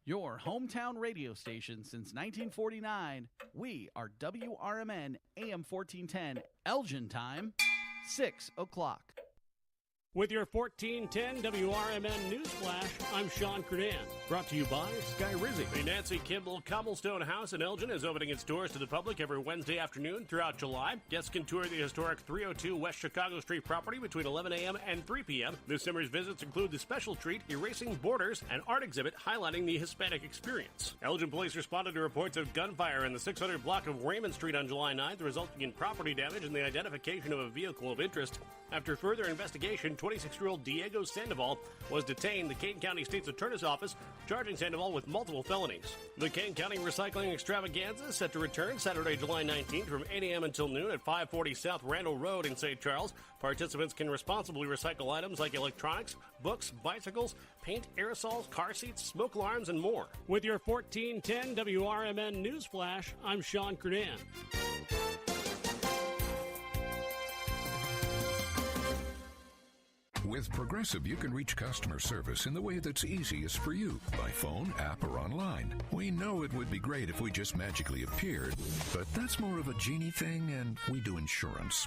Your hometown radio station since 1949. We are WRMN AM 1410, Elgin time, 6 o'clock. With your 1410 WRMN News Flash, I'm Sean Kernan. Brought to you by Sky Rizzi. The Nancy Kimball Cobblestone House in Elgin is opening its doors to the public every Wednesday afternoon throughout July. Guests can tour the historic 302 West Chicago Street property between 11 a.m. and 3 p.m. This summer's visits include the special treat, Erasing Borders, an art exhibit highlighting the Hispanic experience. Elgin police responded to reports of gunfire in the 600 block of Raymond Street on July 9th, resulting in property damage and the identification of a vehicle of interest. After further investigation, 26-year-old Diego Sandoval was detained. The Kane County State's Attorney's Office charging Sandoval with multiple felonies. The Kane County Recycling Extravaganza is set to return Saturday, July 19th from 8 a.m. until noon at 540 South Randall Road in St. Charles. Participants can responsibly recycle items like electronics, books, bicycles, paint, aerosols, car seats, smoke alarms, and more. With your 1410 WRMN News Flash, I'm Sean Kernan. With Progressive, you can reach customer service in the way that's easiest for you, by phone, app, or online. We know it would be great if we just magically appeared, but that's more of a genie thing, and we do insurance.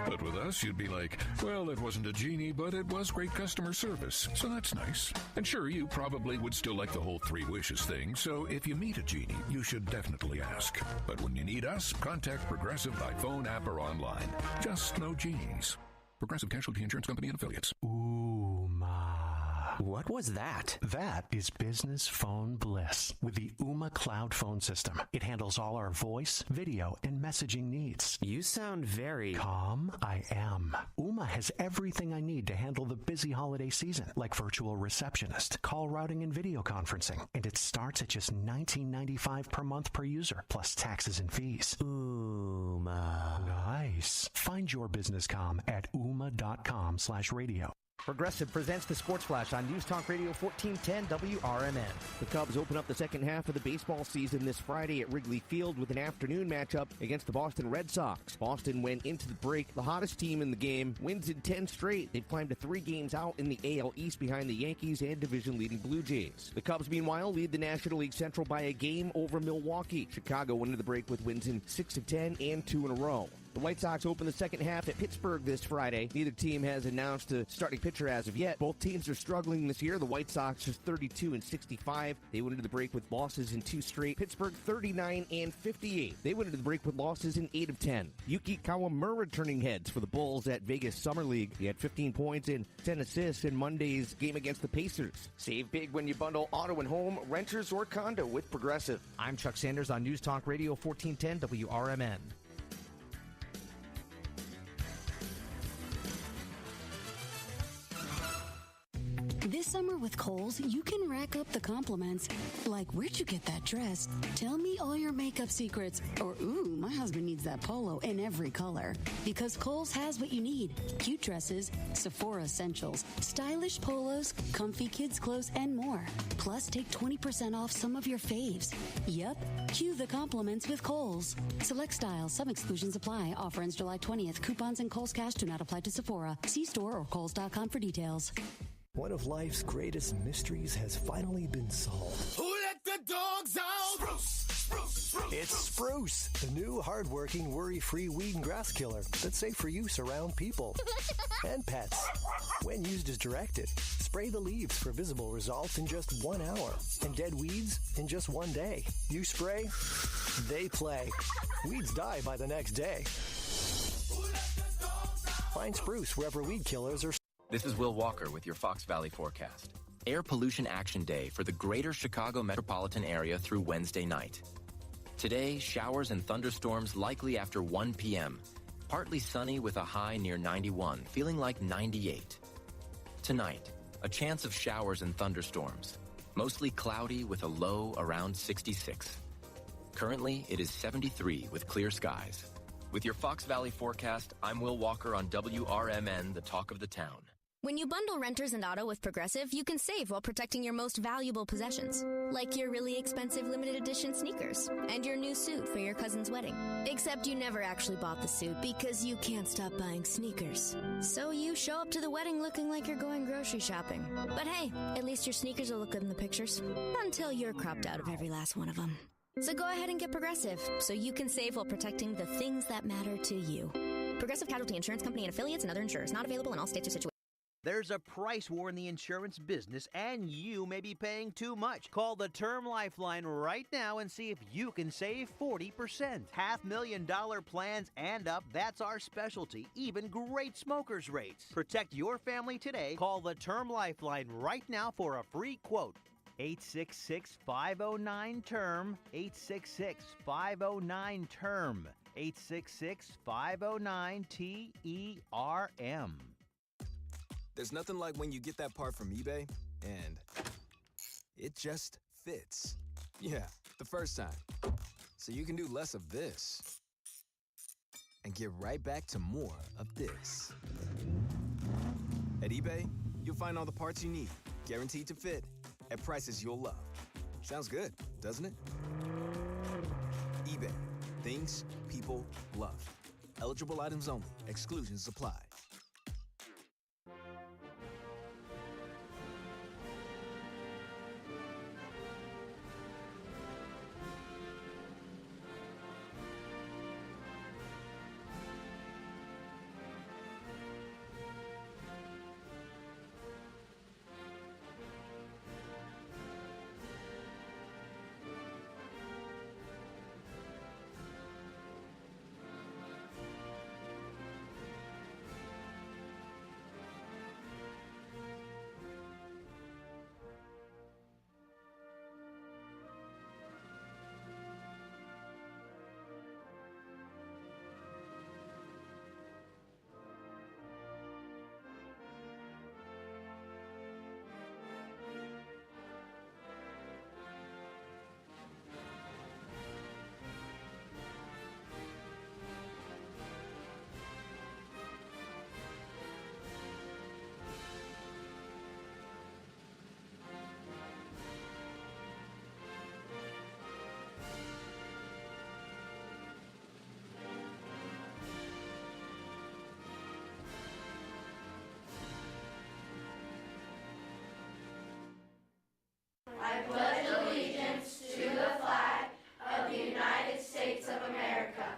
But with us, you'd be like, well, it wasn't a genie, but it was great customer service, so that's nice. And sure, you probably would still like the whole 3 wishes thing, so if you meet a genie, you should definitely ask. But when you need us, contact Progressive by phone, app, or online. Just no genies. Progressive Casualty Insurance Company and Affiliates. What was that? That is business phone bliss with the Ooma Cloud Phone System. It handles all our voice, video, and messaging needs. You sound very... Calm? I am. Ooma has everything I need to handle the busy holiday season, like virtual receptionist, call routing, and video conferencing. And it starts at just $19.95 per month per user, plus taxes and fees. Ooma. Nice. Find your business comm at ooma.com/radio. Progressive presents the Sports Flash on News Talk Radio 1410 WRMN. The Cubs open up the second half of the baseball season this Friday at Wrigley Field with an afternoon matchup against the Boston Red Sox. Boston went into the break the hottest team in the game, wins in 10 straight. They've climbed to 3 games out in the AL East behind the Yankees and division-leading Blue Jays. The Cubs, meanwhile, lead the National League Central by a game over Milwaukee. Chicago went into the break with wins in 6 of 10 and 2 in a row. The White Sox open the second half at Pittsburgh this Friday. Neither team has announced a starting pitcher as of yet. Both teams are struggling this year. The White Sox are 32-65. They went into the break with losses in 2 straight. Pittsburgh 39-58. They went into the break with losses in 8 of 10. Yuki Kawamura turning heads for the Bulls at Vegas Summer League. He had 15 points and 10 assists in Monday's game against the Pacers. Save big when you bundle auto and home, renters, or condo with Progressive. I'm Chuck Sanders on News Talk Radio 1410 WRMN. This summer with Kohl's, you can rack up the compliments. Like, where'd you get that dress? Tell me all your makeup secrets. Or, ooh, my husband needs that polo in every color. Because Kohl's has what you need. Cute dresses, Sephora essentials, stylish polos, comfy kids clothes, and more. Plus, take 20% off some of your faves. Yep, cue the compliments with Kohl's. Select styles, some exclusions apply. Offer ends July 20th. Coupons and Kohl's Cash do not apply to Sephora. See store or kohls.com for details. One of life's greatest mysteries has finally been solved. Who let the dogs out? Spruce, spruce, spruce. It's Spruce, the new hard-working, worry-free weed and grass killer that's safe for use around people and pets. When used as directed, spray the leaves for visible results in just 1 hour and dead weeds in just 1 day. You spray, they play. Weeds die by the next day. Find Spruce wherever weed killers are. This is Will Walker with your Fox Valley forecast. Air Pollution Action Day for the greater Chicago metropolitan area through Wednesday night. Today, showers and thunderstorms likely after 1 p.m. Partly sunny with a high near 91, feeling like 98. Tonight, a chance of showers and thunderstorms. Mostly cloudy with a low around 66. Currently, it is 73 with clear skies. With your Fox Valley forecast, I'm Will Walker on WRMN, the talk of the town. When you bundle renters and auto with Progressive, you can save while protecting your most valuable possessions, like your really expensive limited edition sneakers and your new suit for your cousin's wedding. Except you never actually bought the suit because you can't stop buying sneakers. So you show up to the wedding looking like you're going grocery shopping. But hey, at least your sneakers will look good in the pictures, until you're cropped out of every last one of them. So go ahead and get Progressive, so you can save while protecting the things that matter to you. Progressive Casualty Insurance Company and affiliates and other insurers. Not available in all states or situations. There's a price war in the insurance business, and you may be paying too much. Call the Term Lifeline right now and see if you can save 40%. $500,000 plans and up, that's our specialty. Even great smokers' rates. Protect your family today. Call the Term Lifeline right now for a free quote. 866-509-TERM. 866-509-TERM. 866-509-TERM. There's nothing like when you get that part from eBay and it just fits. Yeah, the first time. So you can do less of this and get right back to more of this. At eBay, you'll find all the parts you need, guaranteed to fit, at prices you'll love. Sounds good, doesn't it? eBay. Things people love. Eligible items only. Exclusions apply. I pledge allegiance to the flag of the United States of America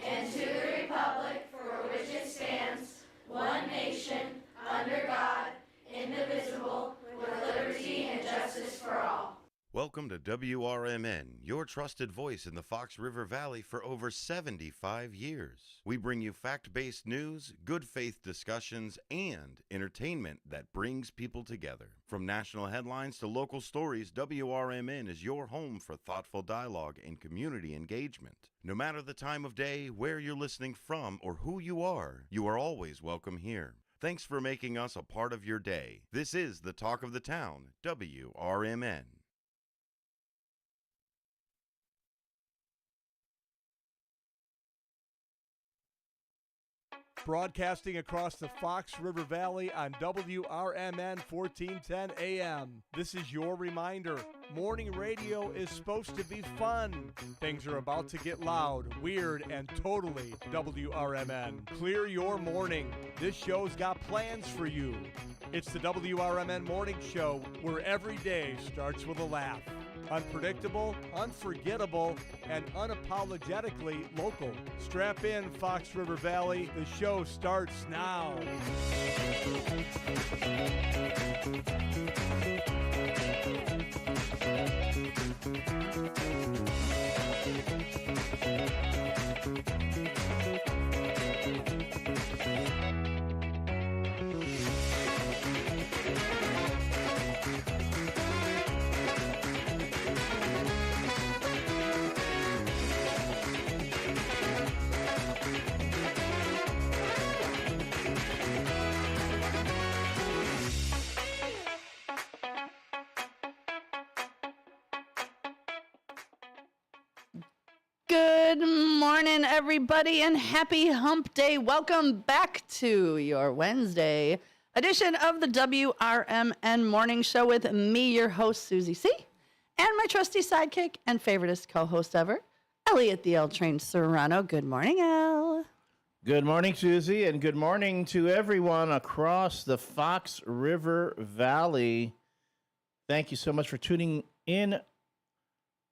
and to the republic for which it stands, one nation, under God, indivisible, with liberty and justice for all. Welcome to WRMN, your trusted voice in the Fox River Valley for over 75 years. We bring you fact-based news, good faith discussions, and entertainment that brings people together. From national headlines to local stories, WRMN is your home for thoughtful dialogue and community engagement. No matter the time of day, where you're listening from, or who you are always welcome here. Thanks for making us a part of your day. This is the Talk of the Town, WRMN. Broadcasting across the Fox River Valley on WRMN 1410 AM. This is your reminder. Morning radio is supposed to be fun. Things are about to get loud, weird, and totally WRMN. Clear your morning. This show's got plans for you. It's the WRMN Morning Show, where every day starts with a laugh. Unpredictable, unforgettable, and unapologetically local. Strap in, Fox River Valley. The show starts now. Good morning, everybody, and happy hump day. Welcome back to your Wednesday edition of the WRMN Morning Show with me, your host, Susie C., and my trusty sidekick and favoriteest co-host ever, Elliot the L Train Serrano. Good morning, El. Good morning, Susie, and good morning to everyone across the Fox River Valley. Thank you so much for tuning in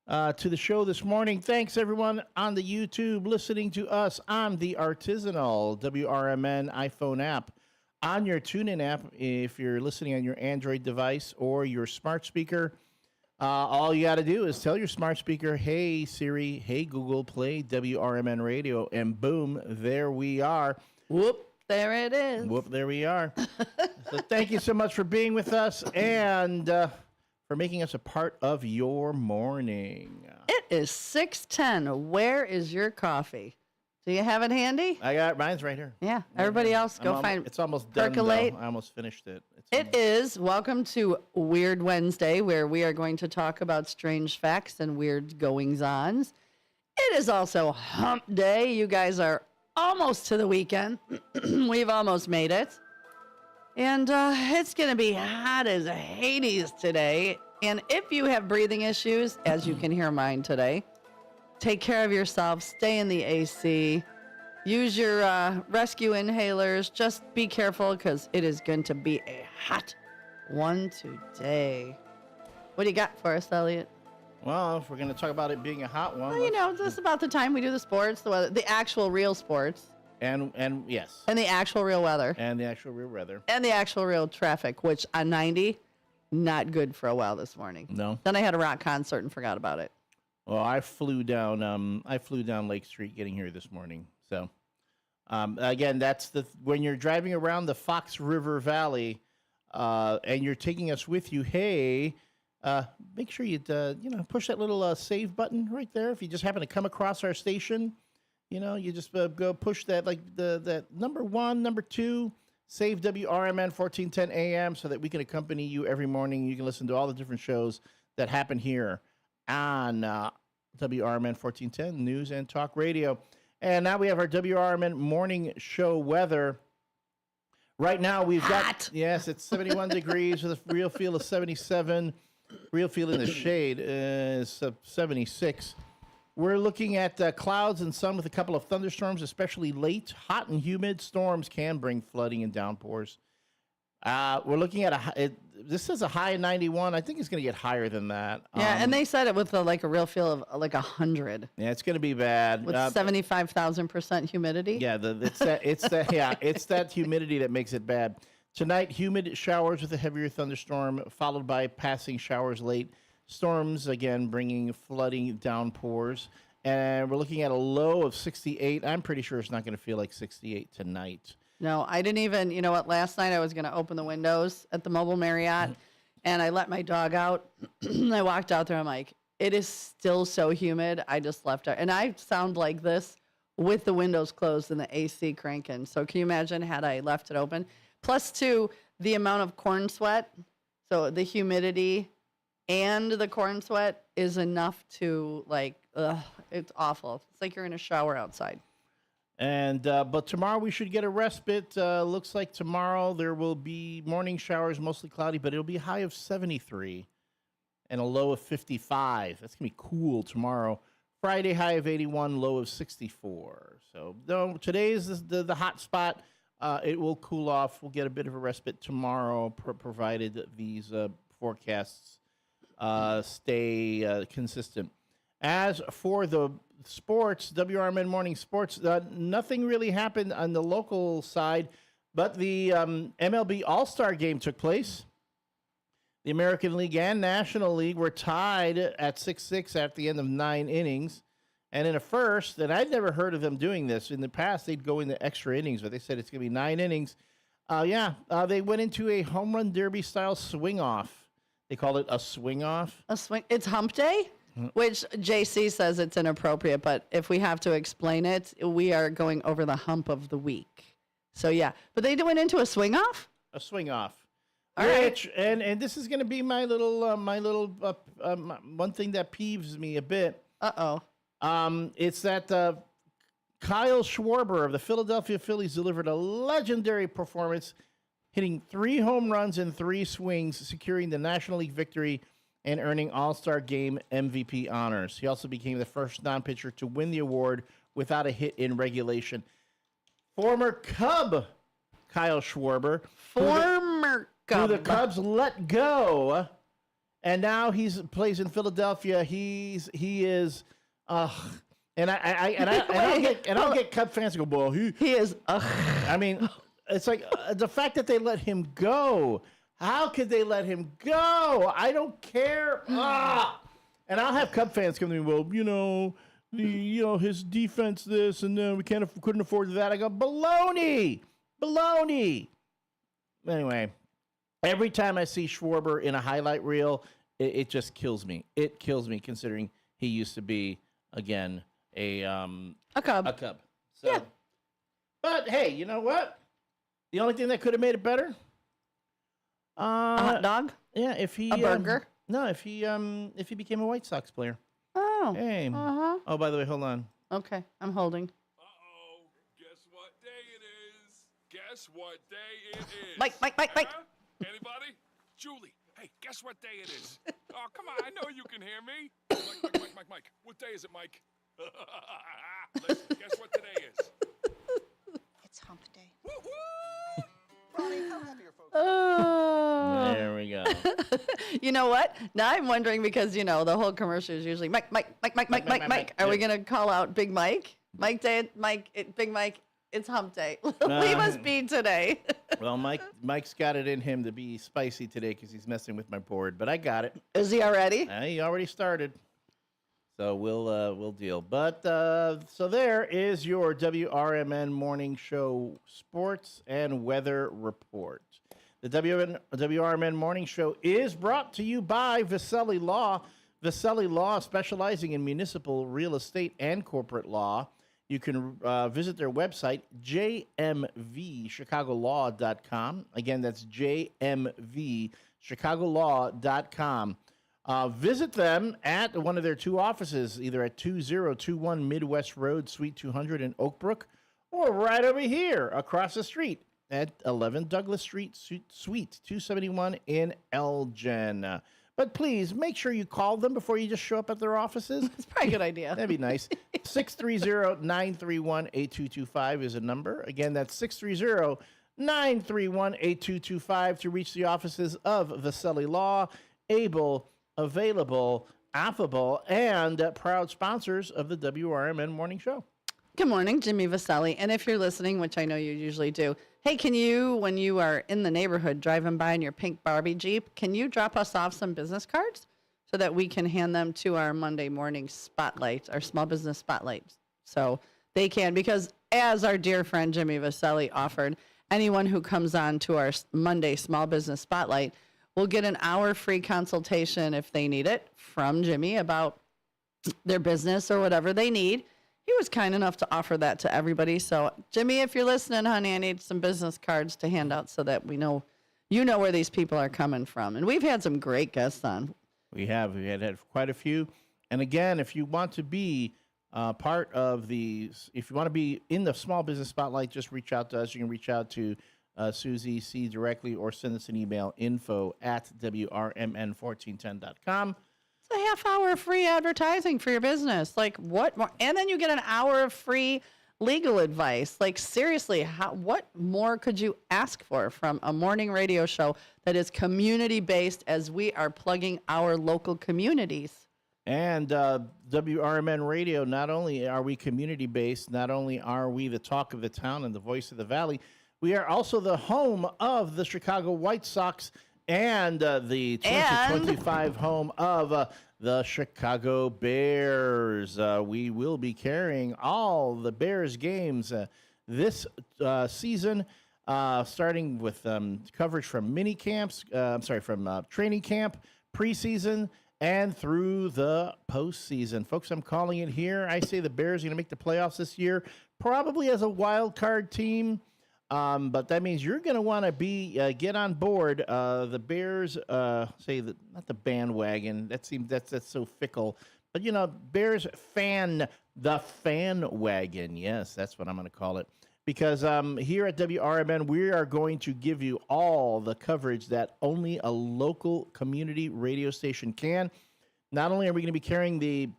to the show this morning. Thanks, everyone on the YouTube listening to us on the artisanal WRMN iPhone app, on your TuneIn app if you're listening on your Android device or your smart speaker. All you got to do is tell your smart speaker, hey, Siri, hey, Google, play WRMN radio, and boom, there we are. Whoop, there it is. Whoop, there we are. So thank you so much for being with us and for making us a part of your morning. It is 6:10. Where is your coffee? Do you have it handy? I got mine's right here. Yeah. Everybody else, go find. It's almost done. Percolate. I almost finished it. It is. Welcome to Weird Wednesday, where we are going to talk about strange facts and weird goings-ons. It is also Hump Day. You guys are almost to the weekend. We've almost made it. And it's going to be hot as Hades today. And if you have breathing issues, as you can hear mine today, take care of yourself. Stay in the AC. Use your rescue inhalers. Just be careful because it is going to be a hot one today. What do you got for us, Elliot? Well, if we're going to talk about it being a hot one. Well, you know, this is about the time we do the sports, the weather, the actual real sports. And yes. And the actual real weather. And the actual real weather. And the actual real traffic, which on 90, not good for a while this morning. No. Then I had a rock concert and forgot about it. Well, I flew down Lake Street getting here this morning. So, again, that's when you're driving around the Fox River Valley, and you're taking us with you. Hey, make sure you push that little save button right there. If you just happen to come across our station, you just go push that that number 1, number 2, save WRMN 1410 AM, so that we can accompany you every morning. You can listen to all the different shows that happen here on WRMN 1410 News and Talk Radio. And now we have our WRMN morning show weather. Right now we've got, yes, it's 71 degrees with a real feel of 77. Real feel in the shade is 76. We're looking at clouds and sun with a couple of thunderstorms, especially late. Hot and humid storms can bring flooding and downpours. We're looking at this says a high of 91. I think it's going to get higher than that. Yeah, and they said it with a real feel of 100. Yeah, it's going to be bad. With 75,000% humidity. Yeah, it's that humidity that makes it bad. Tonight, humid showers with a heavier thunderstorm, followed by passing showers late. Storms, again, bringing flooding downpours. And we're looking at a low of 68. I'm pretty sure it's not going to feel like 68 tonight. No, I didn't even, you know what, last night I was going to open the windows at the Mobile Marriott, and I let my dog out. I walked out there, I'm like, it is still so humid. I just left it. And I sound like this with the windows closed and the AC cranking. So can you imagine had I left it open? Plus, two, the amount of corn sweat, so the humidity and the corn sweat is enough to, it's awful. It's like you're in a shower outside. And but tomorrow we should get a respite. Looks like tomorrow there will be morning showers, mostly cloudy, but it'll be a high of 73 and a low of 55. That's going to be cool tomorrow. Friday, high of 81, low of 64. So today is the hot spot. It will cool off. We'll get a bit of a respite tomorrow, provided these forecasts stay consistent. As for the sports, WRMN Morning Sports, nothing really happened on the local side, but the MLB All-Star Game took place. The American League and National League were tied at 6-6 at the end of 9 innings. And in a first, and I'd never heard of them doing this. In the past, they'd go into extra innings, but they said it's going to be 9 innings. They went into a home run derby-style swing-off. They called it a swing-off. A swing. It's Hump Day? Which JC says it's inappropriate, but if we have to explain it, we are going over the hump of the week. So, yeah. But they went into a swing-off? A swing-off. All right. And this is going to be my little one thing that peeves me a bit. Uh-oh. It's that Kyle Schwarber of the Philadelphia Phillies delivered a legendary performance, hitting 3 home runs in 3 swings, securing the National League victory and earning All-Star Game MVP honors. He also became the first non-pitcher to win the award without a hit in regulation. Former Cub Kyle Schwarber, who the Cubs let go, and now plays in Philadelphia. He is, and I'll get Cub fans to go, well, he is. I mean, it's like the fact that they let him go. How could they let him go? I don't care. And I'll have Cub fans come to me, well, his defense this, and then we couldn't afford that. I go, baloney. Anyway, every time I see Schwarber in a highlight reel, it just kills me. It kills me considering he used to be, again, a Cub. So, yeah. But hey, you know what? The only thing that could have made it better, a hot dog. Yeah, if he a burger. If he became a White Sox player. Oh. Hey. Oh, by the way, hold on. Okay, I'm holding. Guess what day it is? Guess what day it is? Mike. Anybody? Julie. Hey, guess what day it is? Oh, come on. I know you can hear me. Mike. What day is it, Mike? Listen, guess what today is? It's hump day. Woo-hoo! Ronnie, how happy are folks? Oh. There we go. You know what? Now I'm wondering because, the whole commercial is usually Mike. Are we going to call out Big Mike? Big Mike, it's hump day. Leave us be today. Well, Mike's got it in him to be spicy today because he's messing with my board, but I got it. Is he already? He already started. So we'll deal. But so there is your WRMN morning show sports and weather report. The WRMN morning show is brought to you by Viselli Law. Viselli Law, specializing in municipal real estate and corporate law. You can visit their website, jmvchicagolaw.com. Again, that's jmvchicagolaw.com. Visit them at one of their 2 offices, either at 2021 Midwest Road, Suite 200 in Oak Brook, or right over here across the street at 11 Douglas Street, Suite 271 in Elgin. But please, make sure you call them before you just show up at their offices. That's probably a good idea. That'd be nice. 630-931-8225 is a number. Again, that's 630-931-8225 to reach the offices of Viselli Law, able, available, affable, and proud sponsors of the WRMN Morning Show. Good morning, Jimmy Viselli. And if you're listening, which I know you usually do, hey, can you, when you are in the neighborhood driving by in your pink Barbie Jeep, can you drop us off some business cards so that we can hand them to our Monday morning spotlight, our small business spotlight? So they can, because as our dear friend Jimmy Viselli offered, anyone who comes on to our Monday small business spotlight will get an hour free consultation if they need it from Jimmy about their business or whatever they need. He was kind enough to offer that to everybody. So, Jimmy, if you're listening, honey, I need some business cards to hand out so that we know, where these people are coming from. And we've had some great guests on. We have. We had quite a few. And again, if you want to be part of if you want to be in the small business spotlight, just reach out to us. You can reach out to Susie C directly or send us an email, info@WRMN1410.com. It's a half hour of free advertising for your business. Like, what more? And then you get an hour of free legal advice. Like, seriously, what more could you ask for from a morning radio show that is community-based as we are plugging our local communities? And WRMN Radio, not only are we community-based, not only are we the talk of the town and the voice of the valley, we are also the home of the Chicago White Sox and the 2025 home of the Chicago Bears. We will be carrying all the Bears games this season, starting with coverage from training camp, preseason, and through the postseason. Folks, I'm calling it here. I say the Bears are going to make the playoffs this year, probably as a wild card team. But that means you're going to want to get on board. The Bears, not the bandwagon. That's so fickle. But Bears fan wagon. Yes, that's what I'm going to call it. because here at WRMN, we are going to give you all the coverage that only a local community radio station can. Not only are we going to be carrying the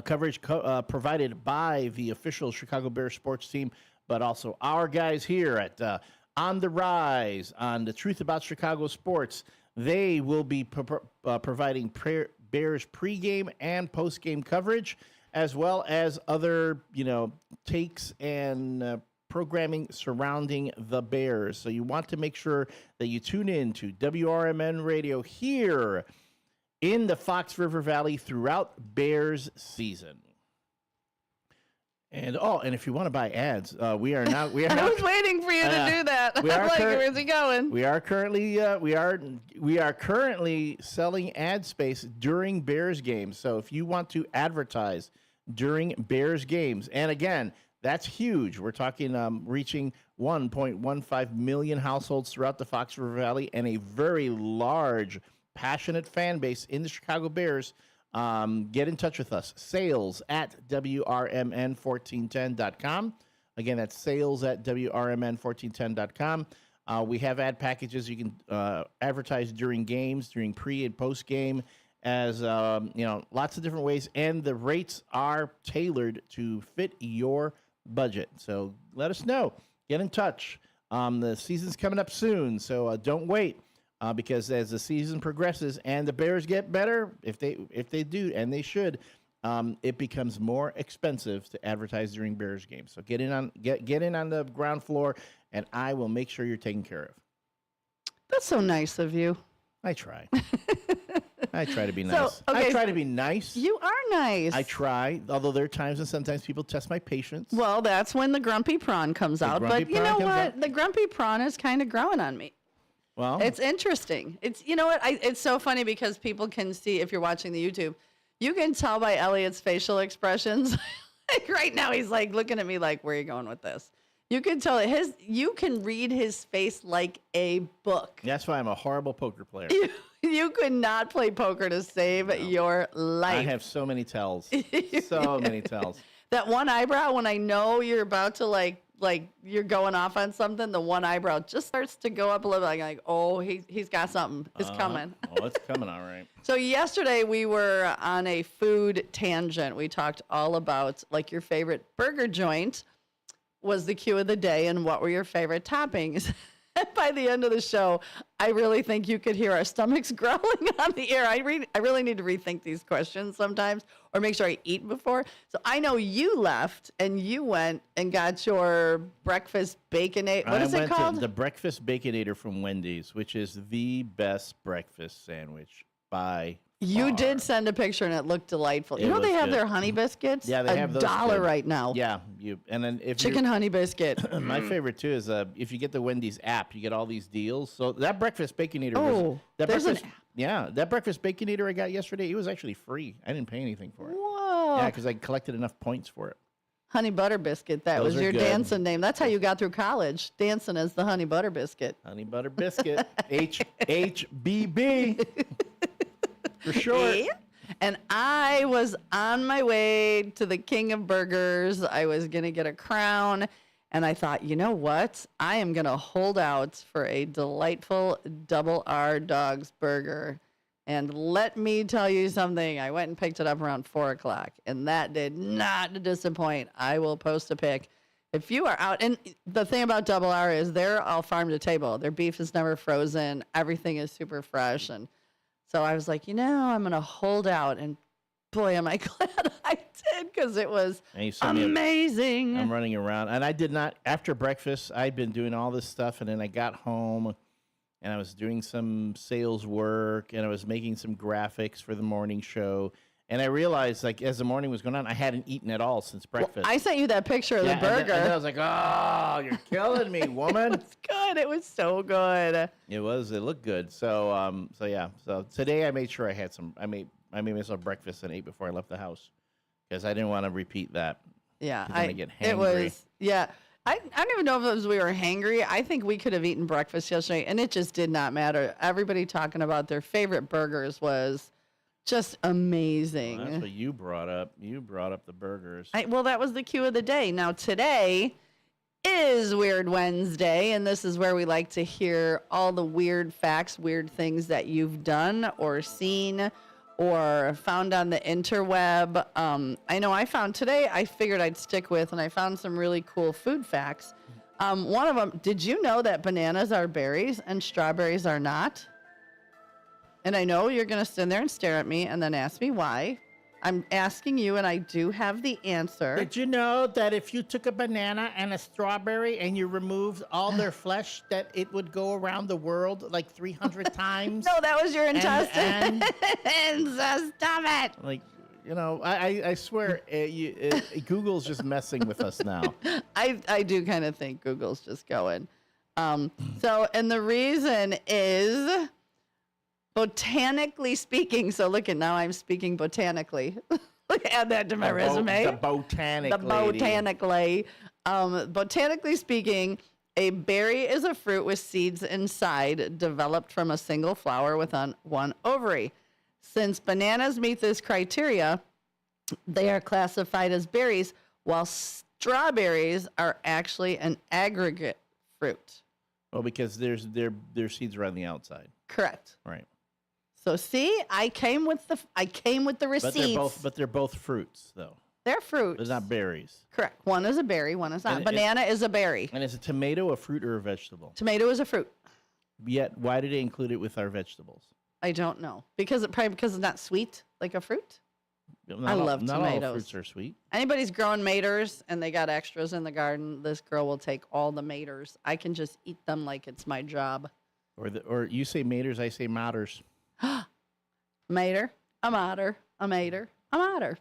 coverage provided by the official Chicago Bears sports team, but also our guys here at On the Rise, on The Truth About Chicago Sports. They will be providing Bears pregame and postgame coverage, as well as other, takes and programming surrounding the Bears. So you want to make sure that you tune in to WRMN Radio here in the Fox River Valley throughout Bears season. And if you want to buy ads, we are now. I was waiting for you to do that. I'm like, where's he going? We are currently selling ad space during Bears games. So if you want to advertise during Bears games, and again, that's huge. We're talking reaching 1.15 million households throughout the Fox River Valley and a very large, passionate fan base in the Chicago Bears. Get in touch with us. Sales at WRMN1410.com. Again, that's sales at WRMN1410.com. We have ad packages. You can advertise during games, during pre and post game, as lots of different ways. And the rates are tailored to fit your budget. So let us know. Get in touch. The season's coming up soon, so don't wait. Because as the season progresses and the Bears get better, if they do, and they should, it becomes more expensive to advertise during Bears games. So get in on the ground floor, and I will make sure you're taken care of. That's so nice of you. I try. I try to be nice. I try to be nice. You are nice. I try, although there are times when sometimes people test my patience. Well, that's when the grumpy prawn comes out. But you know what? The grumpy prawn is kind of growing on me. Well, it's interesting. It's it's so funny because people can see, if you're watching the YouTube, you can tell by Elliot's facial expressions. Like right now, he's like looking at me like, "Where are you going with this?" You can tell you can read his face like a book. That's why I'm a horrible poker player. You could not play poker to save your life. I have so many tells. So many tells. That one eyebrow, when I know you're about to like you're going off on something, the one eyebrow just starts to go up a little bit. Like, oh, he's got something. It's coming. Oh, it's coming, all right. So yesterday we were on a food tangent. We talked all about like your favorite burger joint was the cue of the day and what were your favorite toppings. And by the end of the show, I really think you could hear our stomachs growling on the air. I really need to rethink these questions sometimes or make sure I eat before. So I know you left and you went and got your breakfast baconator. What is it called? The breakfast baconator from Wendy's, which is the best breakfast sandwich by You did send a picture and it looked delightful. You know they have their honey biscuits? Yeah, they have those. $1 right now. Yeah, and then if chicken honey biscuit. My favorite too is if you get the Wendy's app, you get all these deals. So that breakfast baconator that breakfast baconator I got yesterday, it was actually free. I didn't pay anything for it. Whoa. Yeah, because I collected enough points for it. Honey butter biscuit. That was your dancing name. That's how you got through college, dancing as the honey butter biscuit. Honey butter biscuit. HBB. For sure. And I was on my way to the King of Burgers. I was going to get a crown. And I thought, you know what? I am going to hold out for a delightful Double R Dogs burger. And let me tell you something. I went and picked it up around 4 o'clock. And that did not disappoint. I will post a pic. If you are out, and the thing about Double R is they're all farm to table. Their beef is never frozen. Everything is super fresh. And so I was like, I'm going to hold out. And boy, am I glad I did, because it was amazing. I'm running around. And I did not, after breakfast, I'd been doing all this stuff. And then I got home and I was doing some sales work and I was making some graphics for the morning show. And I realized, like, as the morning was going on, I hadn't eaten at all since breakfast. Well, I sent you that picture of the burger. And then I was like, oh, you're killing me, woman. It's good. It was so good. It was. It looked good. So, yeah. So today I made sure I had some. I made myself breakfast and ate before I left the house because I didn't want to repeat that. Yeah, I get hangry. It was. Yeah, I don't even know if it was we were hangry. I think we could have eaten breakfast yesterday, and it just did not matter. Everybody talking about their favorite burgers was just amazing. Well, that's what you brought up. You brought up the burgers. Well, that was the cue of the day. Now, today, is Weird Wednesday, and this is where we like to hear all the weird facts, weird things that you've done or seen or found on the interweb. I know I found today, I figured I'd stick with, and I found some really cool food facts. One of them, did you know that bananas are berries and strawberries are not? And I know you're going to stand there and stare at me and then ask me why. I'm asking you, and I do have the answer. Did you know that if you took a banana and a strawberry and you removed all their flesh, that it would go around the world like 300 times? No, that was your intestine. And stop it. Like, you know, I swear, Google's just messing with us now. I do kind of think Google's just going. So, and the reason is... botanically speaking, so look at now I'm speaking botanically. Add that to my resume. The botanic The botanically. Botanically speaking, a berry is a fruit with seeds inside, developed from a single flower with one ovary. Since bananas meet this criteria, they are classified as berries, while strawberries are actually an aggregate fruit. Well, because their seeds are on the outside. Correct. Right. So see, I came with the receipts. But they're both fruits, though. They're fruits. They're not berries. Correct. One is a berry, one is not. Banana is a berry. And is a tomato a fruit or a vegetable? Tomato is a fruit. Yet, why did they include it with our vegetables? I don't know. Because it's not sweet like a fruit. I love tomatoes. Not all fruits are sweet. Anybody's growing maters and they got extras in the garden, this girl will take all the maters. I can just eat them like it's my job. Or you say maters, I say matters. Mater, a mater, a mater, a mater.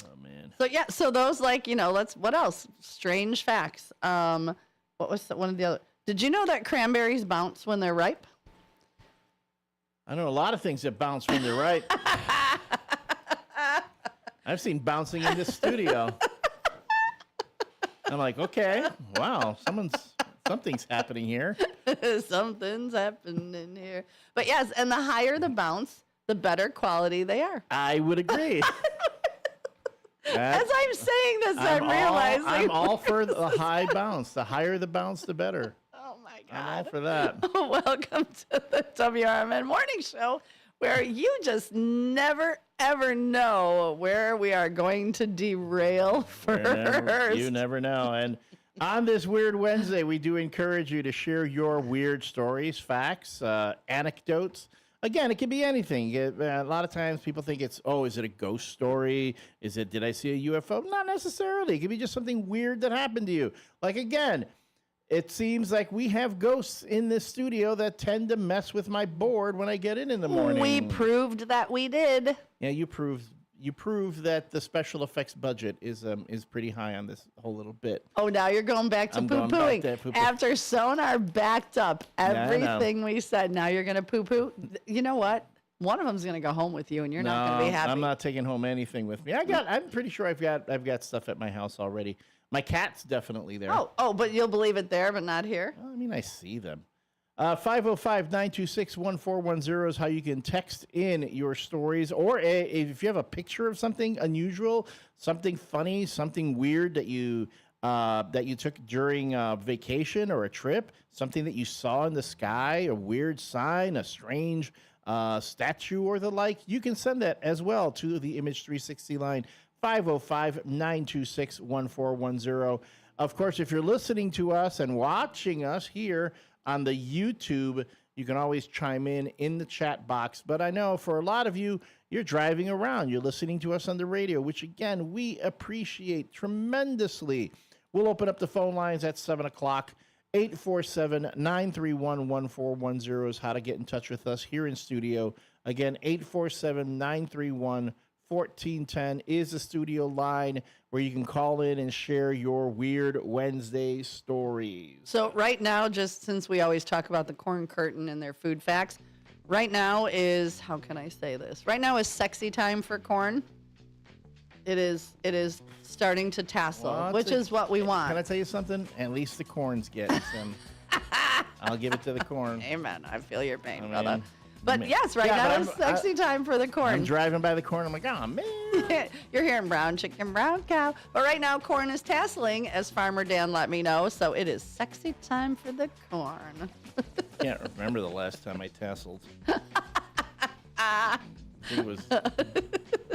Oh man. So yeah, so those what else? Strange facts. What was one of the other? Did you know that cranberries bounce when they're ripe? I know a lot of things that bounce when they're ripe. I've seen bouncing in this studio. I'm like, okay, wow, something's happening here. Something's happening here. But yes, and the higher the bounce, the better quality they are. I would agree. As I'm saying this, I'm realizing. I'm all for the high bounce. The higher the bounce, the better. Oh, my God. I'm all for that. Welcome to the WRMN Morning Show, where you just never, ever know where we are going to derail first. You never know. And on this Weird Wednesday, we do encourage you to share your weird stories, facts, anecdotes. Again, it can be anything. A lot of times people think is it a ghost story? Did I see a UFO? Not necessarily. It could be just something weird that happened to you. Like, again, it seems like we have ghosts in this studio that tend to mess with my board when I get in the morning. We proved that we did. Yeah, you proved that the special effects budget is pretty high on this whole little bit. Oh, now you're going back to poo-pooing. After Sonar backed up everything we said, now you're going to poo-poo. You know what? One of them's going to go home with you, and you're not going to be happy. I'm not taking home anything with me. I'm pretty sure I've got stuff at my house already. My cat's definitely there. Oh, but you'll believe it there, but not here? Well, I mean, I see them. 505-926-1410 is how you can text in your stories. Or if you have a picture of something unusual, something funny, something weird that you took during a vacation or a trip, something that you saw in the sky, a weird sign, a strange statue or the like, you can send that as well to the Image 360 line, 505-926-1410. Of course, if you're listening to us and watching us here on the YouTube, you can always chime in the chat box. But I know for a lot of you, you're driving around. You're listening to us on the radio, which, again, we appreciate tremendously. We'll open up the phone lines at 7 o'clock. 847-931-1410 is how to get in touch with us here in studio. Again, 847-931-1410 is the studio line where you can call in and share your Weird Wednesday stories. So right now, just since we always talk about the corn curtain and their food facts, right now is, how can I say this? Right now is sexy time for corn. It is starting to tassel, which is what we want. Can I tell you something? At least the corn's getting some. I'll give it to the corn. Amen. I feel your pain, brother. But yes, right now is sexy time for the corn. I'm driving by the corn. I'm like, oh, man. You're hearing brown chicken, brown cow. But right now, corn is tasseling, as Farmer Dan let me know. So it is sexy time for the corn. Can't remember the last time I tasseled. I think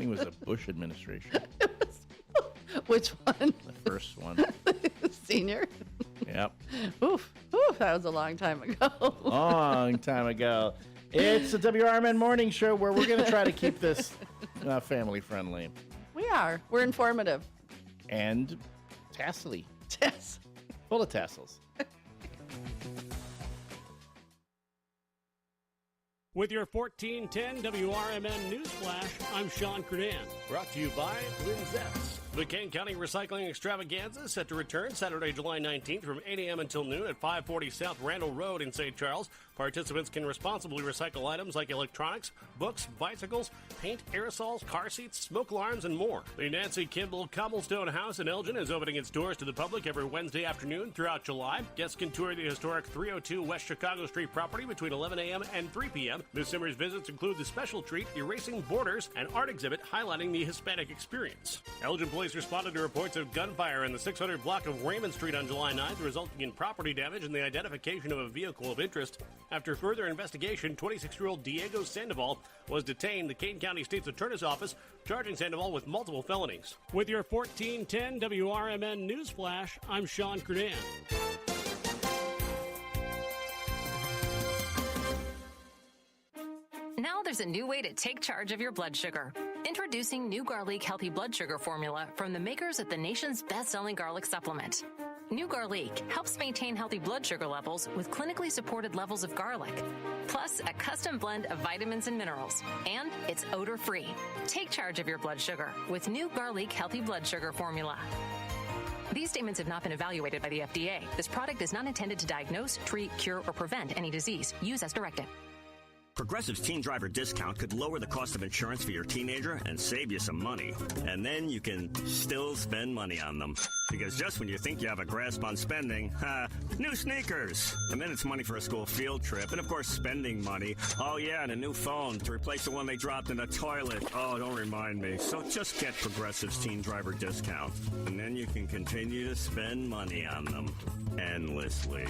it was a Bush administration. Which one? The first one. Senior? Yep. Oof, that was a long time ago. Long time ago. It's the WRMN Morning Show where we're going to try to keep this family friendly. We are. We're informative. And tassely. Yes. Full of tassels. With your 1410 WRMN News Flash, I'm Sean Kernan. Brought to you by Linzette's. The Kane County Recycling Extravaganza is set to return Saturday, July 19th from 8 a.m. until noon at 540 South Randall Road in St. Charles. Participants can responsibly recycle items like electronics, books, bicycles, paint, aerosols, car seats, smoke alarms, and more. The Nancy Kimball Cobblestone House in Elgin is opening its doors to the public every Wednesday afternoon throughout July. Guests can tour the historic 302 West Chicago Street property between 11 a.m. and 3 p.m. This summer's visits include the special treat, Erasing Borders, an art exhibit highlighting the Hispanic experience. Elgin police responded to reports of gunfire in the 600 block of Raymond Street on July 9th, resulting in property damage and the identification of a vehicle of interest. After further investigation, 26-year-old Diego Sandoval was detained. The Kane County State's Attorney's Office charging Sandoval with multiple felonies. With your 1410 WRMN News Flash, I'm Sean Kernan. Now there's a new way to take charge of your blood sugar. Introducing new Garlic Healthy Blood Sugar Formula from the makers of the nation's best-selling garlic supplement. New Garlic helps maintain healthy blood sugar levels with clinically supported levels of garlic, plus a custom blend of vitamins and minerals. And it's odor-free. Take charge of your blood sugar with New Garlic Healthy Blood Sugar Formula. These statements have not been evaluated by the FDA. This product is not intended to diagnose, treat, cure, or prevent any disease. Use as directed. Progressive's Teen Driver Discount could lower the cost of insurance for your teenager and save you some money. And then you can still spend money on them. Because just when you think you have a grasp on spending, new sneakers. And then it's money for a school field trip. And of course, spending money. Oh yeah, and a new phone to replace the one they dropped in the toilet. Oh, don't remind me. So just get Progressive's Teen Driver Discount. And then you can continue to spend money on them endlessly.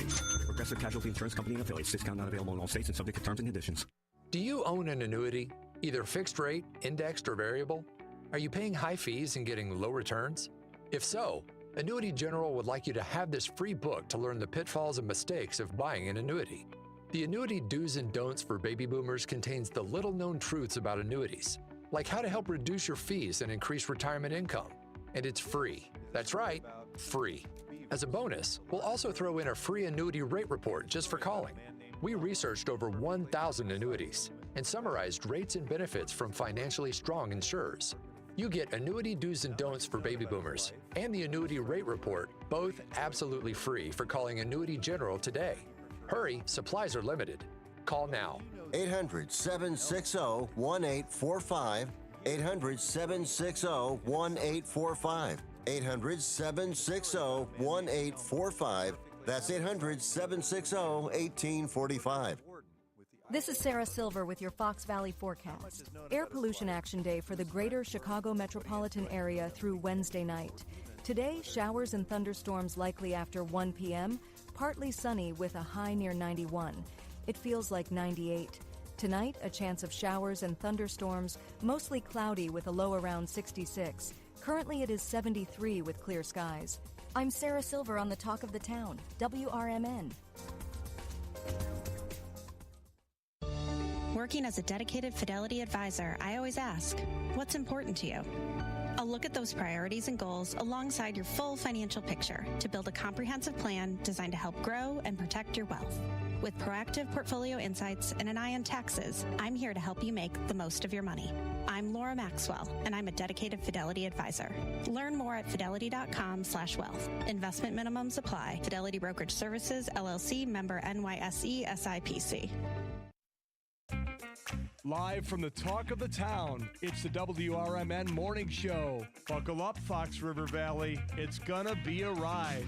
Progressive Casualty Insurance Company and affiliates. Discount not available in all states and subject to terms and conditions. Do you own an annuity, either fixed rate, indexed, or variable? Are you paying high fees and getting low returns? If so, Annuity General would like you to have this free book to learn the pitfalls and mistakes of buying an annuity. The Annuity Do's and Don'ts for Baby Boomers contains the little-known truths about annuities, like how to help reduce your fees and increase retirement income. And it's free. That's right, free. As a bonus, we'll also throw in a free annuity rate report just for calling. We researched over 1,000 annuities and summarized rates and benefits from financially strong insurers. You get Annuity Do's and Don'ts for Baby Boomers and the Annuity Rate Report, both absolutely free for calling Annuity General today. Hurry, supplies are limited. Call now. 800-760-1845. 800-760-1845. 800-760-1845. That's 800-760-1845. This is Sarah Silver with your Fox Valley forecast. Air Pollution Action Day for the greater Chicago metropolitan area through Wednesday night. Today, showers and thunderstorms likely after 1 p.m., partly sunny with a high near 91. It feels like 98. Tonight, a chance of showers and thunderstorms, mostly cloudy with a low around 66. Currently, it is 73 with clear skies. I'm Sarah Silver on the Talk of the Town, WRMN. Working as a dedicated Fidelity advisor, I always ask, what's important to you? I'll look at those priorities and goals alongside your full financial picture to build a comprehensive plan designed to help grow and protect your wealth. With proactive portfolio insights and an eye on taxes, I'm here to help you make the most of your money. I'm Laura Maxwell, and I'm a dedicated Fidelity advisor. Learn more at fidelity.com/wealth. Investment minimums apply. Fidelity Brokerage Services, LLC, member NYSE, SIPC. Live from the Talk of the Town, it's the WRMN Morning Show. Buckle up, Fox River Valley. It's gonna be a ride.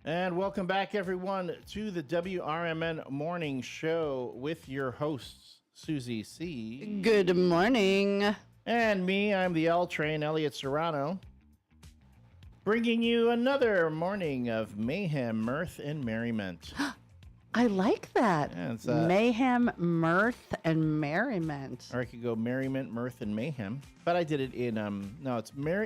And welcome back, everyone, to the WRMN Morning Show with your hosts, Susie C. Good morning. And me, I'm the L Train, Elliot Serrano, bringing you another morning of mayhem, mirth, and merriment. I like that. Yeah, it's, mayhem, mirth, and merriment. Or I could go merriment, mirth, and mayhem. But I did it in, no,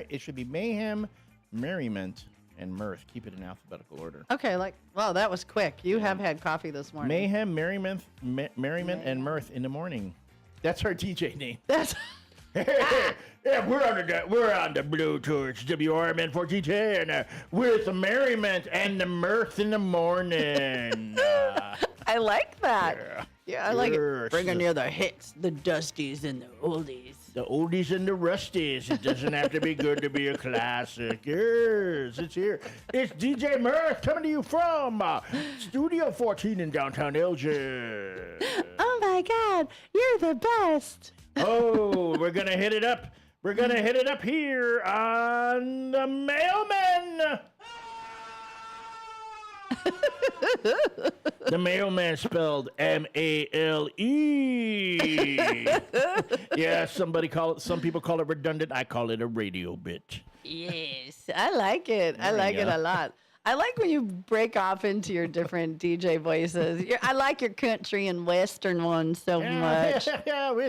it should be mayhem, merriment, and mirth. Keep it in alphabetical order. Okay, wow, that was quick. You have had coffee this morning. Mayhem, merriment, and mirth in the morning. That's our DJ name. That's... Yeah, we're on the Bluetooth WRMN 1410 with the merriment and the mirth in the morning. I like that. Yeah, I like it. Bringing you the hits, the dusties, and the oldies. The oldies and the rusties. It doesn't have to be good to be a classic. Yes, it's here. It's DJ Mirth coming to you from Studio 14 in downtown Elgin. Oh my God, you're the best. Oh, we're going to hit it up. We're going to hit it up here on the Mailman. The Mailman spelled M-A-L-E. Yeah, some people call it redundant. I call it a radio bit. Yes, I like it. I like it a lot. I like when you break off into your different DJ voices. I like your country and western ones so much. Yeah, we're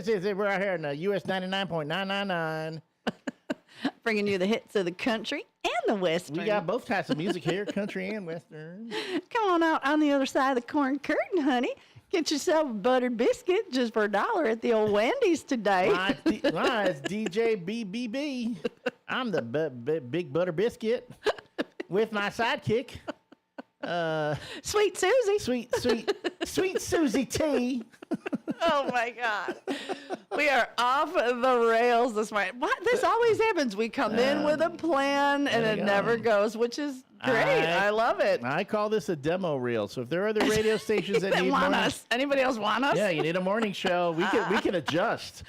out here in the US 99.999. Bringing you the hits of the country and the western. We got both types of music here, country and western. Come on out on the other side of the corn curtain, honey. Get yourself a buttered biscuit just for $1 at the old Wendy's today. It's DJ BBB. I'm the big butter biscuit with my sidekick. Sweet Susie. Sweet Susie T. Oh my God. We are off the rails this morning. What? This always happens. We come in with a plan and it never goes, which is great. I love it. I call this a demo reel. So if there are other radio stations that need want us, anybody else want us? Yeah, you need a morning show. We can adjust.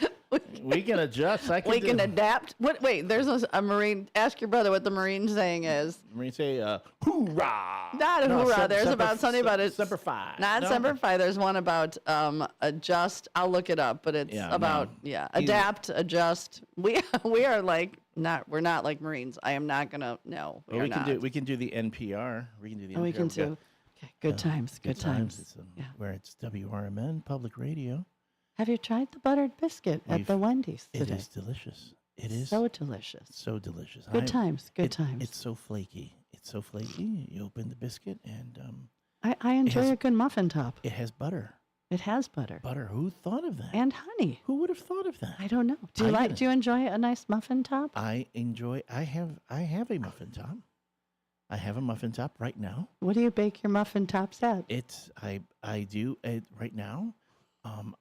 We can adjust. We can adapt. Wait, there's a Marine. Ask your brother what the Marine saying is. Marine say, hoorah. Not a hoorah. There's something about it. Semper Fi. Not Semper Fi. There's one about adjust. I'll look it up, but it's adapt, adjust. We are like we're not like Marines. I am not gonna We can do the NPR. We can do the NPR. We can do. Okay, good times. Good times. It's, where it's WRMN Public Radio. Have you tried the buttered biscuit at the Wendy's today? It is delicious. It is so delicious. So delicious. Good times. Good times. It's so flaky. You open the biscuit and I enjoy a good muffin top. It has butter. It has butter. Butter. Who thought of that? And honey. Who would have thought of that? I don't know. Do you enjoy a nice muffin top? I have a muffin top. I have a muffin top right now. What do you bake your muffin tops at? I do it right now.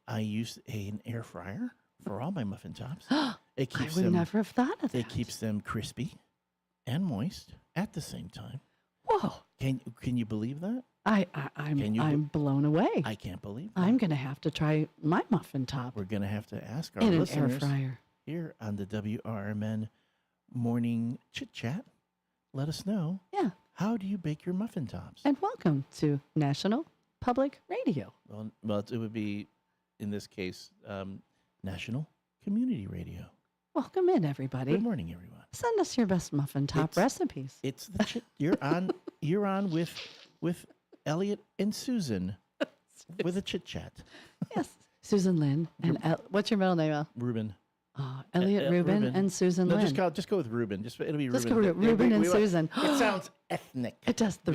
I use an air fryer for all my muffin tops. I would never have thought of that. It keeps them crispy and moist at the same time. Whoa! Can you believe that? I'm blown away. I can't believe that. I'm gonna have to try my muffin top. We're gonna have to ask our in listeners an air fryer here on the WRMN Morning Chit Chat. Let us know. Yeah. How do you bake your muffin tops? And welcome to National Public Radio. Well, it would be, in this case, National Community Radio. Welcome in, everybody. Good morning, everyone. Send us your best muffin top recipes. It's the chit. You're on with Elliot and Susan with a chit chat. Yes, Susan Lynn and what's your middle name, El? Ruben. Elliot Rubin and Susan Lynn. Just go with Ruben. It'll be Ruben. Just go with Ruben and Susan. It sounds ethnic. It does. The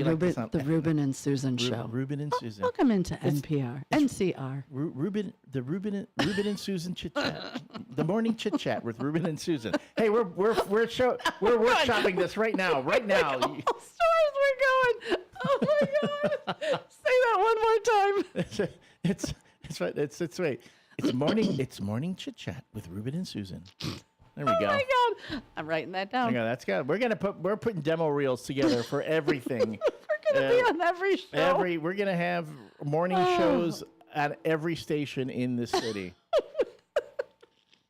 Ruben and Susan show. Ruben and Susan. Welcome into NPR, NCR. Ruben and Susan chit chat. The morning chit chat with Ruben and Susan. Hey, we're workshopping this right now. Right now. Stores we're going. Oh my God! Say that one more time. It's right. It's right. It's morning chit chat with Ruben and Susan. There we go. Oh my God! I'm writing that down. Yeah, that's good. We're putting demo reels together for everything. We're gonna be on every show. We're gonna have morning shows at every station in the city.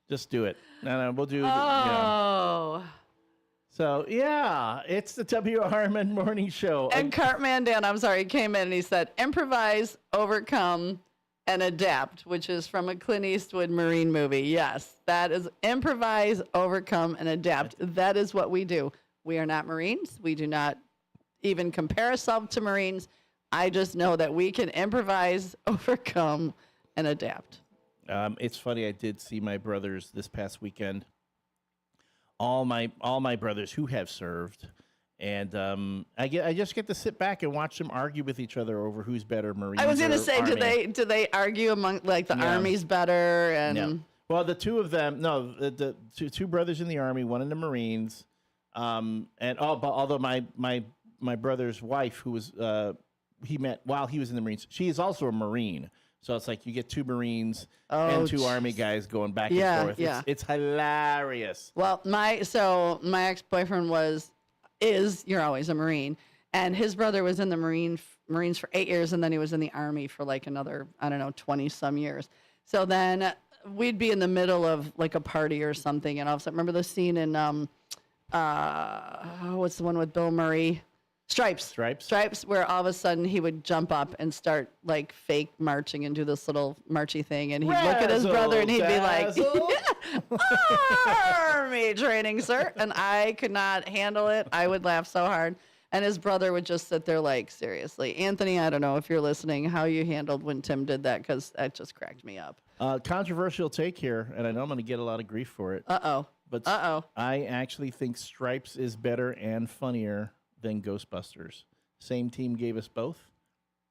Just do it. No, we'll do. Oh. So, yeah, it's the WRMN Morning Show. And Cartman Dan, I'm sorry, he came in and he said, improvise, overcome, and adapt, which is from a Clint Eastwood Marine movie. Yes, that is improvise, overcome, and adapt. That is what we do. We are not Marines. We do not even compare ourselves to Marines. I just know that we can improvise, overcome, and adapt. It's funny, I did see my brothers this past weekend. All my brothers who have served, and I just get to sit back and watch them argue with each other over who's better, Marines. I was going to say, Army. do they argue among like the Army's better and? No. Well, the two of them, no, the two brothers in the Army, one in the Marines, but although my brother's wife, who was he met while he was in the Marines, she is also a Marine. So it's like you get two Marines and two Army guys going back and forth. Yeah. It's hilarious. Well, my ex-boyfriend is you're always a Marine, and his brother was in the Marines for 8 years, and then he was in the Army for like another, 20 some years. So then we'd be in the middle of like a party or something, and all of a sudden, remember the scene in what's the one with Bill Murray? Stripes, where all of a sudden he would jump up and start like fake marching and do this little marchy thing, and he'd look at his brother and he'd be like, "Army training, sir," and I could not handle it. I would laugh so hard, and his brother would just sit there like, seriously, Anthony, I don't know if you're listening, how you handled when Tim did that, because that just cracked me up. Controversial take here, and I know I'm going to get a lot of grief for it. But I actually think Stripes is better and funnier than Ghostbusters. Same team gave us both,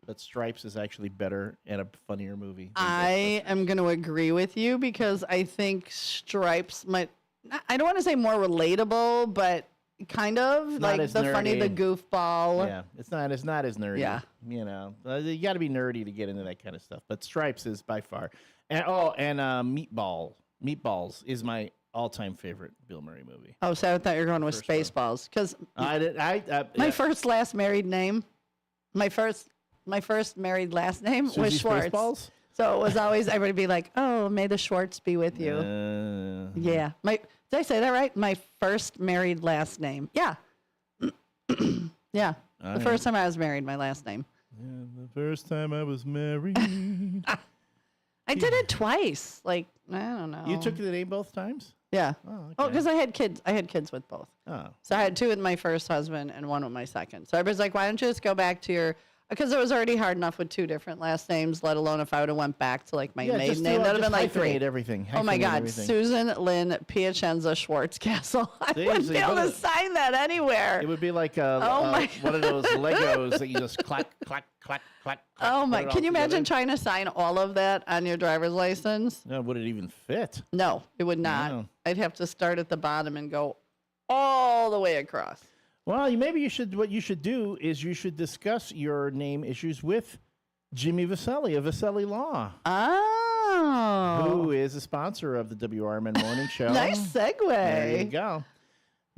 but Stripes is actually better and a funnier movie. I am going to agree with you because I think Stripes might, I don't want to say more relatable, but kind of not like the nerdy. funny, the goofball. Yeah, it's not as nerdy. Yeah. You know, you got to be nerdy to get into that kind of stuff. But Stripes is by far. And Meatballs is my all-time favorite Bill Murray movie. Oh, so I thought you were going with Spaceballs because my first married last name Susie was Schwartz. Spaceballs? So it was always everybody be like, "Oh, may the Schwartz be with you." Yeah, did I say that right? My first married last name. Yeah, yeah. The first time I was married, my last name. Yeah, the first time I was married. I did it twice. Like, I don't know. You took the name both times? Yeah. Oh, because I had kids. I had kids with both. Oh. So I had two with my first husband and one with my second. So everybody's like, why don't you just go back to your... Because it was already hard enough with two different last names, let alone if I would have went back to like my maiden name. That would have been like three. Everything. Oh my God. Everything. Susan Lynn Piacenza Schwartzcastle. I wouldn't be able to sign that anywhere. It would be like one of those Legos that you just clack, clack, clack, clack. Oh my! Can you imagine trying to sign all of that on your driver's license? No, would it even fit? No, it would not. No. I'd have to start at the bottom and go all the way across. Well, what you should do is you should discuss your name issues with Jimmy Vaselli of Vaselli Law. Oh. Who is a sponsor of the WRMN Morning Show. Nice segue. There you go.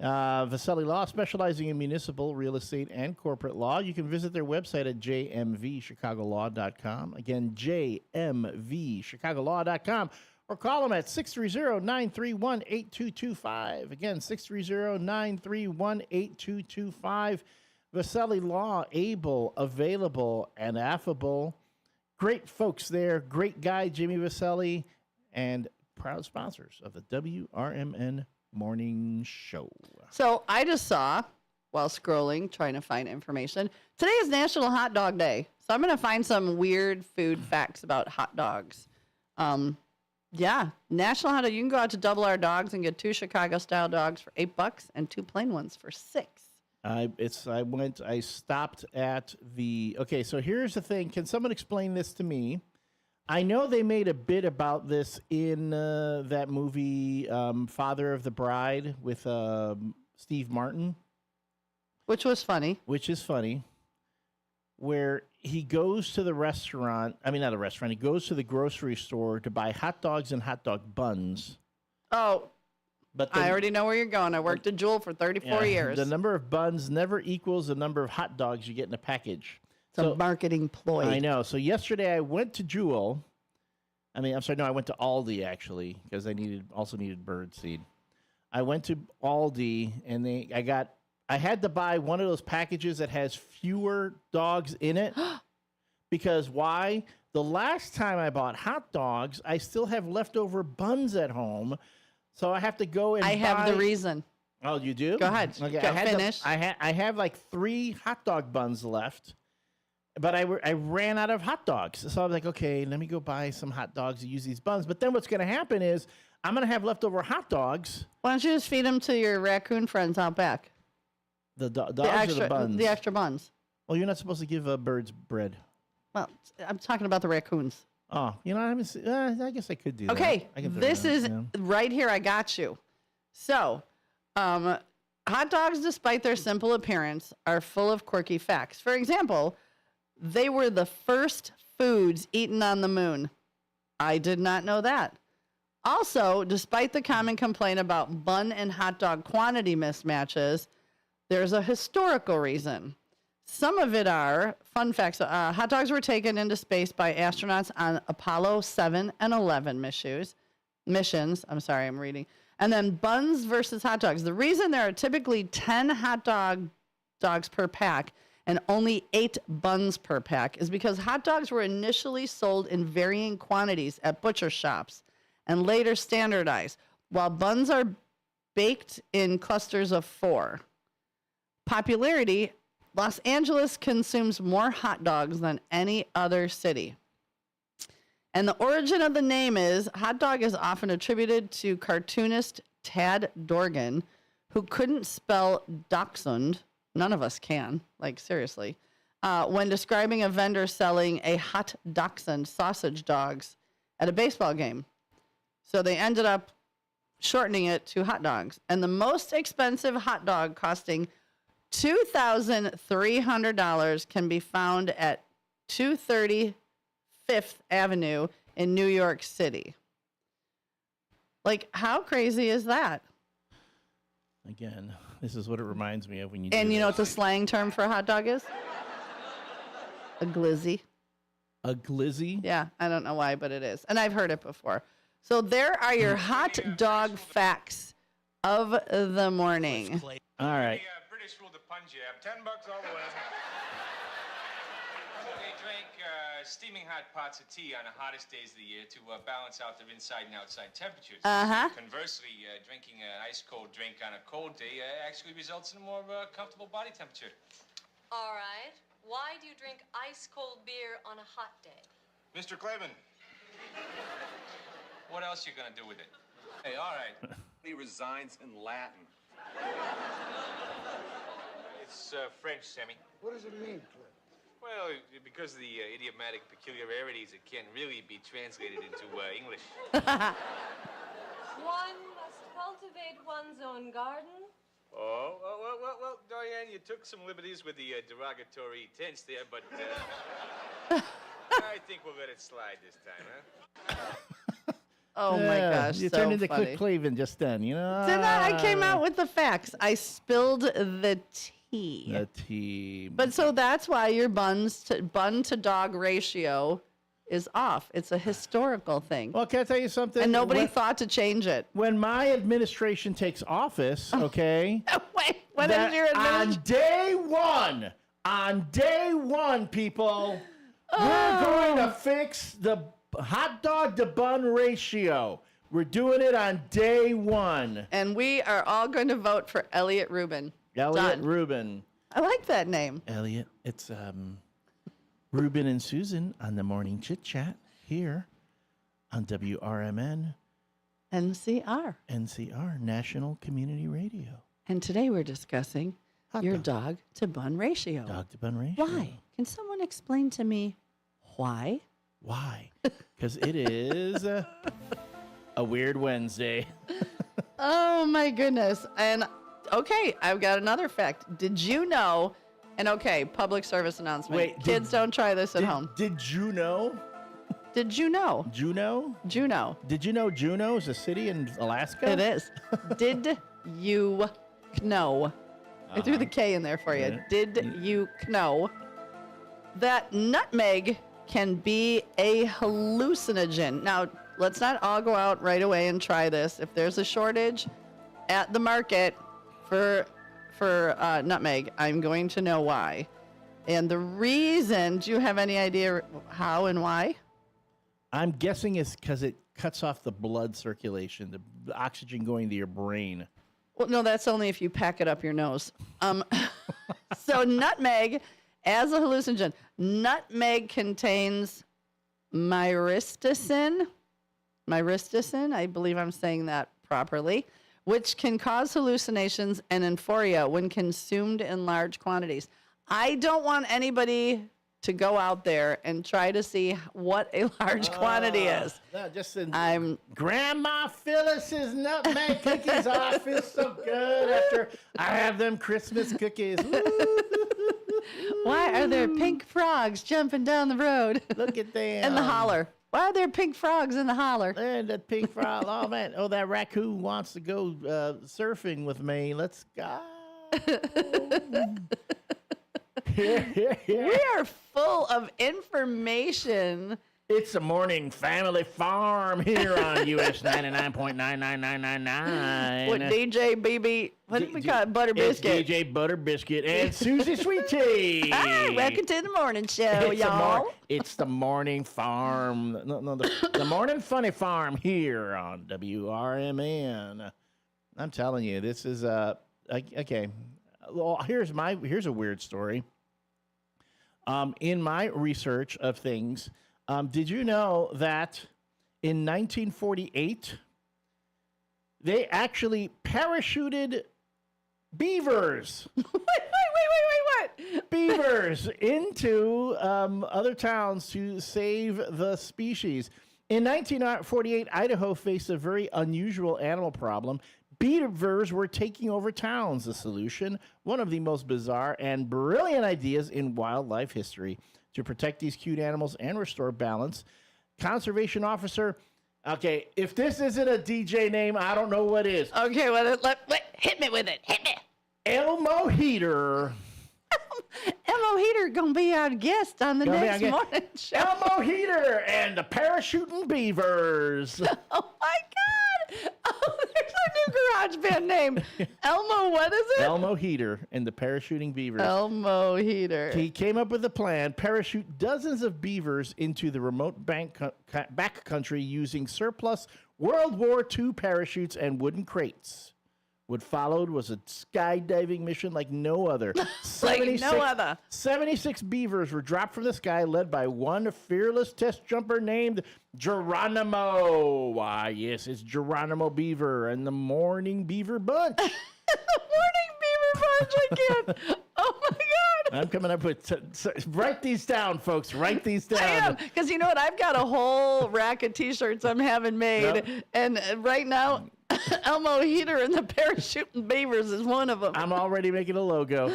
Vaselli Law, specializing in municipal, real estate, and corporate law. You can visit their website at jmvchicagolaw.com. Again, jmvchicagolaw.com. Or call them at 630-931-8225. Again, 630-931-8225. Vaselli Law, able, available, and affable. Great folks there. Great guy, Jimmy Vaselli, and proud sponsors of the WRMN Morning Show. So I just saw, while scrolling, trying to find information, today is National Hot Dog Day. So I'm going to find some weird food facts about hot dogs. Yeah, National Hot Dog. You can go out to Double R Dogs and get 2 Chicago-style dogs for $8 and 2 plain ones for $6. I stopped at the... Okay, so here's the thing. Can someone explain this to me? I know they made a bit about this in that movie, Father of the Bride, with Steve Martin. Which was funny. Which is funny. Where he goes to the restaurant, I mean, not a restaurant, he goes to the grocery store to buy hot dogs and hot dog buns. Oh, but I already know where you're going. I worked at Jewel for 34 years. The number of buns never equals the number of hot dogs you get in a package. It's a marketing ploy. I know. So yesterday I went to Jewel. I went to Aldi, actually, because I also needed birdseed. I went to Aldi and I had to buy one of those packages that has fewer dogs in it. Because why? The last time I bought hot dogs, I still have leftover buns at home. So I have to go and have the reason. Oh, you do? Go ahead. Okay, Finish. I have like 3 hot dog buns left. But I ran out of hot dogs. So I was like, okay, let me go buy some hot dogs to use these buns. But then what's going to happen is I'm going to have leftover hot dogs. Why don't you just feed them to your raccoon friends out back? The dogs extra, or the buns? The extra buns. Well, you're not supposed to give birds bread. Well, I'm talking about the raccoons. Oh, I guess I could do that. Okay, this is right here. I got you. So, hot dogs, despite their simple appearance, are full of quirky facts. For example, they were the first foods eaten on the moon. I did not know that. Also, despite the common complaint about bun and hot dog quantity mismatches, there's a historical reason. Some of it are, fun facts, hot dogs were taken into space by astronauts on Apollo 7 and 11 missions. I'm sorry, I'm reading. And then buns versus hot dogs. The reason there are typically 10 hot dogs per pack and only 8 buns per pack is because hot dogs were initially sold in varying quantities at butcher shops and later standardized, while buns are baked in clusters of 4. Popularity, Los Angeles consumes more hot dogs than any other city. And the origin of the name is, hot dog is often attributed to cartoonist Tad Dorgan, who couldn't spell dachshund. None of us can, like seriously, when describing a vendor selling a hot dachshund sausage dogs at a baseball game. So they ended up shortening it to hot dogs. And the most expensive hot dog, costing $2,300, can be found at 230 5th Avenue in New York City. Like, how crazy is that? Again, this is what it reminds me of when you. And you know what the slang term for a hot dog is? A glizzy. A glizzy? Yeah, I don't know why, but it is. And I've heard it before. So there are your hot dog facts of the morning. All right. British rule the Punjab. $10 all the way. So they drank steaming hot pots of tea on the hottest days of the year to balance out their inside and outside temperatures. Conversely, drinking an ice cold drink on a cold day actually results in a more comfortable body temperature. All right. Why do you drink ice cold beer on a hot day? Mr. Clavin. What else you gonna do with it? Hey, all right. He resigns in Latin. It's French, Sammy. What does it mean, Cliff? Well, because of the idiomatic peculiarities, it can't really be translated into English. One must cultivate one's own garden. Well, Diane, you took some liberties with the derogatory tense there, but I think we'll let it slide this time, huh? Oh my gosh, You so turned into funny. Cliff Clavin just then, you know? Did I came out with the facts. I spilled the tea. The tea. But so that's why your bun to dog ratio is off. It's a historical thing. Well, can I tell you something? And nobody thought to change it. When my administration takes office, okay? Wait, what is your administration? On day one, people, we're going to fix the hot dog to bun ratio. We're doing it on day one. And we are all going to vote for Elliot Rubin. Elliot Done. Rubin. I like that name. Elliot, it's Rubin and Susan on the Morning Chit Chat here on WRMN. NCR, National Community Radio. And today we're discussing your dog to bun ratio. Dog to bun ratio. Why? Can someone explain to me why? Why? Because it is a weird Wednesday. Oh my goodness. And okay, I've got another fact. Did you know? And okay, public service announcement. Wait, kids don't try this at home. Did you know? Did you know? Juneau? Juneau. Did you know Juneau is a city in Alaska? It is. Did you know? I threw the K in there for you. Did you know that nutmeg can be a hallucinogen? Now, let's not all go out right away and try this. If there's a shortage, at the market for nutmeg. I'm going to know why. And the reason, do you have any idea how and why? I'm guessing it's because it cuts off the blood circulation, the oxygen going to your brain. Well, no, that's only if you pack it up your nose. So nutmeg, as a hallucinogen, nutmeg contains myristicin, I believe I'm saying that properly, which can cause hallucinations and euphoria when consumed in large quantities. I don't want anybody to go out there and try to see what a large quantity is. No, I'm Grandma Phyllis's nutmeg cookies. Oh, I feel so good after I have them Christmas cookies. Why are there pink frogs jumping down the road? Look at them. In the holler. Why are there pink frogs in the holler? And the pink frog. Oh, man. Oh, that raccoon wants to go surfing with me. Let's go. We are full of information. It's a morning family farm here on US 99.99999. With DJ BB, what did we call it? Butter Biscuit. DJ Butter Biscuit and Susie Sweet Tea. Hi, welcome to the morning show, y'all. It's the morning farm. The morning funny farm here on WRMN. I'm telling you, this is okay. Well, here's a weird story. In my research of things, did you know that in 1948, they actually parachuted beavers? Wait, what? Beavers into other towns to save the species. In 1948, Idaho faced a very unusual animal problem. Beavers were taking over towns. The solution, one of the most bizarre and brilliant ideas in wildlife history. To protect these cute animals and restore balance, conservation officer, okay, if this isn't a DJ name, I don't know what is. Okay, hit me with it. Hit me. Elmo Heater. Elmo Heater gonna be our guest on the next morning show. Elmo Heater and the parachuting beavers. Oh my God! Oh, there's our new garage band name. Elmo, what is it? Elmo Heater and the parachuting beavers. Elmo Heater. He came up with a plan: parachute dozens of beavers into the remote back country using surplus World War II parachutes and wooden crates. What followed was a skydiving mission like no other. 76 beavers were dropped from the sky, led by one fearless test jumper named Geronimo. Why, yes, it's Geronimo Beaver and the Morning Beaver Bunch. The Morning Beaver Bunch, I can't. Oh, my God. I'm coming up with... write these down, folks. Write these down. I am, because you know what? I've got a whole rack of T-shirts I'm having made, and right now... Elmo Heater and the parachuting beavers is one of them. I'm already making a logo.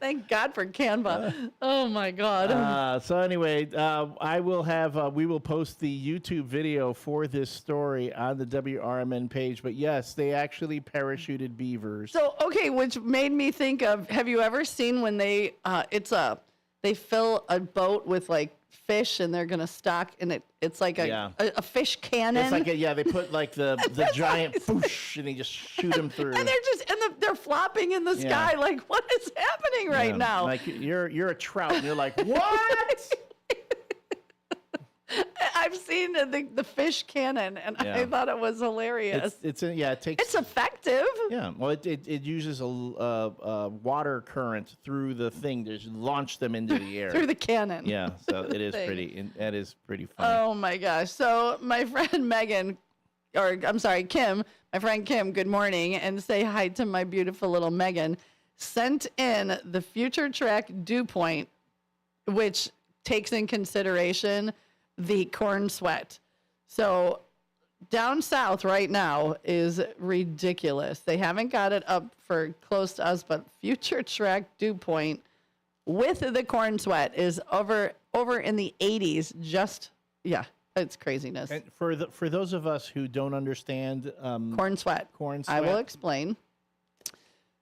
Thank God for Canva. Oh my God. So anyway, we will post the YouTube video for this story on the WRMN page. But yes, they actually parachuted beavers. So okay, which made me think of, have you ever seen when they fill a boat with like fish and they're gonna stock and it's like a fish cannon. It's like they put like the giant whoosh and they just shoot them through. And they're flopping in the sky like, what is happening right now? Like you're a trout and you're like, what? I've seen the fish cannon, and I thought it was hilarious. It's effective. Yeah, well, it uses a water current through the thing to just launch them into the air through the cannon. Yeah, so it is that is pretty funny. Oh my gosh! So my friend Kim, my friend Kim, good morning, and say hi to my beautiful little Megan. Sent in the Future Track dew point, which takes in consideration the corn sweat. So down south right now is ridiculous. They haven't got it up for close to us, but Future Track dew point with the corn sweat is over in the 80s. It's craziness. And for those of us who don't understand corn sweat, I will explain.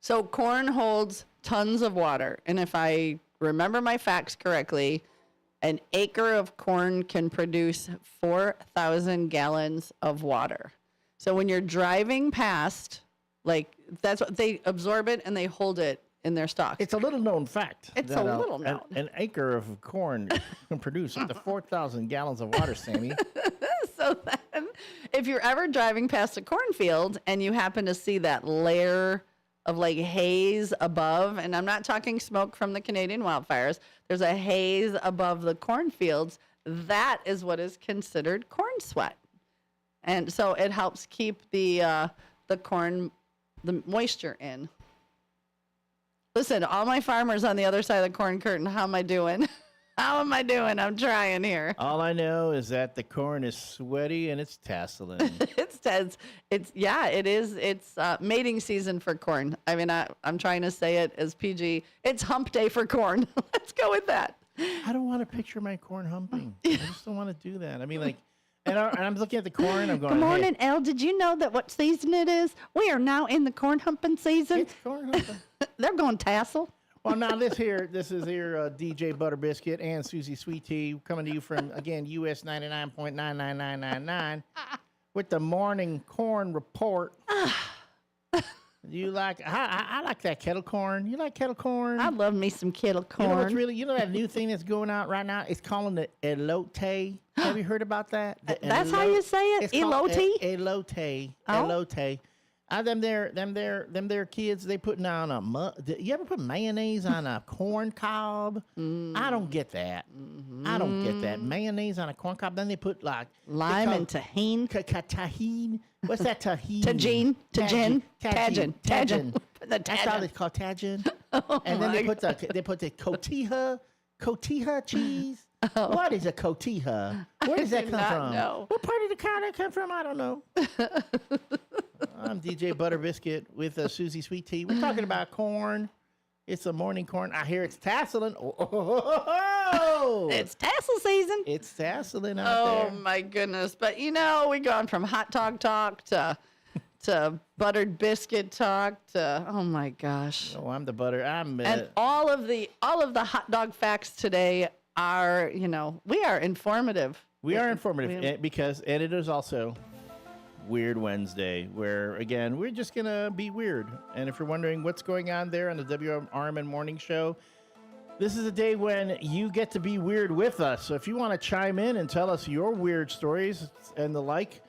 So corn holds tons of water, and if I remember my facts correctly, an acre of corn can produce 4,000 gallons of water. So when you're driving past, like that's what they absorb it and they hold it in their stalks. It's a little known fact. It's that, a little known. An acre of corn can produce up to 4,000 gallons of water, Sammy. So then, if you're ever driving past a cornfield and you happen to see that layer of like haze above, and I'm not talking smoke from the Canadian wildfires, there's a haze above the cornfields, that is what is considered corn sweat. And so it helps keep the corn, the moisture in. Listen, all my farmers on the other side of the corn curtain, how am I doing? How am I doing? I'm trying here. All I know is that the corn is sweaty and it's tasseling. It is. It's mating season for corn. I mean, I'm trying to say it as PG. It's hump day for corn. Let's go with that. I don't want to picture my corn humping. I just don't want to do that. I mean, like, and I'm looking at the corn. I'm going, good morning, hey. Elle. Did you know that what season it is? We are now in the corn humping season. It's corn humping. They're going tassel. Well, now this is here DJ Butter Biscuit and Susie Sweet Tea coming to you from, again, US 99.99999 with the morning corn report. You like, I like that kettle corn. You like kettle corn? I love me some kettle corn. You know what's you know that new thing that's going out right now? It's calling it elote. Have you heard about that? That's how you say it? Elote? Elote. Oh. Elote. Them there kids, they putting on you ever put mayonnaise on a corn cob? I don't get that. I don't get that. Mayonnaise on a corn cob. Then they put like lime and tahine. Tahine. What's that tahine? Tajin. That's all it's called, tajin. And then they put the cotija cheese. Oh. What is a cotija? Where does that come from? Know. What part of the cow that come from? I don't know. I'm DJ Butter Biscuit with Susie Sweet Tea. We're talking about corn. It's a morning corn. I hear it's tasseling. Oh. It's tassel season. It's tasseling out there. Oh, my goodness. But, we've gone from hot dog talk to buttered biscuit talk to, oh, my gosh. Oh, I'm the butter. And all of the hot dog facts today are, we are informative. We are informative because it is also Weird Wednesday, where, again, we're just going to be weird. And if you're wondering what's going on there on the WRMN Morning Show, this is a day when you get to be weird with us. So if you want to chime in and tell us your weird stories and the like,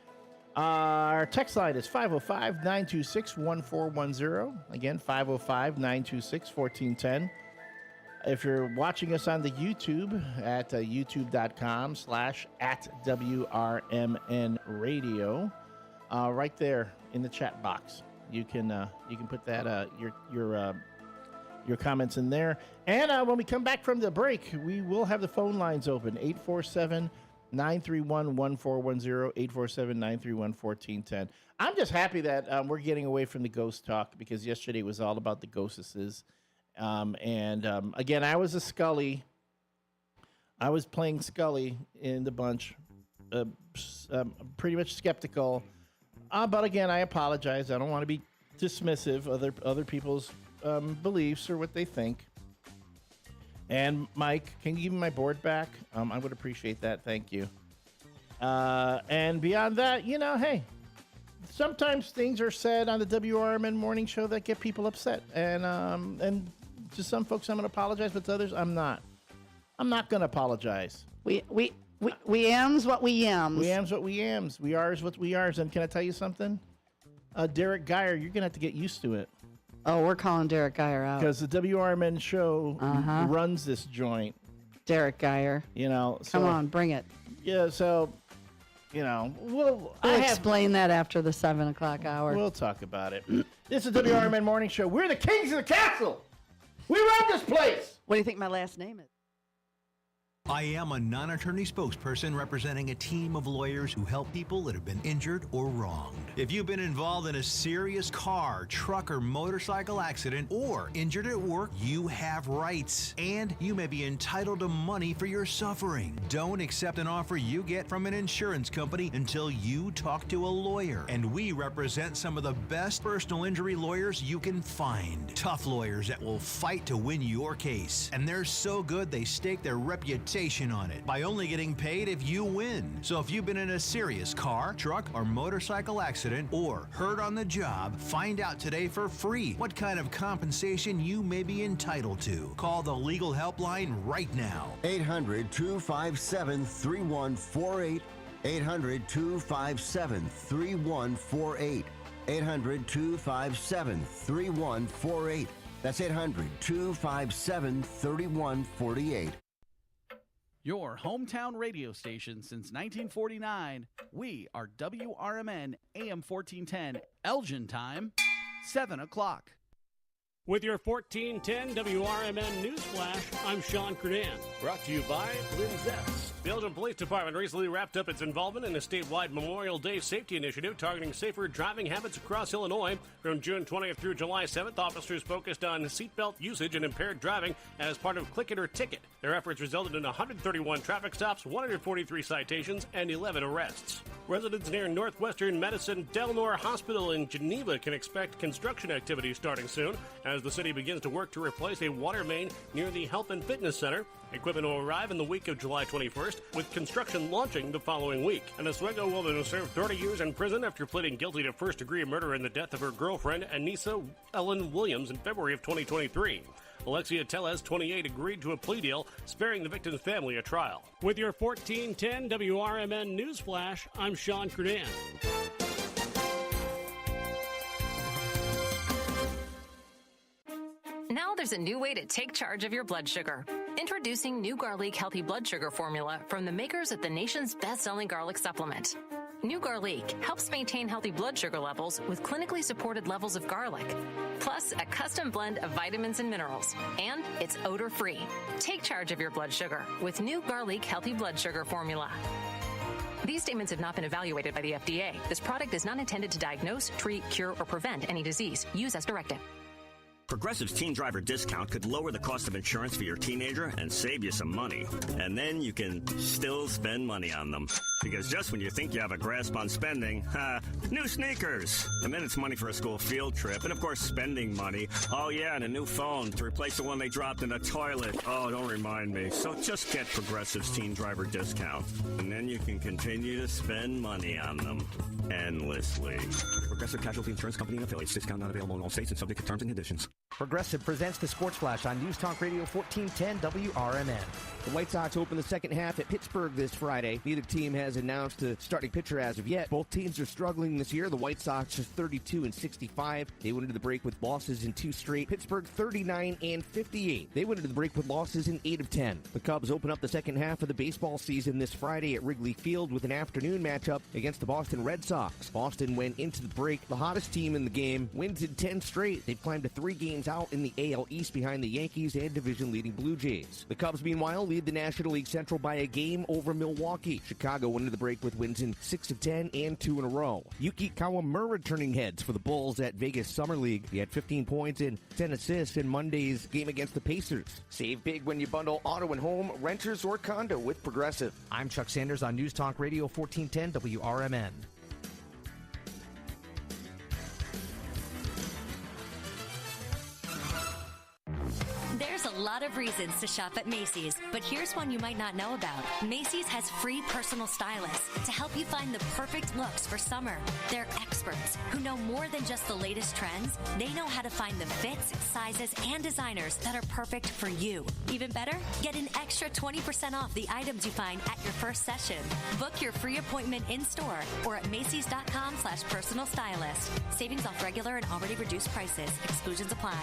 our text line is 505-926-1410. Again, 505-926-1410. If you're watching us on the YouTube at youtube.com/@WRMN Radio, right there in the chat box, you can put that your comments in there. And when we come back from the break, we will have the phone lines open, 847-931-1410, 847-931-1410. I'm just happy that we're getting away from the ghost talk, because yesterday was all about the ghostesses. Again, I was a Scully. I was playing Scully in the bunch. Pretty much skeptical. But again, I apologize. I don't want to be dismissive of other people's beliefs or what they think. And Mike, can you give me my board back? I would appreciate that. Thank you. And beyond that, hey, sometimes things are said on the WRMN Morning Show that get people upset. And to some folks, I'm going to apologize, but to others, I'm not. I'm not going to apologize. We am's what we yams. We am's what we yams. We are is what we are. And can I tell you something? Derek Geyer, you're going to have to get used to it. Oh, we're calling Derek Geyer out. Because the WRMN show runs this joint. Derek Geyer. So, come on, bring it. Yeah, so, we'll explain that after the 7 o'clock hour. We'll talk about it. This is WRMN Morning Show. We're the kings of the castle. We run this place. What do you think my last name is? I am a non-attorney spokesperson representing a team of lawyers who help people that have been injured or wronged. If you've been involved in a serious car, truck, or motorcycle accident, or injured at work, you have rights, and you may be entitled to money for your suffering. Don't accept an offer you get from an insurance company until you talk to a lawyer. And we represent some of the best personal injury lawyers you can find. Tough lawyers that will fight to win your case. And they're so good they stake their reputation compensation on it by only getting paid if you win. So if you've been in a serious car, truck, or motorcycle accident or hurt on the job, find out today for free what kind of compensation you may be entitled to. Call the legal helpline right now. 800-257-3148. 800-257-3148. 800-257-3148. That's 800-257-3148. Your hometown radio station since 1949. We are WRMN AM 1410, Elgin time, 7 o'clock. With your 1410 WRMN News Flash, I'm Sean Kernan. Brought to you by Linzette's. The Elgin Police Department recently wrapped up its involvement in a statewide Memorial Day safety initiative targeting safer driving habits across Illinois. From June 20th through July 7th, officers focused on seatbelt usage and impaired driving as part of Click It or Ticket. Their efforts resulted in 131 traffic stops, 143 citations, and 11 arrests. Residents near Northwestern Medicine Delnor Hospital in Geneva can expect construction activity starting soon as the city begins to work to replace a water main near the Health and Fitness Center. Equipment will arrive in the week of July 21st, with construction launching the following week. An Oswego woman who served 30 years in prison after pleading guilty to first-degree murder in the death of her girlfriend, Anissa Ellen Williams, in February of 2023. Alexia Tellez, 28, agreed to a plea deal, sparing the victim's family a trial. With your 1410 WRMN News Flash, I'm Sean Kernan. Now there's a new way to take charge of your blood sugar. Introducing New Garlic Healthy Blood Sugar Formula from the makers of the nation's best-selling garlic supplement. New Garlic helps maintain healthy blood sugar levels with clinically supported levels of garlic, plus a custom blend of vitamins and minerals. And it's odor-free. Take charge of your blood sugar with New Garlic Healthy Blood Sugar Formula. These statements have not been evaluated by the FDA. This product is not intended to diagnose, treat, cure, or prevent any disease. Use as directed. Progressive's Teen Driver Discount could lower the cost of insurance for your teenager and save you some money. And then you can still spend money on them. Because just when you think you have a grasp on spending, new sneakers. And then it's money for a school field trip. And of course, spending money. Oh yeah, and a new phone to replace the one they dropped in the toilet. Oh, don't remind me. So just get Progressive's Teen Driver Discount. And then you can continue to spend money on them endlessly. Progressive Casualty Insurance Company and affiliates. Discount not available in all states and subject to terms and conditions. Progressive presents the Sports Flash on News Talk Radio 1410 WRMN. The White Sox open the second half at Pittsburgh this Friday. Neither team has announced a starting pitcher as of yet. Both teams are struggling this year. The White Sox are 32-65. They went into the break with losses in 2 straight. Pittsburgh 39-58. They went into the break with losses in 8 of 10. The Cubs open up the second half of the baseball season this Friday at Wrigley Field with an afternoon matchup against the Boston Red Sox. Boston went into the break the hottest team in the game, wins in 10 straight. They've climbed to 3 games out in the AL East behind the Yankees and division-leading Blue Jays. The Cubs, meanwhile, lead the National League Central by a game over Milwaukee. Chicago went into the break with wins in 6 of 10 and 2 in a row. Yuki Kawamura turning heads for the Bulls at Vegas Summer League. He had 15 points and 10 assists in Monday's game against the Pacers. Save big when you bundle auto and home, renters, or condo with Progressive. I'm Chuck Sanders on News Talk Radio 1410 WRMN. There's a lot of reasons to shop at Macy's, but here's one you might not know about. Macy's has free personal stylists to help you find the perfect looks for summer. They're experts who know more than just the latest trends. They know how to find the fits, sizes, and designers that are perfect for you. Even better, get an extra 20% off the items you find at your first session. Book your free appointment in-store or at Macys.com/personal stylist. Savings off regular and already reduced prices. Exclusions apply.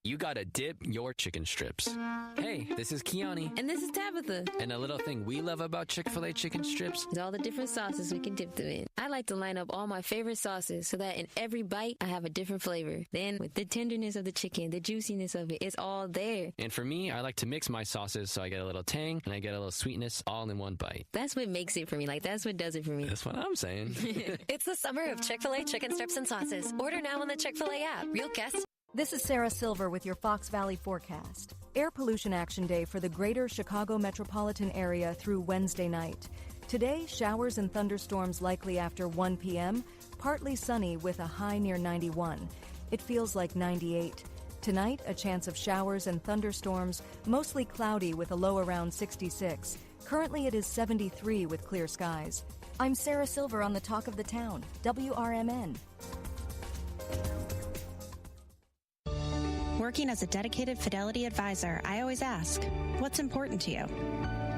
You gotta dip your chicken strips. Hey, this is Kiani. And this is Tabitha. And a little thing we love about Chick-fil-A chicken strips is all the different sauces we can dip them in. I like to line up all my favorite sauces so that in every bite, I have a different flavor. Then, with the tenderness of the chicken, the juiciness of it, it's all there. And for me, I like to mix my sauces so I get a little tang and I get a little sweetness all in one bite. That's what makes it for me. Like, that's what does it for me. That's what I'm saying. It's the summer of Chick-fil-A chicken strips and sauces. Order now on the Chick-fil-A app. Real guests. This is Sarah Silver with your Fox Valley forecast. Air Pollution Action Day for the greater Chicago metropolitan area through Wednesday night. Today, showers and thunderstorms likely after 1 p.m., partly sunny with a high near 91. It feels like 98. Tonight, a chance of showers and thunderstorms, mostly cloudy with a low around 66. Currently, it is 73 with clear skies. I'm Sarah Silver on the Talk of the Town, WRMN. Working as a dedicated Fidelity advisor, I always ask, what's important to you?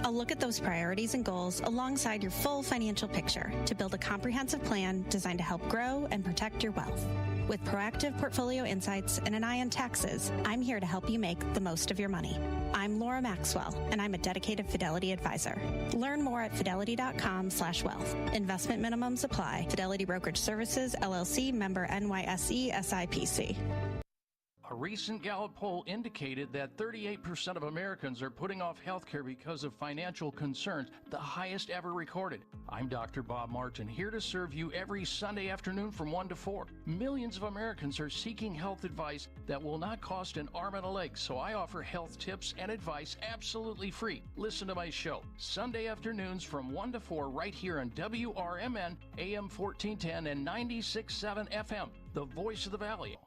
I'll look at those priorities and goals alongside your full financial picture to build a comprehensive plan designed to help grow and protect your wealth. With proactive portfolio insights and an eye on taxes, I'm here to help you make the most of your money. I'm Laura Maxwell, and I'm a dedicated Fidelity advisor. Learn more at fidelity.com/wealth. Investment minimums apply. Fidelity Brokerage Services, LLC, member NYSE, SIPC. A recent Gallup poll indicated that 38% of Americans are putting off health care because of financial concerns, the highest ever recorded. I'm Dr. Bob Martin, here to serve you every Sunday afternoon from 1 to 4. Millions of Americans are seeking health advice that will not cost an arm and a leg, so I offer health tips and advice absolutely free. Listen to my show, Sunday afternoons from 1 to 4 right here on WRMN, AM 1410 and 96.7 FM, the voice of the Valley.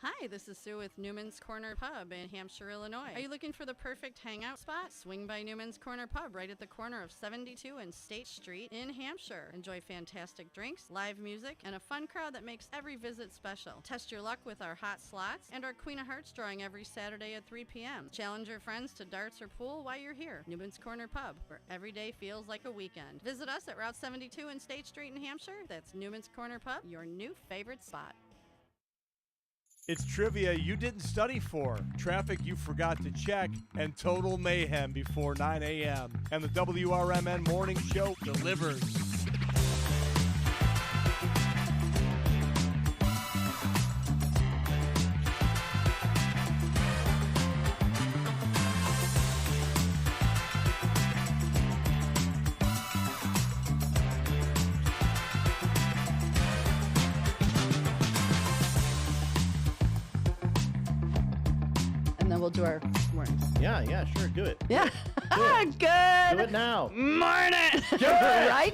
Hi, this is Sue with Newman's Corner Pub in Hampshire, Illinois. Are you looking for the perfect hangout spot? Swing by Newman's Corner Pub right at the corner of 72 and State Street in Hampshire. Enjoy fantastic drinks, live music, and a fun crowd that makes every visit special. Test your luck with our hot slots and our Queen of Hearts drawing every Saturday at 3 p.m. Challenge your friends to darts or pool while you're here. Newman's Corner Pub, where every day feels like a weekend. Visit us at Route 72 and State Street in Hampshire. That's Newman's Corner Pub, your new favorite spot. It's trivia you didn't study for, traffic you forgot to check, and total mayhem before 9 a.m. And the WRMN Morning Show delivers. We'll do our mornings. Yeah, sure, do it. Yeah. Good. Do it now. Morning. Right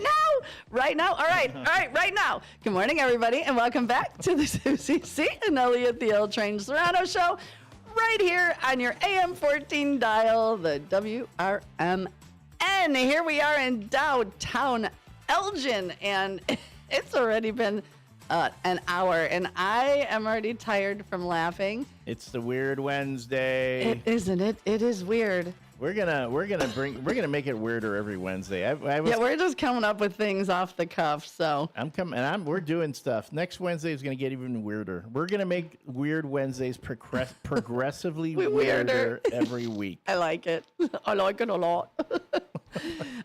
now. All right, right now. Good morning, everybody, and welcome back to the Susie C. and Elliot the L Train Serrano Show, right here on your AM 14 dial, the WRMN. Here we are in downtown Elgin, and it's already been an hour, and I am already tired from laughing. It's the Weird Wednesday. Isn't it? It is weird. We're gonna make it weirder every Wednesday. We're just coming up with things off the cuff. So we're doing stuff. Next Wednesday is gonna get even weirder. We're gonna make Weird Wednesdays progressively weirder every week. I like it. I like it a lot.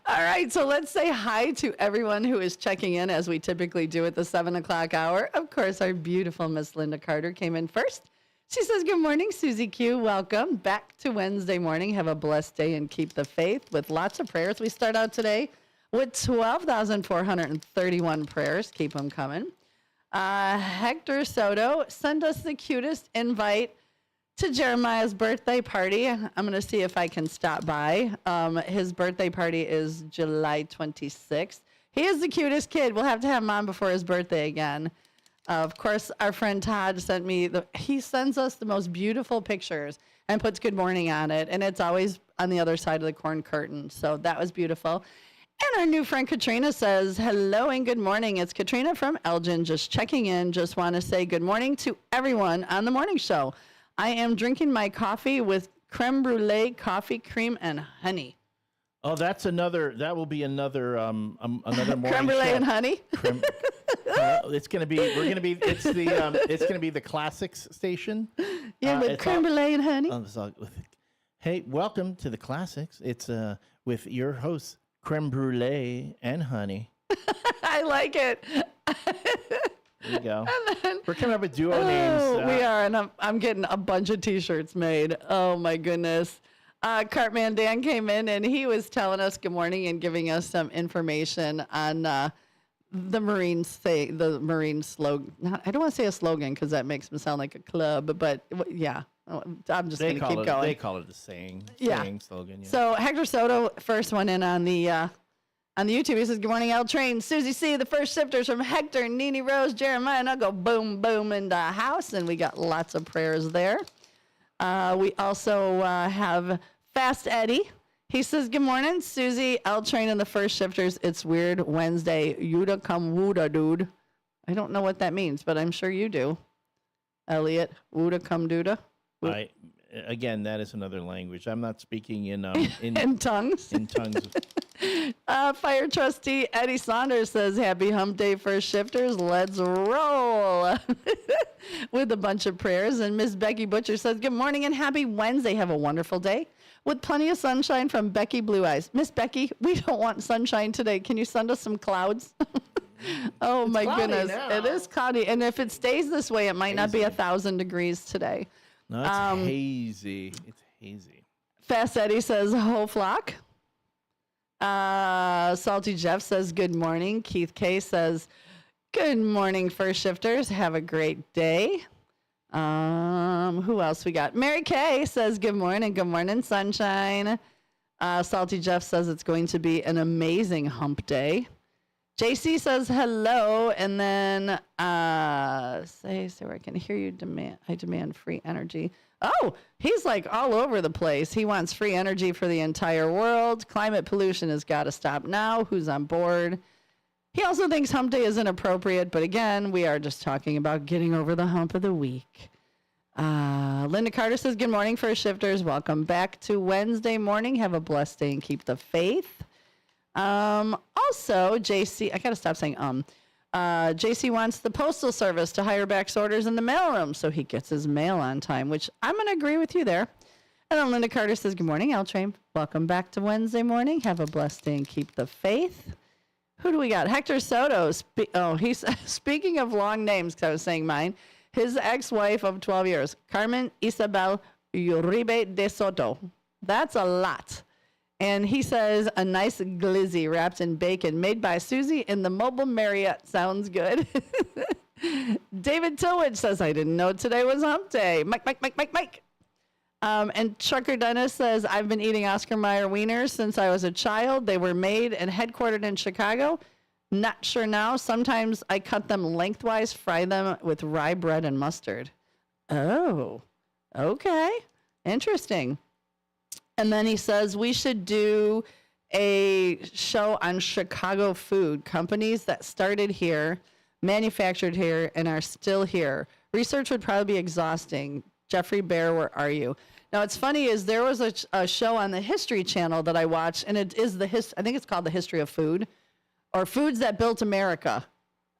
All right, so let's say hi to everyone who is checking in, as we typically do at the 7 o'clock hour. Of course, our beautiful Miss Linda Carter came in first. She says, good morning, Susie Q. Welcome back to Wednesday morning. Have a blessed day and keep the faith with lots of prayers. We start out today with 12,431 prayers. Keep them coming. Hector Soto, send us the cutest invite to Jeremiah's birthday party. I'm going to see if I can stop by. His birthday party is July 26th. He is the cutest kid. We'll have to have him on before his birthday again. Of course, our friend Todd sent me, he sends us the most beautiful pictures and puts good morning on it. And it's always on the other side of the corn curtain. So that was beautiful. And our new friend Katrina says, hello and good morning. It's Katrina from Elgin, just checking in. Just want to say good morning to everyone on the morning show. I am drinking my coffee with creme brulee, coffee cream, and honey. Oh, that will be another morning creme brulee show. And honey. It's gonna be the classics station. Yeah, with creme brulee and honey. Hey, welcome to the classics. It's with your hosts, creme brulee and honey. I like it. There you go. We're coming up with duo names. We are, and I'm getting a bunch of T-shirts made. Oh my goodness. Cartman Dan came in and he was telling us good morning and giving us some information on the Marine slogan. I don't want to say a slogan because that makes them sound like a club, but yeah, I'm just going to keep going. They call it the saying slogan. Yeah. So Hector Soto first one in on the YouTube. He says, good morning, L Train. Susie C, the first shifters from Hector, Nene Rose, Jeremiah, and I'll go boom, boom in the house. And we got lots of prayers there. We also have Fast Eddie. He says, good morning, Susie, L Train, and the First Shifters. It's Weird Wednesday. Yuda come wooda, dude. I don't know what that means, but I'm sure you do. Elliot, wooda come duda. Again, that is another language. I'm not speaking in tongues. In tongues. Fire Trustee Eddie Saunders says, happy hump day, First Shifters. Let's roll. With a bunch of prayers. And Miss Becky Butcher says, good morning and happy Wednesday. Have a wonderful day with plenty of sunshine from Becky Blue Eyes. Miss Becky, we don't want sunshine today. Can you send us some clouds? Oh, my goodness. Now. It is cloudy. And if it stays this way, it might not be 1,000 degrees today. No, it's hazy. It's hazy. Fast Eddie says, ho flock. Salty Jeff says, good morning. Keith K says, good morning, First Shifters. Have a great day. Who else we got? Mary Kay says, good morning. Good morning, sunshine. Salty Jeff says it's going to be an amazing hump day. JC says hello, and then say where I can hear you I demand free energy. Oh, he's like all over the place. He wants free energy for the entire world. Climate pollution has got to stop now. Who's on board? He also thinks hump day is inappropriate, but again, we are just talking about getting over the hump of the week. Linda Carter says, good morning, First Shifters. Welcome back to Wednesday morning. Have a blessed day and keep the faith. Also, JC, I got to stop saying JC wants the Postal Service to hire back sorters in the mailroom so he gets his mail on time, which I'm going to agree with you there. And then Linda Carter says, good morning, L Train. Welcome back to Wednesday morning. Have a blessed day and keep the faith. Who do we got? Hector Soto. He's speaking of long names, because I was saying mine. His ex-wife of 12 years, Carmen Isabel Uribe de Soto. That's a lot. And he says, a nice glizzy wrapped in bacon made by Susie in the Mobile Marriott. Sounds good. David Tillwich says, I didn't know today was hump day. Mike. And Trucker Dennis says, I've been eating Oscar Mayer wieners since I was a child. They were made and headquartered in Chicago. Not sure now. Sometimes I cut them lengthwise, fry them with rye bread and mustard. Oh, okay. Interesting. And then he says, we should do a show on Chicago food, companies that started here, manufactured here, and are still here. Research would probably be exhausting. Jeffrey Bear, where are you? Now, what's funny is there was a show on the History Channel that I watched, and it is I think it's called The History of Food, or Foods That Built America.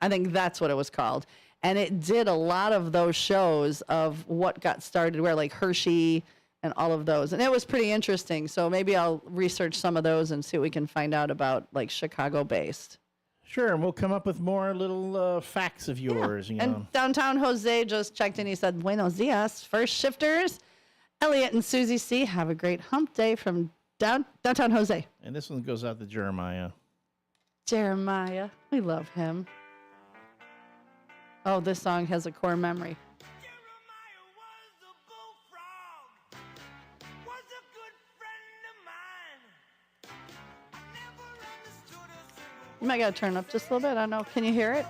I think that's what it was called. And it did a lot of those shows of what got started where, like Hershey and all of those. And it was pretty interesting. So maybe I'll research some of those and see what we can find out about, like, Chicago-based. Sure, and we'll come up with more little facts of yours. Yeah. And Downtown Jose just checked in. He said, buenos dias, First Shifters. Elliot and Susie C. Have a great hump day from Downtown Jose. And this one goes out to Jeremiah. Jeremiah. We love him. Oh, this song has a core memory. You might got to turn up just a little bit. I don't know. Can you hear it?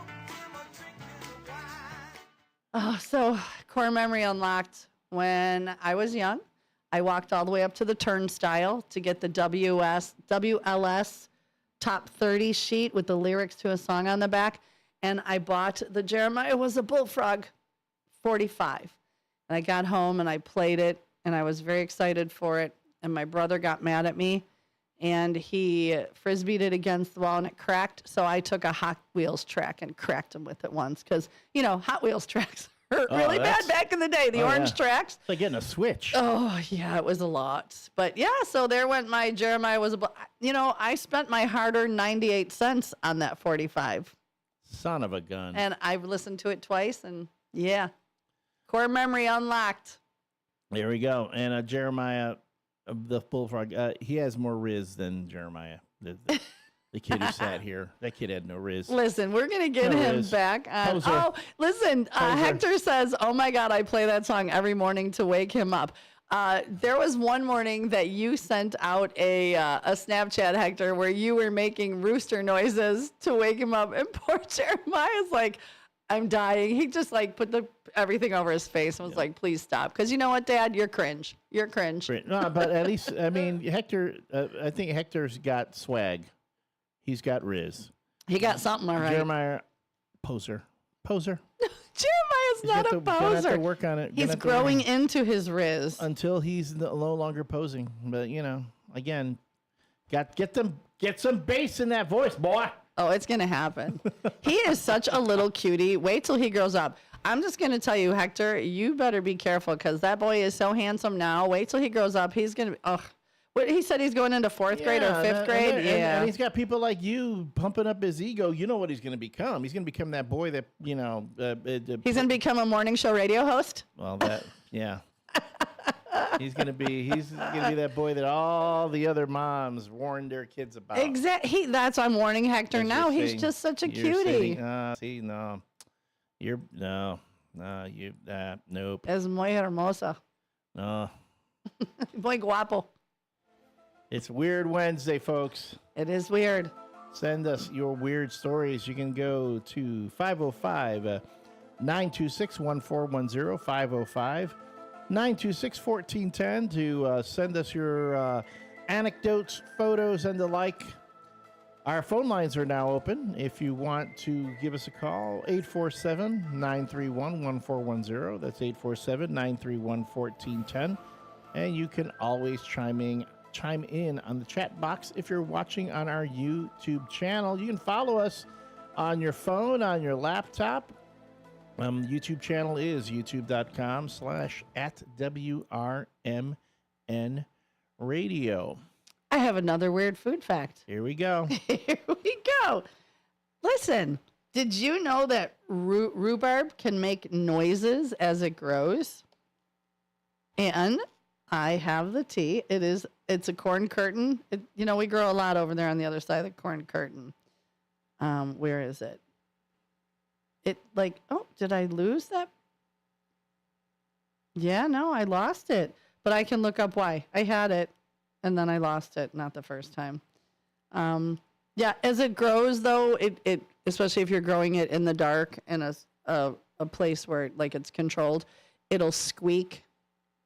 Oh, so core memory unlocked. When I was young, I walked all the way up to the turnstile to get the WLS top 30 sheet with the lyrics to a song on the back. And I bought the Jeremiah Was a Bullfrog 45. And I got home and I played it and I was very excited for it. And my brother got mad at me. And he frisbeed it against the wall and it cracked. So I took a Hot Wheels track and cracked him with it once. Because, you know, Hot Wheels tracks hurt really bad back in the day. The orange tracks. It's like getting a switch. Oh, yeah, it was a lot. But, yeah, so there went my Jeremiah Was a... I spent my hard-earned 98 cents on that 45. Son of a gun. And I've listened to it twice. And, yeah, core memory unlocked. There we go. And Jeremiah... the bullfrog, he has more Riz than Jeremiah. The kid who sat here. That kid had no Riz. Listen, we're going to get him Riz. Back on. Poser. Oh, listen, Hector says, oh, my God, I play that song every morning to wake him up. There was one morning that you sent out a Snapchat, Hector, where you were making rooster noises to wake him up. And poor Jeremiah's like, I'm dying. He just like put everything over his face and was like, please stop. Because you know what, Dad? You're cringe. You're cringe. No, but at least, I mean, Hector, I think Hector's got swag. He's got Riz. He got something, all right. Jeremiah, poser. Jeremiah's not a poser. Gonna have to work on it. He's growing into his Riz. Until he's no longer posing. But, you know, again, get some bass in that voice, boy. Oh, it's going to happen. He is such a little cutie. Wait till he grows up. I'm just going to tell you, Hector, you better be careful because that boy is so handsome now. Wait till he grows up. He's going to be, What, he said he's going into fourth grade or fifth grade? And he's got people like you pumping up his ego. You know what he's going to become. He's going to become that boy that, you know. He's going to become a morning show radio host? Well, yeah. He's gonna be that boy that all the other moms warned their kids about. Exactly. I'm warning Hector now. He's just such a cutie. Nope. Es muy hermosa. No. Muy guapo. It's Weird Wednesday, folks. It is weird. Send us your weird stories. You can go to 505-926-1410, 505-926-1410 to send us your anecdotes, photos, and the like. Our phone lines are now open. If you want to give us a call, 847-931-1410. That's 847-931-1410. And you can always chime in on the chat box if you're watching on our YouTube channel. You can follow us on your phone, on your laptop. YouTube channel is youtube.com/@WRMN radio. I have another weird food fact. Here we go. Here we go. Listen, did you know that rhubarb can make noises as it grows? And I have the tea. It's a corn curtain. We grow a lot over there on the other side of the corn curtain. Where is it? Did I lose that? Yeah, no, I lost it. But I can look up why. I had it, and then I lost it. Not the first time. Yeah, as it grows, though, it especially if you're growing it in the dark in a place where it's controlled, it'll squeak,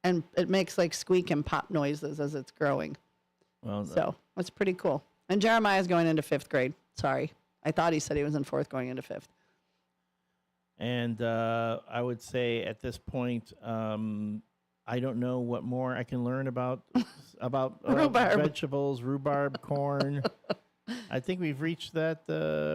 and it makes squeak and pop noises as it's growing. Well, so that's pretty cool. And Jeremiah's going into 5th grade. Sorry, I thought he said he was in 4th going into 5th. And I would say at this point, I don't know what more I can learn about rhubarb. Vegetables, rhubarb, corn. I think we've reached that.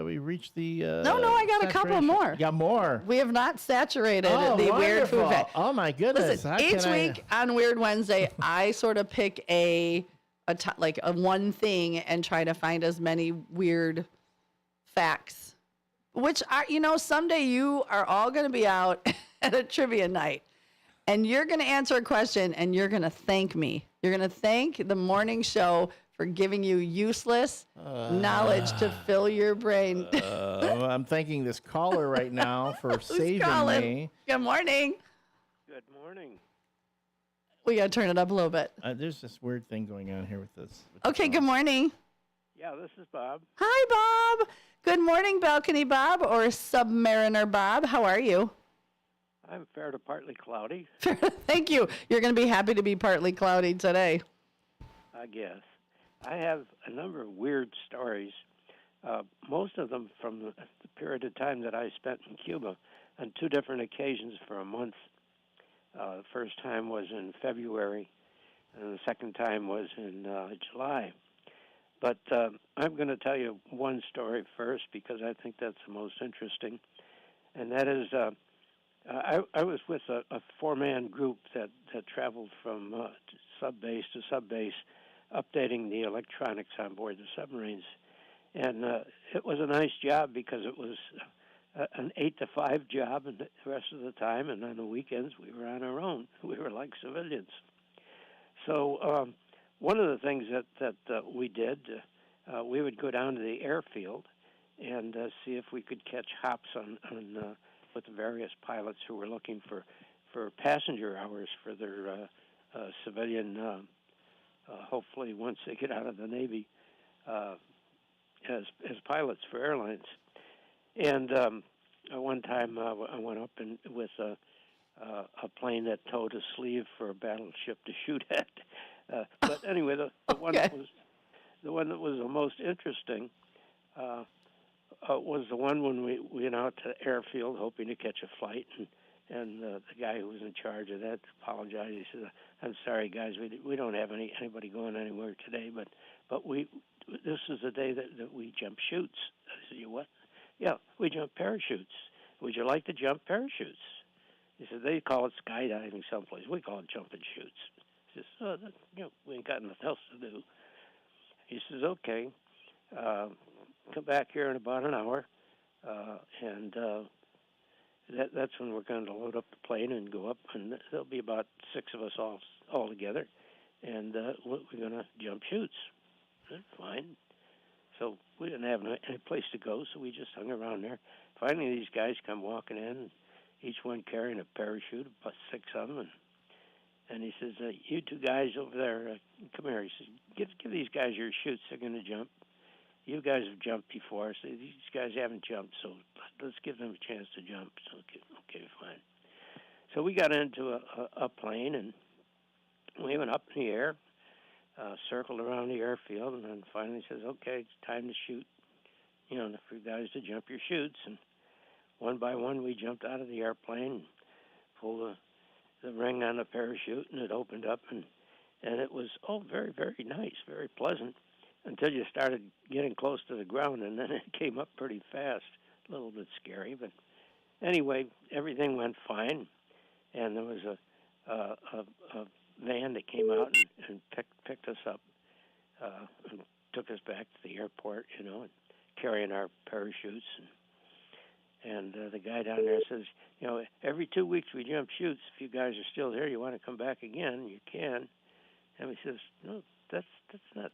We reached the. No, I got a couple more. You got more. We have not saturated the weird food fact. Oh my goodness! Listen, each week on Weird Wednesday, I sort of pick a one thing and try to find as many weird facts. Which are, someday you are all going to be out at a trivia night and you're going to answer a question and you're going to thank me. You're going to thank the morning show for giving you useless knowledge to fill your brain. I'm thanking this caller right now for saving me. Good morning. Good morning. We got to turn it up a little bit. There's this weird thing going on here with this. Okay, good morning. Yeah, this is Bob. Hi, Bob. Good morning, Balcony Bob or Submariner Bob. How are you? I'm fair to partly cloudy. Thank you. You're going to be happy to be partly cloudy today. I guess. I have a number of weird stories, most of them from the period of time that I spent in Cuba on 2 different occasions for a month. The first time was in February, and the second time was in July. But I'm going to tell you one story first because I think that's the most interesting, and that is I was with a 4-man group that traveled from subbase to subbase, updating the electronics on board the submarines. And it was a nice job because it was an 8-to-5 job and the rest of the time, and on the weekends we were on our own. We were like civilians. So one of the things that we did, we would go down to the airfield and see if we could catch hops on with the various pilots who were looking for passenger hours for their civilian, hopefully once they get out of the Navy, as pilots for airlines. And one time I went up with a plane that towed a sleeve for a battleship to shoot at. But anyway, the one that was the most interesting was the one when we went out to the airfield hoping to catch a flight, and the guy who was in charge of that apologized. He said, "I'm sorry, guys, we don't have anybody going anywhere today, but this is the day that we jump chutes." I said, "You what?" "Yeah, we jump parachutes. Would you like to jump parachutes?" He said, "They call it skydiving someplace. We call it jumping chutes." He says, "We ain't got nothing else to do." He says, "Okay, come back here in about an hour, and that's when we're going to load up the plane and go up, and there'll be about 6 of us all together, and we're going to jump chutes." That's fine. So we didn't have any place to go, so we just hung around there. Finally, these guys come walking in, each one carrying a parachute, about 6 of them, and he says, "You 2 guys over there, come here." He says, give these guys your chutes. They're going to jump. You guys have jumped before, so these guys haven't jumped, so let's give them a chance to jump. So, okay, fine. So we got into a plane, and we went up in the air, circled around the airfield, and then finally says, "Okay, it's time to shoot, for you guys to jump your chutes." And one by one, we jumped out of the airplane, pulled the ring on the parachute, and it opened up, and it was, very, very nice, very pleasant, until you started getting close to the ground, and then it came up pretty fast. A little bit scary, but anyway, everything went fine, and there was a van that came out and picked us up and took us back to the airport, and carrying our parachutes. And the guy down there says, every 2 weeks we jump chutes. If you guys are still here, you want to come back again, you can. And he says, "No, that's not,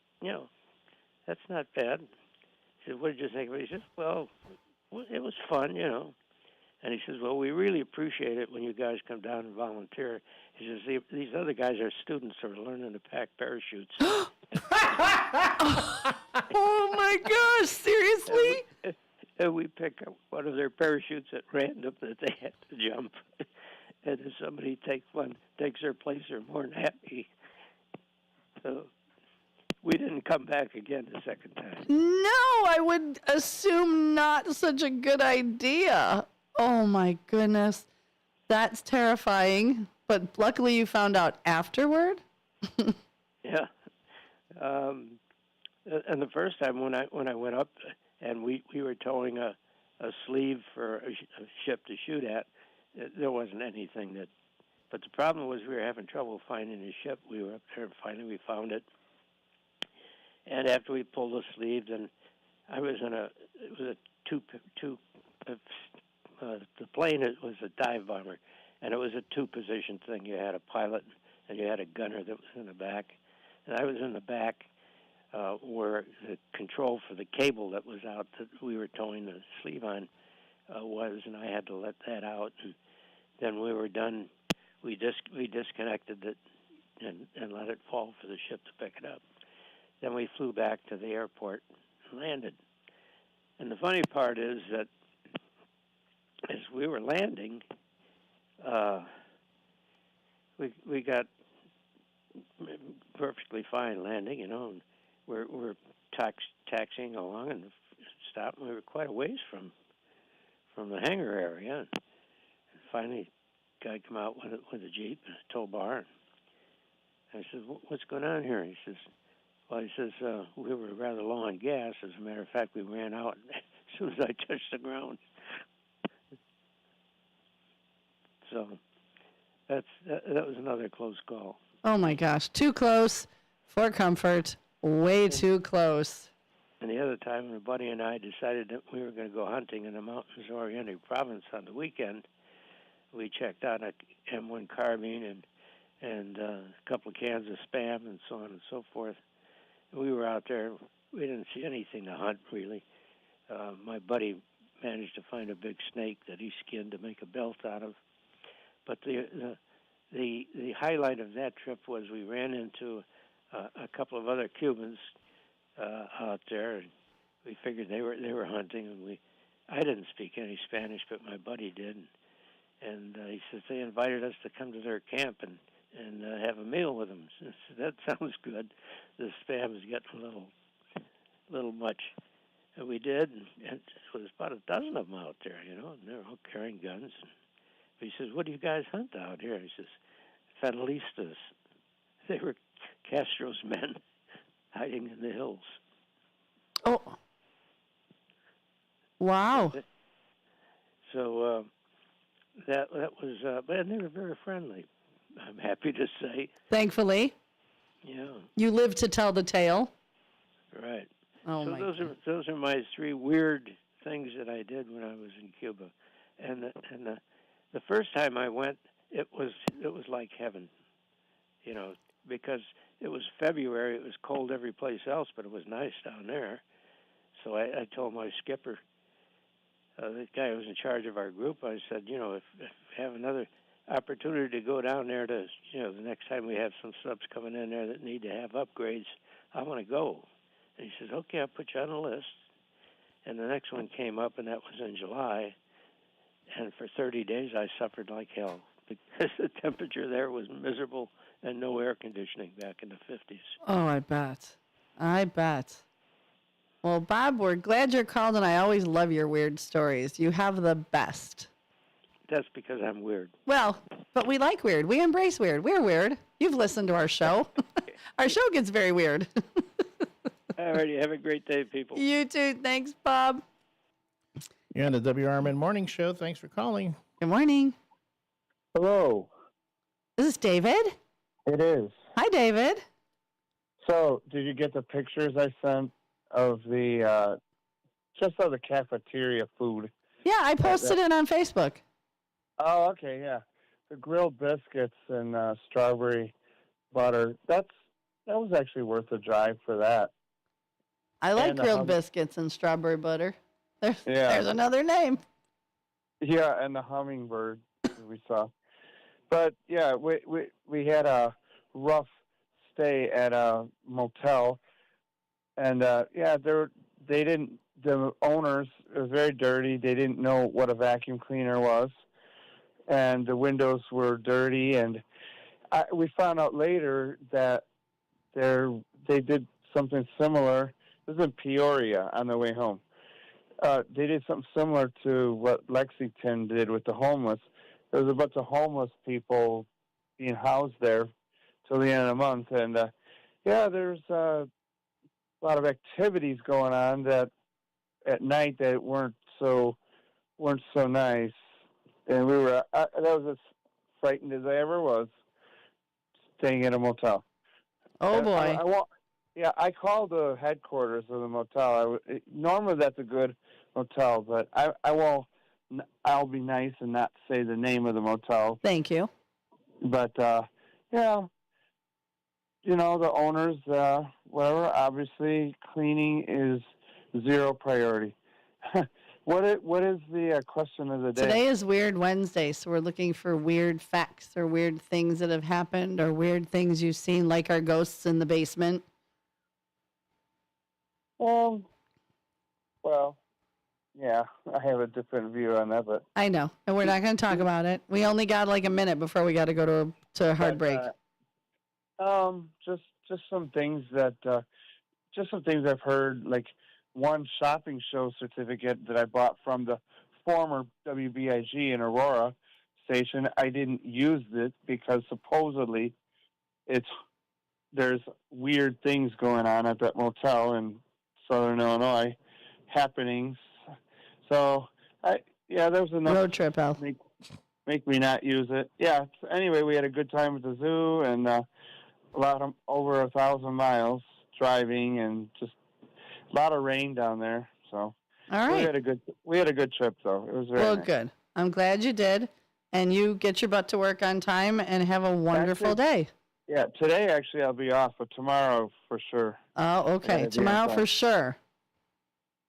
that's not bad." He said, "What did you think of it?" He says, "Well, it was fun, And he says, "Well, we really appreciate it when you guys come down and volunteer." He says, "These other guys are students who are learning to pack parachutes." Oh my gosh, seriously? And we pick up one of their parachutes at random that they had to jump. And if somebody takes their place, they're more than happy. So we didn't come back again the second time. No, I would assume not such a good idea. Oh my goodness. That's terrifying. But luckily you found out afterward? Yeah. And the first time when I went up and we were towing a sleeve for a ship to shoot at, there wasn't anything that. But the problem was we were having trouble finding the ship. We were up there, and finally we found it. And after we pulled the sleeve, then I was it was the plane was a dive bomber, and it was a 2-position thing. You had a pilot and you had a gunner that was in the back, and I was in the back where the control for the cable that was out that we were towing the sleeve on was, and I had to let that out. And then we were done. We disconnected it and let it fall for the ship to pick it up. Then we flew back to the airport and landed. And the funny part is that as we were landing, we got perfectly fine landing, and we're taxiing along and stopped. And we were quite a ways from the hangar area. And finally, a guy come out with a Jeep and a tow bar. And I said, "What's going on here?" He says, "We were rather low on gas. As a matter of fact, we ran out as soon as I touched the ground." So that was another close call. Oh my gosh, too close for comfort. Way too close. And the other time, my buddy and I decided that we were going to go hunting in the mountains of Oriental Province on the weekend. We checked out a M1 carbine and a couple of cans of Spam and so on and so forth. We were out there. We didn't see anything to hunt, really. My buddy managed to find a big snake that he skinned to make a belt out of. But the highlight of that trip was we ran into a couple of other Cubans out there, and we figured they were hunting, and I didn't speak any Spanish, but my buddy did. And he says they invited us to come to their camp and have a meal with them. So that sounds good. The spam's getting a little much. And we did, and there was about a dozen of them out there, and they're all carrying guns. But he says, "What do you guys hunt out here?" He says, "Federalistas." They were Castro's men hiding in the hills. Oh. Wow. So that was, and they were very friendly, I'm happy to say. Thankfully. Yeah. You live to tell the tale. Right. Oh, so my those are my three weird things that I did when I was in Cuba, and the first time I went, it was like heaven, because it was February. It was cold every place else, but it was nice down there. So I told my skipper, the guy who was in charge of our group, I said, if I have another opportunity to go down there to, the next time we have some subs coming in there that need to have upgrades, I want to go. And he says, "Okay, I'll put you on the list." And the next one came up, and that was in July. And for 30 days, I suffered like hell because the temperature there was miserable and no air conditioning back in the 50s. Oh, I bet. Well, Bob, we're glad you're called, and I always love your weird stories. You have the best. That's because I'm weird. Well, but we like weird. We embrace weird. We're weird. You've listened to our show. Our show gets very weird. All righty. Have a great day, people. You too. Thanks, Bob. You're on the WRMN Morning Show. Thanks for calling. Good morning. Hello. Is this David? It is. Hi, David. So, did you get the pictures I sent of the cafeteria food? Yeah, I posted it on Facebook. Oh, okay, yeah. The grilled biscuits and strawberry butter. That was actually worth a drive for that. I like grilled biscuits and strawberry butter. There's another name. Yeah, and the hummingbird we saw. But yeah, we had a rough stay at a motel, and the owners, it was very dirty. They didn't know what a vacuum cleaner was, and the windows were dirty. And we found out later that they did something similar. This is in Peoria on the way home. They did something similar to what Lexington did with the homeless. There was a bunch of homeless people being housed there till the end of the month, and there's a lot of activities going on that at night that weren't so nice, and we were that was as frightened as I ever was staying in a motel. Oh boy! I called the headquarters of the motel. Normally that's a good motel, but I'll be nice and not say the name of the motel. Thank you. But the owners, whatever. Obviously, cleaning is zero priority. What is the question of the day? Today is Weird Wednesday, so we're looking for weird facts or weird things that have happened or weird things you've seen, like our ghosts in the basement. Yeah, I have a different view on that, but I know, and we're not going to talk about it. We only got like a minute before we got to go to a hard break. Just some things I've heard, like one shopping show certificate that I bought from the former WBIG in Aurora station. I didn't use it because supposedly there's weird things going on at that motel in Southern Illinois, happenings. So there was enough road trip, Al. Make me not use it. Yeah. So anyway, we had a good time at the zoo and over 1,000 miles driving and just a lot of rain down there. So all right, we had a good trip though. It was very nice. Good. I'm glad you did, and you get your butt to work on time and have a wonderful day. Yeah, today actually I'll be off, but tomorrow for sure. Oh, okay. Tomorrow for sure.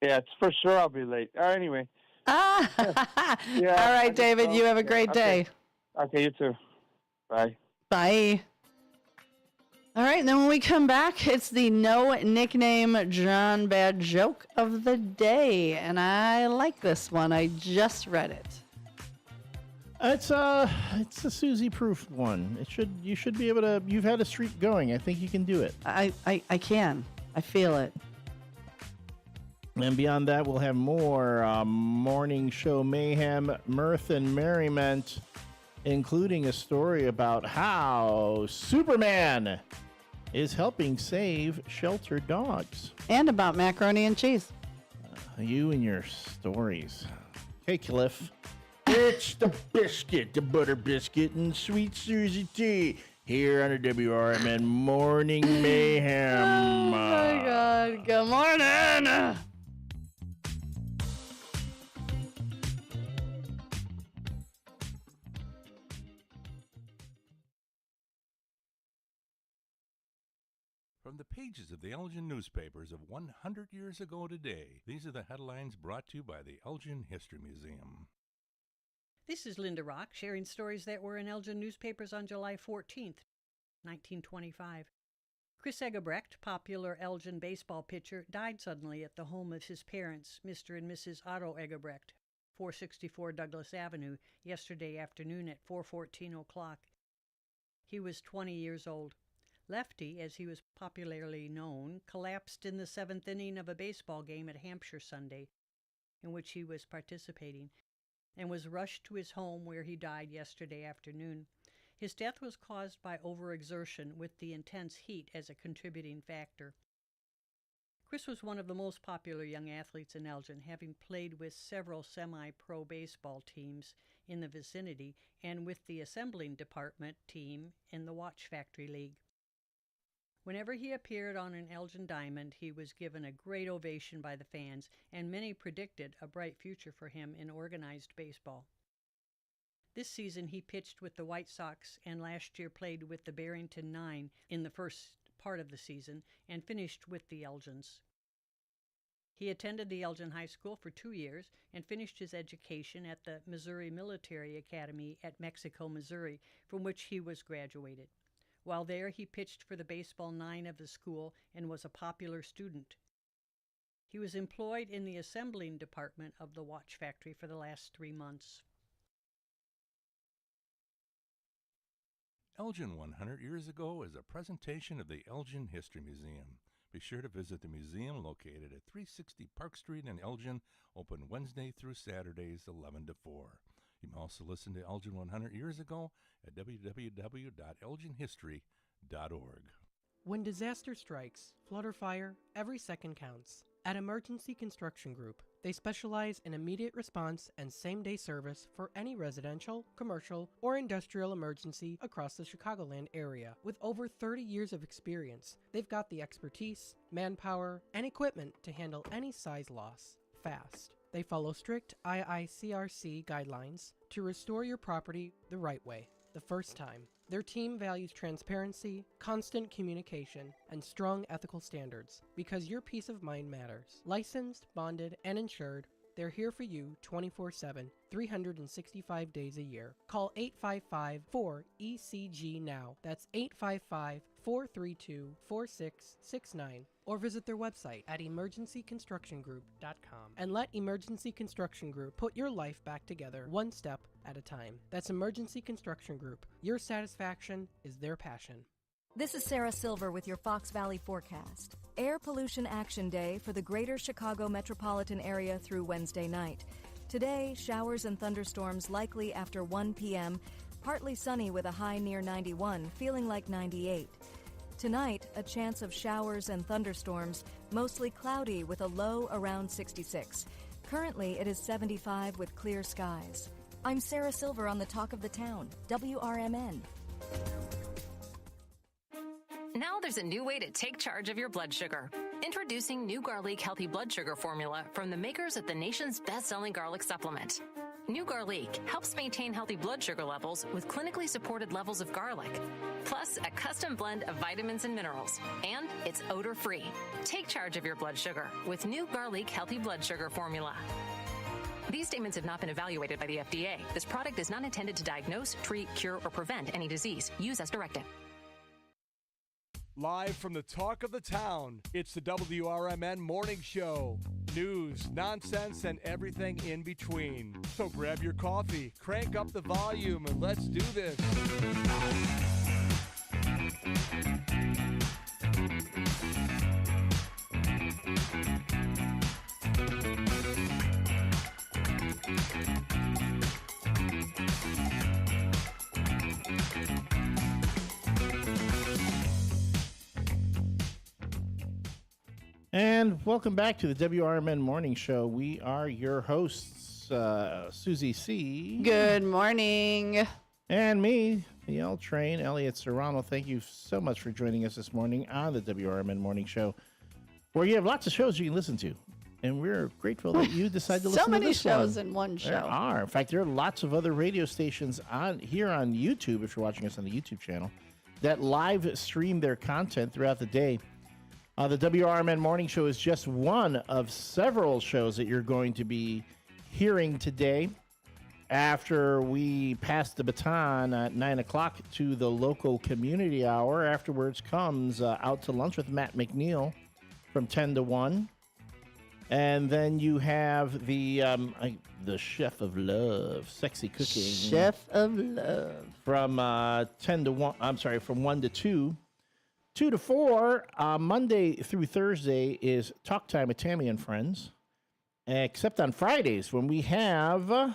Yeah, it's for sure I'll be late. Anyway. All right, David, you have a great day. Okay, you too. Bye. Bye. All right, and then when we come back, it's the no nickname John Bad joke of the day, and I like this one. I just read it. It's a Susie proof one. You should be able to. You've had a streak going. I think you can do it. I can. I feel it. And beyond that, we'll have more morning show mayhem, mirth, and merriment, including a story about how Superman is helping save sheltered dogs. And about macaroni and cheese. You and your stories. Hey, Cliff. It's the biscuit, the butter biscuit, and sweet Susie tea here on the WRMN Morning Mayhem. Oh, my God. Good morning. From the pages of the Elgin newspapers of 100 years ago today, these are the headlines brought to you by the Elgin History Museum. This is Linda Rock, sharing stories that were in Elgin newspapers on July 14th, 1925. Chris Egebrecht, popular Elgin baseball pitcher, died suddenly at the home of his parents, Mr. and Mrs. Otto Egebrecht, 464 Douglas Avenue, yesterday afternoon at 4:14 o'clock. He was 20 years old. Lefty, as he was popularly known, collapsed in the 7th inning of a baseball game at Hampshire Sunday, in which he was participating, and was rushed to his home where he died yesterday afternoon. His death was caused by overexertion, with the intense heat as a contributing factor. Chris was one of the most popular young athletes in Elgin, having played with several semi-pro baseball teams in the vicinity and with the assembling department team in the Watch Factory League. Whenever he appeared on an Elgin diamond, he was given a great ovation by the fans, and many predicted a bright future for him in organized baseball. This season he pitched with the White Sox and last year played with the Barrington Nine in the first part of the season and finished with the Elgins. He attended the Elgin High School for 2 years and finished his education at the Missouri Military Academy at Mexico, Missouri, from which he was graduated. While there, he pitched for the baseball nine of the school and was a popular student. He was employed in the assembling department of the Watch Factory for the last 3 months. Elgin 100 years ago is a presentation of the Elgin History Museum. Be sure to visit the museum located at 360 Park Street in Elgin, open Wednesday through Saturdays 11 to 4. You can also listen to Elgin 100 years ago at www.elginhistory.org. When disaster strikes, flood or fire, every second counts. At Emergency Construction Group, they specialize in immediate response and same-day service for any residential, commercial, or industrial emergency across the Chicagoland area. With over 30 years of experience, they've got the expertise, manpower, and equipment to handle any size loss fast. They follow strict IICRC guidelines to restore your property the right way, the first time. Their team values transparency, constant communication, and strong ethical standards because your peace of mind matters. Licensed, bonded, and insured, they're here for you 24/7, 365 days a year. Call 855-4ECG now. That's 855-432-4669. Or visit their website at emergencyconstructiongroup.com and let Emergency Construction Group put your life back together one step at a time. That's Emergency Construction Group. Your satisfaction is their passion. This is Sarah Silver with your Fox Valley forecast. Air Pollution Action Day for the greater Chicago metropolitan area through Wednesday night. Today, showers and thunderstorms likely after 1 p.m., partly sunny with a high near 91, feeling like 98. Tonight, a chance of showers and thunderstorms, mostly cloudy with a low around 66. Currently, it is 75 with clear skies. I'm Sarah Silver on the Talk of the Town, WRMN. Now there's a new way to take charge of your blood sugar. Introducing new Garlic Healthy Blood Sugar Formula from the makers of the nation's best-selling garlic supplement. New Garlic helps maintain healthy blood sugar levels with clinically supported levels of garlic, plus a custom blend of vitamins and minerals, and it's odor-free. Take charge of your blood sugar with New Garlic Healthy Blood Sugar Formula. These statements have not been evaluated by the FDA. This product is not intended to diagnose, treat, cure, or prevent any disease. Use as directed. Live from the talk of the town, it's the WRMN Morning Show. News, nonsense, and everything in between. So grab your coffee, crank up the volume, and let's do this. And welcome back to the WRMN Morning Show. We are your hosts, Susie C. Good morning. And me, the L Train, Elliot Serrano. Thank you so much for joining us this morning on the WRMN Morning Show, where you have lots of shows you can listen to. And we're grateful that you decided to listen to this So many shows in one show. There are. In fact, there are lots of other radio stations here on YouTube, if you're watching us on the YouTube channel, that live stream their content throughout the day. The WRMN Morning Show is just one of several shows that you're going to be hearing today after we pass the baton at 9 o'clock to the local community hour. Afterwards comes Out to Lunch with Matt McNeil from 10 to 1. And then you have the Chef of Love, Sexy Cooking. Chef of Love. From 10 to 1, I'm sorry, from 1 to 2. 2 to 4, Monday through Thursday is Talk Time with Tammy and Friends. Except on Fridays when we have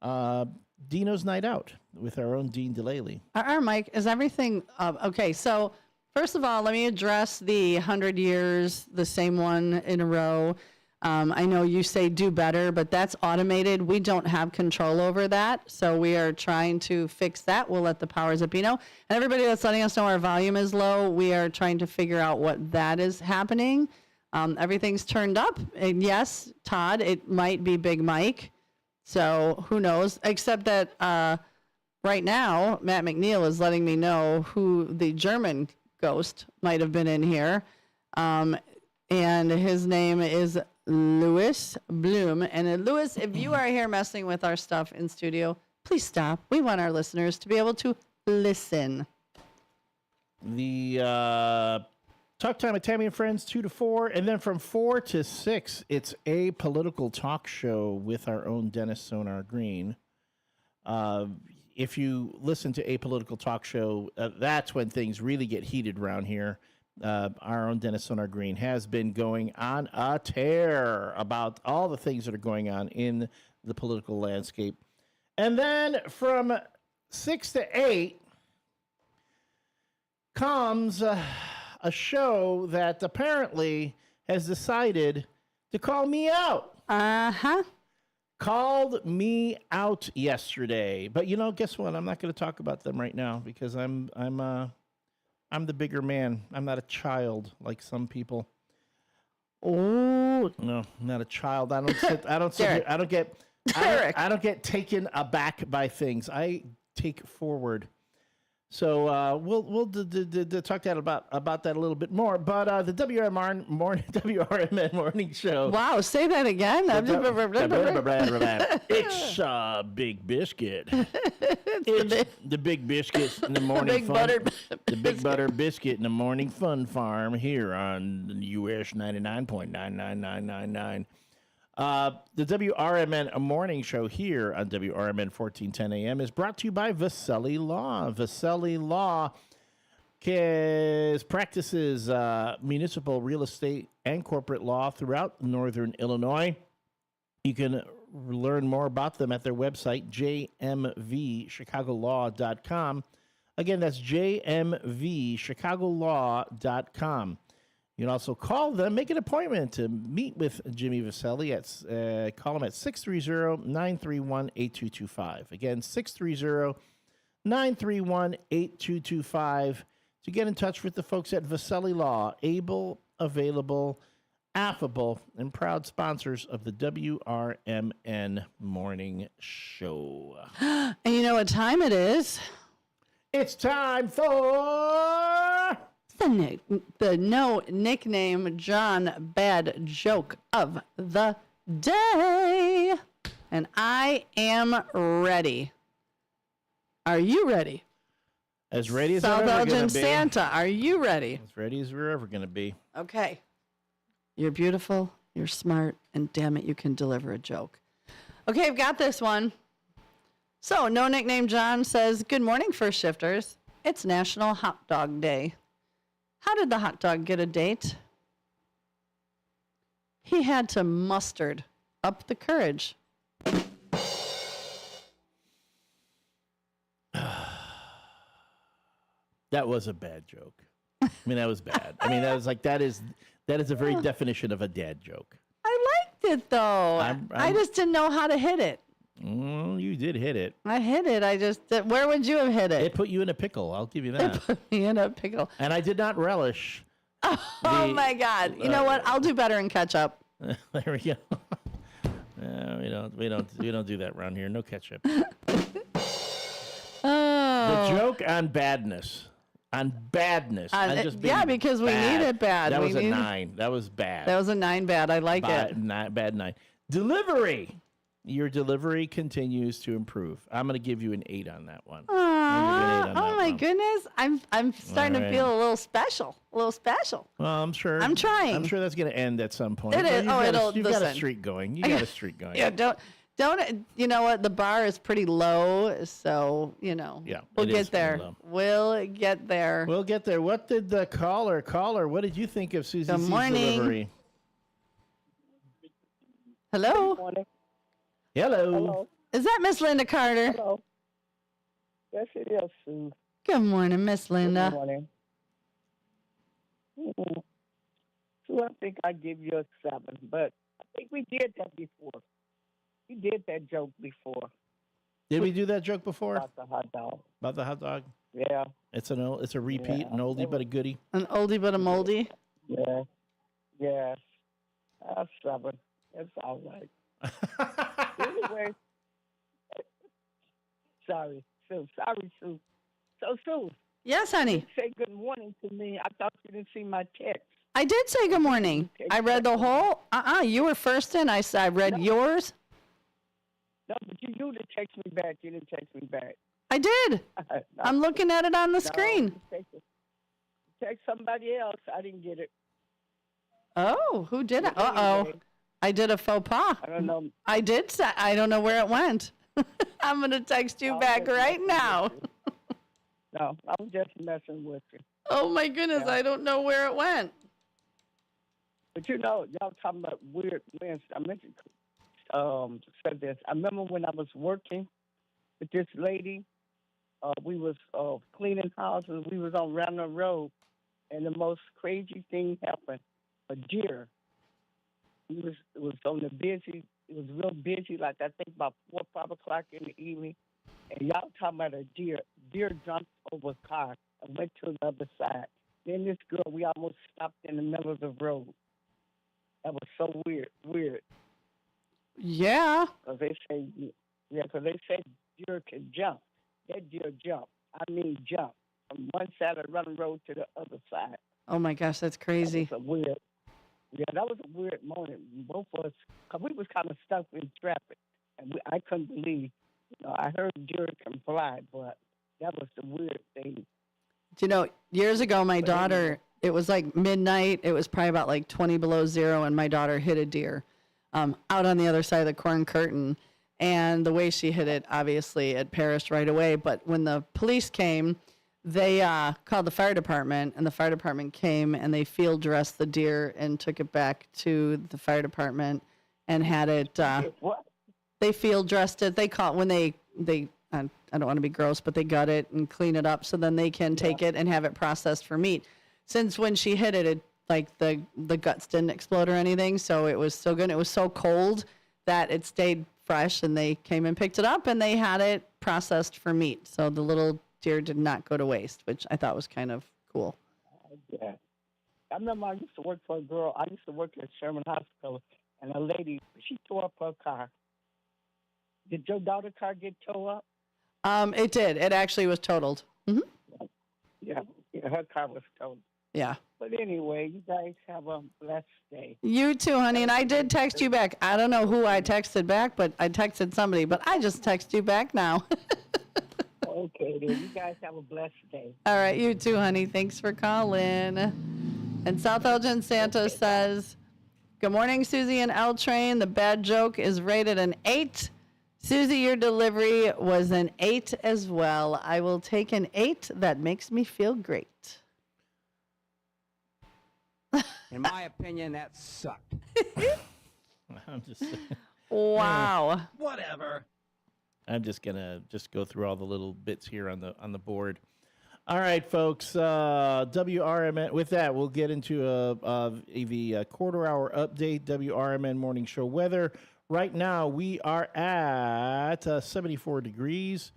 Dino's Night Out with our own Dean DeLaley. Mike, is everything okay? So first of all, let me address the 100 years, the same one in a row. I know you say do better, but that's automated. We don't have control over that, so we are trying to fix that. We'll let the powers that be know. And everybody that's letting us know our volume is low, we are trying to figure out what that is happening. Everything's turned up. And yes, Todd, it might be Big Mike. So who knows? Except that right now, Matt McNeil is letting me know who the German ghost might have been in here. And his name is Louis Bloom. And Louis, if you are here messing with our stuff in studio, please stop. We want our listeners to be able to listen. The Talk Time with Tammy and Friends, 2 to 4. And then from 4 to 6, it's a political talk show with our own Dennis Sonar Green. If you listen to a political talk show, that's when things really get heated around here. Our own Dennis Sonar Green has been going on a tear about all the things that are going on in the political landscape. And then from 6 to 8 comes a show that apparently has decided to call me out. Called me out yesterday. But you know, guess what? I'm not going to talk about them right now because I'm the bigger man. I'm not a child like some people. Oh no, I'm not a child. I don't get taken aback by things. I take forward. So we'll talk about that a little bit more. But the WRMN Morning Show. Wow, say that again. It's Big Biscuit. It's the Big Biscuits in the morning the Big Butter Biscuit in the morning fun farm here on US 99.99999. The WRMN Morning Show here on WRMN 1410 AM is brought to you by Vasselli Law. Vasselli Law practices municipal real estate and corporate law throughout northern Illinois. You can learn more about them at their website, jmvchicagolaw.com. Again, that's jmvchicagolaw.com. You can also call them, make an appointment to meet with Jimmy Vasselli. Call him at 630-931-8225. Again, 630-931-8225 to get in touch with the folks at Vasselli Law. Able, available, affable, and proud sponsors of the WRMN Morning Show. And you know what time it is? It's time for... The no nickname John Bad joke of the day. And I am ready. Are you ready? As ready as South I'm ever Elgin going to be. Santa, are you ready? As ready as we're ever going to be. Okay. You're beautiful, you're smart, and damn it, you can deliver a joke. Okay, I've got this one. So, No Nickname John says, good morning, First Shifters. It's National Hot Dog Day. How did the hot dog get a date? He had to mustard up the courage. That was a bad joke. I mean, that was bad. I mean, that was like, that is a very definition of a dad joke. I liked it, though. I just didn't know how to hit it. You did hit it. I hit it. Where would you have hit it? It put you in a pickle. I'll give you that. It put me in a pickle. And I did not relish. Oh my God! You know what? I'll do better in ketchup. There we go. We don't do that around here. No ketchup. The joke on badness. On badness. Because we need it bad. That was a 9. That was bad. That was a 9 bad. I like it. Bad 9. Delivery. Your delivery continues to improve. I'm going to give you an 8 on that one. Oh my goodness. I'm starting to feel a little special. Well, I'm sure. I'm trying. I'm sure that's going to end at some point. It is. You've got a streak going. You got a streak going. Yeah, don't. You know what? The bar is pretty low, so Yeah, we'll get there. We'll get there. We'll get there. What did the caller? What did you think of Susie C's delivery? Hello. Good morning. Hello. Is that Miss Linda Carter? Hello. Yes, it is, Sue. Good morning, Miss Linda. Good morning. Sue, I think I give you a 7, but I think we did that before. We did that joke before. Did we do that joke before? About the hot dog. About the hot dog? Yeah. It's a repeat, an oldie but a goodie. An oldie but a moldy? Yeah. Yes. 7. That's all right. Anyway. Sorry, Sue. So, Sue. Yes, honey. You say good morning to me. I thought you didn't see my text. I did say good morning. I read the whole. You were first in. I read yours. No, but you didn't text me back. You didn't text me back. I did. No. I'm looking at it on the screen. Text somebody else. I didn't get it. Oh, who did it? Uh-oh. I did a faux pas. I don't know. I did say, I don't know where it went. I'm going to text you back right now. No, I'm just messing with you. Oh, my goodness. Yeah. I don't know where it went. But y'all talking about weird men. I mentioned, said this. I remember when I was working with this lady, we was cleaning houses. We was on Randall Road, and the most crazy thing happened. A deer. It was on the busy. It was real busy, like I think about 4 or 5 o'clock in the evening. And y'all talking about a deer. Deer jumped over a car and went to the other side. Then this girl, we almost stopped in the middle of the road. That was so weird. Yeah. Because they say deer can jump. That deer jumped. I mean jump from one side of the running road to the other side. Oh my gosh, that's crazy. That was that was a weird moment. Both of us, because we was kind of stuck in traffic, and I couldn't believe. I heard deer can fly, but that was the weird thing. Years ago, my daughter, it was like midnight. It was probably about like 20 below zero, and my daughter hit a deer out on the other side of the corn curtain. And the way she hit it, obviously, it perished right away. But when the police came, they called the fire department, and the fire department came, and they field dressed the deer and took it back to the fire department and had it. What? They field dressed it. They call it when they I don't want to be gross, but they gut it and clean it up so then they can take it and have it processed for meat. Since when she hit it, like the guts didn't explode or anything, so it was so good. It was so cold that it stayed fresh, and they came and picked it up, and they had it processed for meat. So the little deer did not go to waste, which I thought was kind of cool. Yeah. I remember I used to work for a girl. I used to work at Sherman Hospital, and a lady, she tore up her car. Did your daughter's car get towed up? It did. It actually was totaled. Mm-hmm. Yeah, her car was totaled. Yeah. But anyway, you guys have a blessed day. You too, honey. And I did text you back. I don't know who I texted back, but I texted somebody. But I just text you back now. Okay, then. You guys have a blessed day. All right, you too, honey. Thanks for calling. And South Elgin Santa says, good morning, Susie and L Train. The bad joke is rated an 8. Susie, your delivery was an 8 as well. I will take an 8. That makes me feel great. In my opinion, that sucked. I'm just saying. Wow. Whatever. I'm just gonna go through all the little bits here on the board. All right, folks. WRMN. With that, we'll get into the quarter hour update. WRMN morning show weather. Right now, we are at 74 degrees.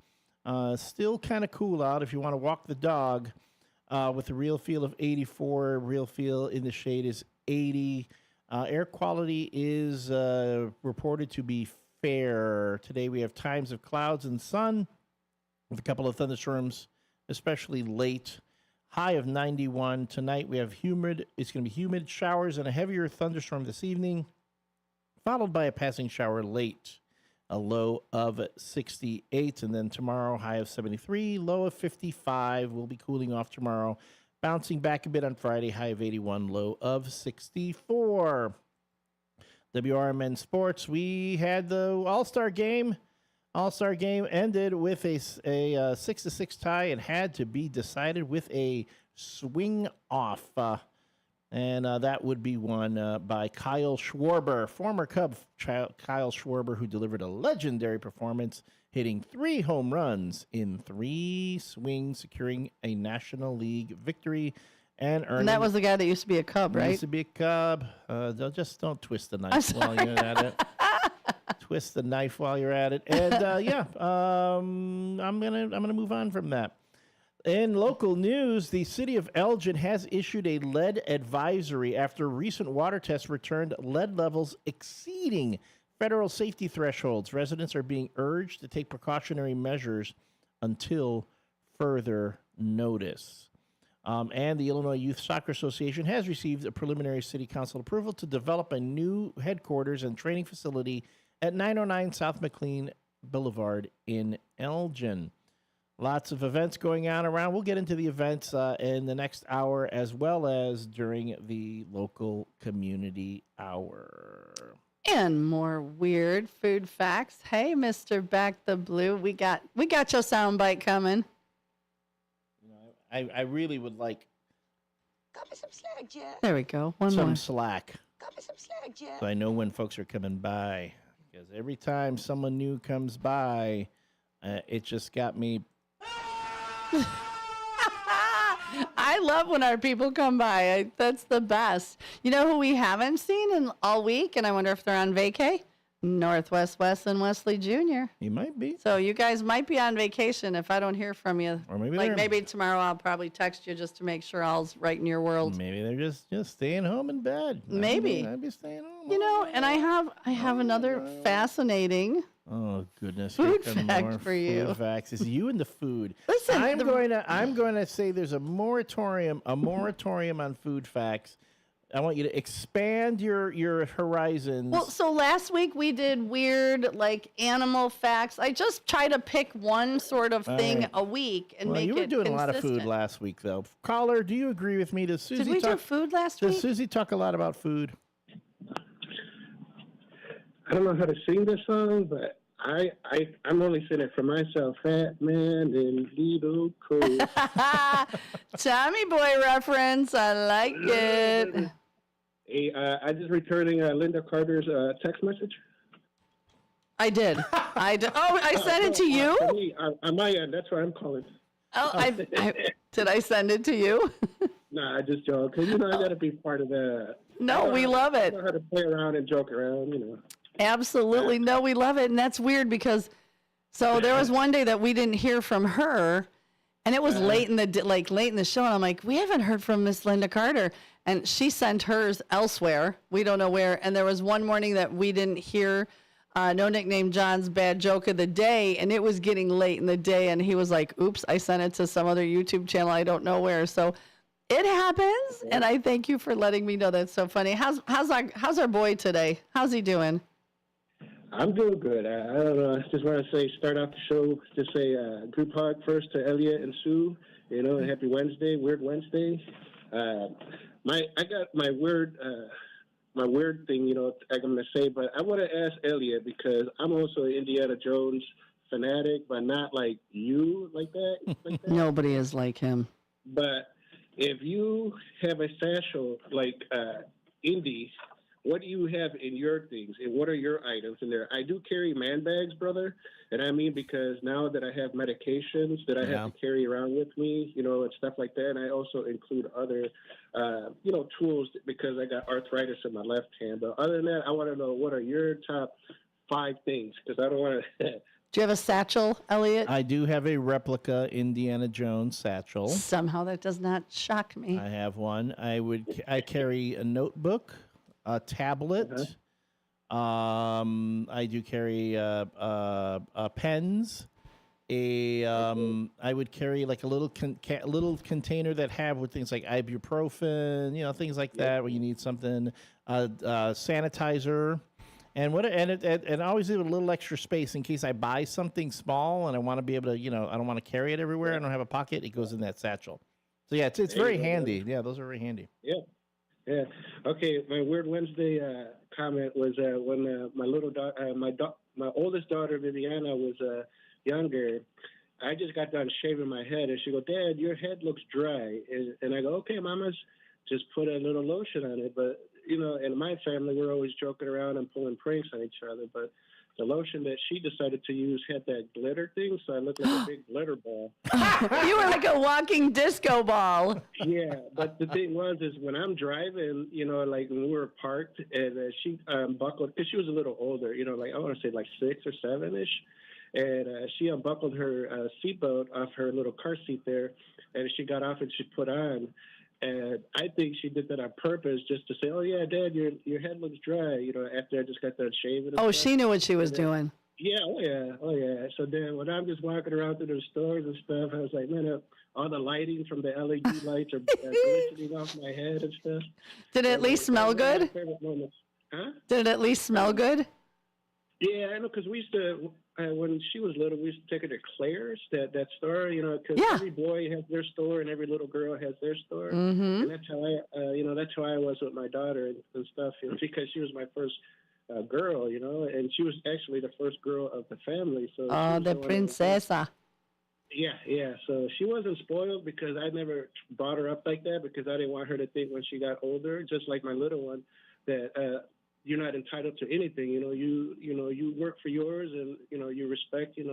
Still kind of cool out if you want to walk the dog. With a real feel of 84. Real feel in the shade is 80. Air quality is reported to be fair. Today we have times of clouds and sun with a couple of thunderstorms, especially late. High of 91. Tonight we have humid. It's going to be humid showers and a heavier thunderstorm this evening, followed by a passing shower late. A low of 68. And then tomorrow, high of 73, low of 55. We'll be cooling off tomorrow. Bouncing back a bit on Friday, high of 81, low of 64. WRMN Sports, we had the All-Star game. All-Star game ended with a 6-6 tie and had to be decided with a swing off. And that would be won by Kyle Schwarber, former Cub Kyle Schwarber, who delivered a legendary performance, hitting 3 home runs in 3 swings, securing a National League victory and earning. And that was the guy that used to be a Cub, right? Used to be a Cub. Don't twist the knife while you're at it. Twist the knife while you're at it. And I'm gonna move on from that. In local news, the city of Elgin has issued a lead advisory after recent water tests returned lead levels exceeding federal safety thresholds. Residents are being urged to take precautionary measures until further notice. And the Illinois Youth Soccer Association has received a preliminary city council approval to develop a new headquarters and training facility at 909 South McLean Boulevard in Elgin. Lots of events going on around. We'll get into the events in the next hour as well as during the local community hour. And more weird food facts. Hey, Mr. Back the Blue, we got your soundbite coming. I really would like Cut me some slack, Jeff. There we go. One some more. slack. Cut me some slack, Jeff. So I know when folks are coming by. Because every time someone new comes by, it just got me. I love when our people come by. That's the best. You know who we haven't seen in all week, and I wonder if they're on vacay? Northwest Wes and Wesley Jr. He might be. So you guys might be on vacation if I don't hear from you. Or maybe maybe tomorrow I'll probably text you just to make sure all's right in your world. Maybe they're just staying home in bed. Maybe. I'd be staying home. You know, and I have another fascinating Oh goodness! food here come fact more for you. Food facts. It's you and the food. Listen, I'm going to say there's a moratorium on food facts. I want you to expand your horizons. Well, so last week we did weird like animal facts. I just try to pick one sort of thing a week and make it consistent. You were doing a lot of food last week, though. Caller, do you agree with me? Does Susie Did we do food last week? Does Susie talk a lot about food? I don't know how to sing this song, but I'm only singing it for myself. Fat man and little cool. Tommy Boy reference. I like it. Hey, I just returning Linda Carter's text message. I did. Oh, I sent it to you? On my end, that's why I'm calling. Oh, did I send it to you? Nah, I just joke. Because, I got to be part of the... No, we love it. I know how to play around and joke around, Absolutely. No, we love it. And that's weird because, so there was one day that we didn't hear from her, and it was late in the show, and I'm like, we haven't heard from Miss Linda Carter. And she sent hers elsewhere. We don't know where. And there was one morning that we didn't hear No Nickname John's bad joke of the day, and it was getting late in the day, and he was like, oops, I sent it to some other YouTube channel. I don't know where. So it happens, and I thank you for letting me know. That's so funny. How's our boy today? How's he doing? I'm doing good. I don't know. I just want to say, start out the show, just say group hug first to Elliot and Sue, and happy Wednesday, Weird Wednesday. I got my weird thing, I'm going to say, but I want to ask Elliot because I'm also an Indiana Jones fanatic, but not like you like that. Nobody is like him. But if you have a satchel like Indy, what do you have in your things, and what are your items in there? I do carry man bags, brother, and I mean because now that I have medications that I have to carry around with me, and stuff like that, and I also include other, tools because I got arthritis in my left hand. But other than that, I want to know what are your top 5 things, because I don't want to... Do you have a satchel, Elliot? I do have a replica Indiana Jones satchel. Somehow that does not shock me. I have one. I carry a notebook, a tablet. I do carry pens. I would carry like a little little container that have with things like ibuprofen, things like that where you need something. Sanitizer. And I always leave a little extra space in case I buy something small and I want to be able to, I don't want to carry it everywhere. I don't have a pocket. It goes in that satchel. So yeah, it's very handy. Yeah, those are very handy. Yeah. Okay. My Weird Wednesday comment was when my little daughter, my oldest daughter Viviana was younger. I just got done shaving my head, and she go, "Dad, your head looks dry." And I go, "Okay, Mama's just put a little lotion on it." But in my family, we're always joking around and pulling pranks on each other. But the lotion that she decided to use had that glitter thing, so I looked like a big glitter ball. You were like a walking disco ball. Yeah, but the thing is when I'm driving, like when we were parked, and she buckled, because she was a little older, like I want to say like 6 or 7-ish, and she unbuckled her seatbelt off her little car seat there, and she got off and she put on. And I think she did that on purpose just to say, "Oh, yeah, Dad, your head looks dry," after I just got done shaving. Oh, she knew what she was doing. Yeah, oh, yeah. So then when I'm just walking around through the stores and stuff, I was like, man, all the lighting from the LED lights are glistening off my head and stuff. Did it at least smell good? Huh? Did it at least smell good? Yeah, I know, because we used to, when she was little, we used to take her to Claire's, that store, because every boy has their store and every little girl has their store. Mm-hmm. And that's how I was with my daughter and stuff, because she was my first girl, and she was actually the first girl of the family. So the princesa. Yeah. So she wasn't spoiled because I never brought her up like that because I didn't want her to think when she got older, just like my little one, that you're not entitled to anything. You work for yours, and you respect, and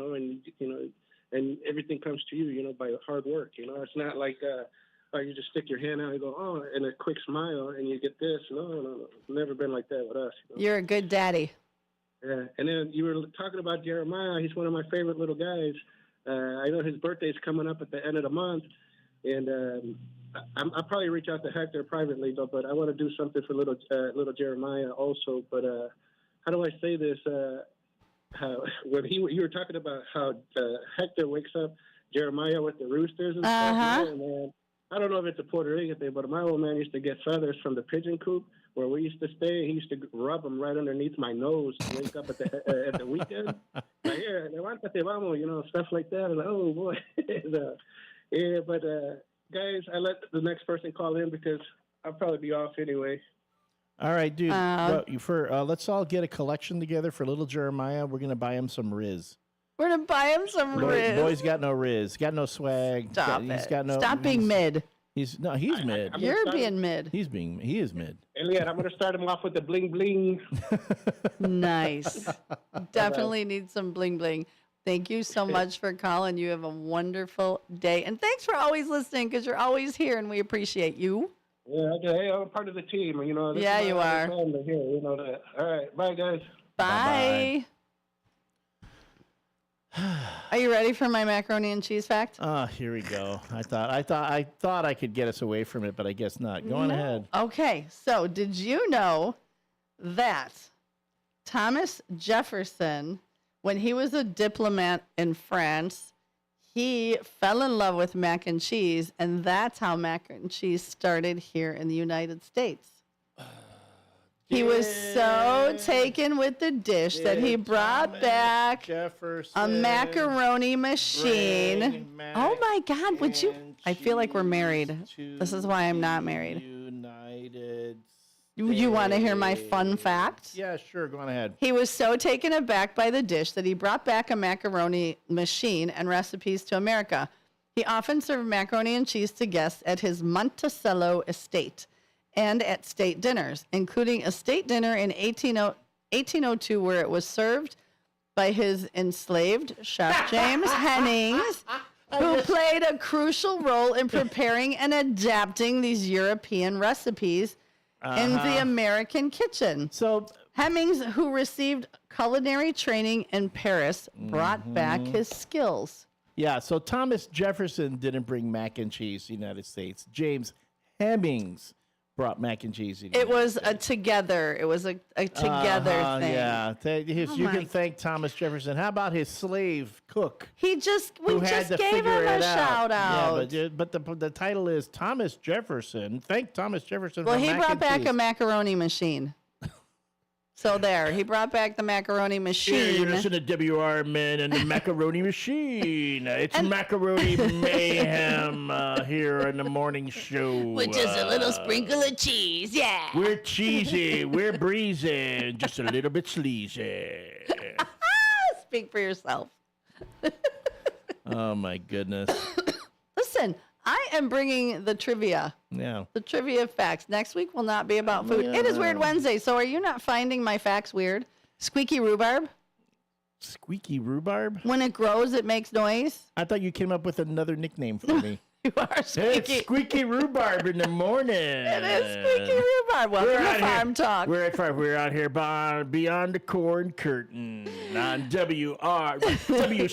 everything comes to you, by hard work. It's not like you just stick your hand out and go, "Oh," and a quick smile, and you get this. No, it's never been like that with us. You're a good daddy. Yeah, and then you were talking about Jeremiah. He's one of my favorite little guys. I know his birthday's coming up at the end of the month, and I'll probably reach out to Hector privately, but I want to do something for little Jeremiah also. But how do I say this? When you were talking about how Hector wakes up Jeremiah with the roosters and stuff, man, I don't know if it's a Puerto Rican thing, but my old man used to get feathers from the pigeon coop where we used to stay. He used to rub them right underneath my nose to wake up at the weekend. Like, here, levántate, vamos, stuff like that. And oh boy, but guys, I let the next person call in because I'll probably be off anyway. All right, dude. Let's all get a collection together for little Jeremiah. We're gonna buy him some Riz. We're gonna buy him some Riz. Boy's got no Riz. Got no swag. He's got no. Stop being mid. He's mid. You're being mid. He is mid. Elliot, I'm gonna start him off with the bling bling. Nice. Definitely need some bling bling. Thank you so much for calling. You have a wonderful day, and thanks for always listening because you're always here, and we appreciate you. Yeah, okay. I'm part of the team. Yeah, you are. Here, that. All right, bye, guys. Bye. Are you ready for my macaroni and cheese fact? Here we go. I thought I could get us away from it, but I guess not. Go on ahead. Okay. So, did you know that Thomas Jefferson, when he was a diplomat in France, he fell in love with mac and cheese, and that's how mac and cheese started here in the United States. He was so taken with the dish that he brought back a macaroni machine. Oh my God, would you? I feel like we're married. This is why I'm not married. United. You want to hear my fun fact? Yeah, sure. Go on ahead. He was so taken aback by the dish that he brought back a macaroni machine and recipes to America. He often served macaroni and cheese to guests at his Monticello estate and at state dinners, including a state dinner in 1802 where it was served by his enslaved chef James Hennings, who played a crucial role in preparing and adapting these European recipes in the American kitchen. So Hemmings, who received culinary training in Paris, brought back his skills. Yeah, so Thomas Jefferson didn't bring mac and cheese to the United States. James Hemmings brought mac and cheese to the It United was States. a together. It was a together thing. Yeah, Oh you my can thank Thomas Jefferson. How about his slave cook? We just who had to gave figure him a it shout out. Yeah, but the title is Thomas Jefferson. Thank Thomas Jefferson Well, for he mac brought and back cheese. a macaroni machine. So there, he brought back the macaroni Yeah, machine. you listen to WRMN and the macaroni machine. It's macaroni mayhem here in the morning show. With just a little sprinkle of cheese, yeah. We're cheesy. We're breezy. Just a little bit sleazy. Speak for yourself. Oh, my goodness. Listen, I am bringing the trivia. Yeah. The trivia facts. Next week will not be about food. It is Weird Wednesday, so are you not finding my facts weird? Squeaky rhubarb? Squeaky rhubarb? When it grows, it makes noise? I thought you came up with another nickname for me. You are squeaky. It's squeaky rhbarb in the morning. It is squeaky rhubarb. Welcome to Farm Talk. We're at Farm. We're out here beyond the corn curtain on WCRN,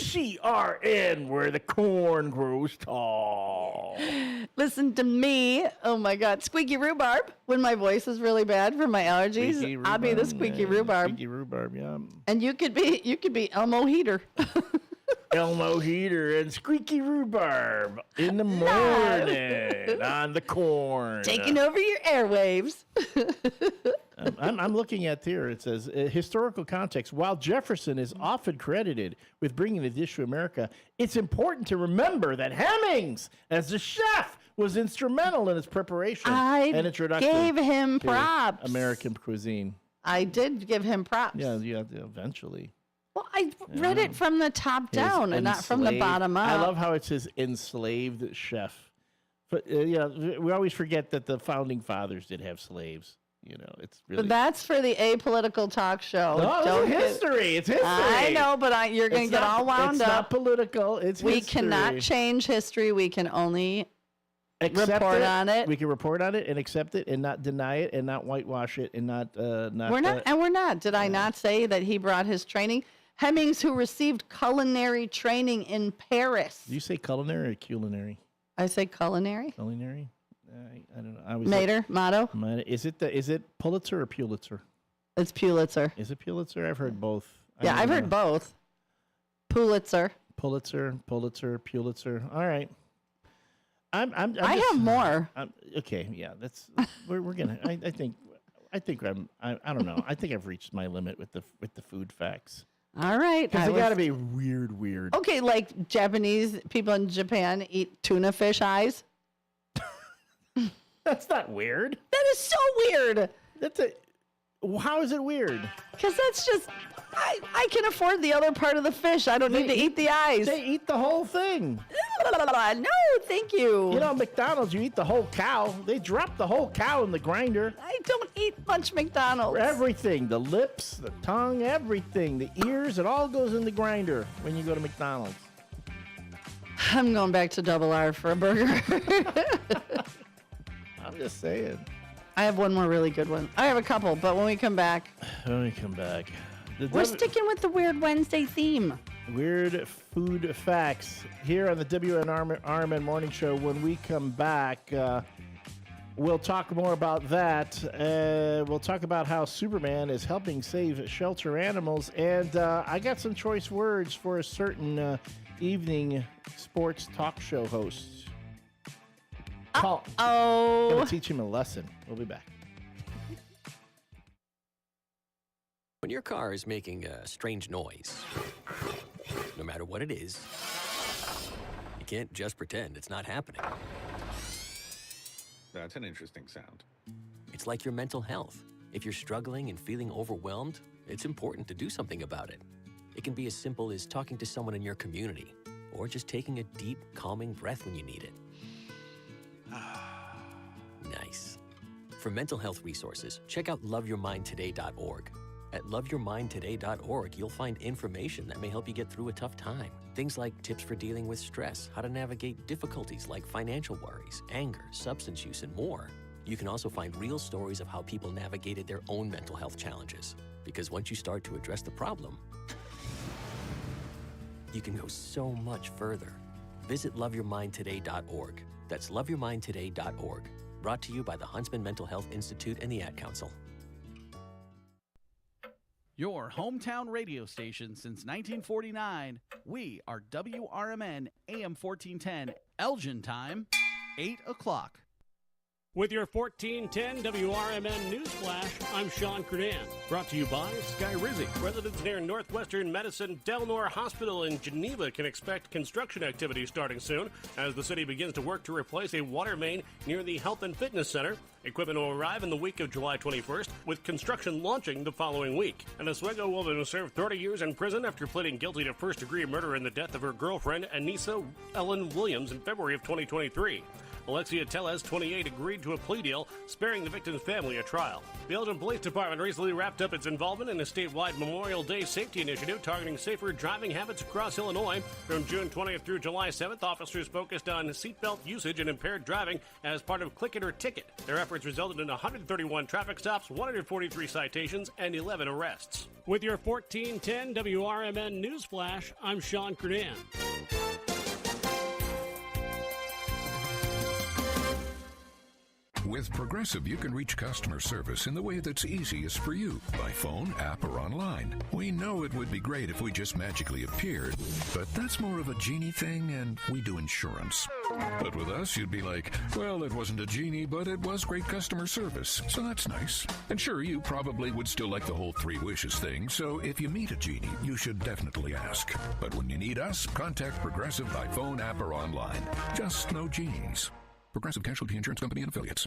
where the corn grows tall. Listen to me. Oh my God. Squeaky rhubarb. When my voice is really bad from my allergies, Squeaky I'll be the squeaky rhubarb. Squeaky rhubarb, yeah. And you could be Elmo Heater. Elmo Heater and squeaky rhubarb in the morning on the corn. Taking over your airwaves. I'm looking at here. It says, historical context. While Jefferson is often credited with bringing the dish to America, it's important to remember that Hemmings, as the chef, was instrumental in its preparation and introduction gave him to props. American cuisine. I did give him props. Yeah, eventually. Well, I read it from the top down and not from the bottom up. I love how it says enslaved chef. But we always forget that the founding fathers did have slaves. You know, it's really. But that's for the apolitical talk show. No, it's history. It's history. I know, but you're going to get all wound up. It's not political. It's history. We cannot change history. We can only report on it. We can report on it and accept it and not deny it and not whitewash it and not. We're not. Did I not say that he brought his training? Hemmings, who received culinary training in Paris. Do you say culinary or culinary? I say culinary. Culinary? I don't know. Motto? Is it Pulitzer or Pulitzer? It's Pulitzer. Is it Pulitzer? I've heard both. Yeah, I've heard both. Pulitzer. Pulitzer. Pulitzer. All right. I have more. Okay, yeah, that's we're gonna. I think I don't know. I think I've reached my limit with the food facts. All right. Because they got to be weird. Okay, like Japanese people in Japan eat tuna fish eyes. That's not weird. That is so weird. How is it weird? Because that's just, I can afford the other part of the fish. I don't need to eat the eyes. They eat the whole thing. No, thank you. You know, McDonald's, you eat the whole cow. They drop the whole cow in the grinder. I don't eat much McDonald's. Everything, the lips, the tongue, everything, the ears, it all goes in the grinder when you go to McDonald's. I'm going back to Double R for a burger. I'm just saying. I have one more really good one. I have a couple, but when we come back. We're sticking with the Weird Wednesday theme. Weird food facts here on the WRMN Morning Show. When we come back, we'll talk more about that. We'll talk about how Superman is helping save shelter animals. And I got some choice words for a certain evening sports talk show host. I'm going to teach him a lesson. We'll be back. When your car is making a strange noise, no matter what it is, you can't just pretend it's not happening. That's an interesting sound. It's like your mental health. If you're struggling and feeling overwhelmed, it's important to do something about it. It can be as simple as talking to someone in your community, or just taking a deep, calming breath when you need it. Nice. For mental health resources, check out loveyourmindtoday.org. At loveyourmindtoday.org, you'll find information that may help you get through a tough time. Things like tips for dealing with stress, how to navigate difficulties like financial worries, anger, substance use, and more. You can also find real stories of how people navigated their own mental health challenges. Because once you start to address the problem, you can go so much further. Visit loveyourmindtoday.org. That's loveyourmindtoday.org. Brought to you by the Huntsman Mental Health Institute and the Ad Council. Your hometown radio station since 1949. We are WRMN AM 1410, Elgin time, 8 o'clock. With your 1410 WRMN News Flash, I'm Sean Credan. Brought to you by Sky Rizzi. Residents near Northwestern Medicine Delnor Hospital in Geneva can expect construction activity starting soon as the city begins to work to replace a water main near the Health and Fitness Center. Equipment will arrive in the week of July 21st, with construction launching the following week. An Oswego woman who served 30 years in prison after pleading guilty to first-degree murder in the death of her girlfriend, Anissa Ellen Williams, in February of 2023. Alexia Tellez, 28, agreed to a plea deal, sparing the victim's family a trial. The Elgin Police Department recently wrapped up its involvement in a statewide Memorial Day safety initiative targeting safer driving habits across Illinois. From June 20th through July 7th, officers focused on seatbelt usage and impaired driving as part of Click It or Ticket. Their efforts resulted in 131 traffic stops, 143 citations, and 11 arrests. With your 1410 WRMN News Flash, I'm Sean Credan. With Progressive, you can reach customer service in the way that's easiest for you, by phone, app, or online. We know it would be great if we just magically appeared, but that's more of a genie thing, and we do insurance. But with us, you'd be like, well, it wasn't a genie, but it was great customer service, so that's nice. And sure, you probably would still like the whole 3 wishes thing, so if you meet a genie, you should definitely ask. But when you need us, contact Progressive by phone, app, or online. Just no genies. Progressive Casualty Insurance Company and Affiliates.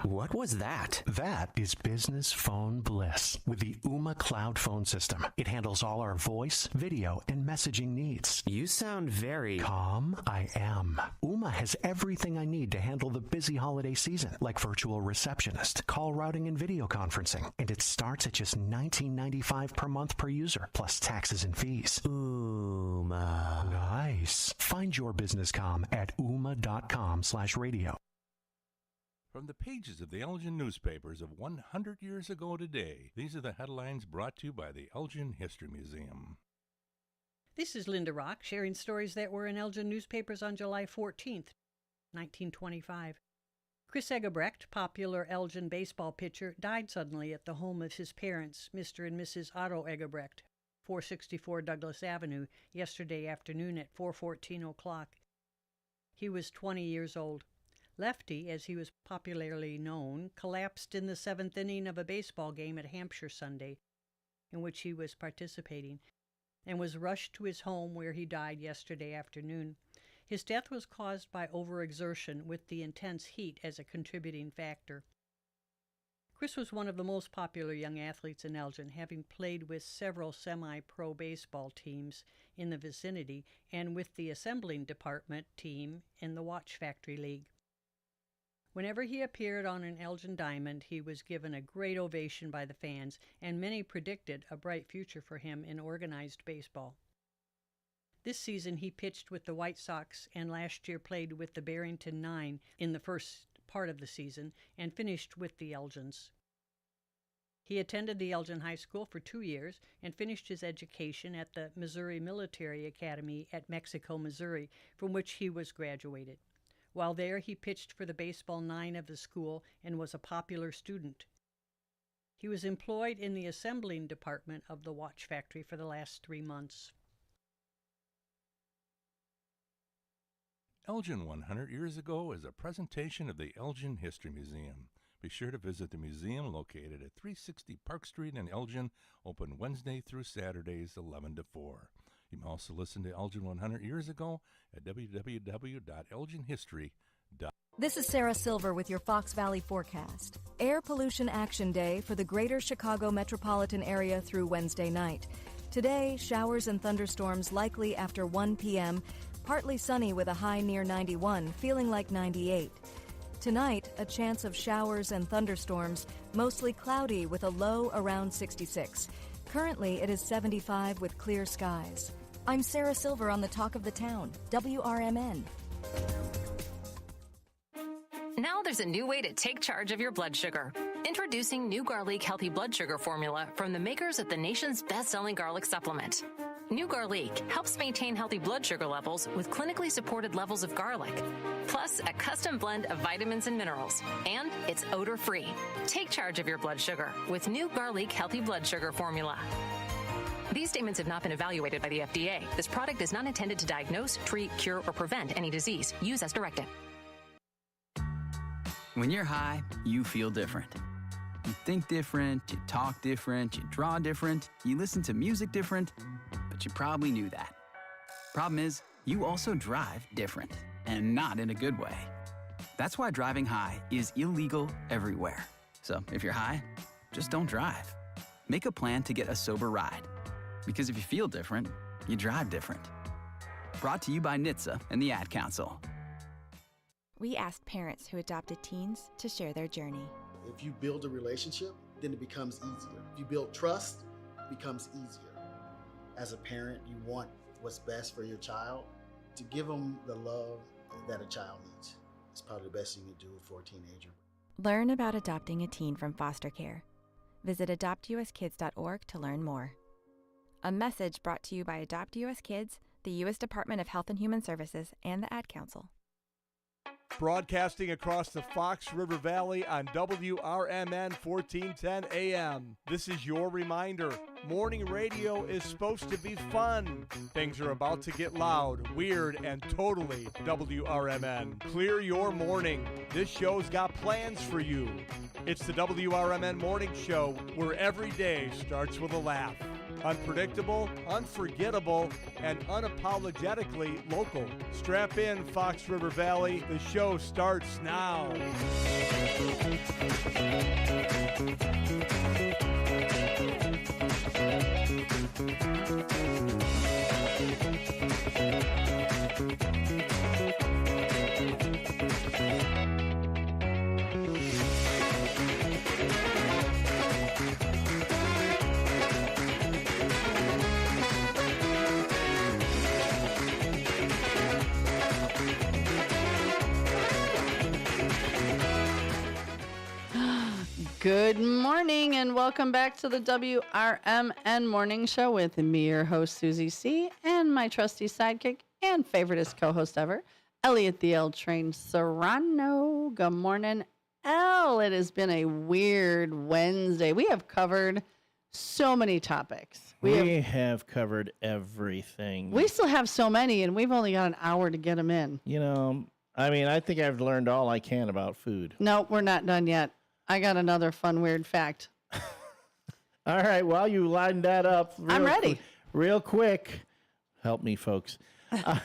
What was that? That is business phone bliss with the Ooma Cloud Phone System. It handles all our voice, video, and messaging needs. You sound very calm. I am. Ooma has everything I need to handle the busy holiday season, like virtual receptionist, call routing, and video conferencing. And it starts at just $19.95 per month per user, plus taxes and fees. Ooma. Nice. Find your business comm at ooma.com/radio. From the pages of the Elgin newspapers of 100 years ago today, these are the headlines brought to you by the Elgin History Museum. This is Linda Rock, sharing stories that were in Elgin newspapers on July 14th, 1925. Chris Egebrecht, popular Elgin baseball pitcher, died suddenly at the home of his parents, Mr. and Mrs. Otto Egebrecht, 464 Douglas Avenue, yesterday afternoon at 4:14 o'clock. He was 20 years old. Lefty, as he was popularly known, collapsed in the 7th inning of a baseball game at Hampshire Sunday, in which he was participating, and was rushed to his home where he died yesterday afternoon. His death was caused by overexertion, with the intense heat as a contributing factor. Chris was one of the most popular young athletes in Elgin, having played with several semi-pro baseball teams in the vicinity and with the assembling department team in the Watch Factory League. Whenever he appeared on an Elgin diamond, he was given a great ovation by the fans, and many predicted a bright future for him in organized baseball. This season he pitched with the White Sox and last year played with the Barrington Nine in the first part of the season and finished with the Elgins. He attended the Elgin High School for 2 years and finished his education at the Missouri Military Academy at Mexico, Missouri, from which he was graduated. While there, he pitched for the baseball nine of the school and was a popular student. He was employed in the assembling department of the watch factory for the last 3 months. Elgin 100 Years Ago is a presentation of the Elgin History Museum. Be sure to visit the museum located at 360 Park Street in Elgin, open Wednesday through Saturdays 11 to 4. You can also listen to Elgin 100 Years Ago at www.elginhistory.com. This is Sarah Silver with your Fox Valley forecast. Air Pollution Action Day for the greater Chicago metropolitan area through Wednesday night. Today, showers and thunderstorms likely after 1 p.m., partly sunny with a high near 91, feeling like 98. Tonight, a chance of showers and thunderstorms, mostly cloudy with a low around 66. Currently, it is 75 with clear skies. I'm Sarah Silver on the Talk of the Town, WRMN. Now there's a new way to take charge of your blood sugar. Introducing new Garlic Healthy Blood Sugar Formula from the makers of the nation's best-selling garlic supplement. New Garlic helps maintain healthy blood sugar levels with clinically supported levels of garlic, plus a custom blend of vitamins and minerals, and it's odor-free. Take charge of your blood sugar with new Garlic Healthy Blood Sugar Formula. These statements have not been evaluated by the FDA. This product is not intended to diagnose, treat, cure, or prevent any disease. Use as directed. When you're high, you feel different. You think different, you talk different, you draw different, you listen to music different, but you probably knew that. Problem is, you also drive different, and not in a good way. That's why driving high is illegal everywhere. So if you're high, just don't drive. Make a plan to get a sober ride. Because if you feel different, you drive different. Brought to you by NHTSA and the Ad Council. We asked parents who adopted teens to share their journey. If you build a relationship, then it becomes easier. If you build trust, it becomes easier. As a parent, you want what's best for your child. To give them the love that a child needs is probably the best thing you can do for a teenager. Learn about adopting a teen from foster care. Visit adoptuskids.org to learn more. A message brought to you by Adopt US Kids, the U.S. Department of Health and Human Services, and the Ad Council. Broadcasting across the Fox River Valley on WRMN 1410 AM. This is your reminder. Morning radio is supposed to be fun. Things are about to get loud, weird, and totally WRMN. Clear your morning. This show's got plans for you. It's the WRMN Morning Show, where every day starts with a laugh. Unpredictable, unforgettable, and unapologetically local. Strap in, Fox River Valley. The show starts now. Good morning and welcome back to the WRMN Morning Show with me, your host, Susie C., and my trusty sidekick and favoriteest co-host ever, Elliot the L Train Serrano. Good morning, Elle. It has been a weird Wednesday. We have covered so many topics. We have covered everything. We still have so many, and we've only got an hour to get them in. You know, I mean, I think I've learned all I can about food. No, we're not done yet. I got another fun, weird fact. All right, well, you lined that up. I'm ready. Real quick. Help me, folks. Our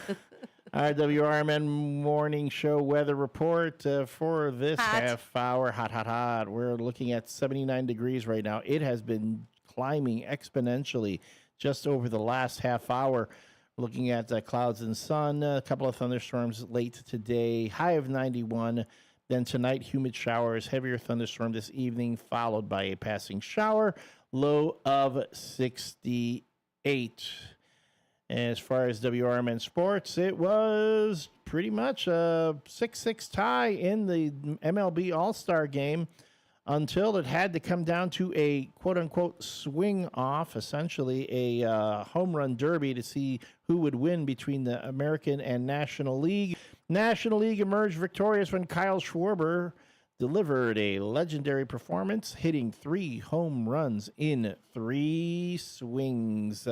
WRMN Morning Show weather report for this half hour. Hot. We're looking at 79 degrees right now. It has been climbing exponentially just over the last half hour. Looking at clouds and sun, a couple of thunderstorms late today, high of 91. Then tonight, humid showers, heavier thunderstorm this evening, followed by a passing shower, low of 68. As far as WRMN sports, it was pretty much a 6-6 tie in the MLB All-Star game until it had to come down to a quote-unquote swing off, essentially a home run derby to see who would win between the American and National League. National League emerged victorious when Kyle Schwarber delivered a legendary performance, hitting 3 home runs in 3 swings,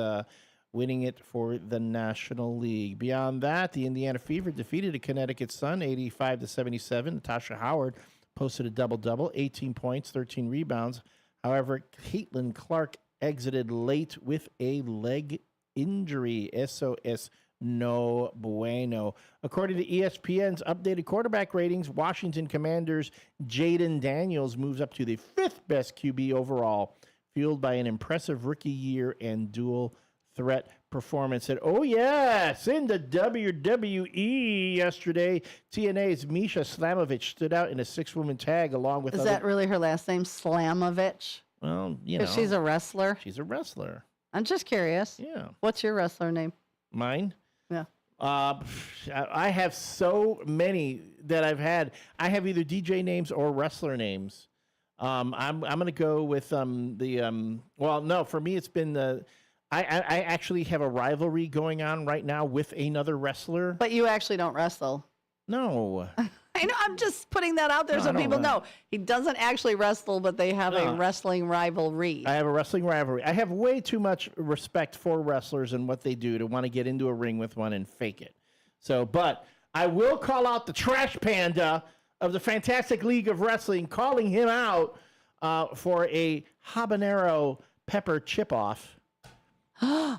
winning it for the National League. Beyond that, the Indiana Fever defeated the Connecticut Sun 85-77. Natasha Howard posted a double-double, 18 points, 13 rebounds. However, Caitlin Clark exited late with a leg injury. SOS no bueno. According to ESPN's updated quarterback ratings, Washington Commanders' Jaden Daniels moves up to the 5th best QB overall, fueled by an impressive rookie year and dual threat performance. And oh yes, in the WWE yesterday, TNA's Misha Slamovich stood out in a 6-woman tag along with Is that really her last name, Slamovich? Well, you know. She's a wrestler? She's a wrestler. I'm just curious. Yeah. What's your wrestler name? Mine? Yeah. I have so many that I've had. I have either DJ names or wrestler names. I'm going to go with well, no, for me it's been I actually have a rivalry going on right now with another wrestler. But you actually don't wrestle. No. I know. I'm just putting that out there No, so I don't people know. know. He doesn't actually wrestle, but they have a wrestling rivalry. I have a wrestling rivalry. I have way too much respect for wrestlers and what they do to want to get into a ring with one and fake it. So, but I will call out the trash panda of the Fantastic League of Wrestling, calling him out for a habanero pepper chip-off. We're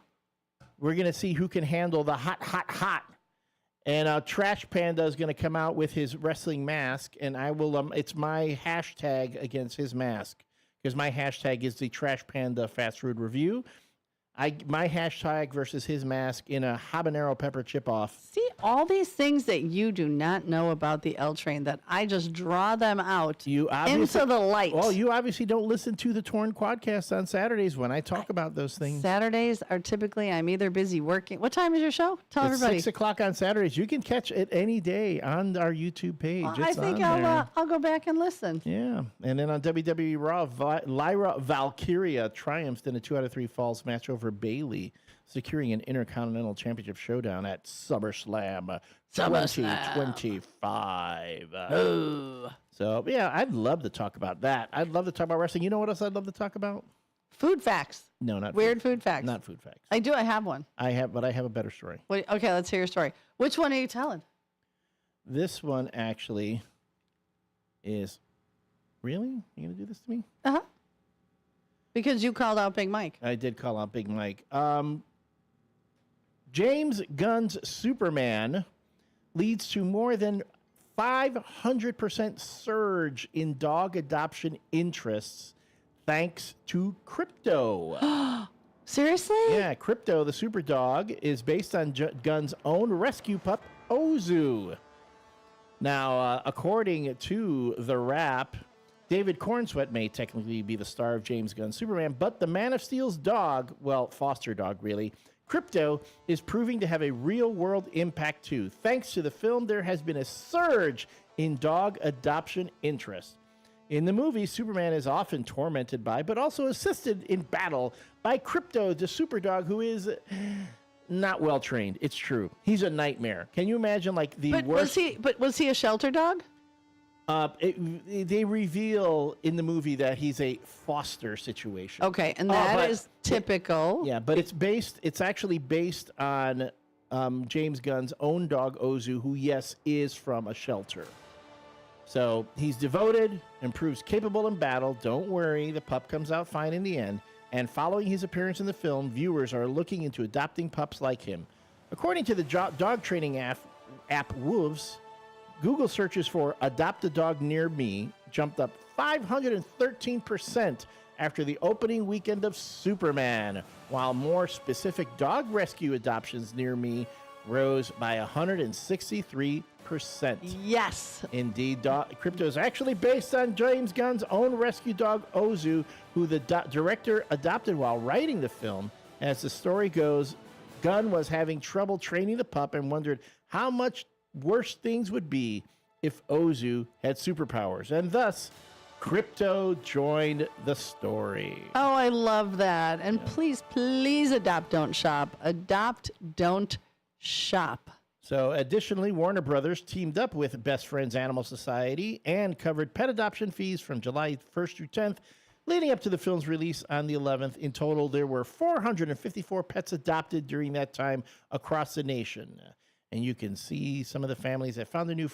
going to see who can handle the hot. And Trash Panda is going to come out with his wrestling mask, and I will. It's my hashtag against his mask, because my hashtag is the Trash Panda Fast Food Review. My hashtag versus his mask in a habanero pepper chip-off. See, all these things that you do not know about the L Train, that I just draw them out into the light. Well, you obviously don't listen to the Torn Quadcast on Saturdays when I talk about those things. Saturdays are typically, I'm either busy working. What time is your show? Tell It's everybody. 6 o'clock on Saturdays. You can catch it any day on our YouTube page. I think I'll go back and listen. Yeah. And then on WWE Raw, Lyra Valkyria triumphed in a 2 out of 3 falls match over Bailey, securing an Intercontinental Championship showdown at SummerSlam 2025. So, yeah, I'd love to talk about that. I'd love to talk about wrestling. You know what else I'd love to talk about? Food facts. No, not Weird food facts. Not food facts. I have one. I have a better story. Wait, okay, let's hear your story. Which one are you telling? This one actually is... Really? You going to do this to me? Uh-huh. Because you called out Big Mike. I did call out Big Mike. James Gunn's Superman leads to more than 500% surge in dog adoption interests thanks to Crypto. Seriously? Yeah, Crypto, the super dog, is based on Gunn's own rescue pup, Ozu. Now, according to The Wrap, David Cornsweet may technically be the star of James Gunn's Superman, but the Man of Steel's dog, well, foster dog really, Crypto, is proving to have a real-world impact too. Thanks to the film, there has been a surge in dog adoption interest. In the movie, Superman is often tormented by, but also assisted in battle by Crypto, the super dog who is not well-trained. It's true. He's a nightmare. Can you imagine, like, the worst... Was he a shelter dog? They reveal in the movie that he's a foster situation. Okay, and that is typical. Yeah, but it's actually based on James Gunn's own dog, Ozu, who, yes, is from a shelter. So he's devoted and proves capable in battle. Don't worry, the pup comes out fine in the end. And following his appearance in the film, viewers are looking into adopting pups like him. According to the dog training app Wolves, Google searches for "adopt a dog near me" jumped up 513% after the opening weekend of Superman, while more specific dog rescue adoptions near me rose by 163%. Yes. Indeed, Crypto is actually based on James Gunn's own rescue dog, Ozu, who the director adopted while writing the film. As the story goes, Gunn was having trouble training the pup and wondered how much worse things would be if Ozu had superpowers, and thus Crypto joined the story. Oh, I love that. And please adopt, don't shop. Adopt, don't shop. So additionally, Warner Brothers teamed up with Best Friends Animal Society and covered pet adoption fees from July 1st through 10th, leading up to the film's release on the 11th. In total, there were 454 pets adopted during that time across the nation. And you can see some of the families that found their new,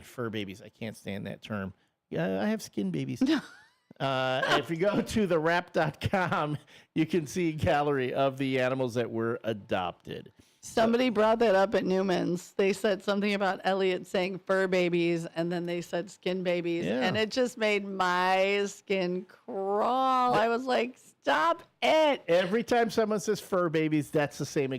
fur babies. I can't stand that term. I have skin babies. If you go to thewrap.com, you can see a gallery of the animals that were adopted. Somebody brought that up at Newman's. They said something about Elliot saying fur babies, and then they said skin babies, and it just made my skin crawl. I was like, stop it. Every time someone says fur babies, that's the same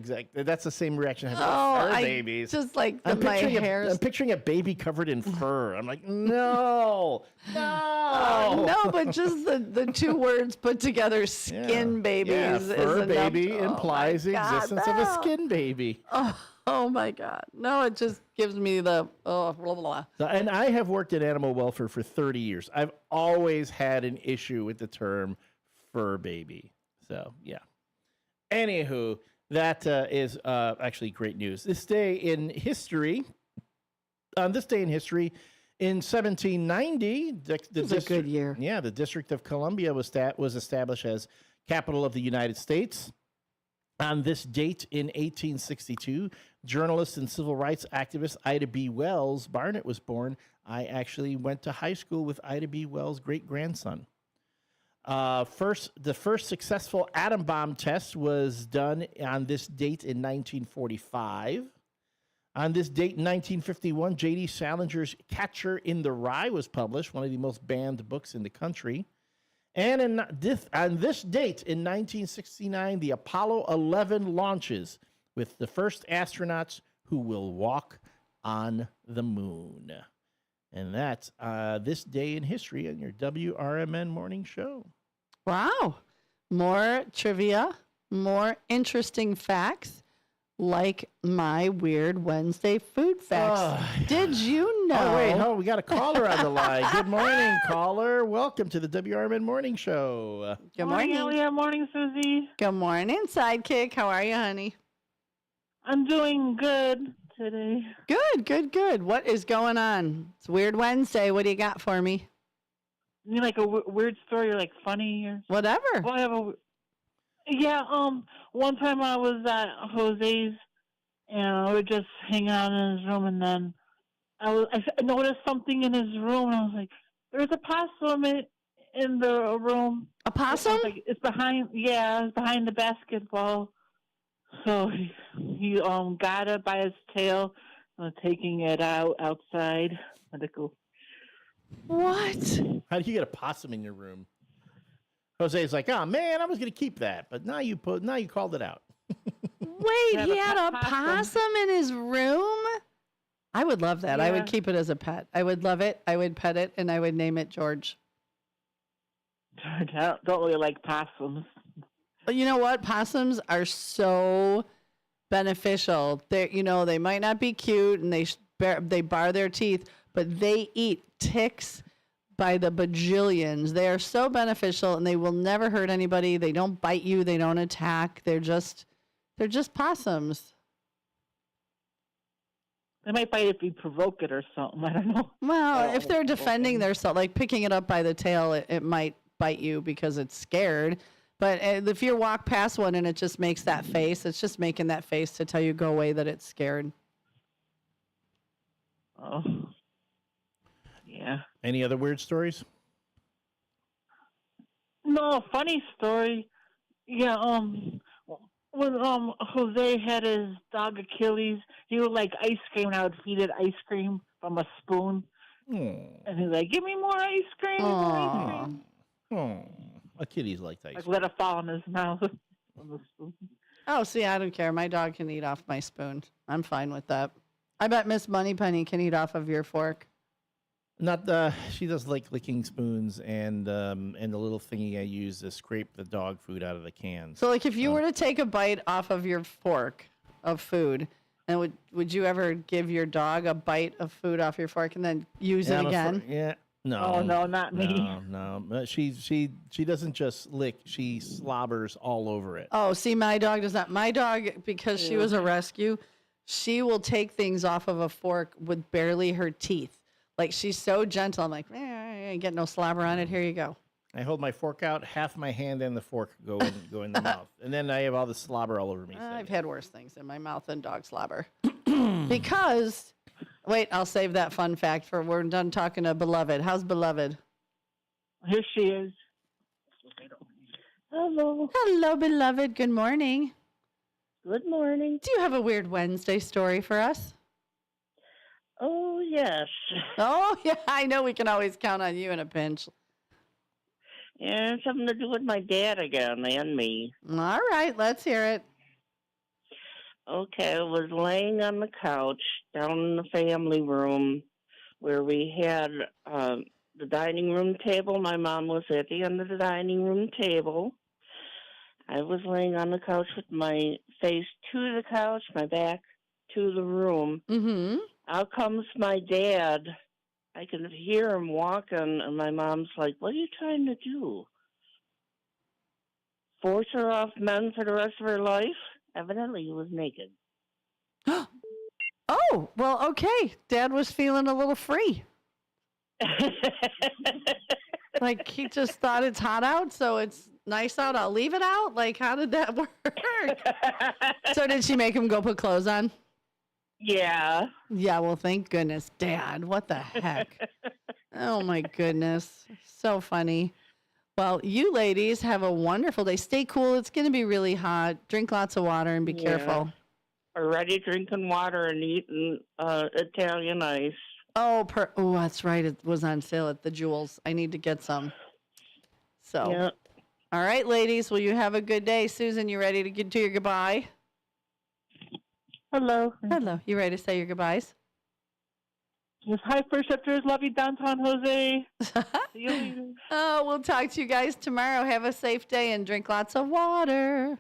reaction. Fur babies. Just like I'm my hairs. I'm picturing a baby covered in fur. I'm like, no. No, but just the two words put together, skin babies. Yeah, fur is baby implies the existence of a skin baby. Oh my God. No, it just gives me the blah, blah, blah. And I have worked in animal welfare for 30 years. I've always had an issue with the term fur baby. So, yeah. Anywho, that is actually great news. This day in history, in 1790, a good year. Yeah, the District of Columbia was established as capital of the United States. On this date in 1862, journalist and civil rights activist Ida B. Wells Barnett was born. I actually went to high school with Ida B. Wells' great-grandson. The first successful atom bomb test was done on this date in 1945. On this date in 1951, J.D. Salinger's Catcher in the Rye was published, one of the most banned books in the country. And on this date in 1969, the Apollo 11 launches with the first astronauts who will walk on the moon. And that's this day in history on your WRMN morning show. Wow. More trivia, more interesting facts, like my Weird Wednesday food facts. Did you know? Oh, wait. We got a caller on the line. Good morning, caller. Welcome to the WRMN morning show. Good morning. Elliot. Morning, Susie. Good morning, Sidekick. How are you, honey? I'm doing good today. Good. What is going on? It's Weird Wednesday. What do you got for me? You mean like a weird story, or like funny, or whatever? Well, I have one time I was at Jose's, and we were just hanging out in his room, and then I noticed something in his room, and I was like, "There's a possum in the room." A possum? It's behind the basketball. So he got it by his tail, taking it outside. What? How did you get a possum in your room? Jose's like, oh man, I was going to keep that, but now you called it out. Wait, he had a possum in his room? I would love that. Yeah. I would keep it as a pet. I would love it. I would pet it, and I would name it George. I don't really like possums. But you know what? Possums are so beneficial. They might not be cute, and they bar their teeth, but they eat ticks by the bajillions. They are so beneficial, and they will never hurt anybody. They don't bite you. They don't attack. They're just possums. They might bite if you provoke it or something. I don't know. Well, if they're defending themselves, like picking it up by the tail, it might bite you because it's scared. But if you walk past one and it just makes that face, it's just making that face to tell you go away that it's scared. Oh. Yeah. Any other weird stories? No, funny story. Yeah, when Jose had his dog Achilles, he would like ice cream, and I would feed it ice cream from a spoon. And he's like, "Give me more ice cream, more ice cream." Achilles liked ice cream. Let it fall in his mouth from the spoon. Oh, see, I don't care. My dog can eat off my spoon. I'm fine with that. I bet Miss Moneypenny can eat off of your fork. She does like licking spoons and the little thingy I use to scrape the dog food out of the cans. So, like, if you were to take a bite off of your fork of food, and would you ever give your dog a bite of food off your fork and then use it again? No. Oh no, not me. No. She doesn't just lick; she slobbers all over it. Oh, see, my dog does not. My dog, because she was a rescue, she will take things off of a fork with barely her teeth. Like, she's so gentle. I'm like, I ain't get no slobber on it. Here you go. I hold my fork out, half my hand and the fork go in the mouth. And then I have all the slobber all over me. I've had worse things in my mouth than dog slobber. Because Wait, I'll save that fun fact for we're done talking to Beloved. How's Beloved? Here she is. Hello. Hello, Beloved. Good morning. Good morning. Do you have a weird Wednesday story for us? Oh, yes. Oh, yeah. I know we can always count on you in a pinch. Yeah, something to do with my dad again and me. All right, let's hear it. Okay, I was laying on the couch down in the family room where we had the dining room table. My mom was at the end of the dining room table. I was laying on the couch with my face to the couch, my back to the room. Mm-hmm. Out comes my dad. I can hear him walking, and my mom's like, "What are you trying to do? Force her off men for the rest of her life?" Evidently, he was naked. Oh, well, okay. Dad was feeling a little free. Like he just thought it's hot out, so it's nice out. I'll leave it out. Like, how did that work? So did she make him go put clothes on? Yeah. Yeah, well, thank goodness. Dad, what the heck? Oh, my goodness. So funny. Well, you ladies have a wonderful day. Stay cool. It's going to be really hot. Drink lots of water and be careful. Already drinking water and eating Italian ice. Oh, that's right. It was on sale at the Jewels. I need to get some. So, yeah. All right, ladies. Well, you have a good day. Susan, you ready to do your goodbye? Hello. Hello. You ready to say your goodbyes? Yes, hi, First Shifters. Love you, downtown Jose. See you later. Oh, we'll talk to you guys tomorrow. Have a safe day and drink lots of water.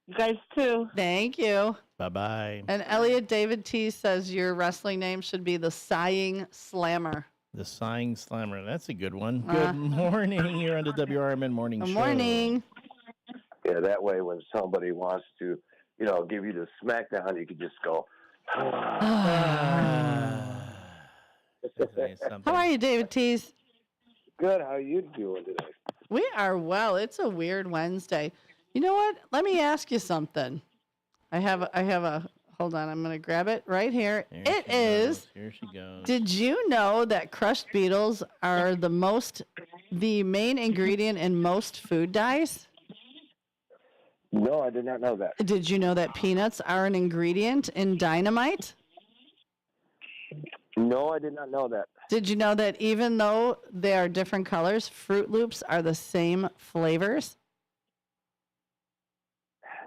You guys, too. Thank you. Bye-bye. And Elliot David T says your wrestling name should be the Sighing Slammer. The Sighing Slammer. That's a good one. Good morning. You're on the WRMN Morning Show. Good morning. Yeah, that way when somebody wants to, give you the smackdown, you can just go. How are you, David Tees? Good. How are you doing today? We are well. It's a weird Wednesday. You know what? Let me ask you something. I have a hold on, I'm going to grab it right here. It is. Here she goes. Did you know that crushed beetles are the main ingredient in most food dyes? No, I did not know that. Did you know that peanuts are an ingredient in dynamite? No, I did not know that. Did you know that even though they are different colors, Fruit Loops are the same flavors?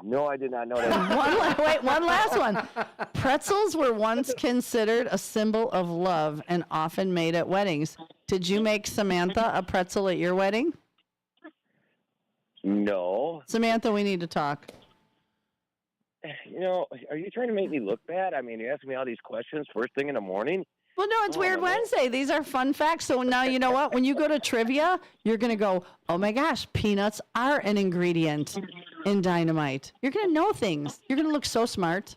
No, I did not know that. One last one. Pretzels were once considered a symbol of love and often made at weddings. Did you make Samantha a pretzel at your wedding? No. Samantha, we need to talk. Are you trying to make me look bad? I mean, you're asking me all these questions first thing in the morning? Well, no, it's Weird Wednesday. These are fun facts. So now you know what? When you go to trivia, you're going to go, oh my gosh, peanuts are an ingredient in dynamite. You're going to know things. You're going to look so smart.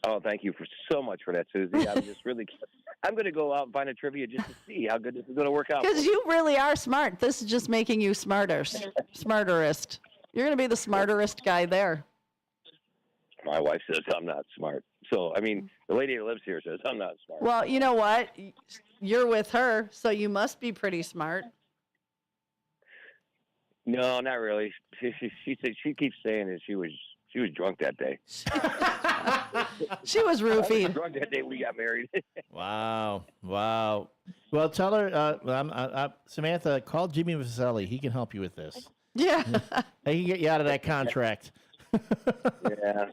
Oh, thank you so much for that, Susie. I'm going to go out and find a trivia just to see how good this is going to work out. Because you really are smart. This is just making you smarterest. You're going to be the smarterest guy there. My wife says I'm not smart. So, I mean, the lady who lives here says I'm not smart. Well, you know what? You're with her, so you must be pretty smart. No, not really. She keeps saying that she was drunk that day. She was roofied. I was drunk that day we got married. Wow. Well, tell her, Samantha, call Jimmy Vaselli. He can help you with this. Yeah. He can get you out of that contract. Yeah.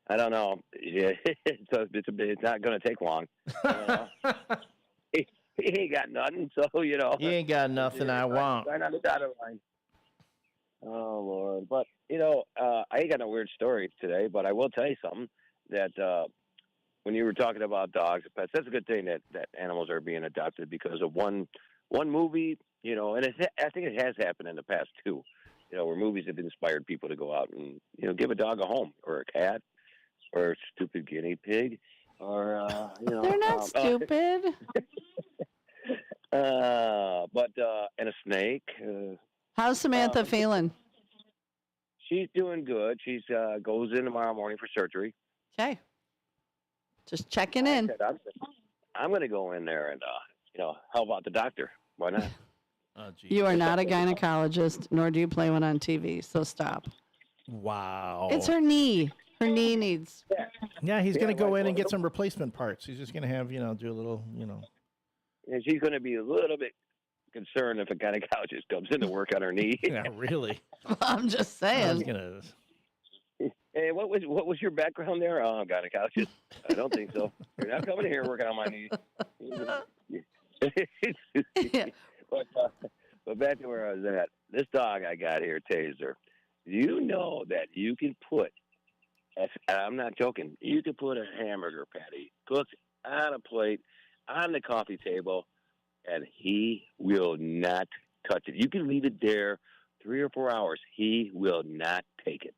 I don't know. Yeah, it's not going to take long. He ain't got nothing, so He ain't got nothing I want. Right on the dotted line. Oh Lord! But I ain't got no weird story today. But I will tell you something that when you were talking about dogs and pets, that's a good thing that animals are being adopted because of one movie. And I think it has happened in the past too. Where movies have inspired people to go out and give a dog a home or a cat. Or a stupid guinea pig, or They're not stupid. But and a snake. How's Samantha feeling? She's doing good. She's goes in tomorrow morning for surgery. Okay. Just checking in. I'm going to go in there and, help out the doctor. Why not? Oh, geez. You are not a gynecologist, nor do you play one on TV, so stop. Wow. It's her knee. Her knee needs. Yeah, he's going to go in and get some replacement parts. He's just going to have, do a little, And she's going to be a little bit concerned if a gynecologist comes in to work on her knee. Yeah, really. I'm just saying. Hey, what was your background there? Oh, gynecologist. I don't think so. You're not coming here working on my knee. But back to where I was at. This dog I got here, Taser. You know that you can put, I'm not joking, you can put a hamburger patty cooked on a plate on the coffee table, and he will not touch it. You can leave it there 3 or 4 hours. He will not take it.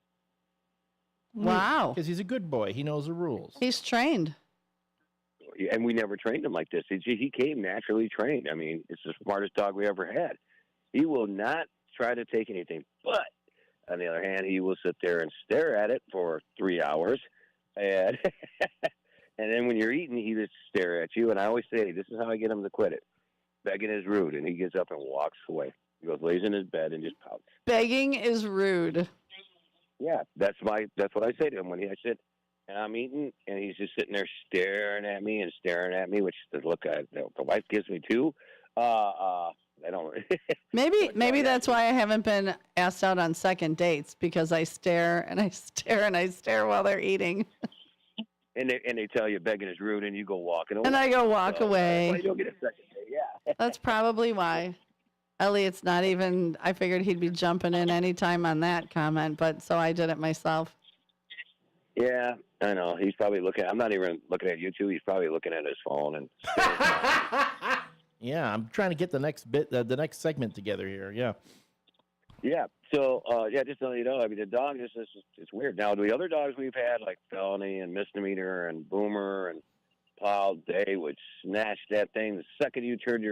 Wow. Because he's a good boy. He knows the rules. He's trained. And we never trained him like this. He came naturally trained. I mean, it's the smartest dog we ever had. He will not try to take anything. But, on the other hand, he will sit there and stare at it for 3 hours. And and then when you're eating, he just stare at you. And I always say, this is how I get him to quit it. Begging is rude. And he gets up and walks away. He goes, lays in his bed and just pouts. Begging is rude. Yeah, that's what I say to him when I sit and I'm eating, and he's just sitting there staring at me, which the look the wife gives me too. I don't. Maybe that's why I haven't been asked out on second dates, because I stare and I stare and I stare while they're eating. And they tell you begging is rude, and you go walking away. And I go walk away. Why you don't get a second date? Yeah. That's probably why. Elliot's not even, I figured he'd be jumping in anytime on that comment, but so I did it myself. Yeah, I know. He's probably I'm not even looking at you two. He's probably looking at his phone. And yeah, I'm trying to get the next the next segment together here. Yeah. Yeah. So, just to let you know, I mean, the dog it's weird. Now, the other dogs we've had, like Felony and Misdemeanor and Boomer and Paul, they would snatch that thing the second you turned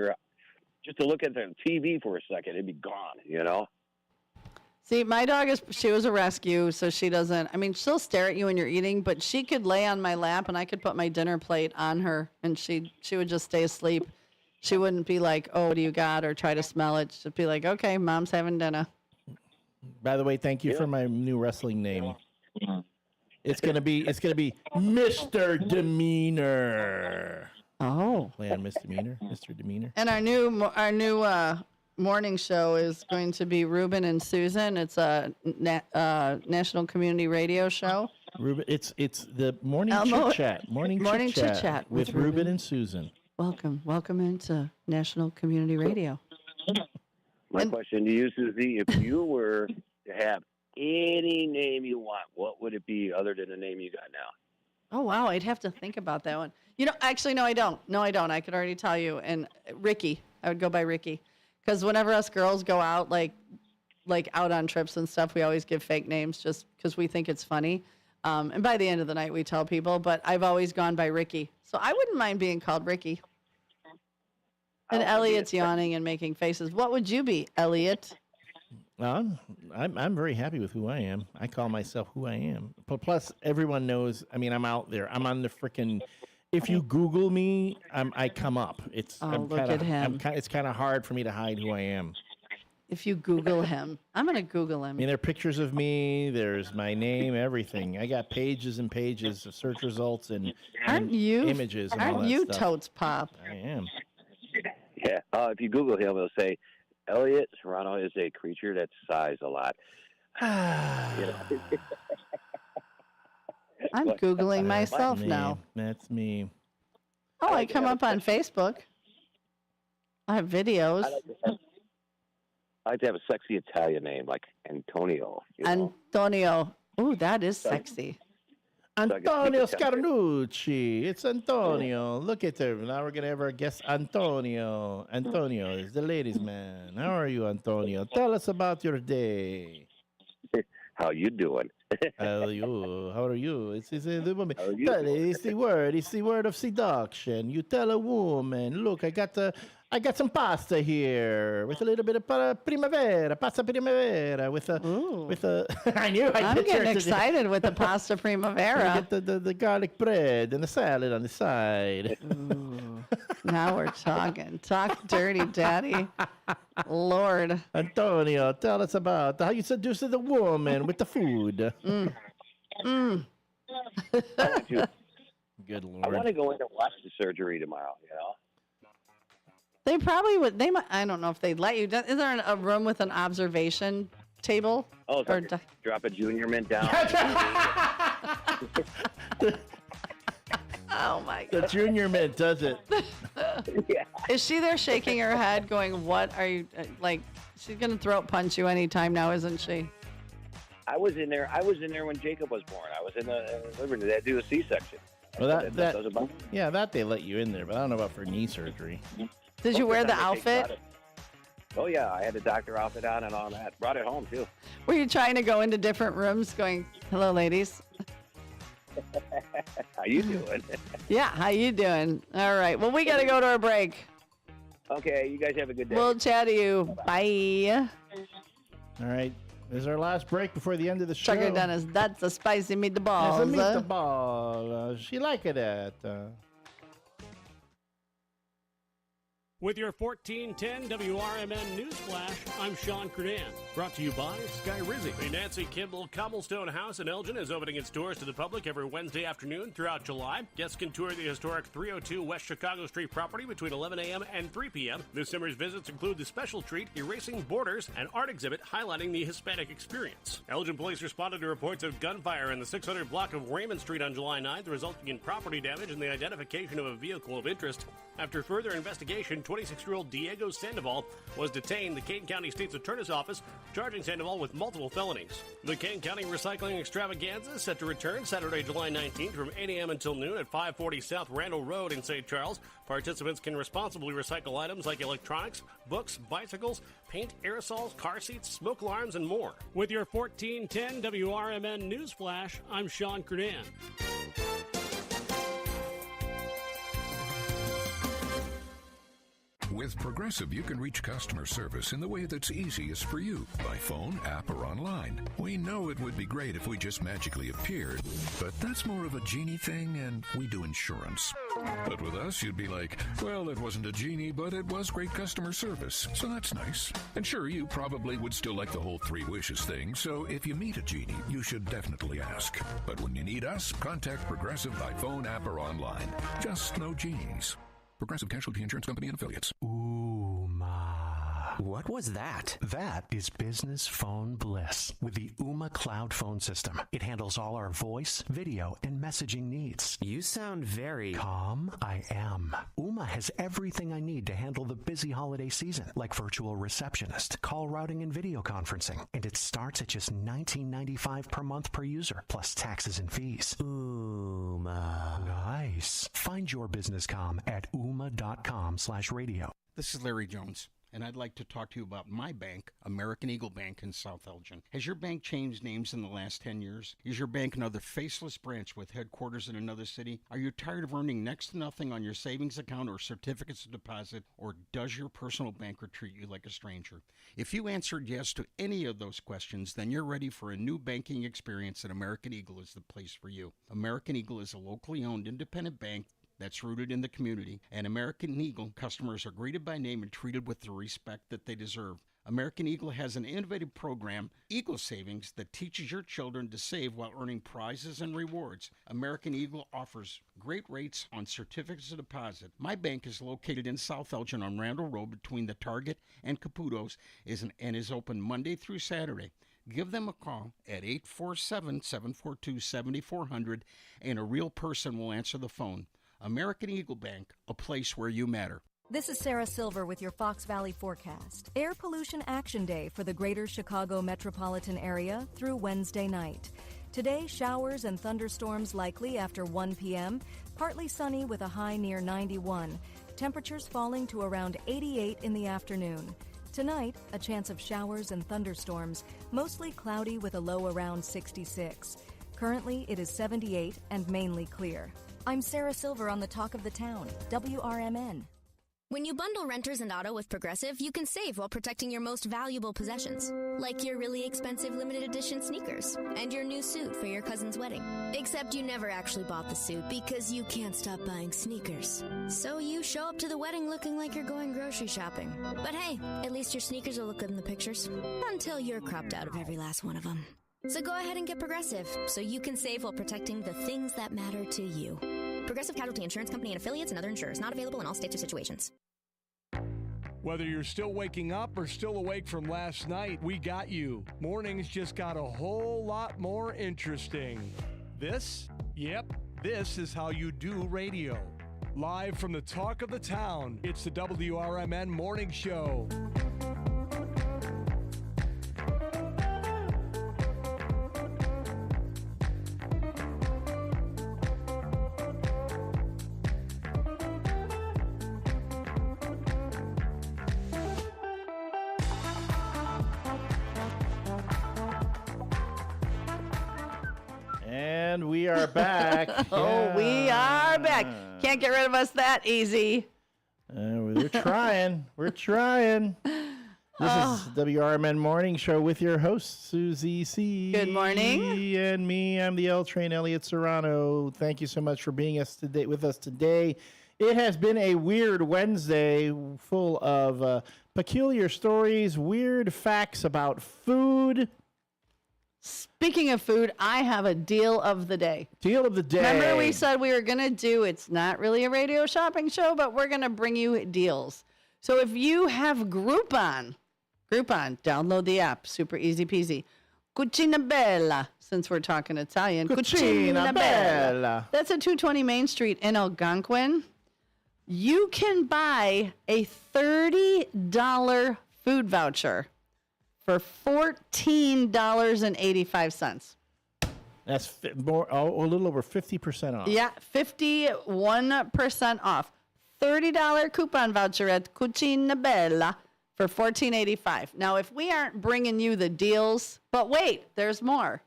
just to look at the TV for a second, it'd be gone, See, my dog she was a rescue, so she doesn't, she'll stare at you when you're eating, but she could lay on my lap and I could put my dinner plate on her and she would just stay asleep. She wouldn't be like, oh, what do you got? Or try to smell it. She'd be like, okay, mom's having dinner. By the way, thank you for my new wrestling name. It's gonna be Mr. Demeanor. Oh. Play on Misdemeanor, Mr. Demeanor. And our new morning show is going to be Ruben and Susan. It's a national community radio show. Ruben, it's the morning chit chat. Morning chit chat with Ruben and Susan. Welcome into National Community Radio. My question to you, Susie, if you were to have any name you want, what would it be other than the name you got now? Oh, wow. I'd have to think about that one. Actually, no, I don't. I could already tell you. And Ricky. I would go by Ricky. Because whenever us girls go out, like out on trips and stuff, we always give fake names just because we think it's funny. And by the end of the night, we tell people. But I've always gone by Ricky. So I wouldn't mind being called Ricky. And Elliot's yawning and making faces. What would you be, Elliot? I'm very happy with who I am. I call myself who I am. But plus, everyone knows. I'm out there. I'm on the frickin'. If you Google me, I come up. Look at him. It's kind of hard for me to hide who I am. If you Google him, I'm gonna Google him. There are pictures of me. There's my name, everything. I got pages and pages of search results and images. And all that you stuff. totes pop? I am. Yeah. If you Google him, it'll say Elliot Serrano is a creature that sighs a lot. I'm Googling myself now. That's me. Oh, I come up on Facebook. I have videos. I like to have a sexy Italian name like Antonio. Antonio. Ooh, that is sexy. Antonio Scarnucci. It's Antonio. Look at her. Now we're going to have our guest, Antonio. Antonio is the ladies' man. How are you, Antonio? Tell us about your day. How you doing? How are you? It's the woman. It's the word. It's the word of seduction. You tell a woman, look, I got I got some pasta here with a little bit of pasta primavera with a. I knew. I'm getting excited with the pasta primavera. Get the garlic bread and the salad on the side. Now we're talking. Talk dirty, Daddy. Lord. Antonio, tell us about how you seduced the woman with the food. Good Lord. I want to go in and watch the surgery tomorrow, They probably would. They might. I don't know if they'd let you. Is there a room with an observation table? Oh, so drop a junior mint down. Oh my God. The junior mint does it. Yeah. Is she there shaking her head, going, "What are you like?" She's gonna throat punch you anytime now, isn't she? I was in there when Jacob was born. I was in the Liberty. They had to do a C-section. Well, that they let you in there, but I don't know about for knee surgery. Did you wear the outfit? Oh yeah, I had the doctor outfit on and all that. Brought it home too. Were you trying to go into different rooms, going, "Hello, ladies"? How you doing? Yeah, how you doing? All right. Well, we got to go to a break. Okay, you guys have a good day. We'll chat to you. Bye. All right. This is our last break before the end of the show. Sugar Dennis, that's a spicy meatball. That's a meatball. She like it at. With your 1410 WRMN Newsflash, I'm Sean Credan. Brought to you by Sky Rizzi. The Nancy Kimball Cobblestone House in Elgin is opening its doors to the public every Wednesday afternoon throughout July. Guests can tour the historic 302 West Chicago Street property between 11 a.m. and 3 p.m. This summer's visits include the special treat, Erasing Borders, an art exhibit highlighting the Hispanic experience. Elgin police responded to reports of gunfire in the 600 block of Raymond Street on July 9th, resulting in property damage and the identification of a vehicle of interest. After further investigation, 26-year-old Diego Sandoval was detained. The Kane County State's Attorney's Office charging Sandoval with multiple felonies. The Kane County Recycling Extravaganza is set to return Saturday, July 19th from 8 a.m. until noon at 540 South Randall Road in St. Charles. Participants can responsibly recycle items like electronics, books, bicycles, paint, aerosols, car seats, smoke alarms, and more. With your 1410 WRMN Newsflash, I'm Sean Credan. With Progressive, you can reach customer service in the way that's easiest for you, by phone, app, or online. We know it would be great if we just magically appeared, but that's more of a genie thing, and we do insurance. But with us, you'd be like, well, it wasn't a genie, but it was great customer service, so that's nice. And sure, you probably would still like the whole 3 wishes thing, so if you meet a genie, you should definitely ask. But when you need us, contact Progressive by phone, app, or online. Just no genies. Progressive Casualty Insurance Company and Affiliates. What was that? That is business phone bliss with the Ooma Cloud phone system. It handles all our voice, video, and messaging needs. You sound very calm. I am. Ooma has everything I need to handle the busy holiday season, like virtual receptionist, call routing, and video conferencing. And it starts at just $19.95 per month per user, plus taxes and fees. Ooma. Nice. Find your business comm at ooma.com/radio. This is Larry Jones, and I'd like to talk to you about my bank, American Eagle Bank in South Elgin. Has your bank changed names in the last 10 years? Is your bank another faceless branch with headquarters in another city? Are you tired of earning next to nothing on your savings account or certificates of deposit, or does your personal banker treat you like a stranger? If you answered yes to any of those questions, then you're ready for a new banking experience, and American Eagle is the place for you. American Eagle is a locally owned independent bank that's rooted in the community, and American Eagle customers are greeted by name and treated with the respect that they deserve. American Eagle has an innovative program, Eagle Savings, that teaches your children to save while earning prizes and rewards. American Eagle offers great rates on certificates of deposit. My bank is located in South Elgin on Randall Road between the Target and Caputo's and is open Monday through Saturday. Give them a call at 847-742-7400, and a real person will answer the phone. American Eagle Bank, a place where you matter. This is Sarah Silver with your Fox Valley forecast. Air Pollution Action Day for the greater Chicago metropolitan area through Wednesday night. Today, showers and thunderstorms likely after 1 p.m., partly sunny with a high near 91. Temperatures falling to around 88 in the afternoon. Tonight, a chance of showers and thunderstorms, mostly cloudy with a low around 66. Currently, it is 78 and mainly clear. I'm Sarah Silver on the Talk of the Town, WRMN. When you bundle renters and auto with Progressive, you can save while protecting your most valuable possessions, like your really expensive limited edition sneakers and your new suit for your cousin's wedding. Except you never actually bought the suit because you can't stop buying sneakers. So you show up to the wedding looking like you're going grocery shopping. But hey, at least your sneakers will look good in the pictures, until you're cropped out of every last one of them. So go ahead and get Progressive, so you can save while protecting the things that matter to you. Progressive Casualty Insurance Company and affiliates and other insurers. Not available in all states or situations. Whether you're still waking up or still awake from last night, we got you. Mornings just got a whole lot more interesting. This is how you do radio. Live from the talk of the town, it's the WRMN Morning Show. And we are back. We are back. Can't get rid of us that easy. We're trying. We're trying. This is WRMN Morning Show with your host, Susie C. Good morning. And me, I'm the L Train, Elliot Serrano. Thank you so much for being with us today. It has been a weird Wednesday full of peculiar stories, weird facts about food. Speaking of food, I have a deal of the day. Deal of the day. Remember we said we were going to do, it's not really a radio shopping show, but we're going to bring you deals. So if you have Groupon, download the app. Super easy peasy. Cucina Bella, since we're talking Italian. Cucina Bella. That's at 220 Main Street in Algonquin. You can buy a $30 food voucher for $14.85. That's a little over 50% off. Yeah, 51% off. $30 coupon voucher at Cucina Bella for $14.85. Now, if we aren't bringing you the deals, but wait, there's more.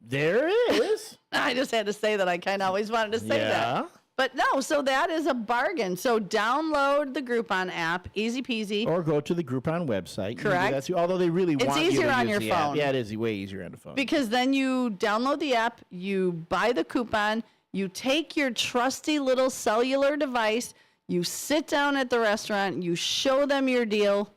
There is. I just had to say that. I kind of always wanted to say that. But no, so that is a bargain. So download the Groupon app, easy peasy. Or go to the Groupon website. Correct. That's, although they really want you to use easier on your the phone. app. Yeah, it is way easier on the phone. Because then you download the app, you buy the coupon, you take your trusty little cellular device, you sit down at the restaurant, you show them your deal.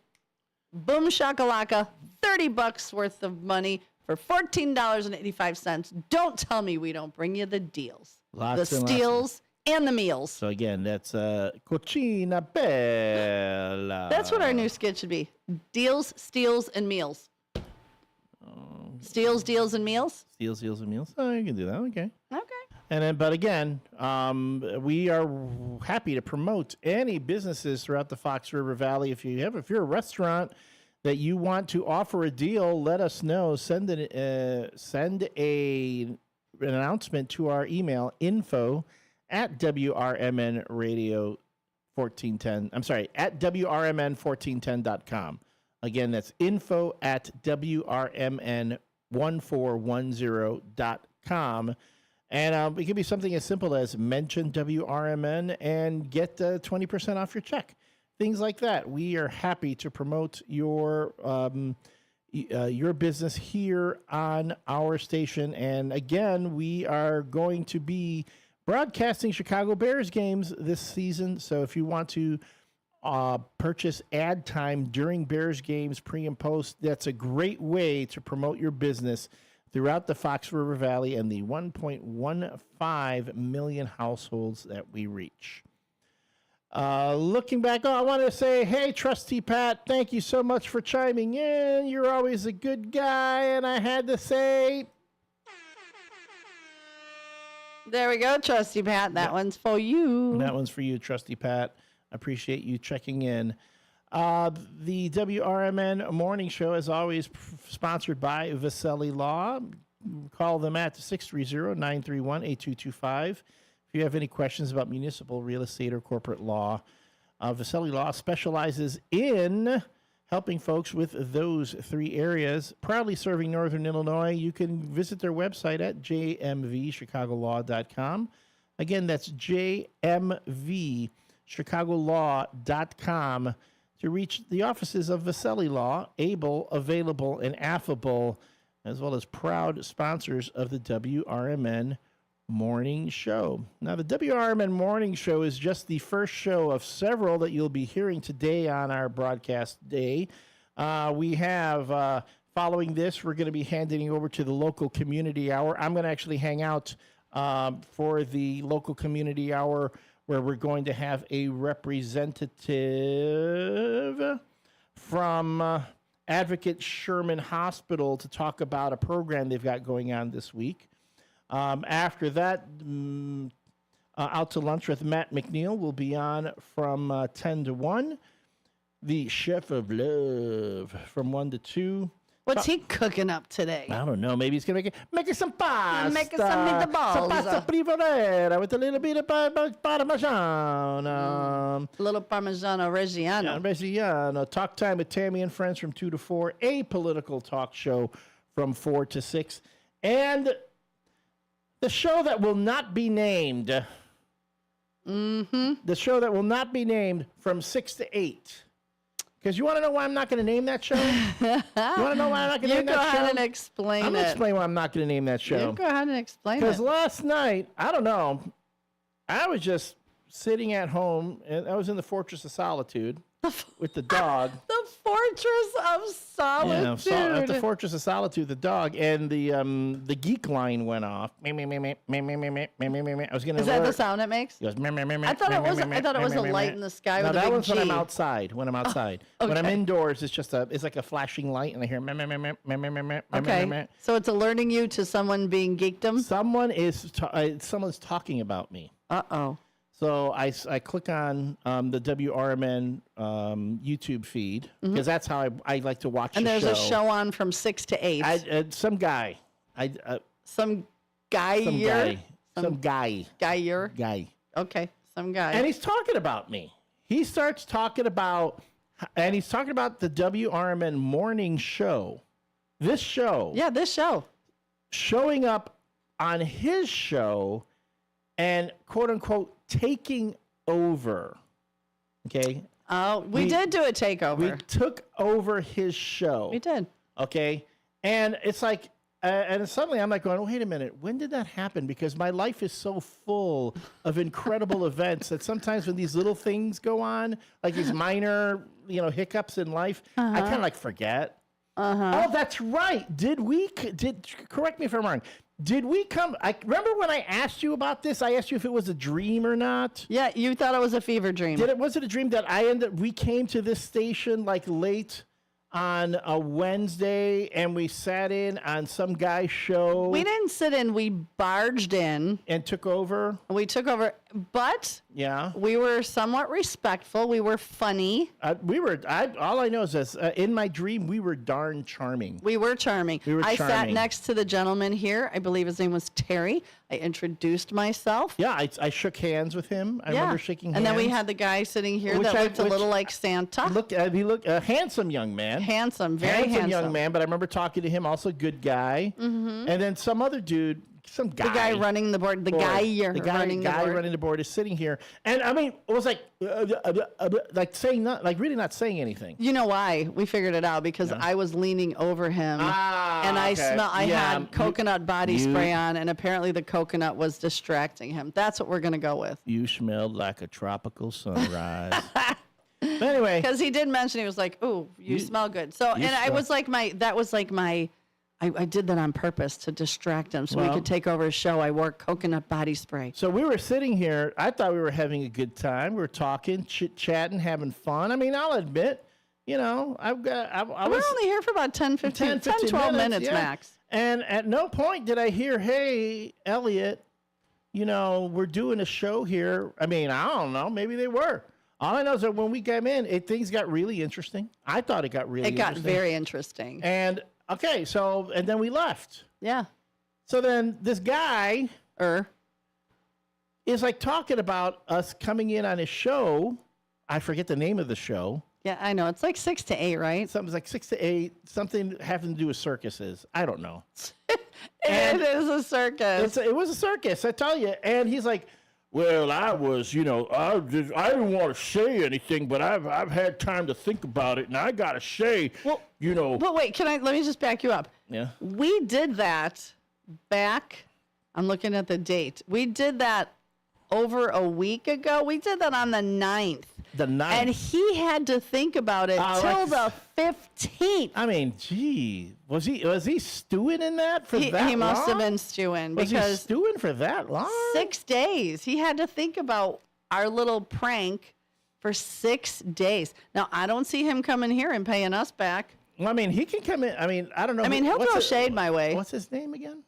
Boom shakalaka, $30 worth of money for $14.85. Don't tell me we don't bring you the deals. The steals and the meals. So again, that's Cucina Bella. That's what our new skit should be. Deals, steals, and meals. Steals, deals, and meals? Steals, deals, and meals. Oh, you can do that. Okay. Okay. And then, but again, we are happy to promote any businesses throughout the Fox River Valley. If you're a restaurant that you want to offer a deal, let us know. Send an announcement to our email, info@at WRMN1410.com. Again, that's info@WRMN1410.com. And it can be something as simple as mention WRMN and get 20% off your check. Things like that. We are happy to promote your business here on our station. And again, we are going to be broadcasting Chicago Bears games this season. So if you want to purchase ad time during Bears games, pre and post, that's a great way to promote your business throughout the Fox River Valley and the 1.15 million households that we reach. Looking back, I want to say, hey, Trusty Pat, thank you so much for chiming in. You're always a good guy, and I had to say... There we go, Trusty Pat. That one's for you. That one's for you, Trusty Pat. Appreciate you checking in. The WRMN Morning Show, as always, sponsored by Vasselli Law. Call them at 630-931-8225. If you have any questions about municipal, real estate, or corporate law, Vasselli Law specializes in helping folks with those three areas. Proudly serving Northern Illinois. You can visit their website at jmvchicagolaw.com. Again, that's jmvchicagolaw.com. chicagolaw.com to reach the offices of Vaselli Law, able, available, and affable, as well as proud sponsors of the WRMN Morning Show. Now, the WRMN Morning Show is just the first show of several that you'll be hearing today on our broadcast day. We have, following this, we're going to be handing over to the local community hour. I'm going to actually hang out for the local community hour, where we're going to have a representative from Advocate Sherman Hospital to talk about a program they've got going on this week. After that, Out to Lunch with Matt McNeil will be on from 10 to 1. The Chef of Love from 1 to 2. What's he cooking up today? I don't know. Maybe he's going to make some pasta. Making some meatballs. Some pasta primavera with a little bit of Parmesan. A little Parmigiano Reggiano. Reggiano. Talk Time with Tammy and Friends from 2 to 4. A political talk show from 4 to 6. And the show that will not be named. The show that will not be named from 6 to 8. Because you want to know why I'm not going to name that show? You want to know why I'm not going to name that show? You go ahead and explain I'm going to it. explain why I'm not going to name that show. You go ahead and explain it. Because last night, I don't know, I was just sitting at home, and I was in the Fortress of Solitude with the dog. The Fortress of Solitude. Yeah, at the Fortress of Solitude, the dog, and the geek line went off. I was going to. Is that the sound it makes? He goes, I thought it was. I thought it was a light in the sky with a big that one's G. when I'm outside. When I'm outside. Okay. When I'm indoors, it's like a flashing light, and I hear. Okay. So it's alerting you to someone being geekdom. Someone's talking about me. Uh-oh. So I click on the WRMN YouTube feed, because that's how I like to watch the show. And there's a show on from 6 to 8. Some guy. Some guy. Guy. Okay, some guy. And he's talking about me. He starts talking about, and he's talking about the WRMN Morning Show. This show. Yeah, this show. Showing up on his show and, quote unquote, taking over. Okay? We did do a takeover. We took over his show. We did. Okay? And it's like, and suddenly I'm like going, wait a minute, when did that happen? Because my life is so full of incredible events that sometimes when these little things go on, like these minor, hiccups in life, I kind of like forget. Oh, that's right. Correct me if I'm wrong. Did we come? I remember when I asked you about this. I asked you if it was a dream or not. Yeah, you thought it was a fever dream. Was it a dream that we came to this station like late on a Wednesday and we sat in on some guy's show? We didn't sit in. We barged in and took over. We took over, but we were somewhat respectful. We were funny. All I know is this: in my dream, we were darn charming. We were charming. I sat next to the gentleman here. I believe his name was Terry. I introduced myself. Yeah, I shook hands with him. I remember shaking hands. And then we had the guy sitting here that looked a little like Santa. He looked a handsome young man. Handsome, very handsome young man. But I remember talking to him, also good guy. Mm-hmm. And then some other dude. Some guy. The guy running the board. The guy running the board is sitting here. And I mean, it was like saying really not saying anything. You know why? We figured it out because I was leaning over him and I had coconut body spray on, and apparently the coconut was distracting him. That's what we're going to go with. You smelled like a tropical sunrise. But anyway. Because he did mention, he was like, "Ooh, you smell good." So, and I was like I did that on purpose to distract him so we could take over his show. I wore coconut body spray. So we were sitting here. I thought we were having a good time. We were talking, chit-chatting, having fun. I mean, I'll admit, I was only here for about 10, 12 minutes max. And at no point did I hear, hey, Elliot, we're doing a show here. I mean, I don't know. Maybe they were. All I know is that when we came in, things got really interesting. I thought it got really interesting. It got very interesting. And okay, and then we left. Yeah. So then this guy is like talking about us coming in on his show. I forget the name of the show. Yeah, I know. It's like 6 to 8, right? Something's like 6 to 8, something having to do with circuses. I don't know. It is a circus. It was a circus, I tell you. And he's like, well, I was, I didn't want to say anything, but I've had time to think about it, and I gotta say, But wait, let me just back you up. Yeah. We did that back. I'm looking at the date. We did that over a week ago. We did that on the 9th. The 9th. And he had to think about it till the 15th. I mean, gee, was he stewing in that for that long? He must have been stewing Was because he stewing for that long? 6 days. He had to think about our little prank for 6 days. Now, I don't see him coming here and paying us back. Well, I mean, he can come in. I mean, I don't know. He'll throw shade my way. What's his name again?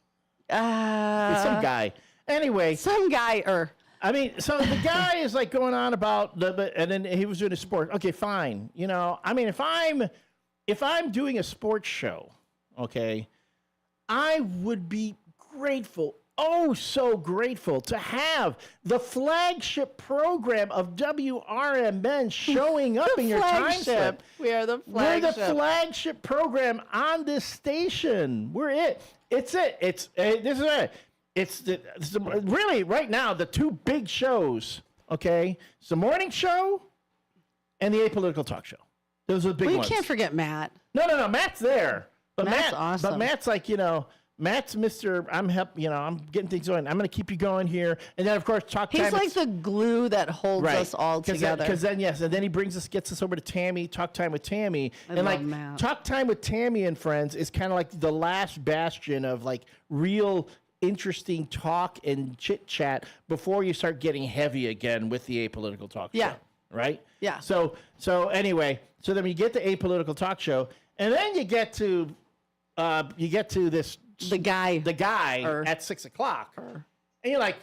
Some guy. Anyway. Some guy. I mean, so the guy is like going on about and then he was doing a sport. Okay, fine. I mean, if I'm doing a sports show, okay, I would be grateful. Oh, so grateful to have the flagship program of WRMN showing up in your time slip. We are the We're flagship. the flagship program on this station. We're it. It's it. This is it. It's really right now the two big shows. Okay, it's the morning show and the apolitical talk show. Those are the big ones. You can't forget Matt. No. Matt's there, but Matt's awesome. But Matt's like Matt's Mr. I'm getting things going. I'm going to keep you going here, and then of course talk time. He's like the glue that holds us all together. Because then and then he gets us over to Tammy. Talk time with Tammy, I and love Matt. talk time with Tammy and friends is kind of like the last bastion of like real interesting talk and chit chat before you start getting heavy again with the apolitical talk show. Right? Yeah. So anyway, so then you get the apolitical talk show, and then you get to this the guy at 6 o'clock, and you're like,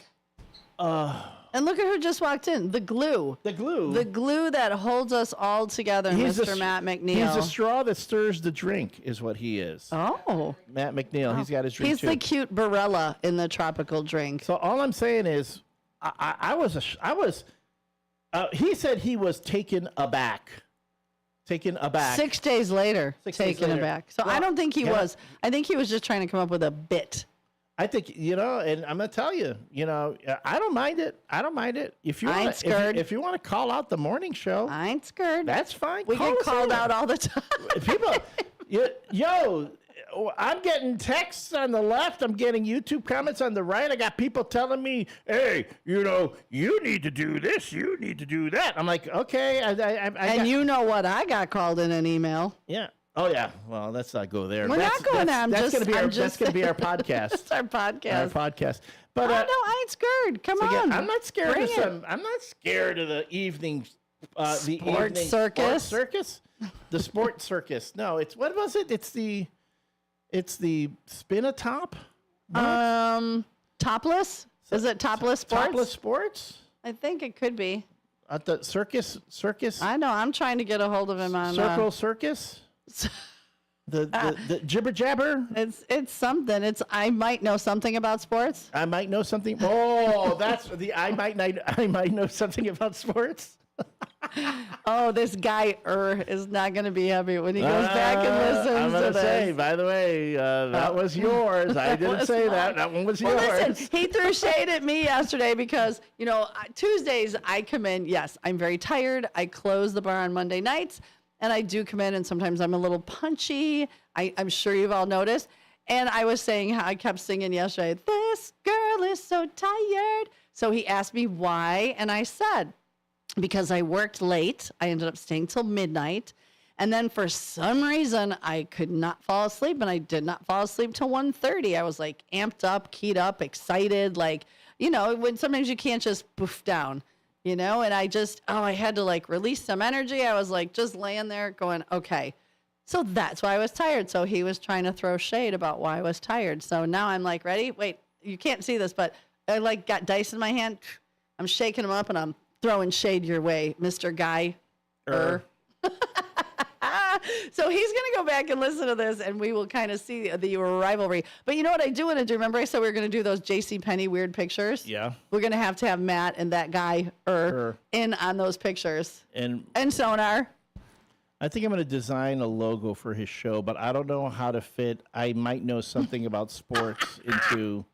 and look at who just walked in. The glue that holds us all together. Mr. Matt McNeil. He's the straw that stirs the drink, is what he is. Oh, Matt McNeil. He's got his drink. He's too. the cute Barella in the tropical drink. So all I'm saying is, he said he was taken aback. 6 days later, taken aback. So I don't think he was. I think he was just trying to come up with a bit. I think, and I'm going to tell you, I don't mind it. If you I ain't scared. If you want to call out the morning show, I ain't scared. That's fine. We get called out all the time. People, I'm getting texts on the left. I'm getting YouTube comments on the right. I got people telling me, hey, you need to do this. You need to do that. I'm like, okay. You know what? I got called in an email. Yeah. Oh yeah. Well, let's not go there. We're not going there. That's going to be our podcast. It's our podcast. But no, I ain't scared. Come on. I'm not scared I'm not scared of the evening. Sports circus. The sports circus. No, it's what was it? It's the spin-a-top. Topless. Is it topless sports? Topless sports. I think it could be. At the circus. I know. I'm trying to get a hold of him on circus. The jibber jabber. It's something. I might know something about sports. I might know something. Oh, that's the I might know something about sports. Oh, this guy is not going to be happy when he goes back and listens I'm gonna to this. say, by the way, that was yours. I didn't say that. That one was yours. Listen, he threw shade at me yesterday because, Tuesdays I come in. Yes, I'm very tired. I close the bar on Monday nights, and I do come in, and sometimes I'm a little punchy. I'm sure you've all noticed. And I was saying how I kept singing yesterday, this girl is so tired. So he asked me why, and I said, because I worked late. I ended up staying till midnight. And then for some reason, I could not fall asleep, and I did not fall asleep till 1:30. I was like amped up, keyed up, excited. Like, when sometimes you can't just poof down, and I had to like release some energy. I was like just laying there going, okay. So that's why I was tired. So he was trying to throw shade about why I was tired. So now I'm like, ready? Wait, you can't see this, but I like got dice in my hand. I'm shaking them up and I'm throwing shade your way, Mr. Guy. So he's going to go back and listen to this, and we will kind of see the rivalry. But you know what I do want to do? Remember I said we were going to do those JCPenney weird pictures? Yeah. We're going to have Matt and that guy in on those pictures. And Sonar. I think I'm going to design a logo for his show, but I don't know how to fit. I might know something about sports into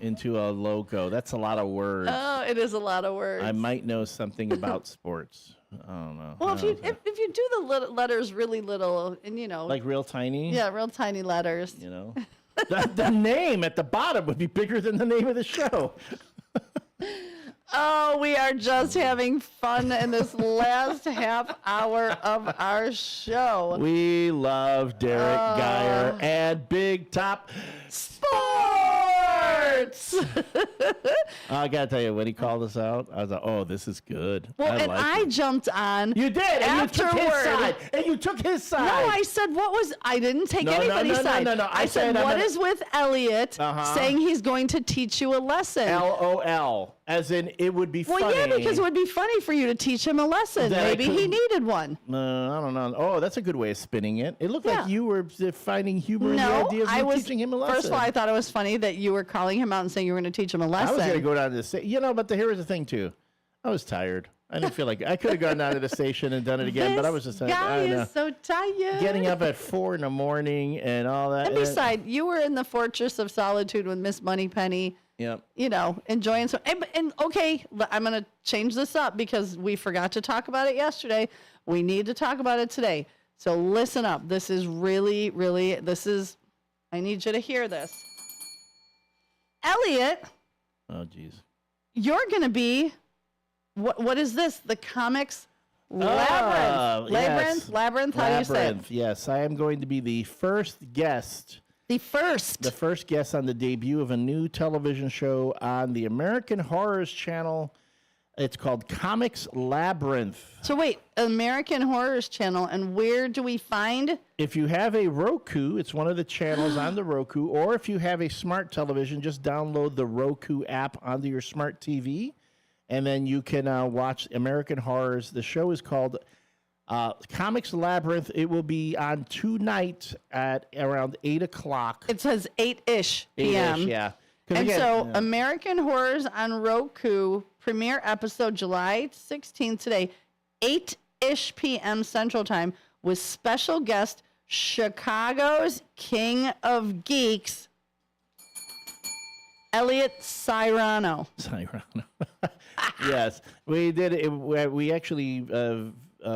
into a logo. That's a lot of words. Oh, it is a lot of words. I might know something about sports. I don't know. Well, if you do the letters really little, and like real tiny. Yeah, real tiny letters. The name at the bottom would be bigger than the name of the show. Oh, we are just having fun in this last half hour of our show. We love Derek Geyer and Big Top Sports. I gotta tell you, when he called us out, I was like, "Oh, this is good." Well, I jumped on. You did, and you took his side. And you took his side. No, I said I didn't take anybody's side. No. I said what is with Elliot saying he's going to teach you a lesson. LOL. As in, it would be funny. Well, yeah, because it would be funny for you to teach him a lesson. Maybe he needed one. I don't know. Oh, that's a good way of spinning it. It looked like you were finding humor in the idea of teaching him a lesson. First of all, I thought it was funny that you were calling him out and saying you were going to teach him a lesson. I was going to go down to the station. But here was the thing, too. I was tired. I didn't feel like I could have gone down to the station and done it again, but I was just This guy is so tired. Getting up at 4 in the morning and all that. And besides, you were in the fortress of solitude with Miss Moneypenny. Yep. Enjoying some. And okay, I'm going to change this up because we forgot to talk about it yesterday. We need to talk about it today. So listen up. This is really, really, I need you to hear this. Elliot. Oh, geez. You're going to be, what is this? The comics Labyrinth. Yes. Labyrinth, how do you say it? Yes, I am going to be the first guest. The first guest on the debut of a new television show on the American Horrors Channel. It's called Comics Labyrinth. So wait, American Horrors Channel, and where do we find? If you have a Roku, it's one of the channels on the Roku, or if you have a smart television, just download the Roku app onto your smart TV, and then you can watch American Horrors. The show is called Comics Labyrinth. It will be on tonight at around 8 o'clock. It says 8-ish p.m. 8-ish, yeah. And American Horrors on Roku, premiere episode July 16th today, 8-ish p.m. Central Time, with special guest Chicago's King of Geeks, Elliot Cyrano. Yes, we did it. We actually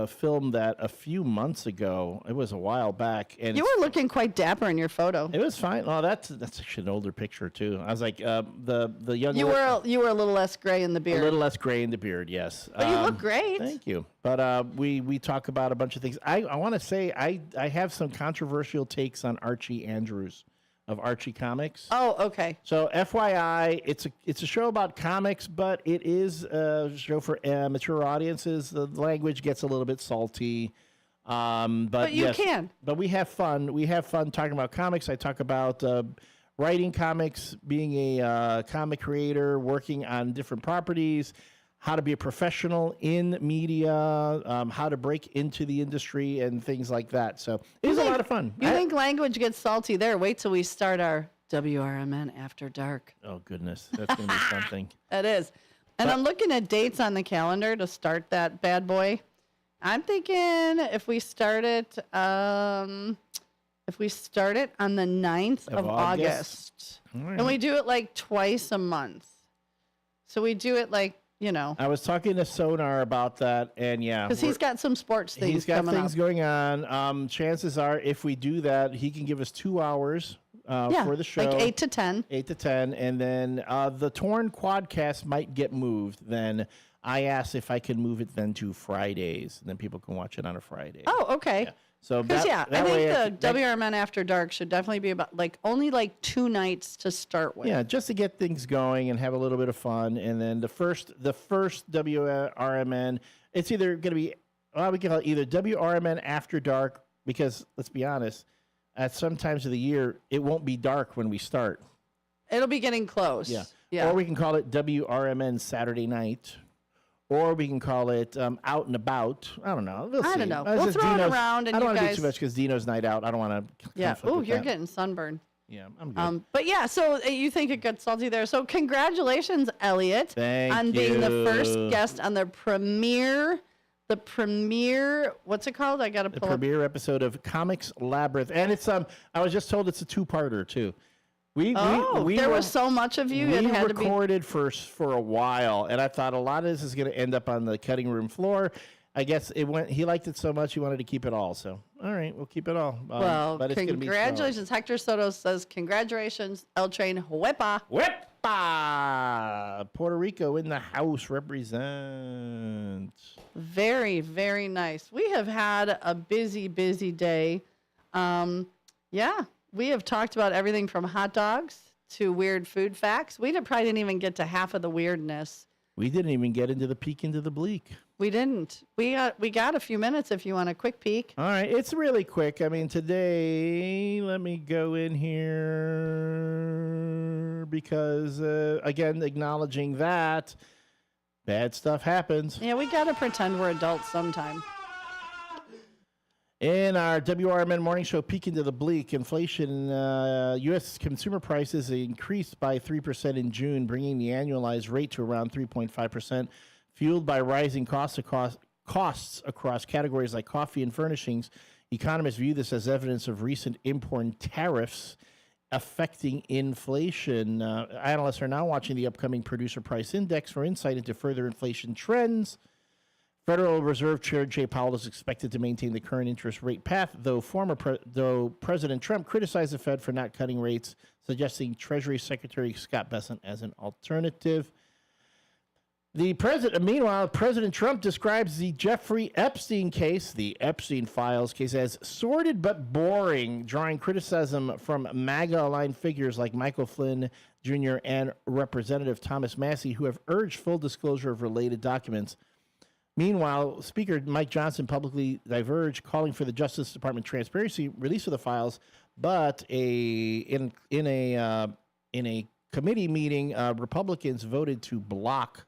filmed that a few months ago. It was a while back, and you were looking quite dapper in your photo. It was fine. Oh, that's actually an older picture too. I was like the young. You were a little less gray in the beard. A little less gray in the beard, yes. But you look great. Thank you. But we talk about a bunch of things. I want to say I have some controversial takes on Archie Andrews of Archie Comics. Oh, okay. So FYI, it's a show about comics, but it is a show for mature audiences. The language gets a little bit salty. But you yes, can. But we have fun. We have fun talking about comics. I talk about writing comics, being a comic creator, working on different properties, how to be a professional in media, how to break into the industry, and things like that. So it was a lot of fun. You think language gets salty there? Wait till we start our WRMN After Dark. Oh, goodness. That's going to be something. It is. And I'm looking at dates on the calendar to start that bad boy. I'm thinking if we start it on the 9th of August. Right. And we do it like twice a month. So we do it like, I was talking to Sonar about that, and yeah. Because he's got some sports things He's got coming things up. going on. Chances are, if we do that, he can give us 2 hours for the show. Like 8 to 10. 8 to 10. And then the Torn Quadcast might get moved. Then I asked if I can move it then to Fridays, and then people can watch it on a Friday. Oh, okay. Yeah. So Because, that I way think the WRMN After Dark should definitely be about only 2 nights to start with. Yeah, just to get things going and have a little bit of fun. And then the first WRMN, it's either going to be, we can call it either WRMN After Dark, because let's be honest, at some times of the year, it won't be dark when we start. It'll be getting close. Yeah. Or we can call it WRMN Saturday Night. Or we can call it Out and About. I don't know. We'll see. I don't know. We'll throw it around, and I don't want to guys do too much because Dino's night out. I don't want to. Yeah. Oh, you're getting sunburned. Yeah, I'm good. But yeah, so you think it gets salty there. So congratulations, Elliot, on being the first guest on the premiere, what's it called? I got to pull the premiere episode of Comics Labyrinth. And it's I was just told it's a 2-parter too. There was so much of you. It We had to be. recorded for a while, and I thought a lot of this is going to end up on the cutting room floor. I guess it went. He liked it so much, he wanted to keep it all. So, all right, we'll keep it all. Well, but it's gonna be congratulations. Hector Soto says, congratulations, El Train Huepa. Huepa! Puerto Rico in the house represents. Very, very nice. We have had a busy, busy day. Yeah, we have talked about everything from hot dogs to weird food facts. We probably didn't even get to half of the weirdness. We didn't even get into the peek into the bleak. We didn't. We got a few minutes if you want a quick peek. All right, it's really quick. I mean, today, let me go in here because, again, acknowledging that bad stuff happens. Yeah, we got to pretend we're adults sometime. In our WRMN morning show, Peek into the Bleak, inflation, U.S. consumer prices increased by 3% in June, bringing the annualized rate to around 3.5%, fueled by rising costs across categories like coffee and furnishings. Economists view this as evidence of recent import tariffs affecting inflation. Analysts are now watching the upcoming Producer Price Index for insight into further inflation trends. Federal Reserve Chair Jay Powell is expected to maintain the current interest rate path, though President Trump criticized the Fed for not cutting rates, suggesting Treasury Secretary Scott Bessent as an alternative. Meanwhile, President Trump describes the Jeffrey Epstein case, the Epstein Files case, as sordid but boring, drawing criticism from MAGA-aligned figures like Michael Flynn Jr. and Representative Thomas Massie, who have urged full disclosure of related documents. Meanwhile, Speaker Mike Johnson publicly diverged, calling for the Justice Department transparency release of the files, but in a committee meeting, Republicans voted to block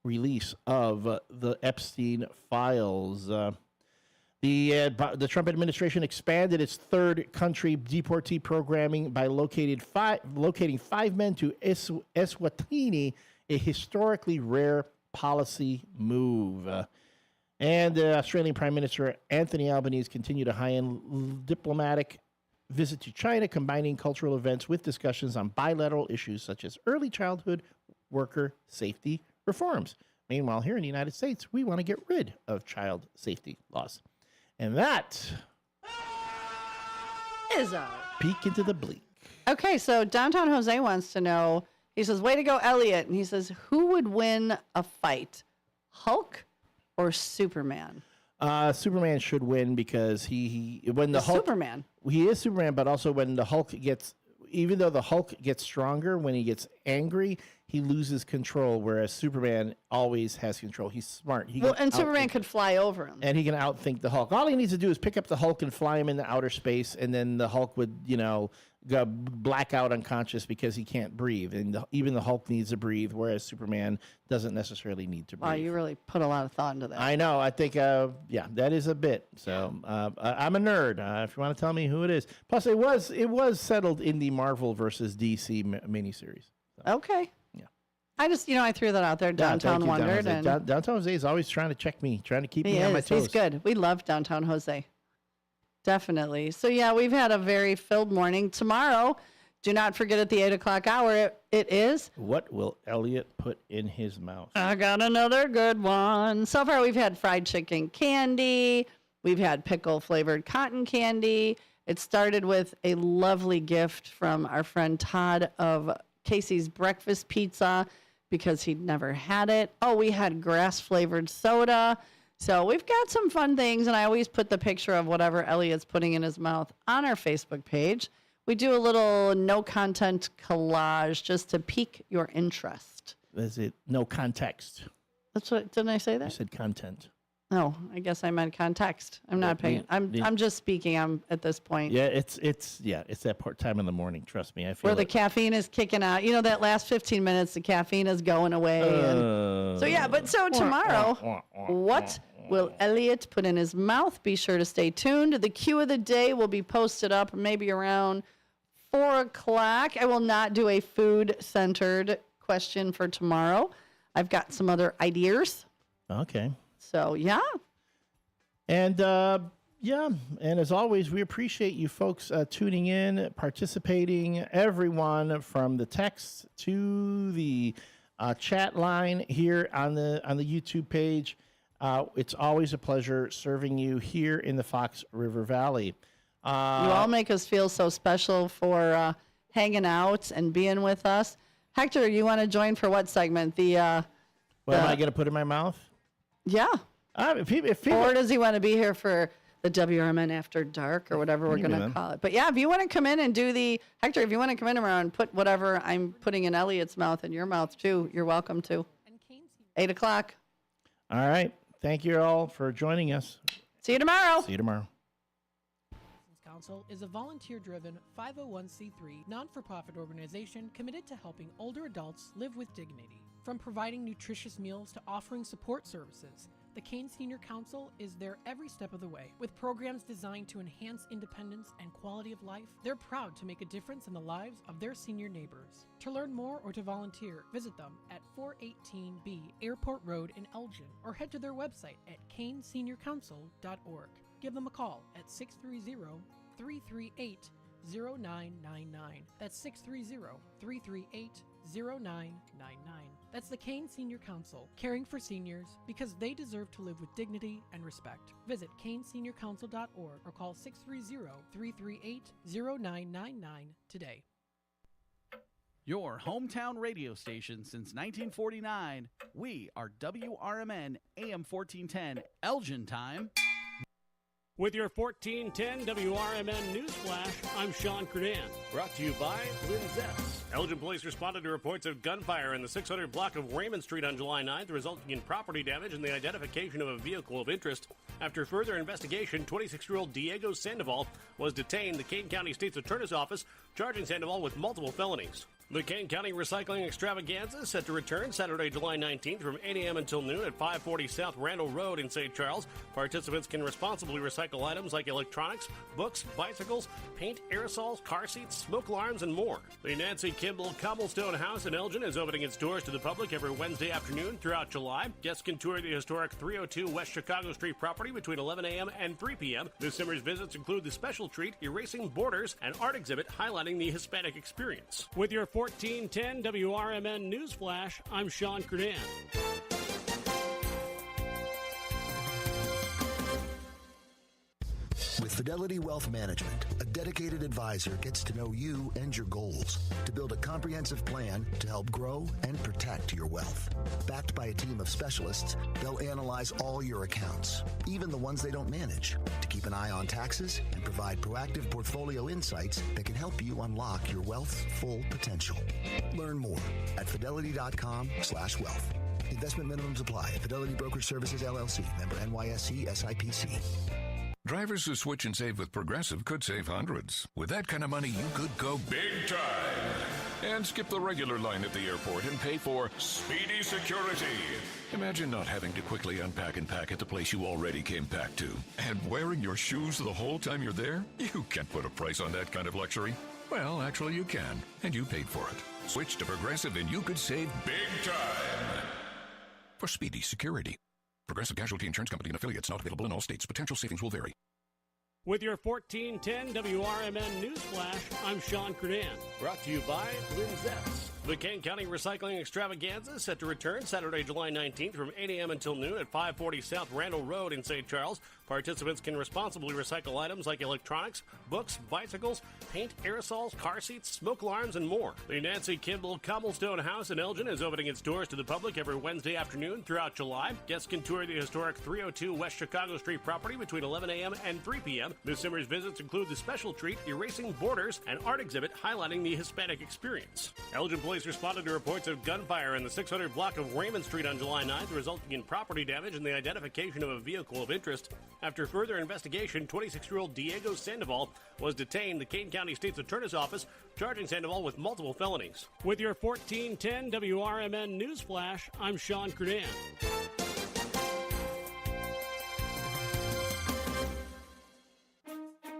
release of the Epstein files. The Trump administration expanded its third country deportee programming by locating 5 men to Eswatini, a historically rare policy move. And Australian Prime Minister Anthony Albanese continued a high-end diplomatic visit to China, combining cultural events with discussions on bilateral issues such as early childhood worker safety reforms. Meanwhile, here in the United States, we want to get rid of child safety laws. And that is a peek into the bleak. Okay, so Downtown Jose wants to know, he says, way to go, Elliot. And he says, who would win a fight, Hulk or Superman? Superman should win because he when the Hulk, Superman. He is Superman, but also when the Hulk gets, even though the Hulk gets stronger, when he gets angry, he loses control, whereas Superman always has control. He's smart. Superman could fly over him. And he can outthink the Hulk. All he needs to do is pick up the Hulk and fly him into outer space, and then the Hulk would, go black out unconscious because he can't breathe. And even the Hulk needs to breathe, whereas Superman doesn't necessarily need to breathe. Wow, you really put a lot of thought into that. I know. I think, that is a bit. So I'm a nerd. If you want to tell me who it is. Plus, it was settled in the Marvel versus DC miniseries. So. Okay. I just, I threw that out there. Downtown wondered. Downtown Jose is always trying to check me, trying to keep me on my toes. He's good. We love Downtown Jose. Definitely. So, yeah, we've had a very filled morning. Tomorrow, do not forget at the 8 o'clock hour, it is. What will Elliot put in his mouth? I got another good one. So far, we've had fried chicken candy. We've had pickle-flavored cotton candy. It started with a lovely gift from our friend Todd of Casey's Breakfast Pizza, because he'd never had it. Oh, we had grass-flavored soda. So we've got some fun things, and I always put the picture of whatever Elliot's putting in his mouth on our Facebook page. We do a little no-content collage just to pique your interest. Is it no context? That's what, didn't I say that? You said content. No, I guess I meant context. I'm not paying. I'm just speaking. I'm at this point. Yeah, it's that time in the morning. Trust me, I feel where the caffeine is kicking out. That last 15 minutes, the caffeine is going away. So tomorrow, what will Elliot put in his mouth? Be sure to stay tuned. The cue of the day will be posted up maybe around 4 o'clock. I will not do a food-centered question for tomorrow. I've got some other ideas. Okay. So, yeah. And, Yeah, and as always, we appreciate you folks tuning in, participating, everyone from the text to the chat line here on the YouTube page. It's always a pleasure serving you here in the Fox River Valley. You all make us feel so special for hanging out and being with us. Hector, you want to join for what segment? What am I going to put in my mouth? Yeah. If people, or does he want to be here for the WRMN After Dark or whatever we're going to call it? But yeah, if you want to come in and do Hector, if you want to come in around and put whatever I'm putting in Elliot's mouth in your mouth too, you're welcome to. 8 o'clock. All right. Thank you all for joining us. See you tomorrow. See you tomorrow. Council is a volunteer-driven 501c3 non-for-profit organization committed to helping older adults live with dignity. From providing nutritious meals to offering support services, the Kane Senior Council is there every step of the way. With programs designed to enhance independence and quality of life, they're proud to make a difference in the lives of their senior neighbors. To learn more or to volunteer, visit them at 418B Airport Road in Elgin or head to their website at caneseniorcouncil.org. Give them a call at 630-338-0999. That's 630-338-0999. That's the Kane Senior Council, caring for seniors because they deserve to live with dignity and respect. Visit caneseniorcouncil.org or call 630-338-0999 today. Your hometown radio station since 1949. We are WRMN AM 1410 Elgin Time. With your 1410 WRMN News Flash, I'm Sean Credan. Brought to you by Linzette's. Elgin police responded to reports of gunfire in the 600 block of Raymond Street on July 9th, resulting in property damage and the identification of a vehicle of interest. After further investigation, 26-year-old Diego Sandoval was detained. The Kane County State's Attorney's Office charging Sandoval with multiple felonies. The Kane County Recycling Extravaganza is set to return Saturday, July 19th from 8 a.m. until noon at 540 South Randall Road in St. Charles. Participants can responsibly recycle items like electronics, books, bicycles, paint, aerosols, car seats, smoke alarms, and more. The Nancy Kimball Cobblestone House in Elgin is opening its doors to the public every Wednesday afternoon throughout July. Guests can tour the historic 302 West Chicago Street property between 11 a.m. and 3 p.m. This summer's visits include the special treat, Erasing Borders, an art exhibit highlighting the Hispanic experience. With your 1410 WRMN News Flash, I'm Sean Credan. With Fidelity Wealth Management, a dedicated advisor gets to know you and your goals to build a comprehensive plan to help grow and protect your wealth. Backed by a team of specialists, they'll analyze all your accounts, even the ones they don't manage, to keep an eye on taxes and provide proactive portfolio insights that can help you unlock your wealth's full potential. Learn more at fidelity.com/wealth. Investment minimums apply. Fidelity Brokerage Services, LLC. Member NYSE SIPC. Drivers who switch and save with Progressive could save hundreds. With that kind of money, you could go big time and skip the regular line at the airport and pay for speedy security. Imagine not having to quickly unpack and pack at the place you already came packed to. And wearing your shoes the whole time you're there? You can't put a price on that kind of luxury. Well, actually you can, and you paid for it. Switch to Progressive and you could save big time for speedy security. Progressive Casualty Insurance Company and affiliates, not available in all states. Potential savings will vary. With your 1410 WRMN News Flash, I'm Sean Credan. Brought to you by Linzette's. The Kane County Recycling Extravaganza is set to return Saturday, July 19th from 8 a.m. until noon at 540 South Randall Road in St. Charles. Participants can responsibly recycle items like electronics, books, bicycles, paint, aerosols, car seats, smoke alarms, and more. The Nancy Kimball Cobblestone House in Elgin is opening its doors to the public every Wednesday afternoon throughout July. Guests can tour the historic 302 West Chicago Street property between 11 a.m. and 3 p.m. This summer's visits include the special treat, Erasing Borders, an art exhibit highlighting the Hispanic experience. Elgin police responded to reports of gunfire in the 600 block of Raymond Street on July 9th, resulting in property damage and the identification of a vehicle of interest. After further investigation, 26-year-old Diego Sandoval was detained. The Kane County State's Attorney's Office charging Sandoval with multiple felonies. With your 1410 WRMN News Flash, I'm Sean Credan.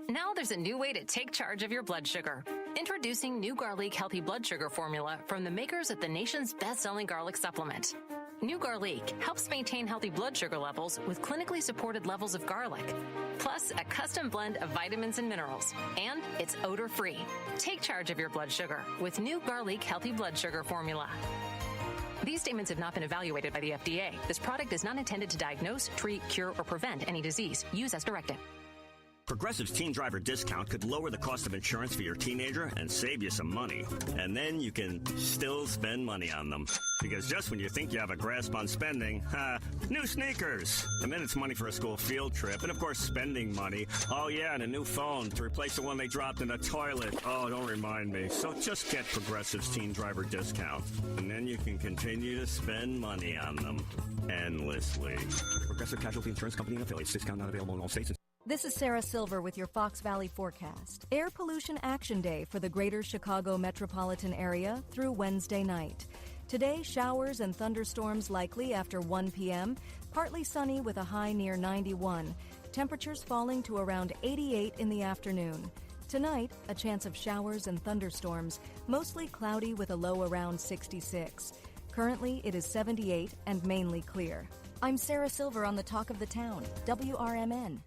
Now there's a new way to take charge of your blood sugar. Introducing New Garlic Healthy Blood Sugar Formula from the makers of the nation's best-selling garlic supplement. New Garlic helps maintain healthy blood sugar levels with clinically supported levels of garlic, plus a custom blend of vitamins and minerals. And it's odor-free. Take charge of your blood sugar with New Garlic Healthy Blood Sugar Formula. These statements have not been evaluated by the FDA. This product is not intended to diagnose, treat, cure, or prevent any disease. Use as directed. Progressive's Teen Driver discount could lower the cost of insurance for your teenager and save you some money. And then you can still spend money on them. Because just when you think you have a grasp on spending, new sneakers. And then it's money for a school field trip. And of course, spending money. Oh yeah, and a new phone to replace the one they dropped in the toilet. Oh, don't remind me. So just get Progressive's Teen Driver discount. And then you can continue to spend money on them endlessly. Progressive Casualty Insurance Company and affiliates. Discount not available in all states. This is Sarah Silver with your Fox Valley forecast. Air Pollution Action Day for the greater Chicago metropolitan area through Wednesday night. Today, showers and thunderstorms likely after 1 p.m., partly sunny with a high near 91. Temperatures falling to around 88 in the afternoon. Tonight, a chance of showers and thunderstorms, mostly cloudy with a low around 66. Currently, it is 78 and mainly clear. I'm Sarah Silver on the Talk of the Town, WRMN.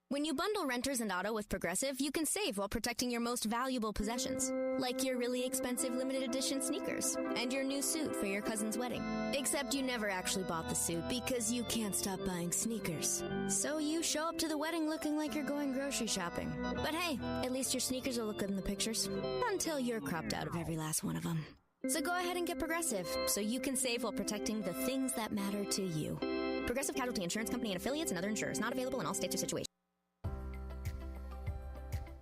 When you bundle renters and auto with Progressive, you can save while protecting your most valuable possessions, like your really expensive limited edition sneakers and your new suit for your cousin's wedding. Except you never actually bought the suit because you can't stop buying sneakers. So you show up to the wedding looking like you're going grocery shopping. But hey, at least your sneakers will look good in the pictures, until you're cropped out of every last one of them. So go ahead and get Progressive, so you can save while protecting the things that matter to you. Progressive Casualty Insurance Company and affiliates and other insurers. Not available in all states or situations.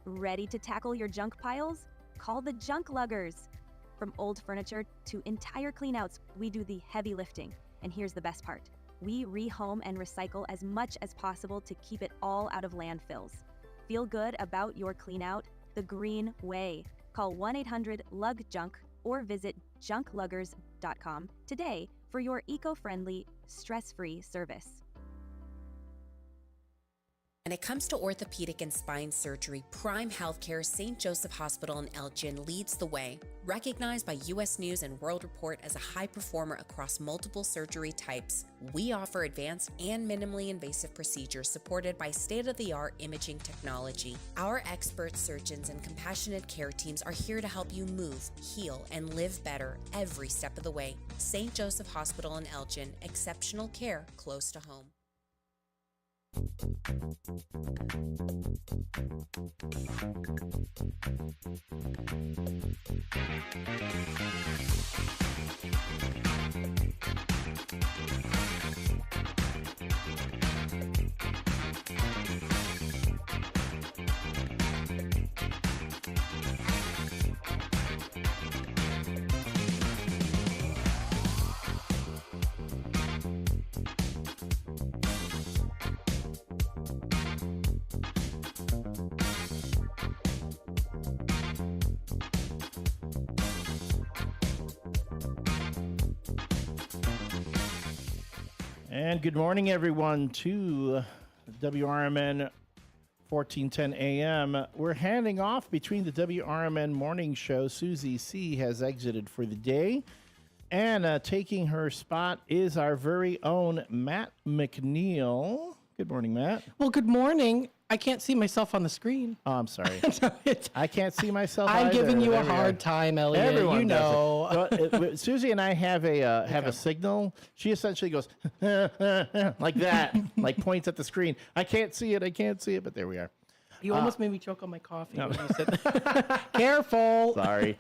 Ready to tackle your junk piles? Call the Junk Luggers. From old furniture to entire cleanouts, we do the heavy lifting. And here's the best part. We rehome and recycle as much as possible to keep it all out of landfills. Feel good about your cleanout the green way. Call 1-800-LUG-JUNK or visit junkluggers.com today for your eco-friendly, stress-free service. When it comes to orthopedic and spine surgery, Prime Healthcare St. Joseph Hospital in Elgin leads the way. Recognized by U.S. News and World Report as a high performer across multiple surgery types, we offer advanced and minimally invasive procedures supported by state-of-the-art imaging technology. Our expert surgeons and compassionate care teams are here to help you move, heal, and live better every step of the way. St. Joseph Hospital in Elgin, exceptional care close to home. And good morning, everyone, to WRMN 1410 AM. We're handing off between the WRMN morning show. Susie C. has exited for the day. And taking her spot is our very own Matt McNeil. Good morning, Matt. Well, good morning. I can't see myself on the screen. Oh, I'm sorry. I can't see myself I'm either. giving you There a we hard are. time, Elliot. Everyone You know. does it. Well, Susie and I have a signal. She essentially goes like that, like points at the screen. I can't see it. I can't see it. But there we are. You almost made me choke on my coffee. No. When you said that. Careful. Sorry.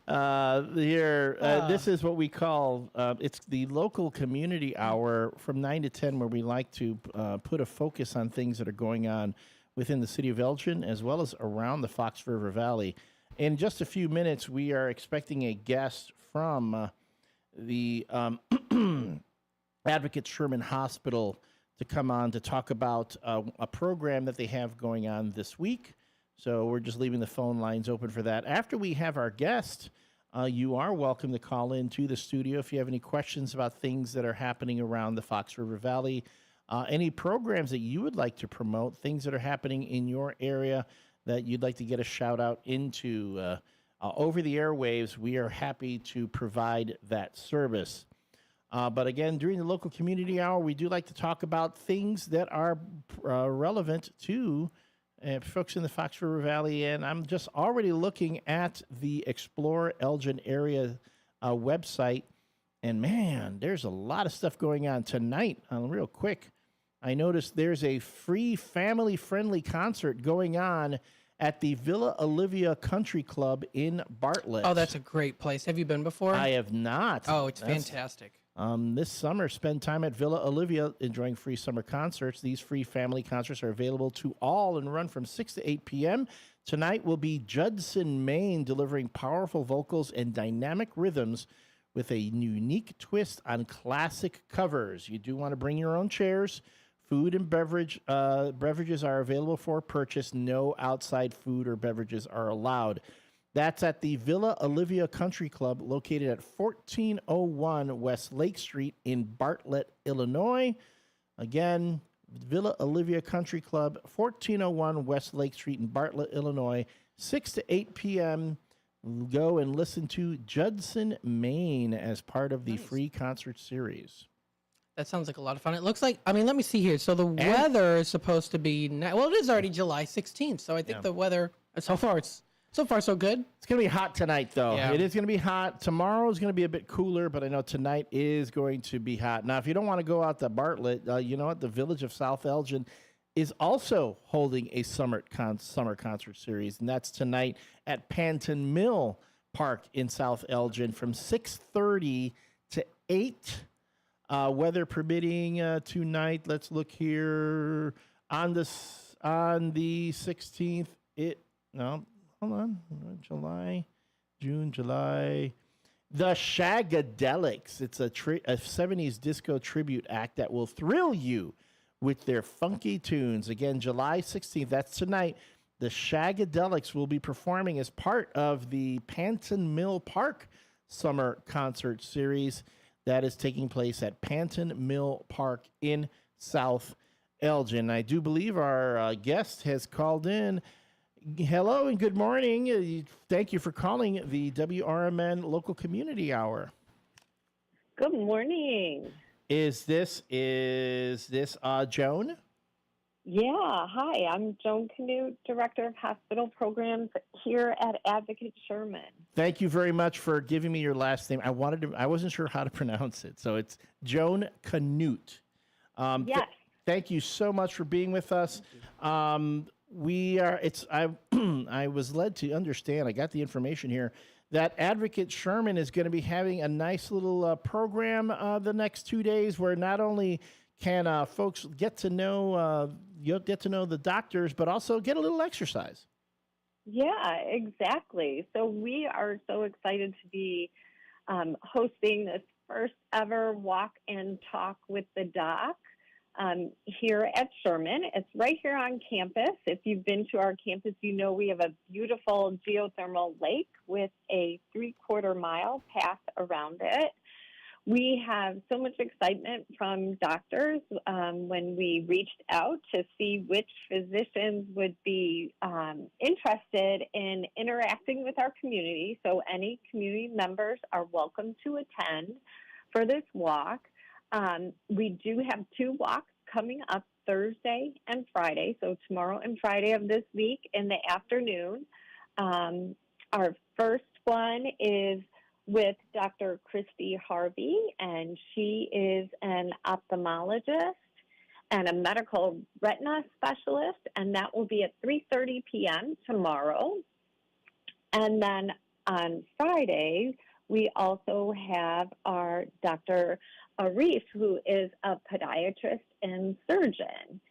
This is what we call, it's the local community hour from 9 to 10, where we like to put a focus on things that are going on within the city of Elgin, as well as around the Fox River Valley. In just a few minutes, we are expecting a guest from the Advocate Sherman Hospital to come on to talk about a program that they have going on this week. So we're just leaving the phone lines open for that. After we have our guest, you are welcome to call into the studio if you have any questions about things that are happening around the Fox River Valley, any programs that you would like to promote, things that are happening in your area that you'd like to get a shout out into over the airwaves. We are happy to provide that service. But again, during the local community hour, we do like to talk about things that are relevant to folks in the Fox River Valley. And I'm just already looking at the Explore Elgin area website. And man, there's a lot of stuff going on tonight. Real quick, I noticed there's a free family-friendly concert going on at the Villa Olivia Country Club in Bartlett. Oh, that's a great place. Have you been before? I have not. Oh, it's fantastic. This summer, spend time at Villa Olivia enjoying free summer concerts. These free family concerts are available to all and run from 6 to 8 p.m. Tonight will be Judson, Maine, delivering powerful vocals and dynamic rhythms with a unique twist on classic covers. You do want to bring your own chairs. Food and beverages are available for purchase. No outside food or beverages are allowed. That's at the Villa Olivia Country Club, located at 1401 West Lake Street in Bartlett, Illinois. Again, Villa Olivia Country Club, 1401 West Lake Street in Bartlett, Illinois, 6 to 8 p.m. Go and listen to Judson, Maine as part of the free concert series. That sounds like a lot of fun. It looks like, let me see here. So the weather is supposed to be, well, it is already July 16th. So I think the weather, so far so good. It's going to be hot tonight, though. Yeah. It is going to be hot. Tomorrow is going to be a bit cooler, but I know tonight is going to be hot. Now, if you don't want to go out to Bartlett, you know what? The Village of South Elgin is also holding a summer concert series, and that's tonight at Panton Mill Park in South Elgin from 6:30 to 8. Weather permitting tonight. Let's look here on the 16th. Hold on. July. The Shagadelics. It's a 70s disco tribute act that will thrill you with their funky tunes. Again, July 16th. That's tonight. The Shagadelics will be performing as part of the Panton Mill Park Summer Concert Series. That is taking place at Panton Mill Park in South Elgin. I do believe our guest has called in. Hello and good morning. Thank you for calling the WRMN Local Community Hour. Good morning. Is this Joan? Yeah. Hi, I'm Joan Canute, Director of Hospital Programs here at Advocate Sherman. Thank you very much for giving me your last name. I wasn't sure how to pronounce it, so it's Joan Canute. Yes. Thank you so much for being with us. I was led to understand, I got the information here, that Advocate Sherman is going to be having a nice little program the next 2 days where not only can folks get to know the doctors, but also get a little exercise. Yeah, exactly. So we are so excited to be hosting this first ever walk and talk with the doc here at Sherman. It's right here on campus. If you've been to our campus, you know we have a beautiful geothermal lake with a 3/4 mile path around it. We have so much excitement from doctors when we reached out to see which physicians would be interested in interacting with our community. So any community members are welcome to attend for this walk. We do have 2 walks coming up Thursday and Friday, so tomorrow and Friday of this week in the afternoon. Our first one is with Dr. Christy Harvey, and she is an ophthalmologist and a medical retina specialist, and that will be at 3:30 p.m. tomorrow. And then on Friday, we also have our Dr. Arif, who is a podiatrist and surgeon,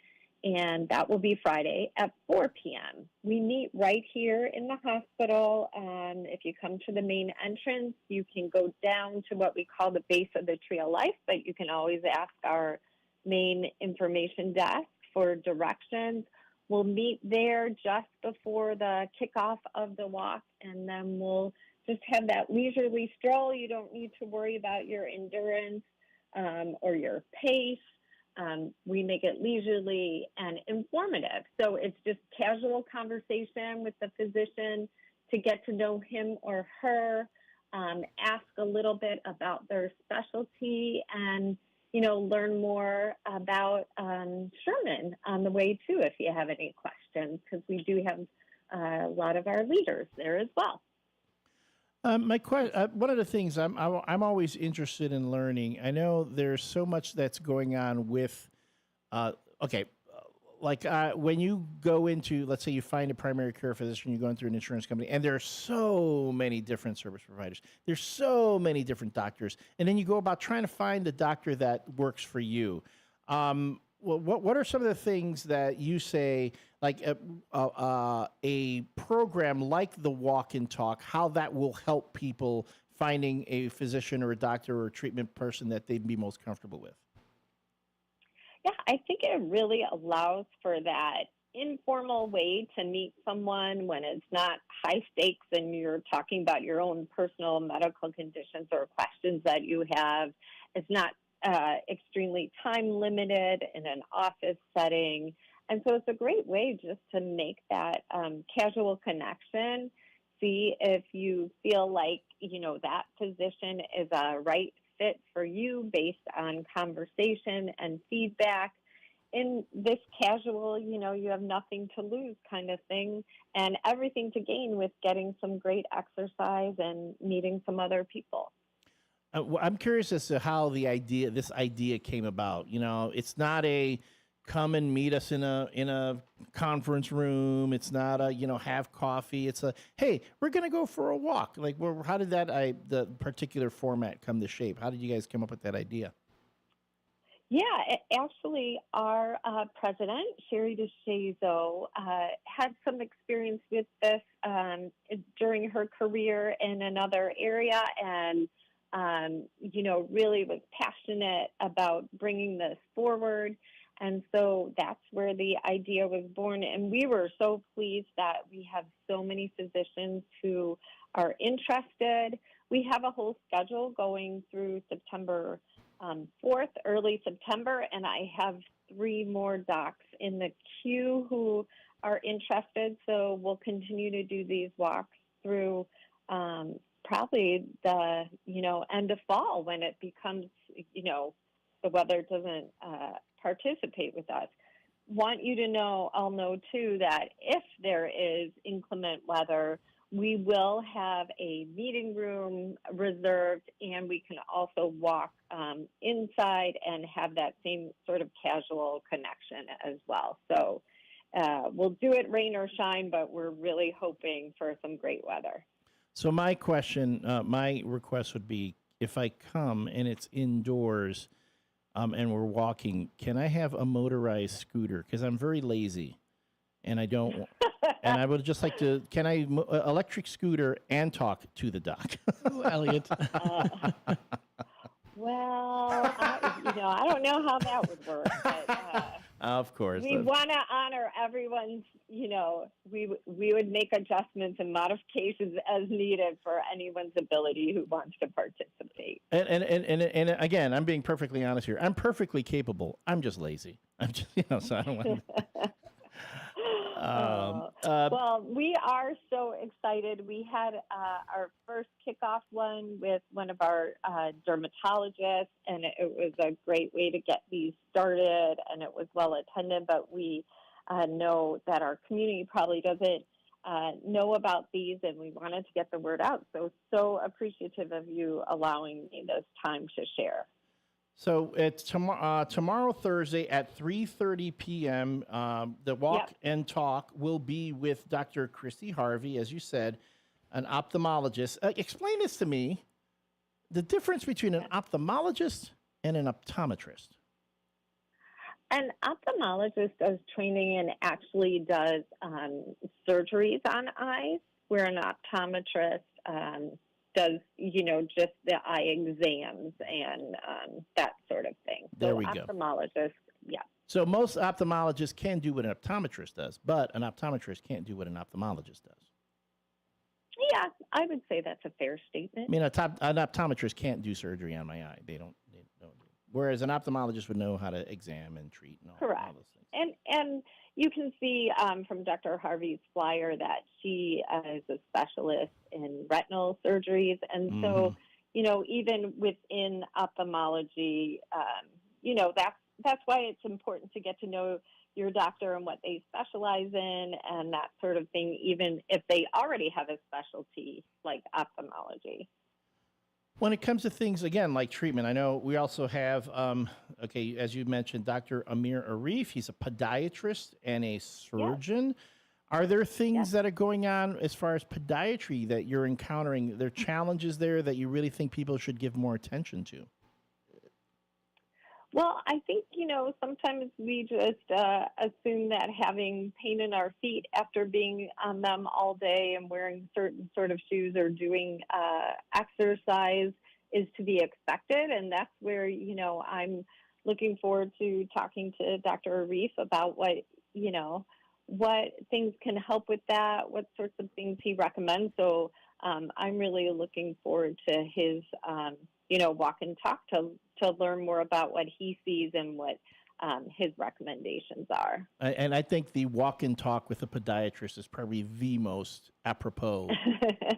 and that will be Friday at 4 p.m. We meet right here in the hospital. If you come to the main entrance, you can go down to what we call the base of the Tree of Life, but you can always ask our main information desk for directions. We'll meet there just before the kickoff of the walk, and then we'll just have that leisurely stroll. You don't need to worry about your endurance or your pace. We make it leisurely and informative. So it's just casual conversation with the physician to get to know him or her. ask a little bit about their specialty, and learn more about Sherman on the way too, if you have any questions, because we do have a lot of our leaders there as well. One of the things I'm always interested in learning. I know there's so much that's going on with, when you go into, let's say you find a primary care physician, you're going through an insurance company, and there are so many different service providers. There's so many different doctors, and then you go about trying to find the doctor that works for you. What are some of the things that you say, like a program like the Walk and Talk, how that will help people finding a physician or a doctor or a treatment person that they'd be most comfortable with? Yeah, I think it really allows for that informal way to meet someone when it's not high stakes and you're talking about your own personal medical conditions or questions that you have. It's not extremely time limited in an office setting. And so it's a great way just to make that casual connection, see if you feel like, that physician is a right fit for you based on conversation and feedback. In this casual, you have nothing to lose kind of thing, and everything to gain with getting some great exercise and meeting some other people. I'm curious as to how this idea came about. It's not a come and meet us in a conference room. It's not a have coffee. It's a hey, we're gonna go for a walk. Like, how did the particular format come to shape? How did you guys come up with that idea? Yeah, actually, our president, Sherry DeShazo, had some experience with this during her career in another area, and really was passionate about bringing this forward. And so that's where the idea was born. And we were so pleased that we have so many physicians who are interested. We have a whole schedule going through September 4th, early September, and I have 3 more docs in the queue who are interested. So we'll continue to do these walks through probably the, end of fall when it becomes, the weather doesn't participate with us. Want you to know, I'll know too, that if there is inclement weather, we will have a meeting room reserved, and we can also walk inside and have that same sort of casual connection as well. So we'll do it rain or shine, but we're really hoping for some great weather. So my request would be, if I come and it's indoors and we're walking, can I have a motorized scooter? Because I'm very lazy, and I don't. And I would just like to. Can I electric scooter and talk to the doc? Ooh, Elliot. I don't know how that would work. But, of course. We want to honor everyone's, we would make adjustments and modifications as needed for anyone's ability who wants to participate. And again, I'm being perfectly honest here. I'm perfectly capable. I'm just lazy. I'm just, so I don't want to. Well, we are so excited. We had our first kickoff one with one of our dermatologists, and it was a great way to get these started, and it was well attended, but we know that our community probably doesn't know about these, and we wanted to get the word out. So appreciative of you allowing me this time to share. So it's tomorrow, Thursday at 3:30 p.m. The Walk and Talk will be with Dr. Christy Harvey, as you said, an ophthalmologist. Explain this to me, the difference between an ophthalmologist and an optometrist. An ophthalmologist does training and actually does surgeries on eyes, where an optometrist does, just the eye exams and that sort of thing. There we go. Ophthalmologist, yeah. So most ophthalmologists can do what an optometrist does, but an optometrist can't do what an ophthalmologist does. Yeah, I would say that's a fair statement. I mean, an optometrist can't do surgery on my eye. They don't. Whereas an ophthalmologist would know how to exam and treat and all those things. And you can see from Dr. Harvey's flyer that she is a specialist in retinal surgeries. And so, even within ophthalmology, that's why it's important to get to know your doctor and what they specialize in and that sort of thing, even if they already have a specialty like ophthalmology. When it comes to things, again, like treatment, I know we also have, as you mentioned, Dr. Amir Arif. He's a podiatrist and a surgeon. Yes. Are there things that are going on as far as podiatry that you're encountering? Are there challenges there that you really think people should give more attention to? Well, I think, sometimes we just assume that having pain in our feet after being on them all day and wearing certain sort of shoes or doing exercise is to be expected. And that's where, I'm looking forward to talking to Dr. Arif about what things can help with that, what sorts of things he recommends. So I'm really looking forward to his, walk and talk to learn more about what he sees and what his recommendations are. And I think the walk and talk with a podiatrist is probably the most apropos.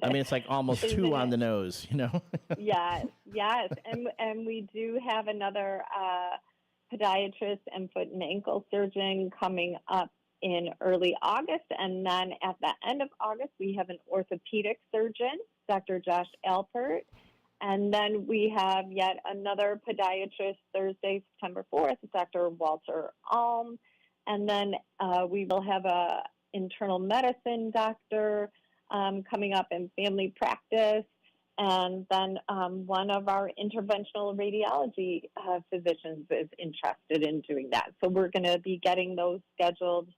I mean, it's like almost two on the nose, Yes. And we do have another podiatrist and foot and ankle surgeon coming up in early August. And then at the end of August, we have an orthopedic surgeon, Dr. Josh Alpert. And then we have yet another podiatrist Thursday, September 4th, Dr. Walter Alm. And then we will have a internal medicine doctor coming up in family practice. And then one of our interventional radiology physicians is interested in doing that. So we're going to be getting those scheduled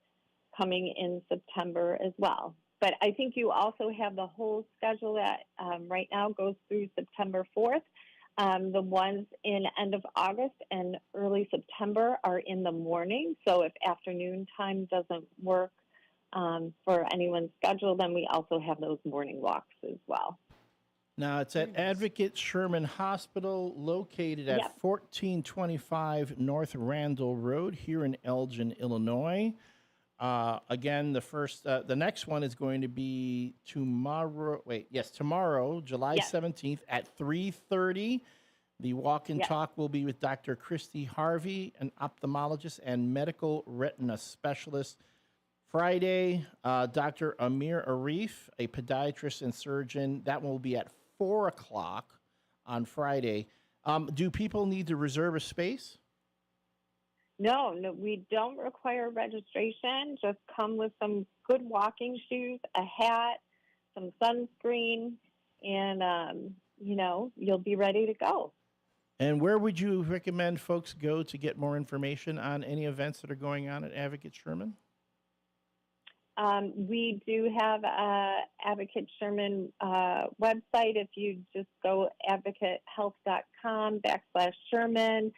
coming in September as well. But I think you also have the whole schedule that right now goes through September 4th. The ones in end of August and early September are in the morning. So if afternoon time doesn't work for anyone's schedule, then we also have those morning walks as well. Now, it's at Advocate Sherman Hospital, located at 1425 North Randall Road here in Elgin, Illinois. Again, the next one is going to be tomorrow, July 17th at 3:30. The walk and talk will be with Dr. Christy Harvey, an ophthalmologist and medical retina specialist. Friday, Dr. Amir Arif, a podiatrist and surgeon. That will be at 4 o'clock on Friday. Do people need to reserve a space? No, we don't require registration. Just come with some good walking shoes, a hat, some sunscreen, and, you'll be ready to go. And where would you recommend folks go to get more information on any events that are going on at Advocate Sherman? We do have a Advocate Sherman website. If you just go advocatehealth.com/Sherman.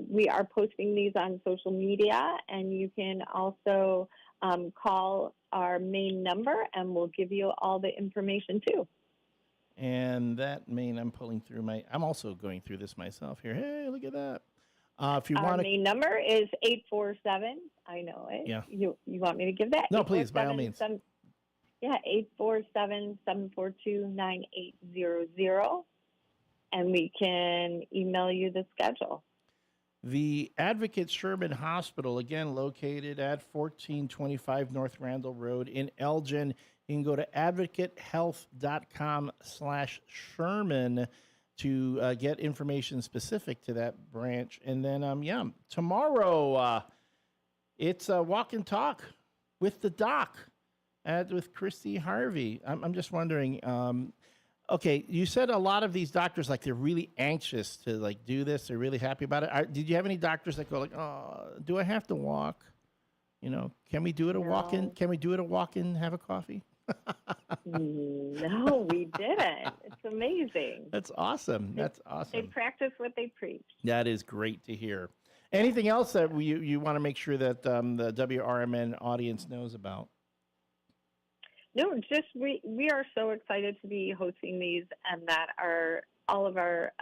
We are posting these on social media, and you can also call our main number, and we'll give you all the information too. And that main, I'm also going through this myself here. Hey, look at that. If you Our want main number is 847. I know it. Yeah. You want me to give that? No, please, by all means. 847-742-9800. And we can email you the schedule. The Advocate Sherman Hospital, again, located at 1425 North Randall Road in Elgin. You can go to advocatehealth.com/Sherman to get information specific to that branch. And then, tomorrow, it's a walk and talk with the doc, with Christy Harvey. I'm just wondering, okay, you said a lot of these doctors, they're really anxious to, do this. They're really happy about it. Did you have any doctors that go oh, do I have to walk? Can we do it a walk-in? Can we do it a walk-in, have a coffee? No, we didn't. It's amazing. That's awesome. They practice what they preach. That is great to hear. Anything else that you want to make sure that the WRMN audience knows about? No, just we are so excited to be hosting these, and that all of our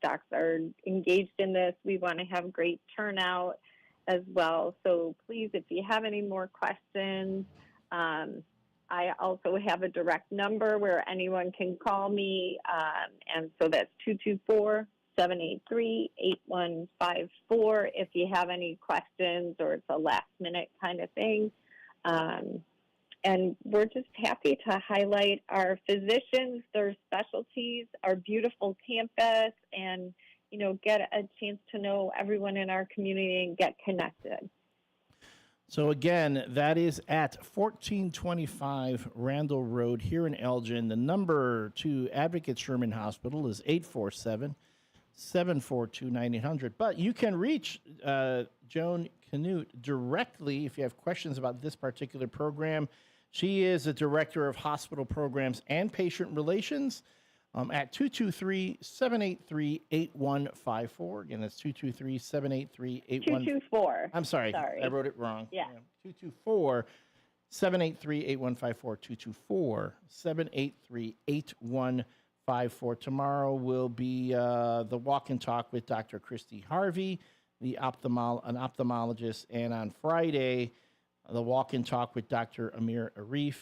docs are engaged in this. We want to have great turnout, as well. So please, if you have any more questions, I also have a direct number where anyone can call me, and so that's 224-783-8154 if you have any questions or it's a last-minute kind of thing. And we're just happy to highlight our physicians, their specialties, our beautiful campus, and, you know, get a chance to know everyone in our community and get connected. So again, that is at 1425 Randall Road here in Elgin. The number to Advocate Sherman Hospital is 847-742-9800. But you can reach Joan Canute directly if you have questions about this particular program. She is the Director of Hospital Programs and Patient Relations at 223-783-8154. Again, that's 223-783-8154. 224. I'm sorry. I wrote it wrong. Yeah. 224-783-8154. 224-783-8154. Tomorrow will be the walk and talk with Dr. Christy Harvey, an ophthalmologist. And on Friday, the walk and talk with Dr. Amir Arif.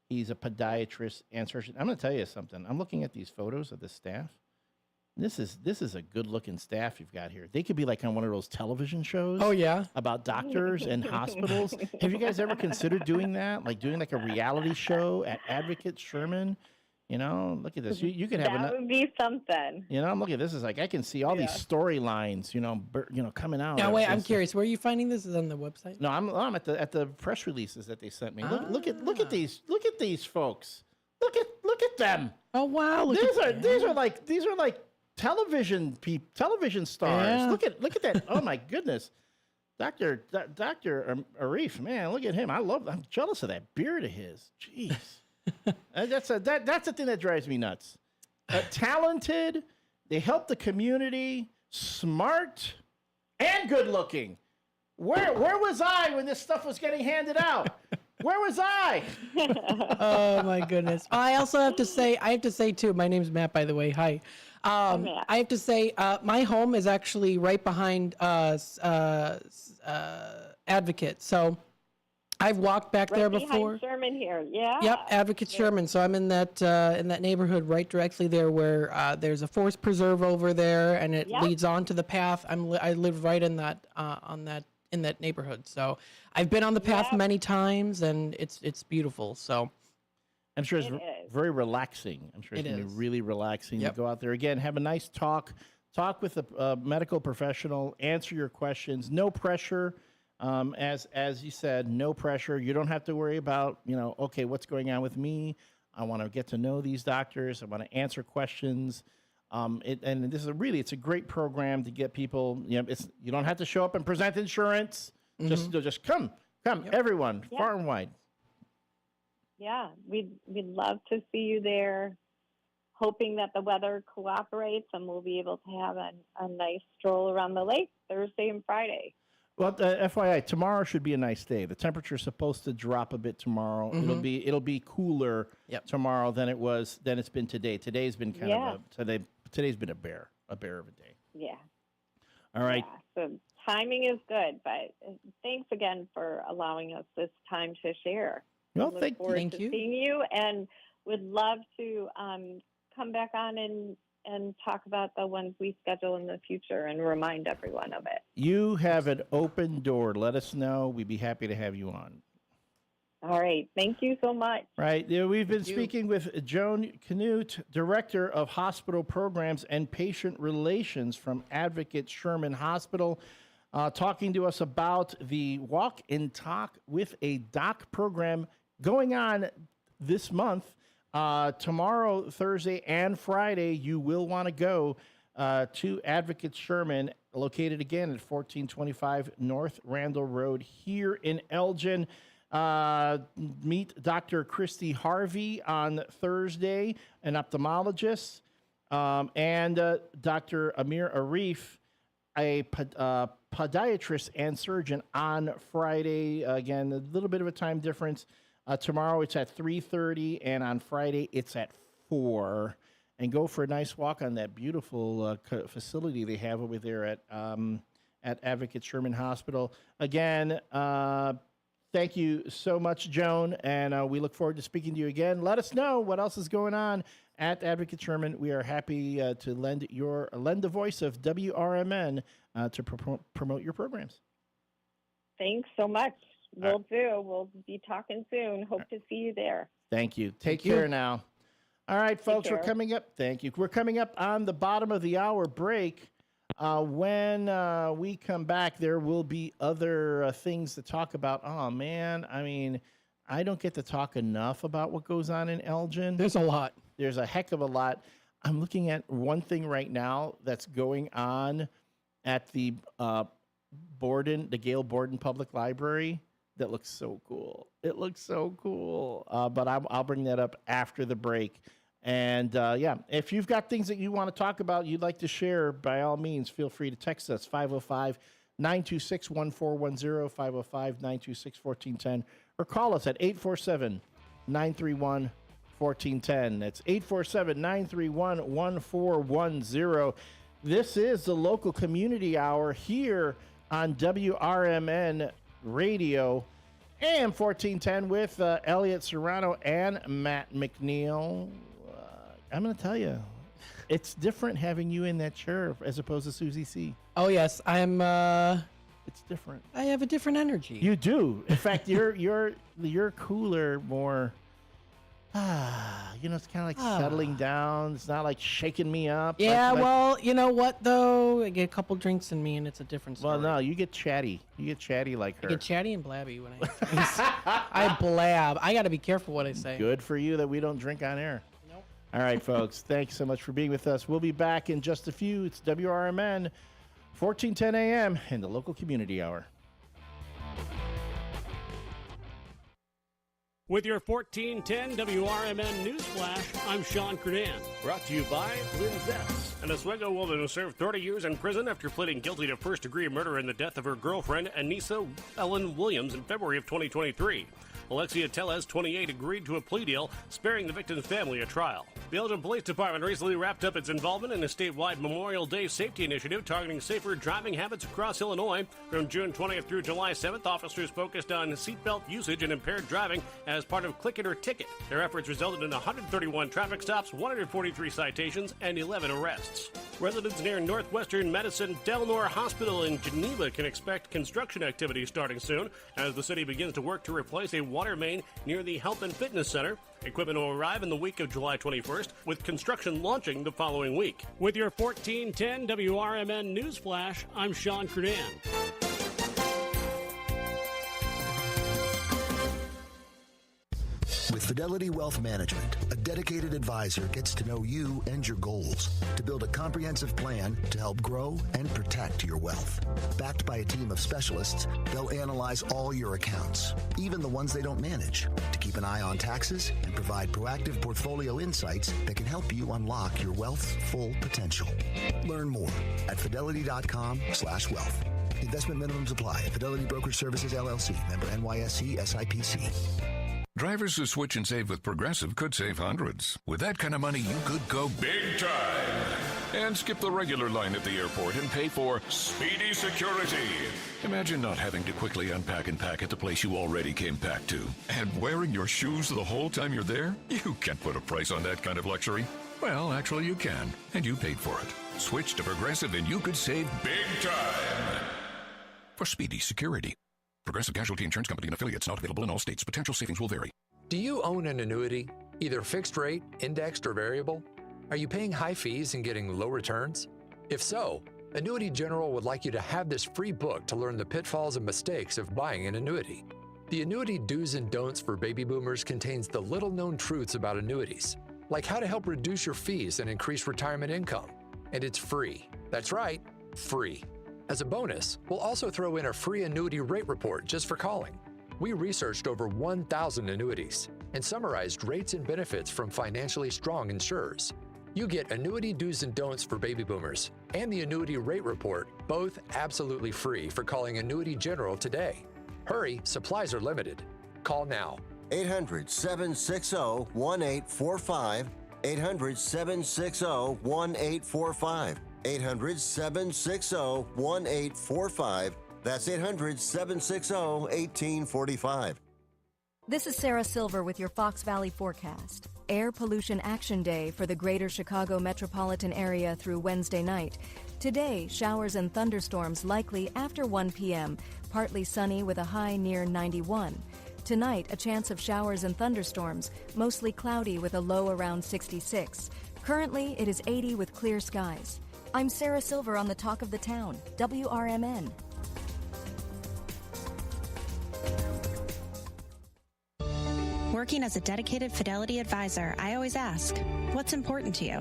He's a podiatrist and surgeon. I'm going to tell you something. I'm looking at these photos of the staff. This is a good-looking staff you've got here. They could be like on one of those television shows. Oh, yeah? About doctors and hospitals. Have you guys ever considered doing that? Like doing like a reality show at Advocate Sherman? You know, look at this. You could have that would be something. You know, I'm looking at this. Is like I can see all these storylines. You know, coming out. Now, wait. I'm curious. Where are you finding this? Is it on the website? No, I'm at the press releases that they sent me. Look at these folks. Look at them. Oh wow! These are like television stars. Yeah. Look at that. Oh my goodness, Dr. Arif, man, look at him. I'm jealous of that beard of his. Jeez. That's the thing that drives me nuts. Talented, they help the community, smart, and good looking. Where was I when this stuff was getting handed out? Where was I? Oh my goodness! I also have to say too. My name's Matt, by the way. Hi. I have to say, my home is actually right behind Advocate. So I've walked back there before. Behind Sherman here, yeah. Yep, Advocate Sherman. So I'm in that neighborhood right directly there, where there's a forest preserve over there, and it leads onto the path. I live right in that in that neighborhood. So I've been on the path many times, and it's beautiful. So I'm sure it's very relaxing. I'm sure it's going to be really relaxing to go out there. Again, have a nice talk with a medical professional, answer your questions. No pressure. As you said, no pressure. You don't have to worry about, okay, what's going on with me? I want to get to know these doctors. I want to answer questions. And this is it's a great program to get people, you don't have to show up and present insurance. Mm-hmm. Just come, everyone, far and wide. Yeah, we'd love to see you there, hoping that the weather cooperates and we'll be able to have a nice stroll around the lake Thursday and Friday. Well, FYI, tomorrow should be a nice day. The temperature's supposed to drop a bit tomorrow. Mm-hmm. It'll be cooler tomorrow than it's been today. Today's been today's been a bear of a day. Yeah. All right. Yeah. So timing is good, but thanks again for allowing us this time to share. Well, thank you. Seeing you, and would love to come back on and talk about the ones we schedule in the future and remind everyone of it. You have an open door. Let us know. We'd be happy to have you on. All right. Thank you so much. Right. We've been speaking with Joan Canute, Director of Hospital Programs and Patient Relations from Advocate Sherman Hospital, talking to us about the Walk and Talk with a Doc program going on this month. Tomorrow, Thursday, and Friday, you will want to go to Advocate Sherman, located again at 1425 North Randall Road here in Elgin. Meet Dr. Christy Harvey on Thursday, an ophthalmologist, and Dr. Amir Arif, a podiatrist and surgeon, on Friday. Again, a little bit of a time difference. Tomorrow it's at 3:30, and on Friday it's at 4. And go for a nice walk on that beautiful facility they have over there at at Advocate Sherman Hospital. Again, thank you so much, Joan, and we look forward to speaking to you again. Let us know what else is going on at Advocate Sherman. We are happy to lend the voice of WRMN to promote your programs. Thanks so much. Will do. We'll be talking soon. Hope to see you there. Thank you. Take care now. All right, folks, we're care. coming up. Thank you. We're coming up on the bottom of the hour break. When we come back, there will be other things to talk about. Oh, man. I mean, I don't get to talk enough about what goes on in Elgin. There's a lot. There's a heck of a lot. I'm looking at one thing right now that's going on at the Gail Borden Public Library. That looks so cool. It looks so cool. But I'll bring that up after the break. And yeah, if you've got things that you want to talk about, you'd like to share, by all means, feel free to text us 505-926-1410, 505-926-1410, or call us at 847-931-1410. That's 847-931-1410. This is the local community hour here on WRMN Radio, AM 1410 with Elliot Serrano and Matt McNeil. I'm going to tell you, it's different having you in that chair as opposed to Susie C. Oh, yes. It's different. I have a different energy. You do. In fact, you're cooler, more... it's kind of like settling down. It's not like shaking me up. Yeah, well, you know what, though? I get a couple drinks in me, and it's a different story. Well, no, you get chatty. You get chatty like her. I get chatty and blabby when I blab. I got to be careful what I say. Good for you that we don't drink on air. Nope. All right, folks. Thanks so much for being with us. We'll be back in just a few. It's WRMN, 1410 a.m. in the local community hour. With your 1410 WRMN News Flash, I'm Sean Kernan. Brought to you by Linzette's. An Oswego woman who served 30 years in prison after pleading guilty to first-degree murder in the death of her girlfriend, Anissa Ellen Williams, in February of 2023. Alexia Tellez, 28, agreed to a plea deal, sparing the victim's family a trial. The Elgin Police Department recently wrapped up its involvement in a statewide Memorial Day safety initiative targeting safer driving habits across Illinois. From June 20th through July 7th, officers focused on seatbelt usage and impaired driving as part of Click It or Ticket. Their efforts resulted in 131 traffic stops, 143 citations, and 11 arrests. Residents near Northwestern Medicine Delnor Hospital in Geneva can expect construction activity starting soon as the city begins to work to replace a water main near the Health and Fitness Center. Equipment will arrive in the week of July 21st, with construction launching the following week. With your 1410 WRMN News Flash, I'm Sean Kernan. With Fidelity Wealth Management, a dedicated advisor gets to know you and your goals to build a comprehensive plan to help grow and protect your wealth. Backed by a team of specialists, they'll analyze all your accounts, even the ones they don't manage, to keep an eye on taxes and provide proactive portfolio insights that can help you unlock your wealth's full potential. Learn more at fidelity.com/wealth. Investment minimums apply. Fidelity Brokerage Services, LLC. Member NYSE SIPC. Drivers who switch and save with Progressive could save hundreds. With that kind of money, you could go big time and skip the regular line at the airport and pay for speedy security. Imagine not having to quickly unpack and pack at the place you already came packed to. And wearing your shoes the whole time you're there? You can't put a price on that kind of luxury. Well, actually you can, and you paid for it. Switch to Progressive and you could save big time for speedy security. Progressive Casualty Insurance Company and affiliates, not available in all states. Potential savings will vary. Do you own an annuity, either fixed rate, indexed, or variable? Are you paying high fees and getting low returns? If so, Annuity General would like you to have this free book to learn the pitfalls and mistakes of buying an annuity. The Annuity Do's and Don'ts for Baby Boomers contains the little-known truths about annuities, like how to help reduce your fees and increase retirement income. And it's free. That's right, free. As a bonus, we'll also throw in a free annuity rate report just for calling. We researched over 1,000 annuities and summarized rates and benefits from financially strong insurers. You get Annuity Do's and Don'ts for Baby Boomers and the Annuity Rate Report, both absolutely free for calling Annuity General today. Hurry, supplies are limited. Call now. 800-760-1845. 800-760-1845. 800-760-1845. That's 800-760-1845. This is Sarah Silver with your Fox Valley forecast. Air Pollution Action Day for the greater Chicago metropolitan area through Wednesday night. Today, showers and thunderstorms likely after 1 p.m., partly sunny with a high near 91. Tonight, a chance of showers and thunderstorms, mostly cloudy with a low around 66. Currently, it is 80 with clear skies. I'm Sarah Silver on the Talk of the Town, WRMN. Working as a dedicated Fidelity advisor, I always ask, what's important to you?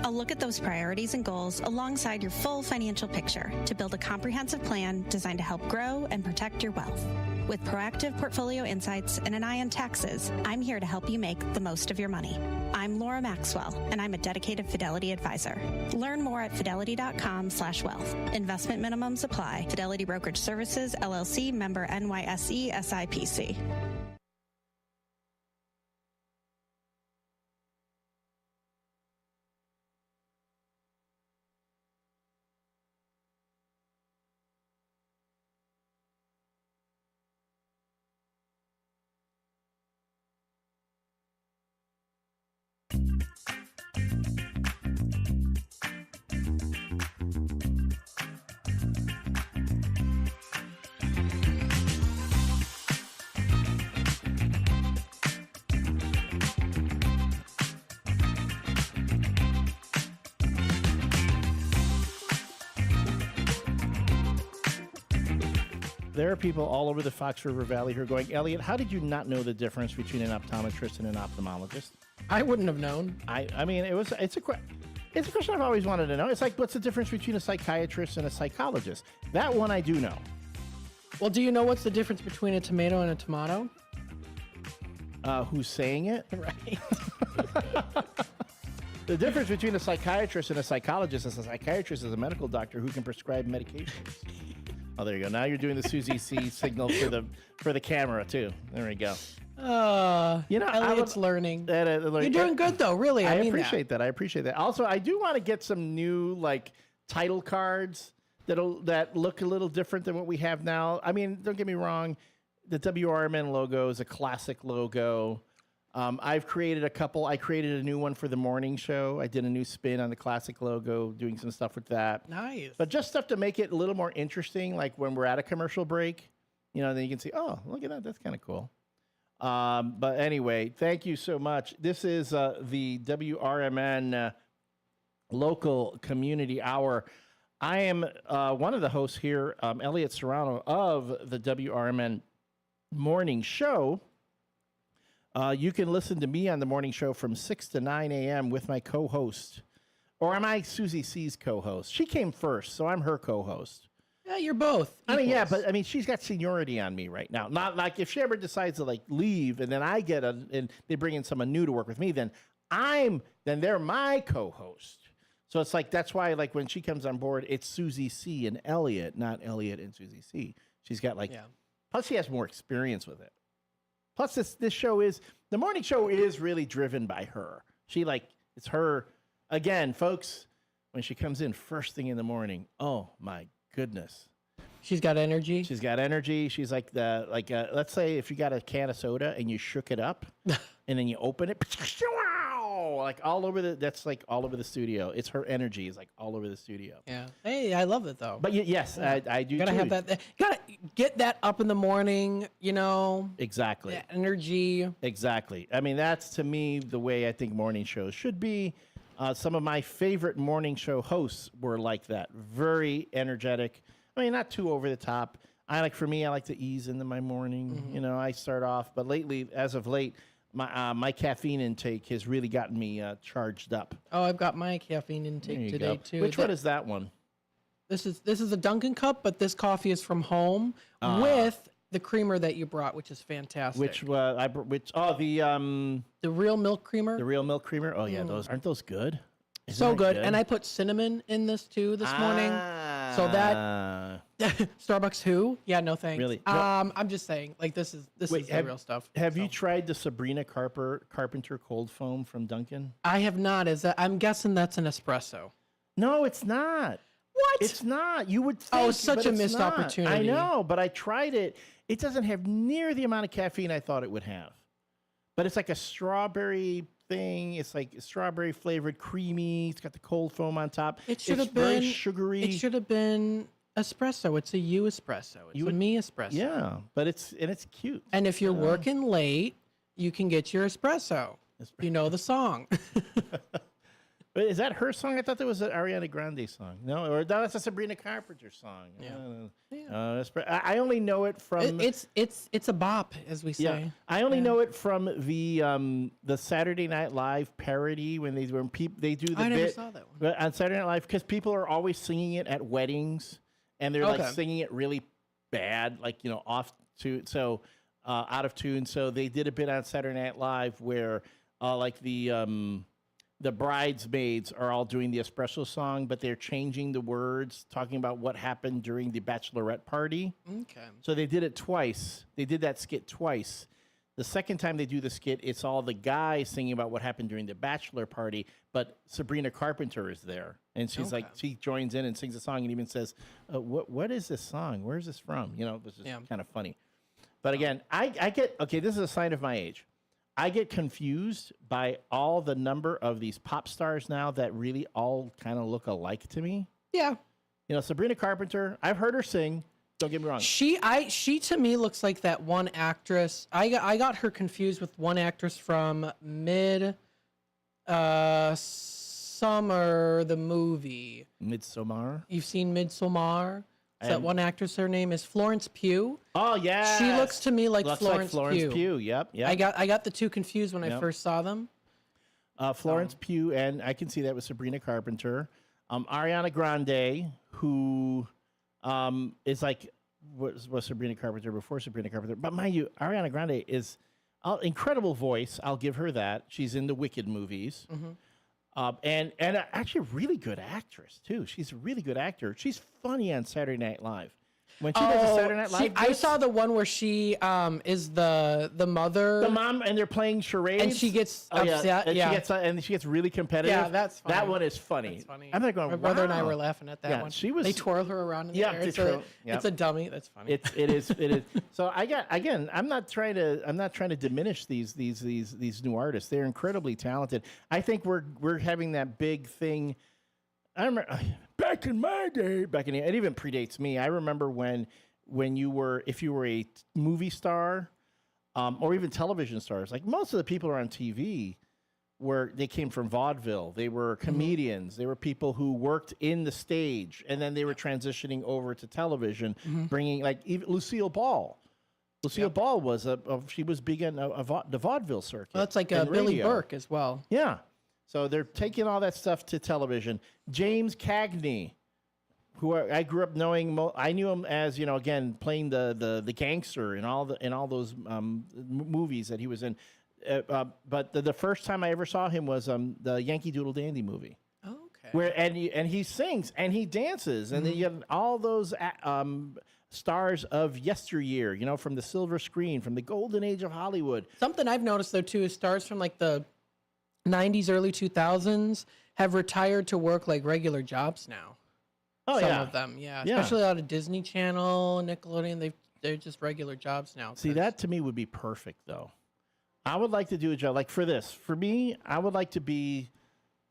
I'll look at those priorities and goals alongside your full financial picture to build a comprehensive plan designed to help grow and protect your wealth. With proactive portfolio insights and an eye on taxes, I'm here to help you make the most of your money. I'm Laura Maxwell, and I'm a dedicated Fidelity advisor. Learn more at fidelity.com/wealth. Investment minimums apply. Fidelity Brokerage Services, LLC, member NYSE, SIPC. There are people all over the Fox River Valley who are going, Elliot, how did you not know the difference between an optometrist and an ophthalmologist? I wouldn't have known. I mean, it's a question I've always wanted to know. It's like, what's the difference between a psychiatrist and a psychologist? That one I do know. Well, do you know what's the difference between a tomato and a tomato? Who's saying it? Right. The difference between a psychiatrist and a psychologist is a psychiatrist is a medical doctor who can prescribe medications. Oh, there you go. Now you're doing the Susie C signal for the camera too. There we go. Elliot's learning. You're doing good though, really. I mean appreciate that. I appreciate that. Also, I do want to get some new title cards that look a little different than what we have now. I mean, don't get me wrong, the WRMN logo is a classic logo. I've created a couple. I created a new one for the morning show. I did a new spin on the classic logo, doing some stuff with that. Nice. But just stuff to make it a little more interesting, like when we're at a commercial break, then you can see, oh, look at that. That's kind of cool. But anyway, thank you so much. This is the WRMN Local Community Hour. I am one of the hosts here, Elliot Serrano of the WRMN Morning Show. You can listen to me on the morning show from 6 to 9 a.m. with my co-host. Or am I Susie C's co-host? She came first, so I'm her co-host. Yeah, you're both. I mean, yeah, but I mean, she's got seniority on me right now. Not like if she ever decides to leave and then I get and they bring in someone new to work with me, then they're my co-host. So it's that's why when she comes on board, it's Susie C and Elliot, not Elliot and Susie C. She's got plus she has more experience with it. Plus, this show the morning show is really driven by her. It's her, again, folks, when she comes in first thing in the morning, oh my goodness. She's got energy. She's got energy. She's let's say if you got a can of soda and you shook it up and then you open it, all over all over the studio. It's her energy is all over the studio. Yeah. Hey, I love it though. But yes, I do. Gotta have that. Gotta get that up in the morning. Exactly. That energy. Exactly. I mean, that's to me the way I think morning shows should be. Some of my favorite morning show hosts were like that. Very energetic. I mean, not too over the top. I like to ease into my morning. Mm-hmm. I start off, but as of late. My caffeine intake has really gotten me charged up. Oh, I've got my caffeine intake today too. Which one is that one? This is a Dunkin' cup, but this coffee is from home with the creamer that you brought, which is fantastic. The real milk creamer. The real milk creamer. Oh yeah, aren't those good? So good. And I put cinnamon in this too this morning. So that Starbucks who? Yeah, no thanks. Really? No. I'm just saying, this is the real stuff. Have you tried the Sabrina Carpenter cold foam from Dunkin'? I have not. I'm guessing that's an espresso. No, it's not. What? It's not. You would think, Oh, such but a it's missed not. opportunity. I know, but I tried it. It doesn't have near the amount of caffeine I thought it would have. But it's like a strawberry thing. It's like strawberry flavored, creamy. It's got the cold foam on top. It should It's have been very sugary. It should have been espresso. It's a you espresso. It's a me espresso. Yeah, but it's cute. And if you're working late, you can get your espresso. You know the song. But is that her song? I thought that was an Ariana Grande song. No, or no, that's a Sabrina Carpenter song. Yeah. I only know it from. It's a bop, as we say. Yeah, I only know it from the Saturday Night Live parody when they do the I bit. never saw that one. On Saturday Night Live, because people are always singing it at weddings, and they're like Okay. singing it really bad, like off tune, so out of tune. So they did a bit on Saturday Night Live where like the bridesmaids are all doing the espresso song, but they're changing the words, talking about what happened during the bachelorette party. Okay. So they did it twice. They did that skit twice. The second time they do the skit, it's all the guys singing about what happened during the bachelor party, but Sabrina Carpenter is there. And she's like, she joins in and sings a song and even says, what is this song? Where's this from? This is kind of funny. But again, I get, this is a sign of my age. I get confused by all the number of these pop stars now that really all kind of look alike to me. Yeah. Sabrina Carpenter, I've heard her sing. Don't get me wrong. She to me looks like that one actress. I got her confused with one actress from Summer, the movie. Midsommar? You've seen Midsommar? Is that one actress? Her name is Florence Pugh. Oh yeah, she looks to me like looks Florence Pugh. Yep. I got the two confused when I first saw them. Florence Pugh, and I can see that with Sabrina Carpenter. Ariana Grande, who is like was Sabrina Carpenter before Sabrina Carpenter, but mind you, Ariana Grande is incredible voice. I'll give her that. She's in the Wicked movies. Mm-hmm. And actually a really good actress, too. She's a really good actor. She's funny on Saturday Night Live. When she does a Saturday Night Live, I saw the one where she is the mother, the mom, and they're playing charades, and she gets upset. And she gets really competitive. Yeah, that's funny. That one is funny. That's funny. I'm not going. My brother and I wow. were laughing at that one. She was. They twirl her around in the air. It's a dummy. That's funny. It is. So I'm not trying to diminish these new artists. They're incredibly talented. I think we're having that big thing. I remember back in my day, it even predates me. I remember when if you were a movie star, or even television stars, like most of the people who are on TV they came from vaudeville. They were comedians. They were people who worked in the stage, and then they were transitioning over to television, bringing like even Lucille Ball. Lucille Ball was she was big in the vaudeville circuit. Well, that's like Billy Burke as well. Yeah. So they're taking all that stuff to television. James Cagney, who I grew up knowing, I knew him as again playing the gangster in all those movies that he was in. But the first time I ever saw him was the Yankee Doodle Dandy movie. Okay. Where he sings and he dances, and then you have all those stars of yesteryear, from the silver screen, from the golden age of Hollywood. Something I've noticed though too is stars from like the 90s, early 2000s have retired to work like regular jobs now. Oh, Some of them, especially out of Disney Channel, Nickelodeon. They're just regular jobs now. See, that to me would be perfect, though. I would like to do a job like for this. For me, I would like to be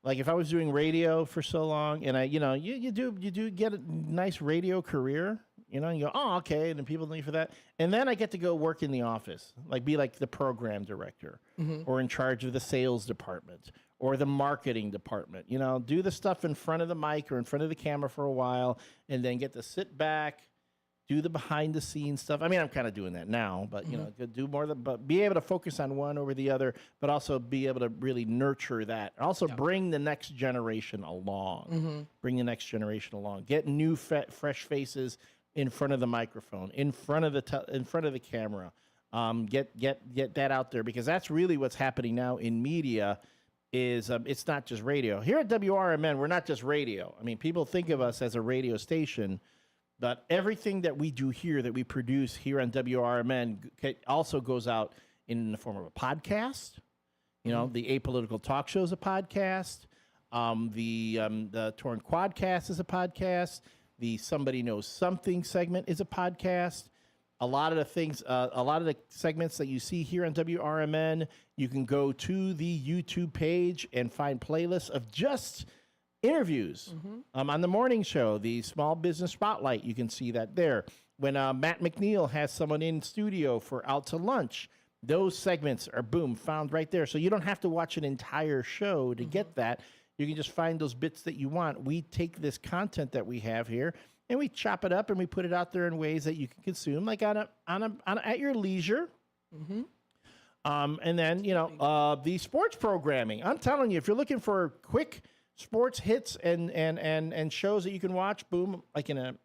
like if I was doing radio for so long, and you do get a nice radio career. You go, oh, okay, and then people thank you for that. And then I get to go work in the office, be like the program director or in charge of the sales department or the marketing department. Do the stuff in front of the mic or in front of the camera for a while and then get to sit back, do the behind the scenes stuff. I mean, I'm kind of doing that now, but, do more but be able to focus on one over the other, but also be able to really nurture that. Also bring the next generation along. Bring the next generation along. Get new, fresh faces in front of the microphone, in front of the camera, get that out there, because that's really what's happening now in media. Is it's not just radio. Here at WRMN, we're not just radio. I mean, people think of us as a radio station, but everything that we do here, that we produce here on WRMN, also goes out in the form of a podcast. The Apolitical Talk Show is a podcast. The Torn Quadcast is a podcast. The Somebody Knows Something segment is a podcast. A lot of the things, a lot of the segments that you see here on WRMN, you can go to the YouTube page and find playlists of just interviews. On the morning show, the Small Business Spotlight, you can see that there. When Matt McNeil has someone in studio for Out to Lunch, those segments are, boom, found right there. So you don't have to watch an entire show to get that. You can just find those bits that you want. We take this content that we have here and we chop it up and we put it out there in ways that you can consume, like at your leisure. And then, the sports programming. I'm telling you, if you're looking for quick sports hits and shows that you can watch, boom, like in an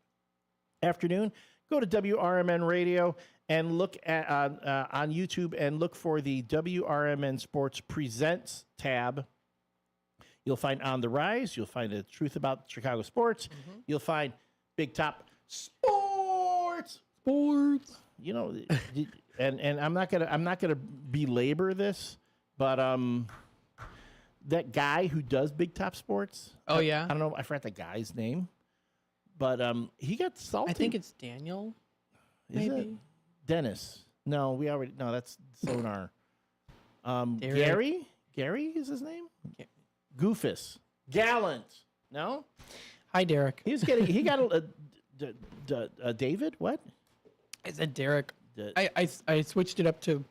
afternoon, go to WRMN Radio and look at on YouTube and look for the WRMN Sports Presents tab. You'll find On the Rise. You'll find the truth about Chicago sports. You'll find Big Top Sports. And I'm not gonna belabor this, but that guy who does Big Top Sports. Oh, yeah? I don't know. I forgot the guy's name, but he got salty. I think it's Daniel. Is maybe it? Dennis. No, that's Sonar. Derek. Gary is his name? Goofus. Gallant. No? Hi, Derek. He got a David? What? Is it Derek? I switched it up to,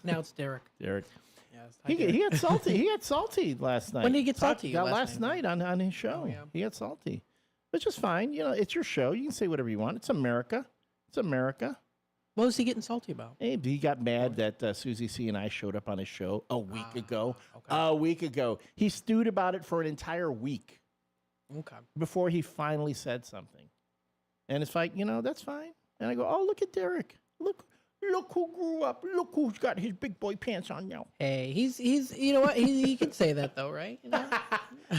now it's Derek. Derek. Yes, He got salty. He got salty last night. When did he get salty? Last night on his show. Oh, yeah. He got salty. Which is fine. It's your show. You can say whatever you want. It's America. It's America. What was he getting salty about? Hey, he got mad that Susie C and I showed up on his show a week ago. Okay. A week ago. He stewed about it for an entire week. Okay. Before he finally said something. And it's like, that's fine. And I go, oh, look at Derek. Look who grew up. Look who's got his big boy pants on now. Hey, he's you know what? He can say that though, right?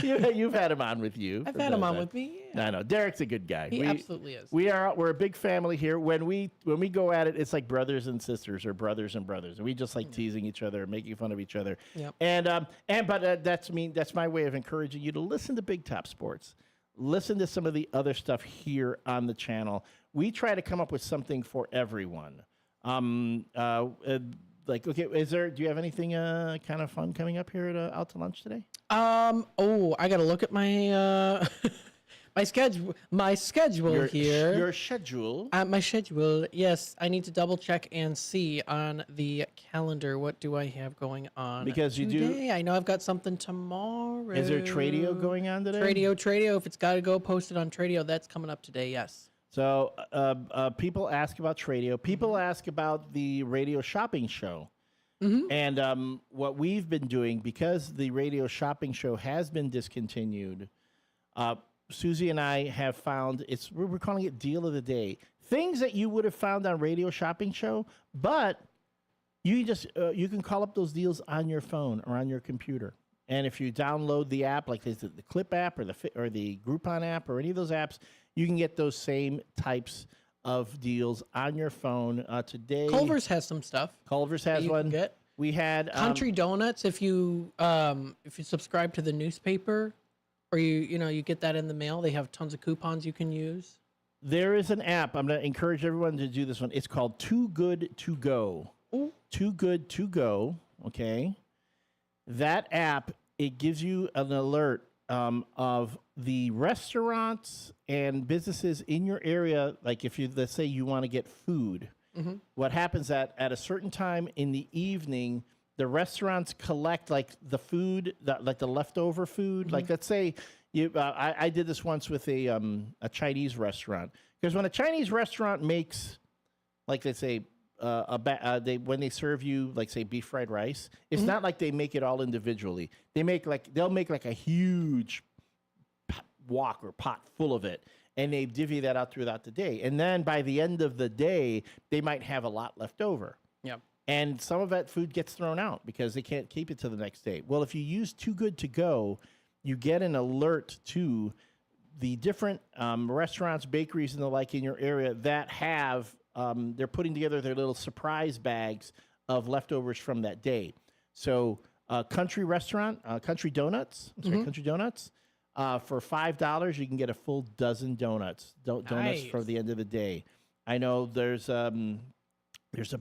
You've had him on with you. I've had him on with me. Yeah. I know. Derek's a good guy. He absolutely is. We're a big family here. When we go at it, it's like brothers and sisters or brothers and brothers. And we just like teasing each other, making fun of each other. Yep. But that's my way of encouraging you to listen to Big Top Sports. Listen to some of the other stuff here on the channel. We try to come up with something for everyone. Okay, do you have anything kind of fun coming up here at Out to Lunch today? I got to look at my my schedule here. Your schedule. My schedule. Yes, I need to double check and see on the calendar what do I have going on. Because you today. I know I've got something tomorrow. Is there Tradio going on today? Tradio. If it's got to go posted on Tradio, that's coming up today. Yes. So people ask about Tradio. People ask about the radio shopping show. And what we've been doing, because the radio shopping show has been discontinued, Susie and I have found we're calling it Deal of the Day. Things that you would have found on radio shopping show, but you you can call up those deals on your phone or on your computer. And if you download the app, like the Clip app or the Groupon app or any of those apps, you can get those same types of deals on your phone today. Culver's has some stuff. Culver's has one. We had Country Donuts. If you subscribe to the newspaper, or you get that in the mail, they have tons of coupons you can use. There is an app. I'm going to encourage everyone to do this one. It's called Too Good to Go. Ooh. Too Good to Go. Okay. That app, it gives you an alert of the restaurants and businesses in your area. Like let's say you want to get food. What happens at a certain time in the evening, the restaurants collect like the food, like the leftover food. Like let's say I did this once with a Chinese restaurant, because when a Chinese restaurant makes, like they say, when they serve you, like say beef fried rice, it's not like they make it all individually. They'll make like a huge wok or pot full of it, and they divvy that out throughout the day. And then by the end of the day, they might have a lot left over. Yep. And some of that food gets thrown out because they can't keep it to the next day. Well, if you use Too Good to Go, you get an alert to the different restaurants, bakeries, and the like in your area that have, they're putting together their little surprise bags of leftovers from that day. So Country Restaurant, Country Donuts. Country Donuts. For $5, you can get a full dozen donuts. Donuts for the end of the day. I know there's a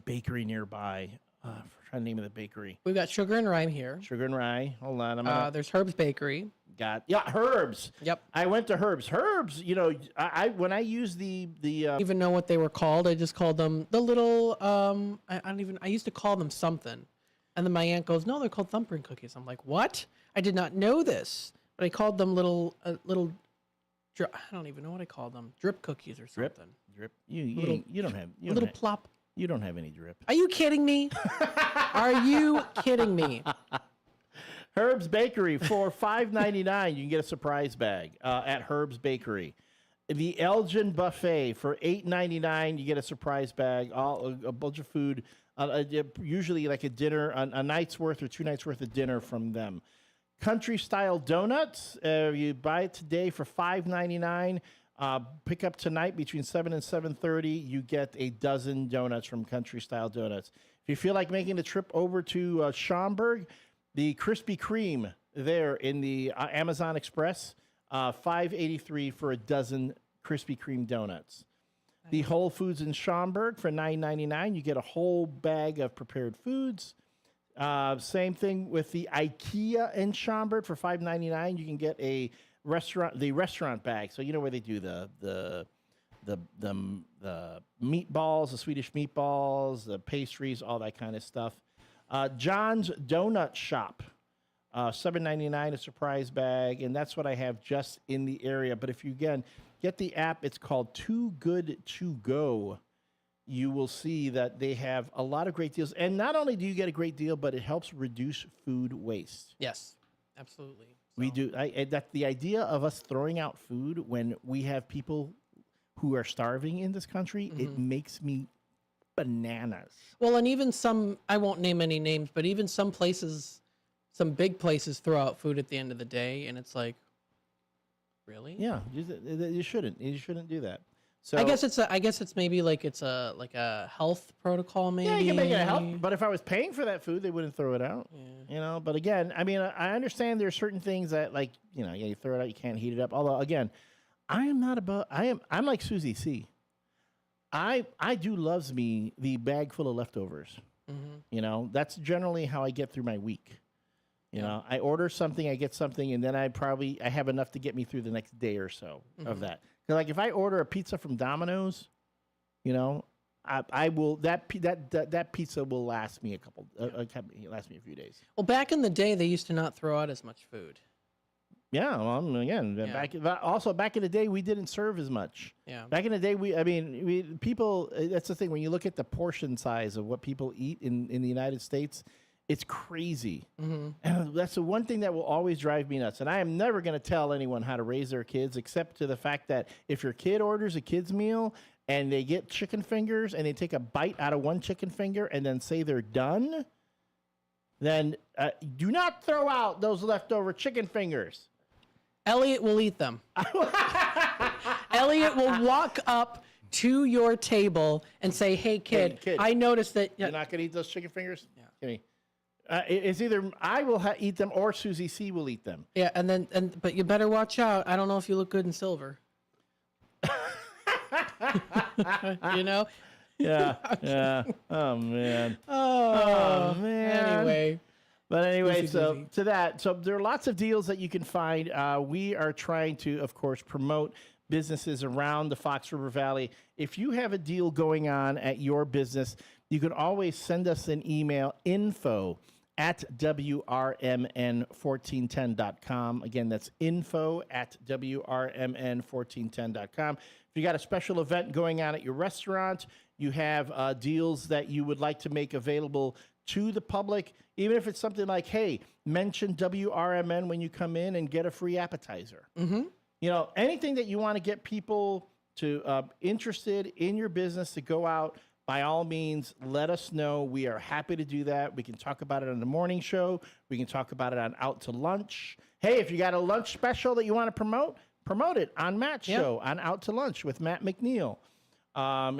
bakery nearby. I'm trying to name of the bakery. We've got Sugar and Rye here. Sugar and Rye. Hold on. There's Herb's Bakery. Herb's. Yep. I went to Herb's. Herb's. I when I use the even know what they were called. I just called them the little. I used to call them something, and then my aunt goes, "No, they're called thumbprint cookies." I'm like, "What? I did not know this." But I called them little. I don't even know what I called them. Drip cookies or something. Drip. You don't have a little plop. You don't have any drip. Are you kidding me? Are you kidding me? Herb's Bakery for $5.99. You can get a surprise bag at Herb's Bakery. The Elgin Buffet for $8.99. You get a surprise bag, a bunch of food, usually like a dinner, a night's worth or 2 nights worth of dinner from them. Country Style Donuts. You buy it today for $5.99. Pick up tonight between 7 and 7:30. You get a dozen donuts from Country Style Donuts. If you feel like making the trip over to Schaumburg, the Krispy Kreme there in the Amazon Express, $5.83 for a dozen Krispy Kreme donuts. The Whole Foods in Schaumburg for $9.99. You get a whole bag of prepared foods. Same thing with the IKEA in Schaumburg for $5.99. You can get the restaurant bag. So you know where they do the meatballs, the Swedish meatballs, the pastries, all that kind of stuff. John's Donut Shop, $7.99 a surprise bag, and that's what I have just in the area. But if you again get the app, it's called Too Good to Go. You will see that they have a lot of great deals, and not only do you get a great deal, but it helps reduce food waste. Yes, absolutely. We do. That the idea of us throwing out food when we have people who are starving in this country, it makes me bananas. Well, and even some, I won't name any names, but even some places, some big places throw out food at the end of the day, and it's like, really? Yeah, you shouldn't. You shouldn't do that. So I guess it's maybe like it's a health protocol. Maybe you can make it a health. But if I was paying for that food, they wouldn't throw it out. Yeah. But again, I mean, I understand there are certain things that you throw it out, you can't heat it up. Although again, I'm like Susie C. I do loves me the bag full of leftovers. That's generally how I get through my week. I order something, I get something, and then I have enough to get me through the next day or so of that. Like if I order a pizza from Domino's, I will that pizza will last me last me a few days. Well, back in the day, they used to not throw out as much food. Yeah, well, again, back in the day, we didn't serve as much. Yeah. Back in the day, people. That's the thing. When you look at the portion size of what people eat in the United States, it's crazy. And that's the one thing that will always drive me nuts. And I am never going to tell anyone how to raise their kids, except to the fact that if your kid orders a kid's meal and they get chicken fingers and they take a bite out of one chicken finger and then say they're done, then do not throw out those leftover chicken fingers. Elliot will eat them. Elliot will walk up to your table and say, hey, kid, I noticed that... You're not going to eat those chicken fingers? Yeah. Give me. It's either I will eat them or Susie C will eat them. Yeah, but you better watch out. I don't know if you look good in silver. Yeah. Oh man. Oh man. Anyway. But anyway, so there are lots of deals that you can find. We are trying to, of course, promote businesses around the Fox River Valley. If you have a deal going on at your business, you can always send us an email, info@WRMN1410.com. Again, that's info@WRMN1410.com. If you got a special event going on at your restaurant, you have deals that you would like to make available to the public, even if it's something like, hey, mention WRMN when you come in and get a free appetizer. Anything that you want to get people to interested in your business to go out, by all means, let us know. We are happy to do that. We can talk about it on the morning show. We can talk about it on Out to Lunch. Hey, if you got a lunch special that you want to promote it on Matt's show, on Out to Lunch with Matt McNeil.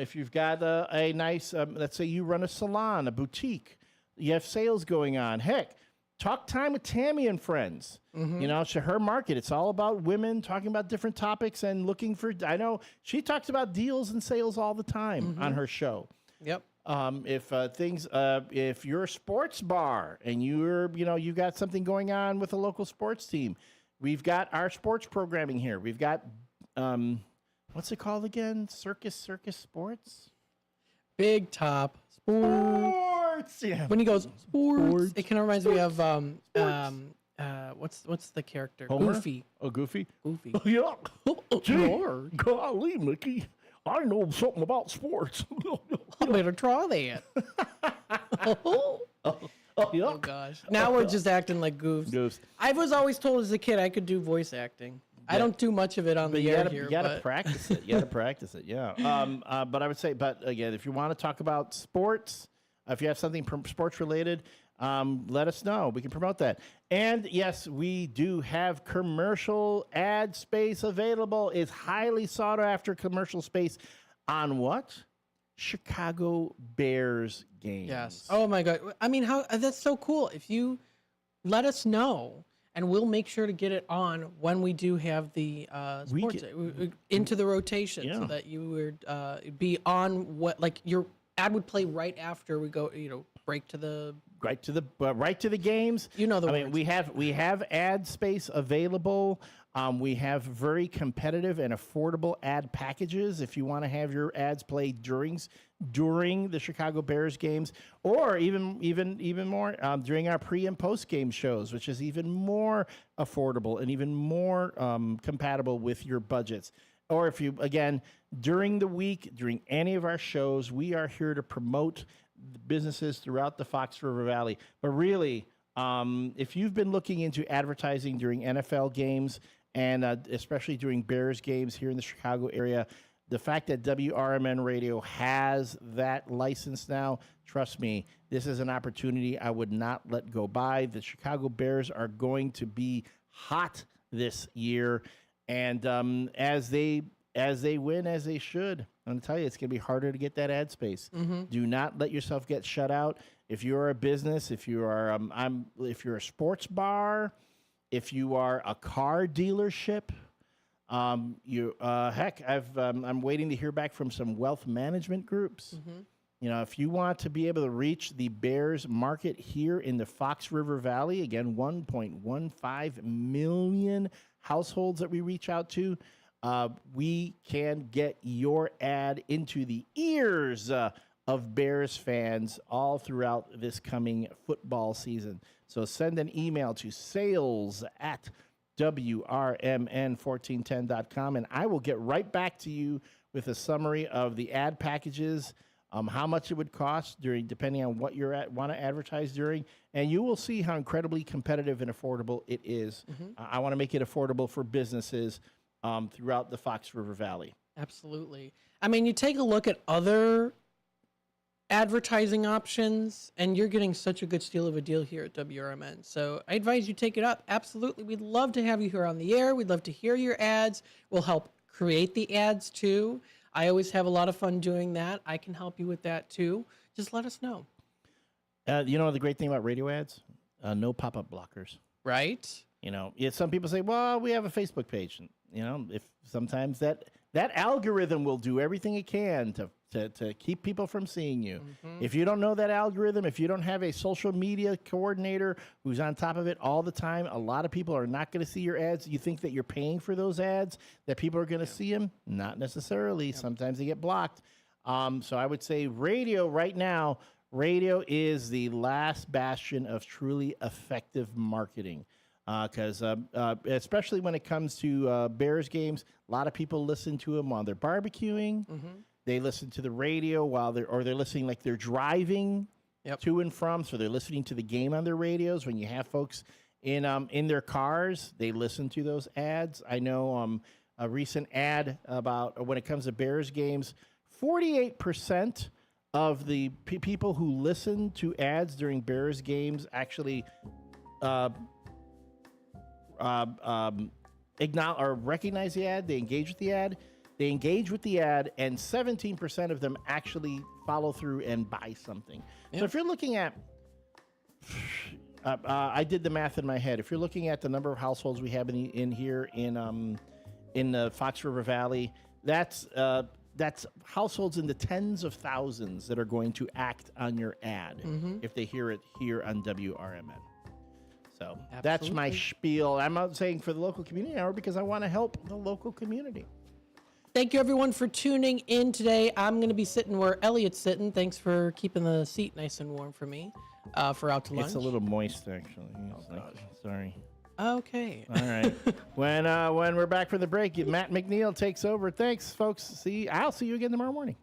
If you've got a nice, let's say you run a salon, a boutique, you have sales going on. Heck, Talk Time with Tammy and Friends. You know, her market. It's all about women talking about different topics and looking for. I know she talks about deals and sales all the time on her show. Yep. If you're a sports bar and you got something going on with a local sports team, we've got our sports programming here. We've got what's it called again? Circus Sports. Big Top Sports. Yeah. When he goes sports, it kind of reminds me of what's the character? Homer? Goofy. Oh, Goofy. Goofy. Yeah. Gee, Lord. golly, Mickey, I know something about sports. I better try that. Oh gosh. Now we're just acting like goofs. I was always told as a kid I could do voice acting. I don't do much of it on the air here. You got to practice it. You got to practice it. Yeah. But I would say, again, if you want to talk about sports, if you have something sports related, let us know. We can promote that. And yes, we do have commercial ad space available. It's highly sought after commercial space on what? Chicago Bears games. Yes. Oh my God. I mean, that's so cool. If you let us know, and we'll make sure to get it on when we do have the sports into the rotation, so that you would be on your ad would play right after we go. Break to the right to the games. You know the. I mean, we have ad space available. We have very competitive and affordable ad packages if you want to have your ads played during the Chicago Bears games, or even more during our pre and post game shows, which is even more affordable and even more compatible with your budgets. Or if you, again, during the week, during any of our shows, we are here to promote businesses throughout the Fox River Valley. But really, if you've been looking into advertising during NFL games, and especially during Bears games here in the Chicago area, the fact that WRMN Radio has that license now, trust me, this is an opportunity I would not let go by. The Chicago Bears are going to be hot this year, and as they win, as they should, I'm going to tell you, it's going to be harder to get that ad space. Do not let yourself get shut out. If you're a business, if you are, if you're a sports bar, if you are a car dealership, I'm waiting to hear back from some wealth management groups. If you want to be able to reach the Bears market here in the Fox River Valley, again, 1.15 million households that we reach out to, we can get your ad into the ears of Bears fans all throughout this coming football season. So send an email to sales@WRMN1410.com, and I will get right back to you with a summary of the ad packages, how much it would cost depending on what you want to advertise during, and you will see how incredibly competitive and affordable it is. I want to make it affordable for businesses throughout the Fox River Valley. Absolutely. I mean, you take a look at other advertising options, and you're getting such a good steal of a deal here at WRMN. So I advise you take it up. Absolutely. We'd love to have you here on the air. We'd love to hear your ads. We'll help create the ads too. I always have a lot of fun doing that. I can help you with that too. Just let us know. The great thing about radio ads? No pop-up blockers. Right. Some people say, well, we have a Facebook page. If sometimes that algorithm will do everything it can to keep people from seeing you. If you don't know that algorithm, if you don't have a social media coordinator who's on top of it all the time, a lot of people are not going to see your ads. You think that you're paying for those ads, that people are going to see them? Not necessarily. Sometimes they get blocked. So I would say radio right now, radio is the last bastion of truly effective marketing. Because especially when it comes to Bears games, a lot of people listen to them while they're barbecuing. They listen to the radio while they're listening like they're driving to and from. So they're listening to the game on their radios. When you have folks in their cars, they listen to those ads. I know a recent ad about when it comes to Bears games, 48% of the people who listen to ads during Bears games actually acknowledge or recognize the ad. They engage with the ad. And 17% of them actually follow through and buy something. So if you're looking at, I did the math in my head. If you're looking at the number of households we have in here in the Fox River Valley, that's households in the tens of thousands that are going to act on your ad if they hear it here on WRMN. So that's my spiel. I'm not saying for the local community hour because I want to help the local community. Thank you, everyone, for tuning in today. I'm going to be sitting where Elliot's sitting. Thanks for keeping the seat nice and warm for me for out to lunch. It's a little moist, actually. Sorry. Okay. All right. When we're back from the break, Matt McNeil takes over. Thanks, folks. I'll see you again tomorrow morning.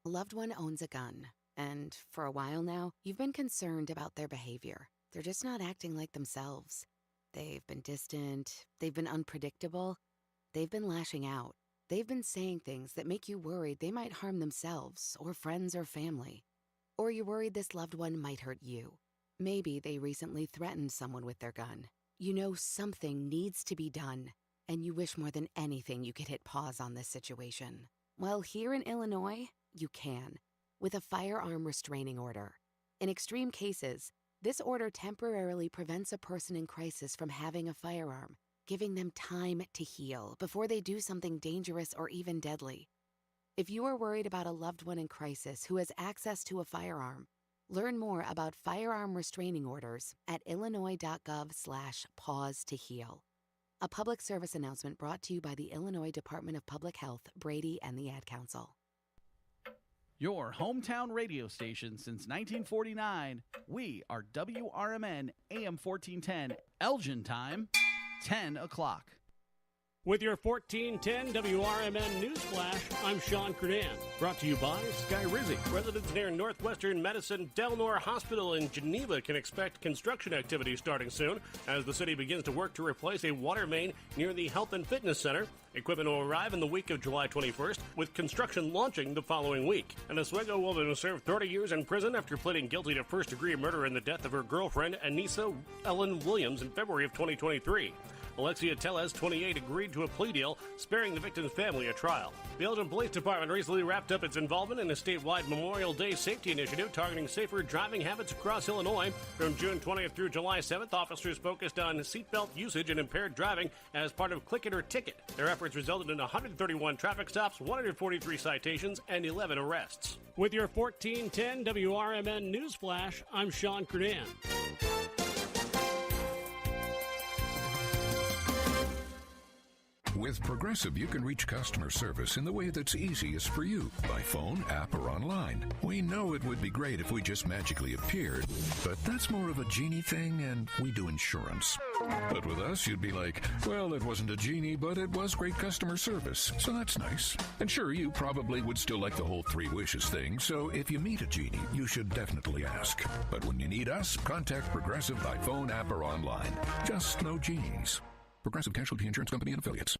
A loved one owns a gun, and for a while now, you've been concerned about their behavior. They're just not acting like themselves. They've been distant. They've been unpredictable. They've been lashing out. They've been saying things that make you worried they might harm themselves or friends or family. Or you're worried this loved one might hurt you. Maybe they recently threatened someone with their gun. You know something needs to be done, and you wish more than anything you could hit pause on this situation. Well, here in Illinois, you can, with a firearm restraining order. In extreme cases, this order temporarily prevents a person in crisis from having a firearm, giving them time to heal before they do something dangerous or even deadly. If you are worried about a loved one in crisis who has access to a firearm, learn more about firearm restraining orders at illinois.gov/pause to heal. A public service announcement brought to you by the Illinois Department of Public Health, Brady, and the Ad Council. Your hometown radio station since 1949. We are WRMN AM 1410, Elgin time, 10 o'clock. With your 1410 WRMN News Flash, I'm Sean Credan. Brought to you by Sky Rizzi. Residents near Northwestern Medicine Del Nor Hospital in Geneva can expect construction activity starting soon as the city begins to work to replace a water main near the Health and Fitness Center. Equipment will arrive in the week of July 21st, with construction launching the following week. And Oswego will serve 30 years in prison after pleading guilty to first-degree murder in the death of her girlfriend, Anissa Ellen Williams, in February of 2023. Alexia Tellez, 28, agreed to a plea deal, sparing the victim's family a trial. The Elgin Police Department recently wrapped up its involvement in a statewide Memorial Day safety initiative targeting safer driving habits across Illinois. From June 20th through July 7th, officers focused on seatbelt usage and impaired driving as part of Click It or Ticket. Their efforts resulted in 131 traffic stops, 143 citations, and 11 arrests. With your 1410 WRMN News Flash, I'm Sean Credan. With Progressive, you can reach customer service in the way that's easiest for you, by phone, app, or online. We know it would be great if we just magically appeared, but that's more of a genie thing, and we do insurance. But with us, you'd be like, well, it wasn't a genie, but it was great customer service, so that's nice. And sure, you probably would still like the whole 3 wishes thing, so if you meet a genie, you should definitely ask. But when you need us, contact Progressive by phone, app, or online. Just no genies. Progressive Casualty Insurance Company and Affiliates.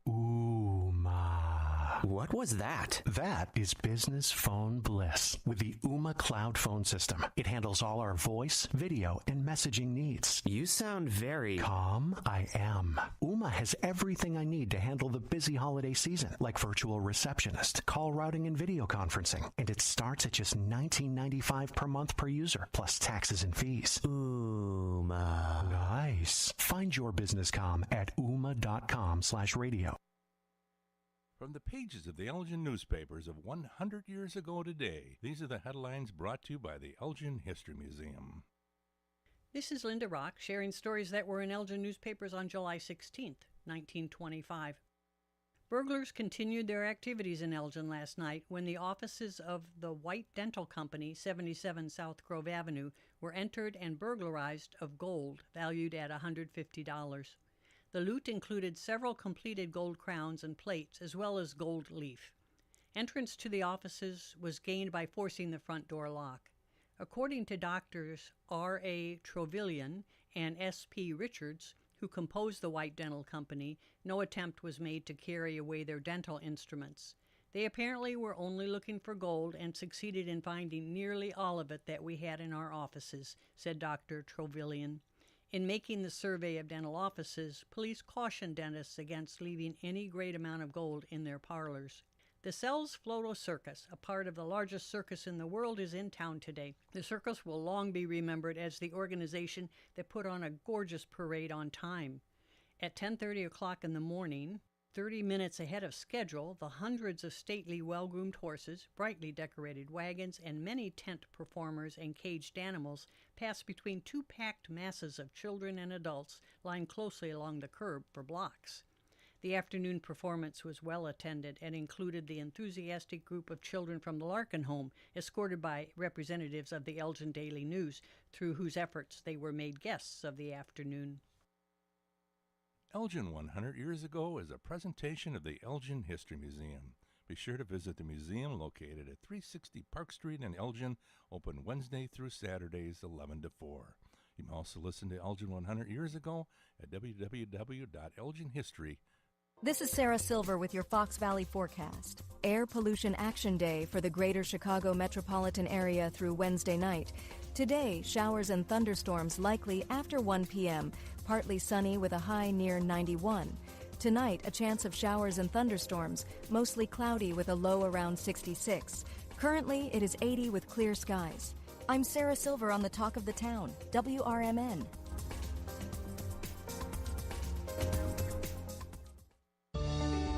What was that? That is business phone bliss with the Ooma Cloud Phone System. It handles all our voice, video, and messaging needs. You sound very calm. I am. Ooma has everything I need to handle the busy holiday season, like virtual receptionist, call routing, and video conferencing. And it starts at just $19.95 per month per user, plus taxes and fees. Ooma. Nice. Find your business comm at ooma.com/radio. From the pages of the Elgin newspapers of 100 years ago today, these are the headlines brought to you by the Elgin History Museum. This is Linda Rock sharing stories that were in Elgin newspapers on July 16th, 1925. Burglars continued their activities in Elgin last night when the offices of the White Dental Company, 77 South Grove Avenue, were entered and burglarized of gold valued at $150. The loot included several completed gold crowns and plates, as well as gold leaf. Entrance to the offices was gained by forcing the front door lock. According to doctors R.A. Trevillian and S.P. Richards, who composed the White Dental Company, no attempt was made to carry away their dental instruments. They apparently were only looking for gold and succeeded in finding nearly all of it that we had in our offices, said Dr. Trevillian. In making the survey of dental offices, police cautioned dentists against leaving any great amount of gold in their parlors. The Cells Floto Circus, a part of the largest circus in the world, is in town today. The circus will long be remembered as the organization that put on a gorgeous parade on time. At 10:30 o'clock in the morning, 30 minutes ahead of schedule, the hundreds of stately, well-groomed horses, brightly decorated wagons, and many tent performers and caged animals pass between two packed masses of children and adults lined closely along the curb for blocks. The afternoon performance was well attended and included the enthusiastic group of children from the Larkin home, escorted by representatives of the Elgin Daily News, through whose efforts they were made guests of the afternoon. Elgin 100 Years Ago is a presentation of the Elgin History Museum. Be sure to visit the museum located at 360 Park Street in Elgin, open Wednesday through Saturdays 11 to 4. You can also listen to Elgin 100 Years Ago at www.elginhistory.com. This is Sarah Silver with your Fox Valley forecast. Air Pollution Action Day for the greater Chicago metropolitan area through Wednesday night. Today, showers and thunderstorms likely after 1 p.m., partly sunny with a high near 91. Tonight, a chance of showers and thunderstorms, mostly cloudy with a low around 66. Currently, it is 80 with clear skies. I'm Sarah Silver on the Talk of the Town, WRMN.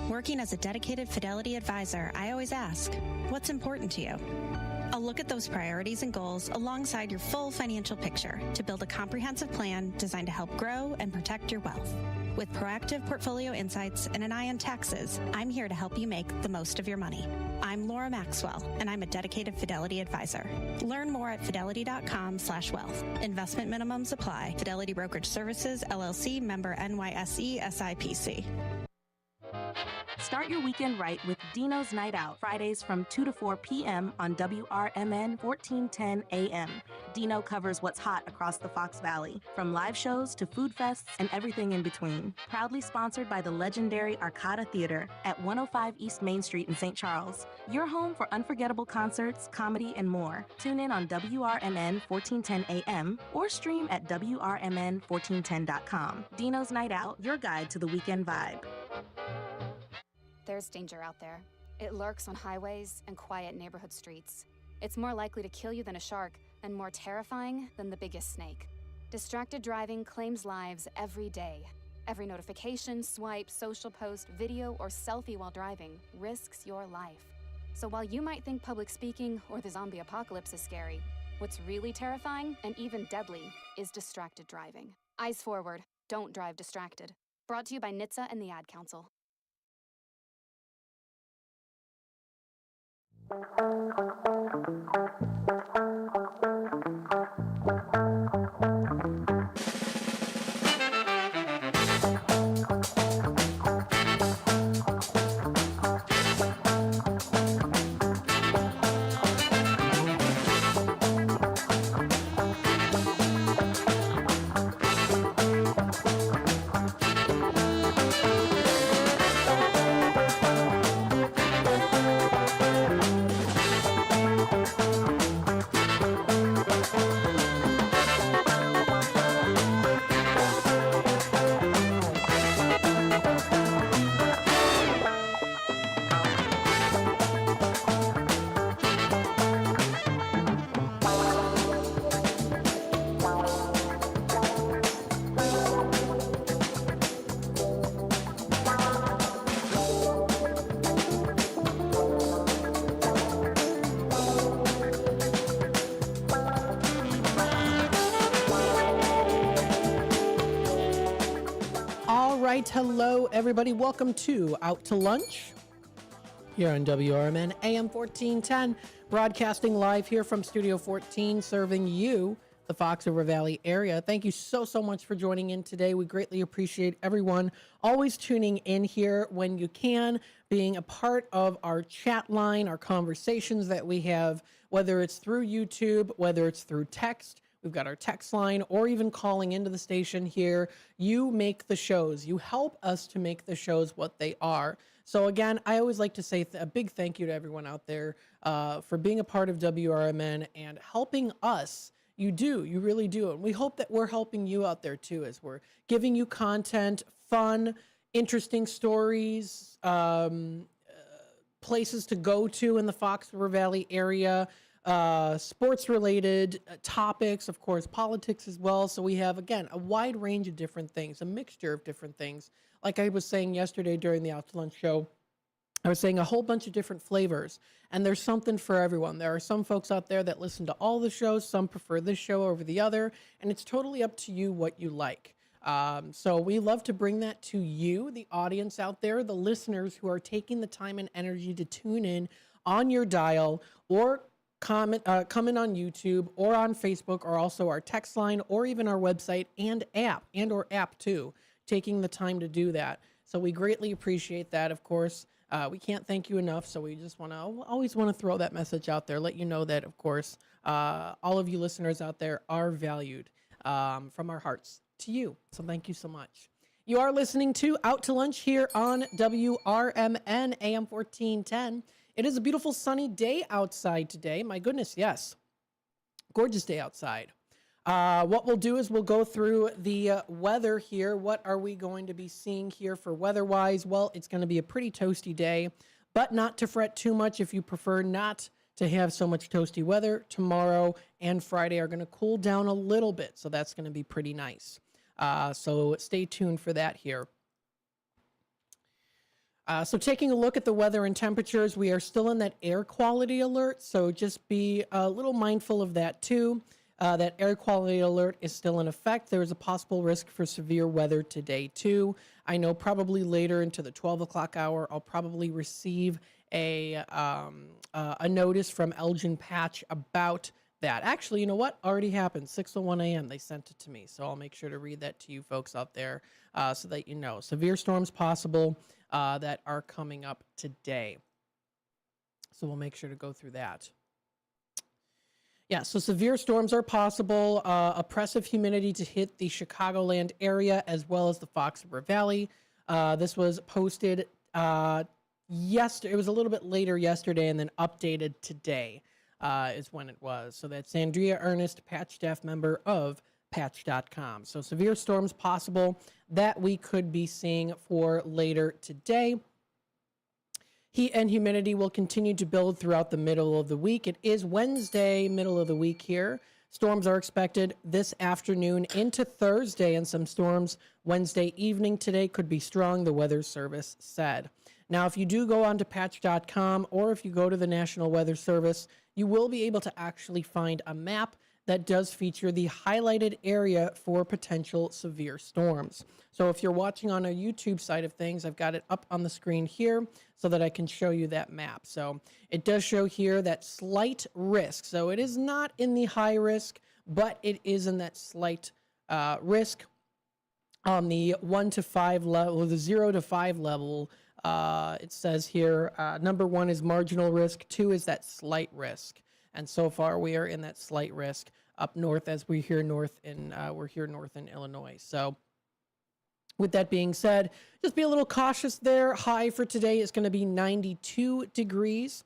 Working as a dedicated Fidelity advisor, I always ask, what's important to you? I'll look at those priorities and goals alongside your full financial picture to build a comprehensive plan designed to help grow and protect your wealth. With proactive portfolio insights and an eye on taxes, I'm here to help you make the most of your money. I'm Laura Maxwell, and I'm a dedicated Fidelity advisor. Learn more at fidelity.com/wealth. Investment minimums apply. Fidelity Brokerage Services, LLC, member NYSE, SIPC. Start your weekend right with Dino's Night Out, Fridays from 2 to 4 p.m. on WRMN 1410 AM. Dino covers what's hot across the Fox Valley, from live shows to food fests and everything in between. Proudly sponsored by the legendary Arcada Theater at 105 East Main Street in St. Charles. Your home for unforgettable concerts, comedy, and more. Tune in on WRMN 1410 AM or stream at WRMN1410.com. Dino's Night Out, your guide to the weekend vibe. There's danger out there. It lurks on highways and quiet neighborhood streets. It's more likely to kill you than a shark and more terrifying than the biggest snake. Distracted driving claims lives every day. Every notification, swipe, social post, video, or selfie while driving risks your life. So while you might think public speaking or the zombie apocalypse is scary, what's really terrifying and even deadly is distracted driving. Eyes forward, don't drive distracted. Brought to you by NHTSA and the Ad Council. Hello, everybody. Welcome to Out to Lunch here on WRMN AM 1410, broadcasting live here from Studio 14, serving you, the Fox River Valley area. Thank you so much for joining in today. We greatly appreciate everyone always tuning in here when you can, being a part of our chat line, our conversations that we have, whether it's through YouTube, whether it's through text. We've got our text line, or even calling into the station here. You make the shows. You help us to make the shows what they are. So again, I always like to say a big thank you to everyone out there for being a part of WRMN and helping us. You do. You really do. And we hope that we're helping you out there too, as we're giving you content, fun, interesting stories, places to go to in the Fox River Valley area, sports-related topics, of course, politics as well. So we have, again, a wide range of different things, a mixture of different things. Like I was saying yesterday during the Out to Lunch show, I was saying a whole bunch of different flavors, and there's something for everyone. There are some folks out there that listen to all the shows, some prefer this show over the other, and it's totally up to you what you like. So we love to bring that to you, the audience out there, the listeners who are taking the time and energy to tune in on your dial or comment on YouTube or on Facebook, or also our text line or even our website and or app too, taking the time to do that. So we greatly appreciate that, of course. We can't thank you enough, so we just always want to throw that message out there, let you know that, of course, all of you listeners out there are valued from our hearts to you. So thank you so much. You are listening to Out to Lunch here on WRMN AM 1410. It is a beautiful sunny day outside today. My goodness, yes. Gorgeous day outside. What we'll do is we'll go through the weather here. What are we going to be seeing here for weather-wise? Well, it's going to be a pretty toasty day, but not to fret too much if you prefer not to have so much toasty weather. Tomorrow and Friday are going to cool down a little bit, so that's going to be pretty nice. So stay tuned for that here. So taking a look at the weather and temperatures, we are still in that air quality alert, so just be a little mindful of that too. That air quality alert is still in effect. There is a possible risk for severe weather today too. I know probably later into the 12 o'clock hour, I'll probably receive a notice from Elgin Patch about that. Actually, you know what? Already happened. 6:01 a.m. They sent it to me, so I'll make sure to read that to you folks out there so that you know. Severe storms possible that are coming up today. So we'll make sure to go through that. Yeah, so severe storms are possible. Oppressive humidity to hit the Chicagoland area as well as the Fox River Valley. This was posted yesterday. It was a little bit later yesterday and then updated today is when it was. So that's Andrea Ernest, Patch staff member of Patch.com. So severe storms possible that we could be seeing for later today. Heat and humidity will continue to build throughout the middle of the week. It is Wednesday, middle of the week here. Storms are expected this afternoon into Thursday, and some storms Wednesday evening today could be strong, the Weather Service said. Now, if you do go onto Patch.com or if you go to the National Weather Service, you will be able to actually find a map that does feature the highlighted area for potential severe storms. So if you're watching on a YouTube side of things, I've got it up on the screen here so that I can show you that map. So it does show here that slight risk. So it is not in the high risk, but it is in that slight risk on the 1 to 5 level, or the 0 to 5 level. It says here, number 1 is marginal risk, 2 is that slight risk. And so far, we are in that slight risk up north as we're here north in Illinois. So with that being said, just be a little cautious there. High for today is going to be 92 degrees.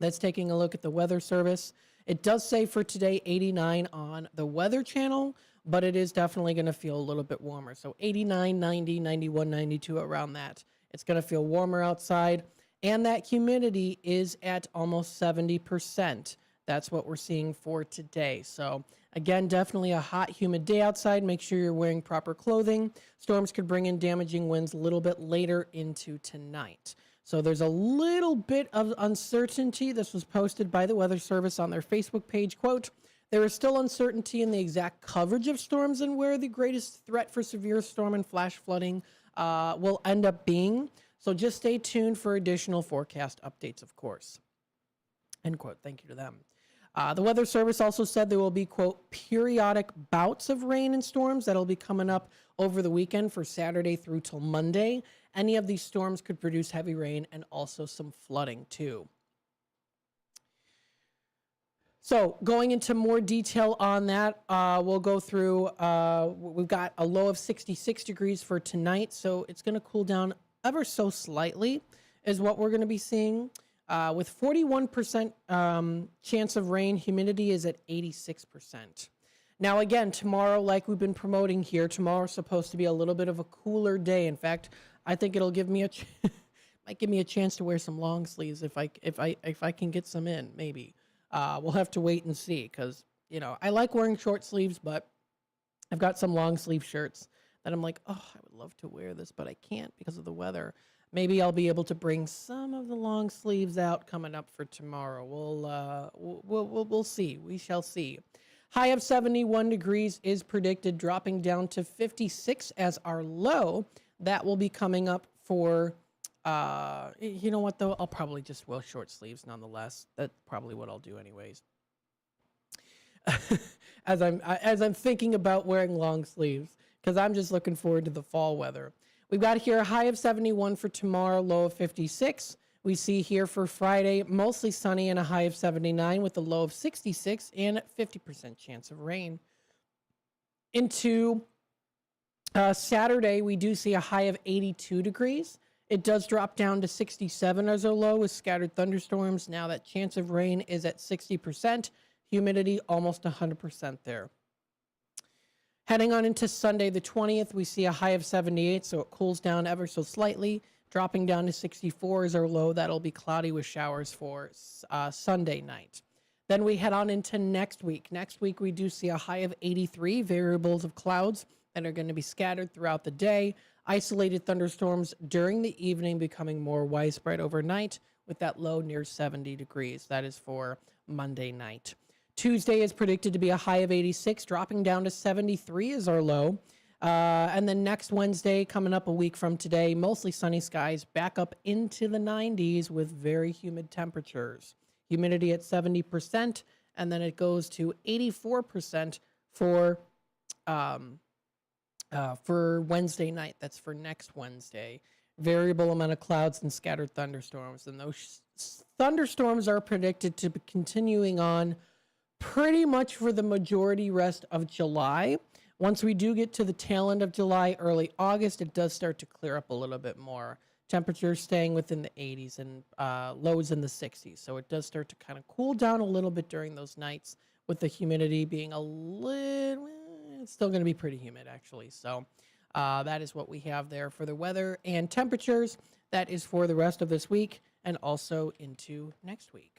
That's taking a look at the Weather Service. It does say for today 89 on the Weather Channel, but it is definitely going to feel a little bit warmer. So 89, 90, 91, 92, around that. It's going to feel warmer outside. And that humidity is at almost 70%. That's what we're seeing for today. So again, definitely a hot, humid day outside. Make sure you're wearing proper clothing. Storms could bring in damaging winds a little bit later into tonight. So there's a little bit of uncertainty. This was posted by the Weather Service on their Facebook page. Quote, there is still uncertainty in the exact coverage of storms and where the greatest threat for severe storm and flash flooding will end up being. So just stay tuned for additional forecast updates, of course. End quote. Thank you to them. The Weather Service also said there will be, quote, periodic bouts of rain and storms that'll be coming up over the weekend for Saturday through till Monday. Any of these storms could produce heavy rain and also some flooding too. So going into more detail on that, we'll go through, we've got a low of 66 degrees for tonight. So it's going to cool down ever so slightly is what we're going to be seeing. With 41% chance of rain, humidity is at 86%. Now, again, tomorrow, like we've been promoting here, tomorrow's supposed to be a little bit of a cooler day. In fact, I think it'll give me Might give me a chance to wear some long sleeves if I can get some in. Maybe we'll have to wait and see, because I like wearing short sleeves, but I've got some long sleeve shirts that I'm like, oh, I would love to wear this, but I can't because of the weather. Maybe I'll be able to bring some of the long sleeves out coming up for tomorrow. We'll see. We shall see. High of 71 degrees is predicted, dropping down to 56 as our low. That will be coming up for, you know what, though? I'll probably just wear short sleeves nonetheless. That's probably what I'll do anyways. as I'm thinking about wearing long sleeves, because I'm just looking forward to the fall weather. We've got here a high of 71 for tomorrow, low of 56. We see here for Friday, mostly sunny and a high of 79 with a low of 66 and 50% chance of rain. Into Saturday, we do see a high of 82 degrees. It does drop down to 67 as our low with scattered thunderstorms. Now that chance of rain is at 60%, humidity almost 100% there. Heading on into Sunday the 20th, we see a high of 78, so it cools down ever so slightly, dropping down to 64 is our low. That'll be cloudy with showers for Sunday night. Then we head on into next week. Next week, we do see a high of 83, variables of clouds that are going to be scattered throughout the day. Isolated thunderstorms during the evening becoming more widespread overnight with that low near 70 degrees. That is for Monday night. Tuesday is predicted to be a high of 86, dropping down to 73 is our low. And then next Wednesday, coming up a week from today, mostly sunny skies, back up into the 90s with very humid temperatures. Humidity at 70%, and then it goes to 84% for Wednesday night. That's for next Wednesday. Variable amount of clouds and scattered thunderstorms. And those thunderstorms are predicted to be continuing on pretty much for the majority rest of July. Once we do get to the tail end of July, early August, it does start to clear up a little bit more. Temperatures staying within the 80s and lows in the 60s. So it does start to kind of cool down a little bit during those nights, with the humidity being a little, it's still going to be pretty humid actually. So that is what we have there for the weather and temperatures. That is for the rest of this week and also into next week.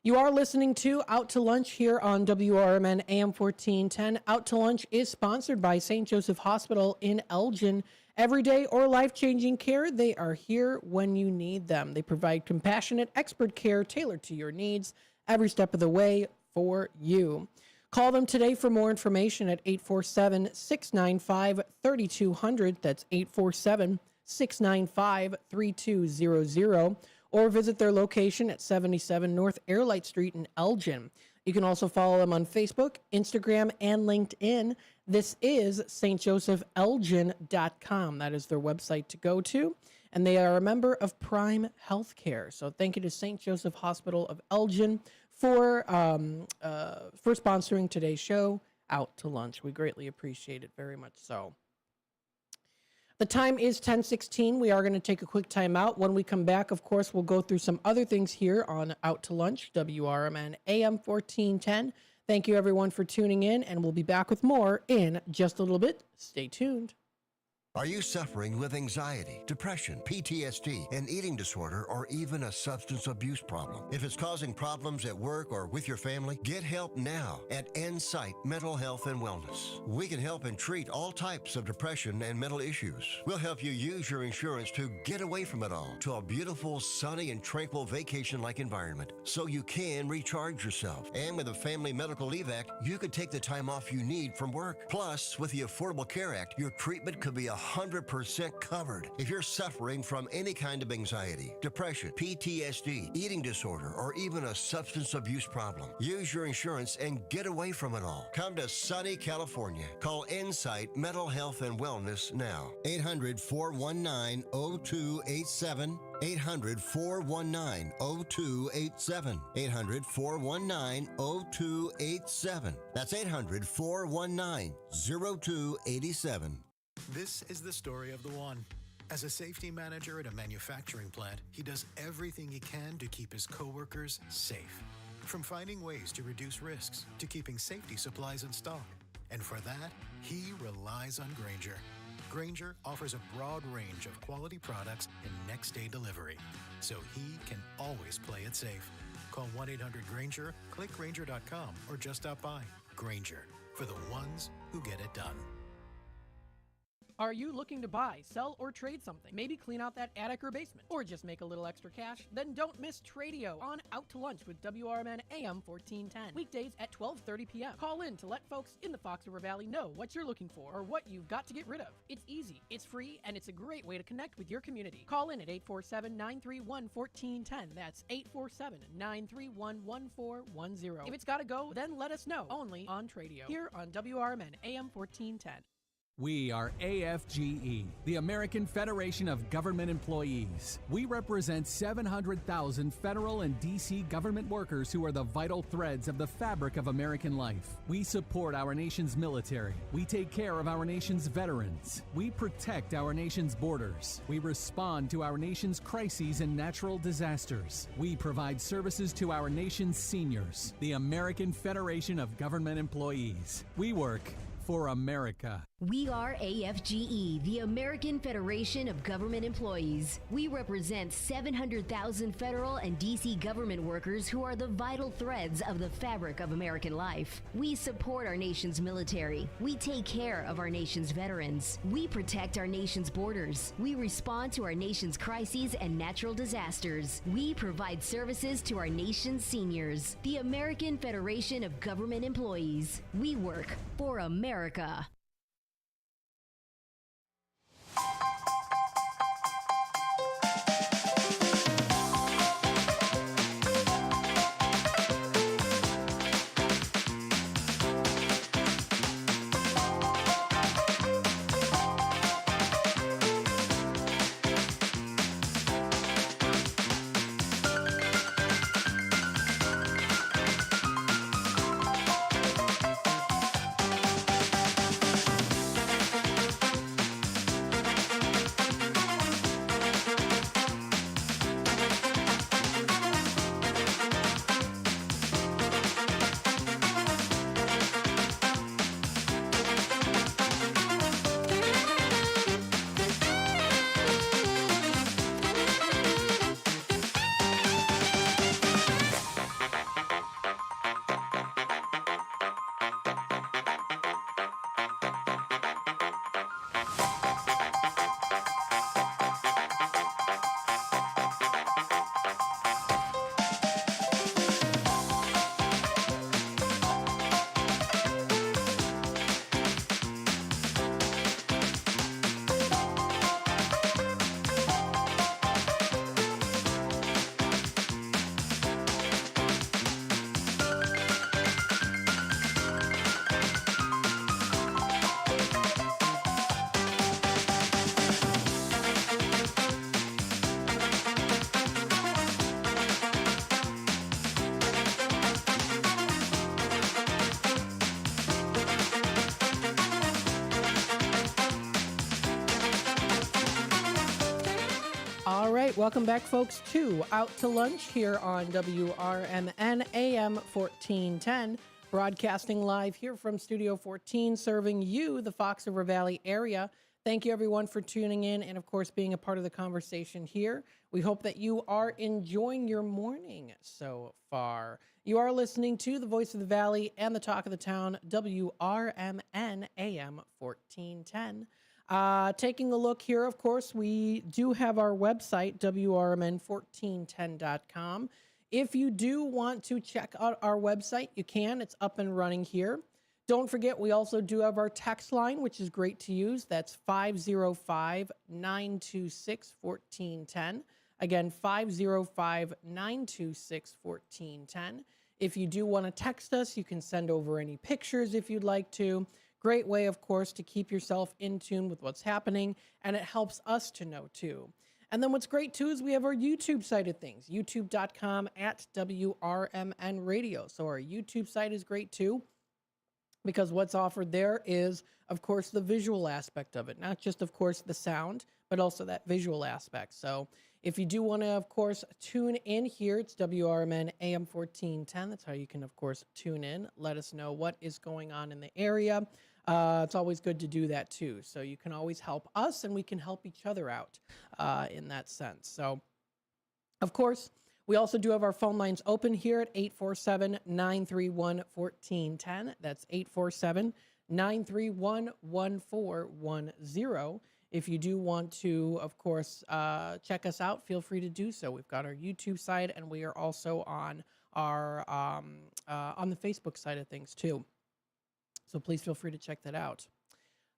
You are listening to Out to Lunch here on WRMN AM 1410. Out to Lunch is sponsored by St. Joseph Hospital in Elgin. Everyday or life-changing care, they are here when you need them. They provide compassionate, expert care tailored to your needs every step of the way for you. Call them today for more information at 847-695-3200. That's 847-695-3200. Or visit their location at 77 North Airlight Street in Elgin. You can also follow them on Facebook, Instagram, and LinkedIn. This is stjosephελgin.com. That is their website to go to. And they are a member of Prime Healthcare. So thank you to St. Joseph Hospital of Elgin for sponsoring today's show, Out to Lunch. We greatly appreciate it, very much so. The time is 10:16. We are going to take a quick time out. When we come back, of course, we'll go through some other things here on Out to Lunch, WRMN AM 1410. Thank you, everyone, for tuning in, and we'll be back with more in just a little bit. Stay tuned. Are you suffering with anxiety, depression, PTSD, an eating disorder, or even a substance abuse problem? If it's causing problems at work or with your family, get help now at Insight Mental Health and Wellness. We can help and treat all types of depression and mental issues. We'll help you use your insurance to get away from it all to a beautiful, sunny, and tranquil vacation-like environment so you can recharge yourself. And with the Family Medical Leave Act, you could take the time off you need from work. Plus, with the Affordable Care Act, your treatment could be 100% covered. If you're suffering from any kind of anxiety, depression, PTSD, eating disorder, or even a substance abuse problem, use your insurance and get away from it all. Come to sunny California. Call Insight Mental Health and Wellness now. 800-419-0287. 800-419-0287. 800-419-0287. That's 800-419-0287. This is the story of the one. As a safety manager at a manufacturing plant, he does everything he can to keep his coworkers safe. From finding ways to reduce risks to keeping safety supplies in stock. And for that, he relies on Grainger, Grainger offers a broad range of quality products and next-day delivery, so he can always play it safe. Call 1-800-GRAINGER, click Grainger.com, or just stop by. Grainger, for the ones who get it done. Are you looking to buy, sell, or trade something? Maybe clean out that attic or basement, or just make a little extra cash? Then don't miss Tradio on Out to Lunch with WRMN AM 1410. Weekdays at 12:30 p.m. Call in to let folks in the Fox River Valley know what you're looking for or what you've got to get rid of. It's easy, it's free, and it's a great way to connect with your community. Call in at 847-931-1410. That's 847-931-1410. If it's got to go, then let us know. Only on Tradio, here on WRMN AM 1410. We are AFGE, the American Federation of Government Employees. We represent 700,000 federal and D.C. government workers who are the vital threads of the fabric of American life. We support our nation's military. We take care of our nation's veterans. We protect our nation's borders. We respond to our nation's crises and natural disasters. We provide services to our nation's seniors. The American Federation of Government Employees. We work for America. We are AFGE, the American Federation of Government Employees. We represent 700,000 federal and D.C. government workers who are the vital threads of the fabric of American life. We support our nation's military. We take care of our nation's veterans. We protect our nation's borders. We respond to our nation's crises and natural disasters. We provide services to our nation's seniors. The American Federation of Government Employees. We work for America. Welcome back, folks, to Out to Lunch here on WRMN AM 1410, broadcasting live here from Studio 14, serving you, the Fox River Valley area. Thank you, everyone, for tuning in and, of course, being a part of the conversation here. We hope that you are enjoying your morning so far. You are listening to the Voice of the Valley and the Talk of the Town, WRMN AM 1410. Taking a look here, of course, we do have our website, WRMN1410.com. If you do want to check out our website, you can. It's up and running here. Don't forget, we also do have our text line, which is great to use. That's 505-926-1410. Again, 505-926-1410. If you do want to text us, you can send over any pictures if you'd like to. Great way, of course, to keep yourself in tune with what's happening, and it helps us to know, too. And then what's great, too, is we have our YouTube side of things, youtube.com/WRMN Radio. So our YouTube site is great, too, because what's offered there is, of course, the visual aspect of it. Not just, of course, the sound, but also that visual aspect. So if you do want to, of course, tune in here, it's WRMN AM 1410. That's how you can, of course, tune in. Let us know what is going on in the area. it's always good to do that too. So you can always help us and we can help each other out in that sense. So, of course, we also do have our phone lines open here at 847-931-1410. That's 847-931-1410. If you do want to, of course, check us out, feel free to do so. We've got our YouTube side, and we are also on our on the Facebook side of things too. So please feel free to check that out.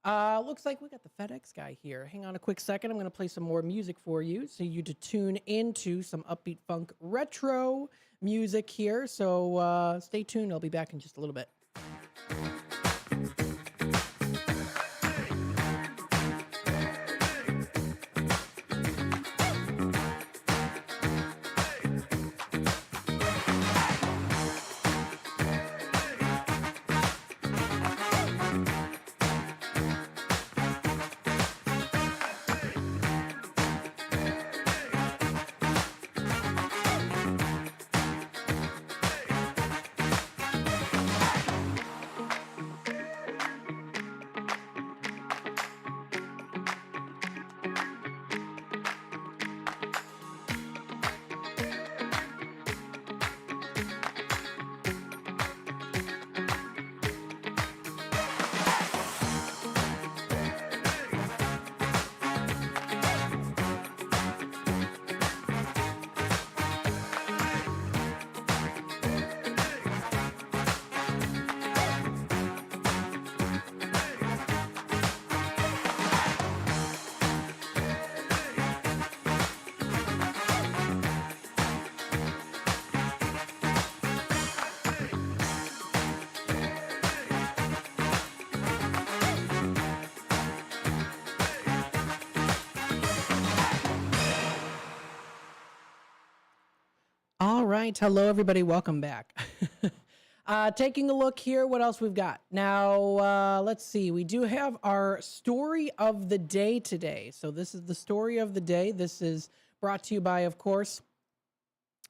Looks like we got the FedEx guy here. Hang on a quick second. I'm going to play some more music for you so you to tune into some upbeat funk retro music here. So stay tuned. I'll be back in just a little bit. All right. Hello, everybody. Welcome back. Taking a look here, what else we've got. Now, let's see. We do have our story of the day today. So this is the story of the day. This is brought to you by, of course,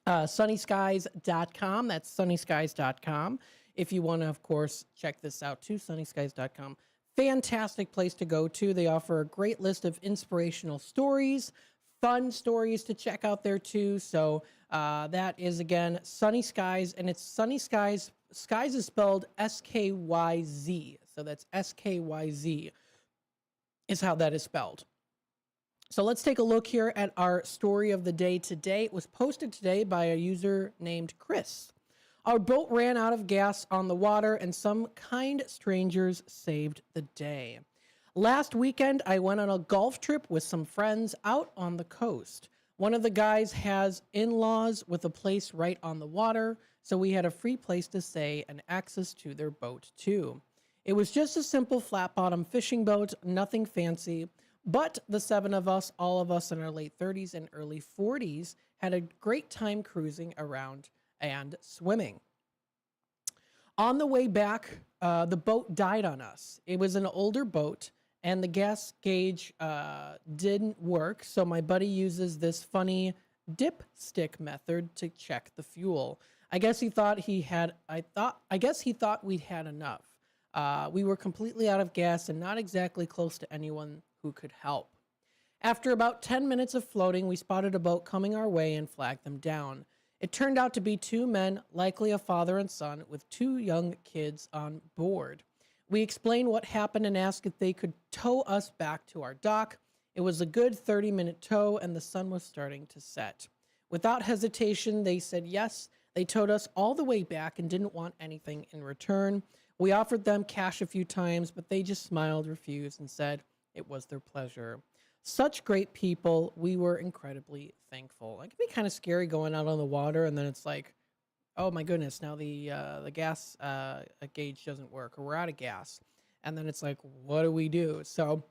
sunnyskies.com. That's sunnyskies.com. If you want to, of course, check this out too, sunnyskies.com. Fantastic place to go to. They offer a great list of inspirational stories, fun stories to check out there too. So that is, again, Sunny Skies, and it's Sunny Skies. Skies is spelled S-K-Y-Z. So that's S-K-Y-Z is how that is spelled. So let's take a look here at our story of the day today. It was posted today by a user named Chris. Our boat ran out of gas on the water, and some kind strangers saved the day. Last weekend, I went on a golf trip with some friends out on the coast. One of the guys has in-laws with a place right on the water, so we had a free place to stay and access to their boat too. It was just a simple flat-bottom fishing boat, nothing fancy, but the seven of us, all of us in our late 30s and early 40s, had a great time cruising around and swimming. On the way back, the boat died on us. It was an older boat, and the gas gauge didn't work, so my buddy uses this funny dipstick method to check the fuel. I guess he thought we'd had enough. We were completely out of gas and not exactly close to anyone who could help. After about 10 minutes of floating, we spotted a boat coming our way and flagged them down. It turned out to be two men, likely a father and son, with two young kids on board. We explained what happened and asked if they could tow us back to our dock. It was a good 30-minute tow, and the sun was starting to set. Without hesitation, they said yes. They towed us all the way back and didn't want anything in return. We offered them cash a few times, but they just smiled, refused, and said it was their pleasure. Such great people. We were incredibly thankful. It can be kind of scary going out on the water, and then it's like, oh my goodness, now the gas gauge doesn't work, or we're out of gas. And then it's like, what do we do? So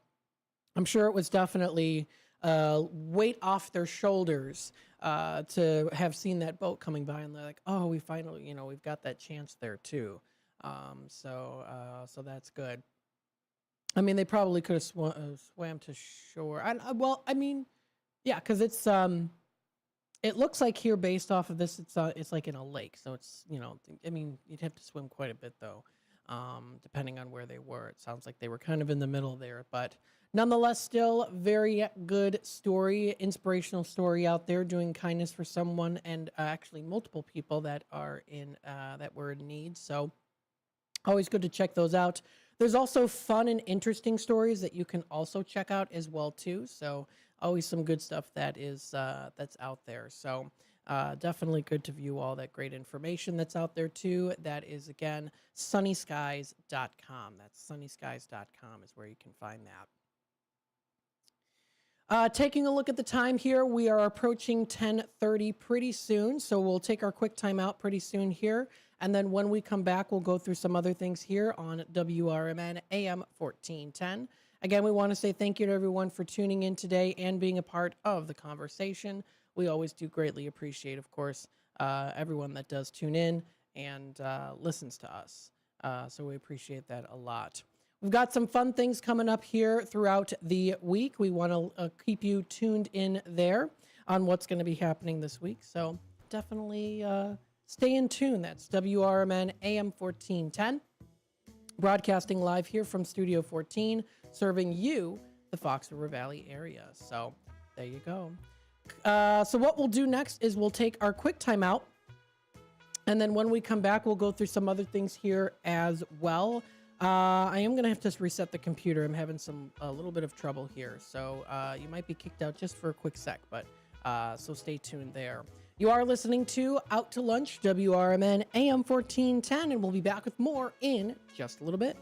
I'm sure it was definitely weight off their shoulders to have seen that boat coming by, and they're like, oh, we finally, we've got that chance there too. So that's good. I mean, they probably could have swam to shore. Yeah, because it's it looks like here, based off of this, it's like in a lake. So it's, you'd have to swim quite a bit though. depending on where they were. It sounds like they were kind of in the middle there, but nonetheless, still very good story, inspirational story out there, doing kindness for someone, and actually multiple people that are in that were in need. So always good to check those out. There's also fun and interesting stories that you can also check out as well too. So always some good stuff that is that's out there. So definitely good to view all that great information that's out there too. That is again sunnyskies.com. That's sunnyskies.com is where you can find that. Taking a look at the time here, we are approaching 10:30 pretty soon, so we'll take our quick time out pretty soon here, and then when we come back, we'll go through some other things here on WRMN AM 1410. Again, we want to say thank you to everyone for tuning in today and being a part of the conversation. We always do greatly appreciate, of course, everyone that does tune in and listens to us, so we appreciate that a lot. We've got some fun things coming up here throughout the week. We want to keep you tuned in there on what's going to be happening this week. So definitely stay in tune. That's WRMN AM 1410, broadcasting live here from Studio 14, serving you, the Fox River Valley area. So there you go. So what we'll do next is we'll take our quick time out. And then when we come back, we'll go through some other things here as well. I am going to have to reset the computer. I'm having a little bit of trouble here. So you might be kicked out just for a quick sec, but so stay tuned there. You are listening to Out to Lunch, WRMN AM 1410, and we'll be back with more in just a little bit.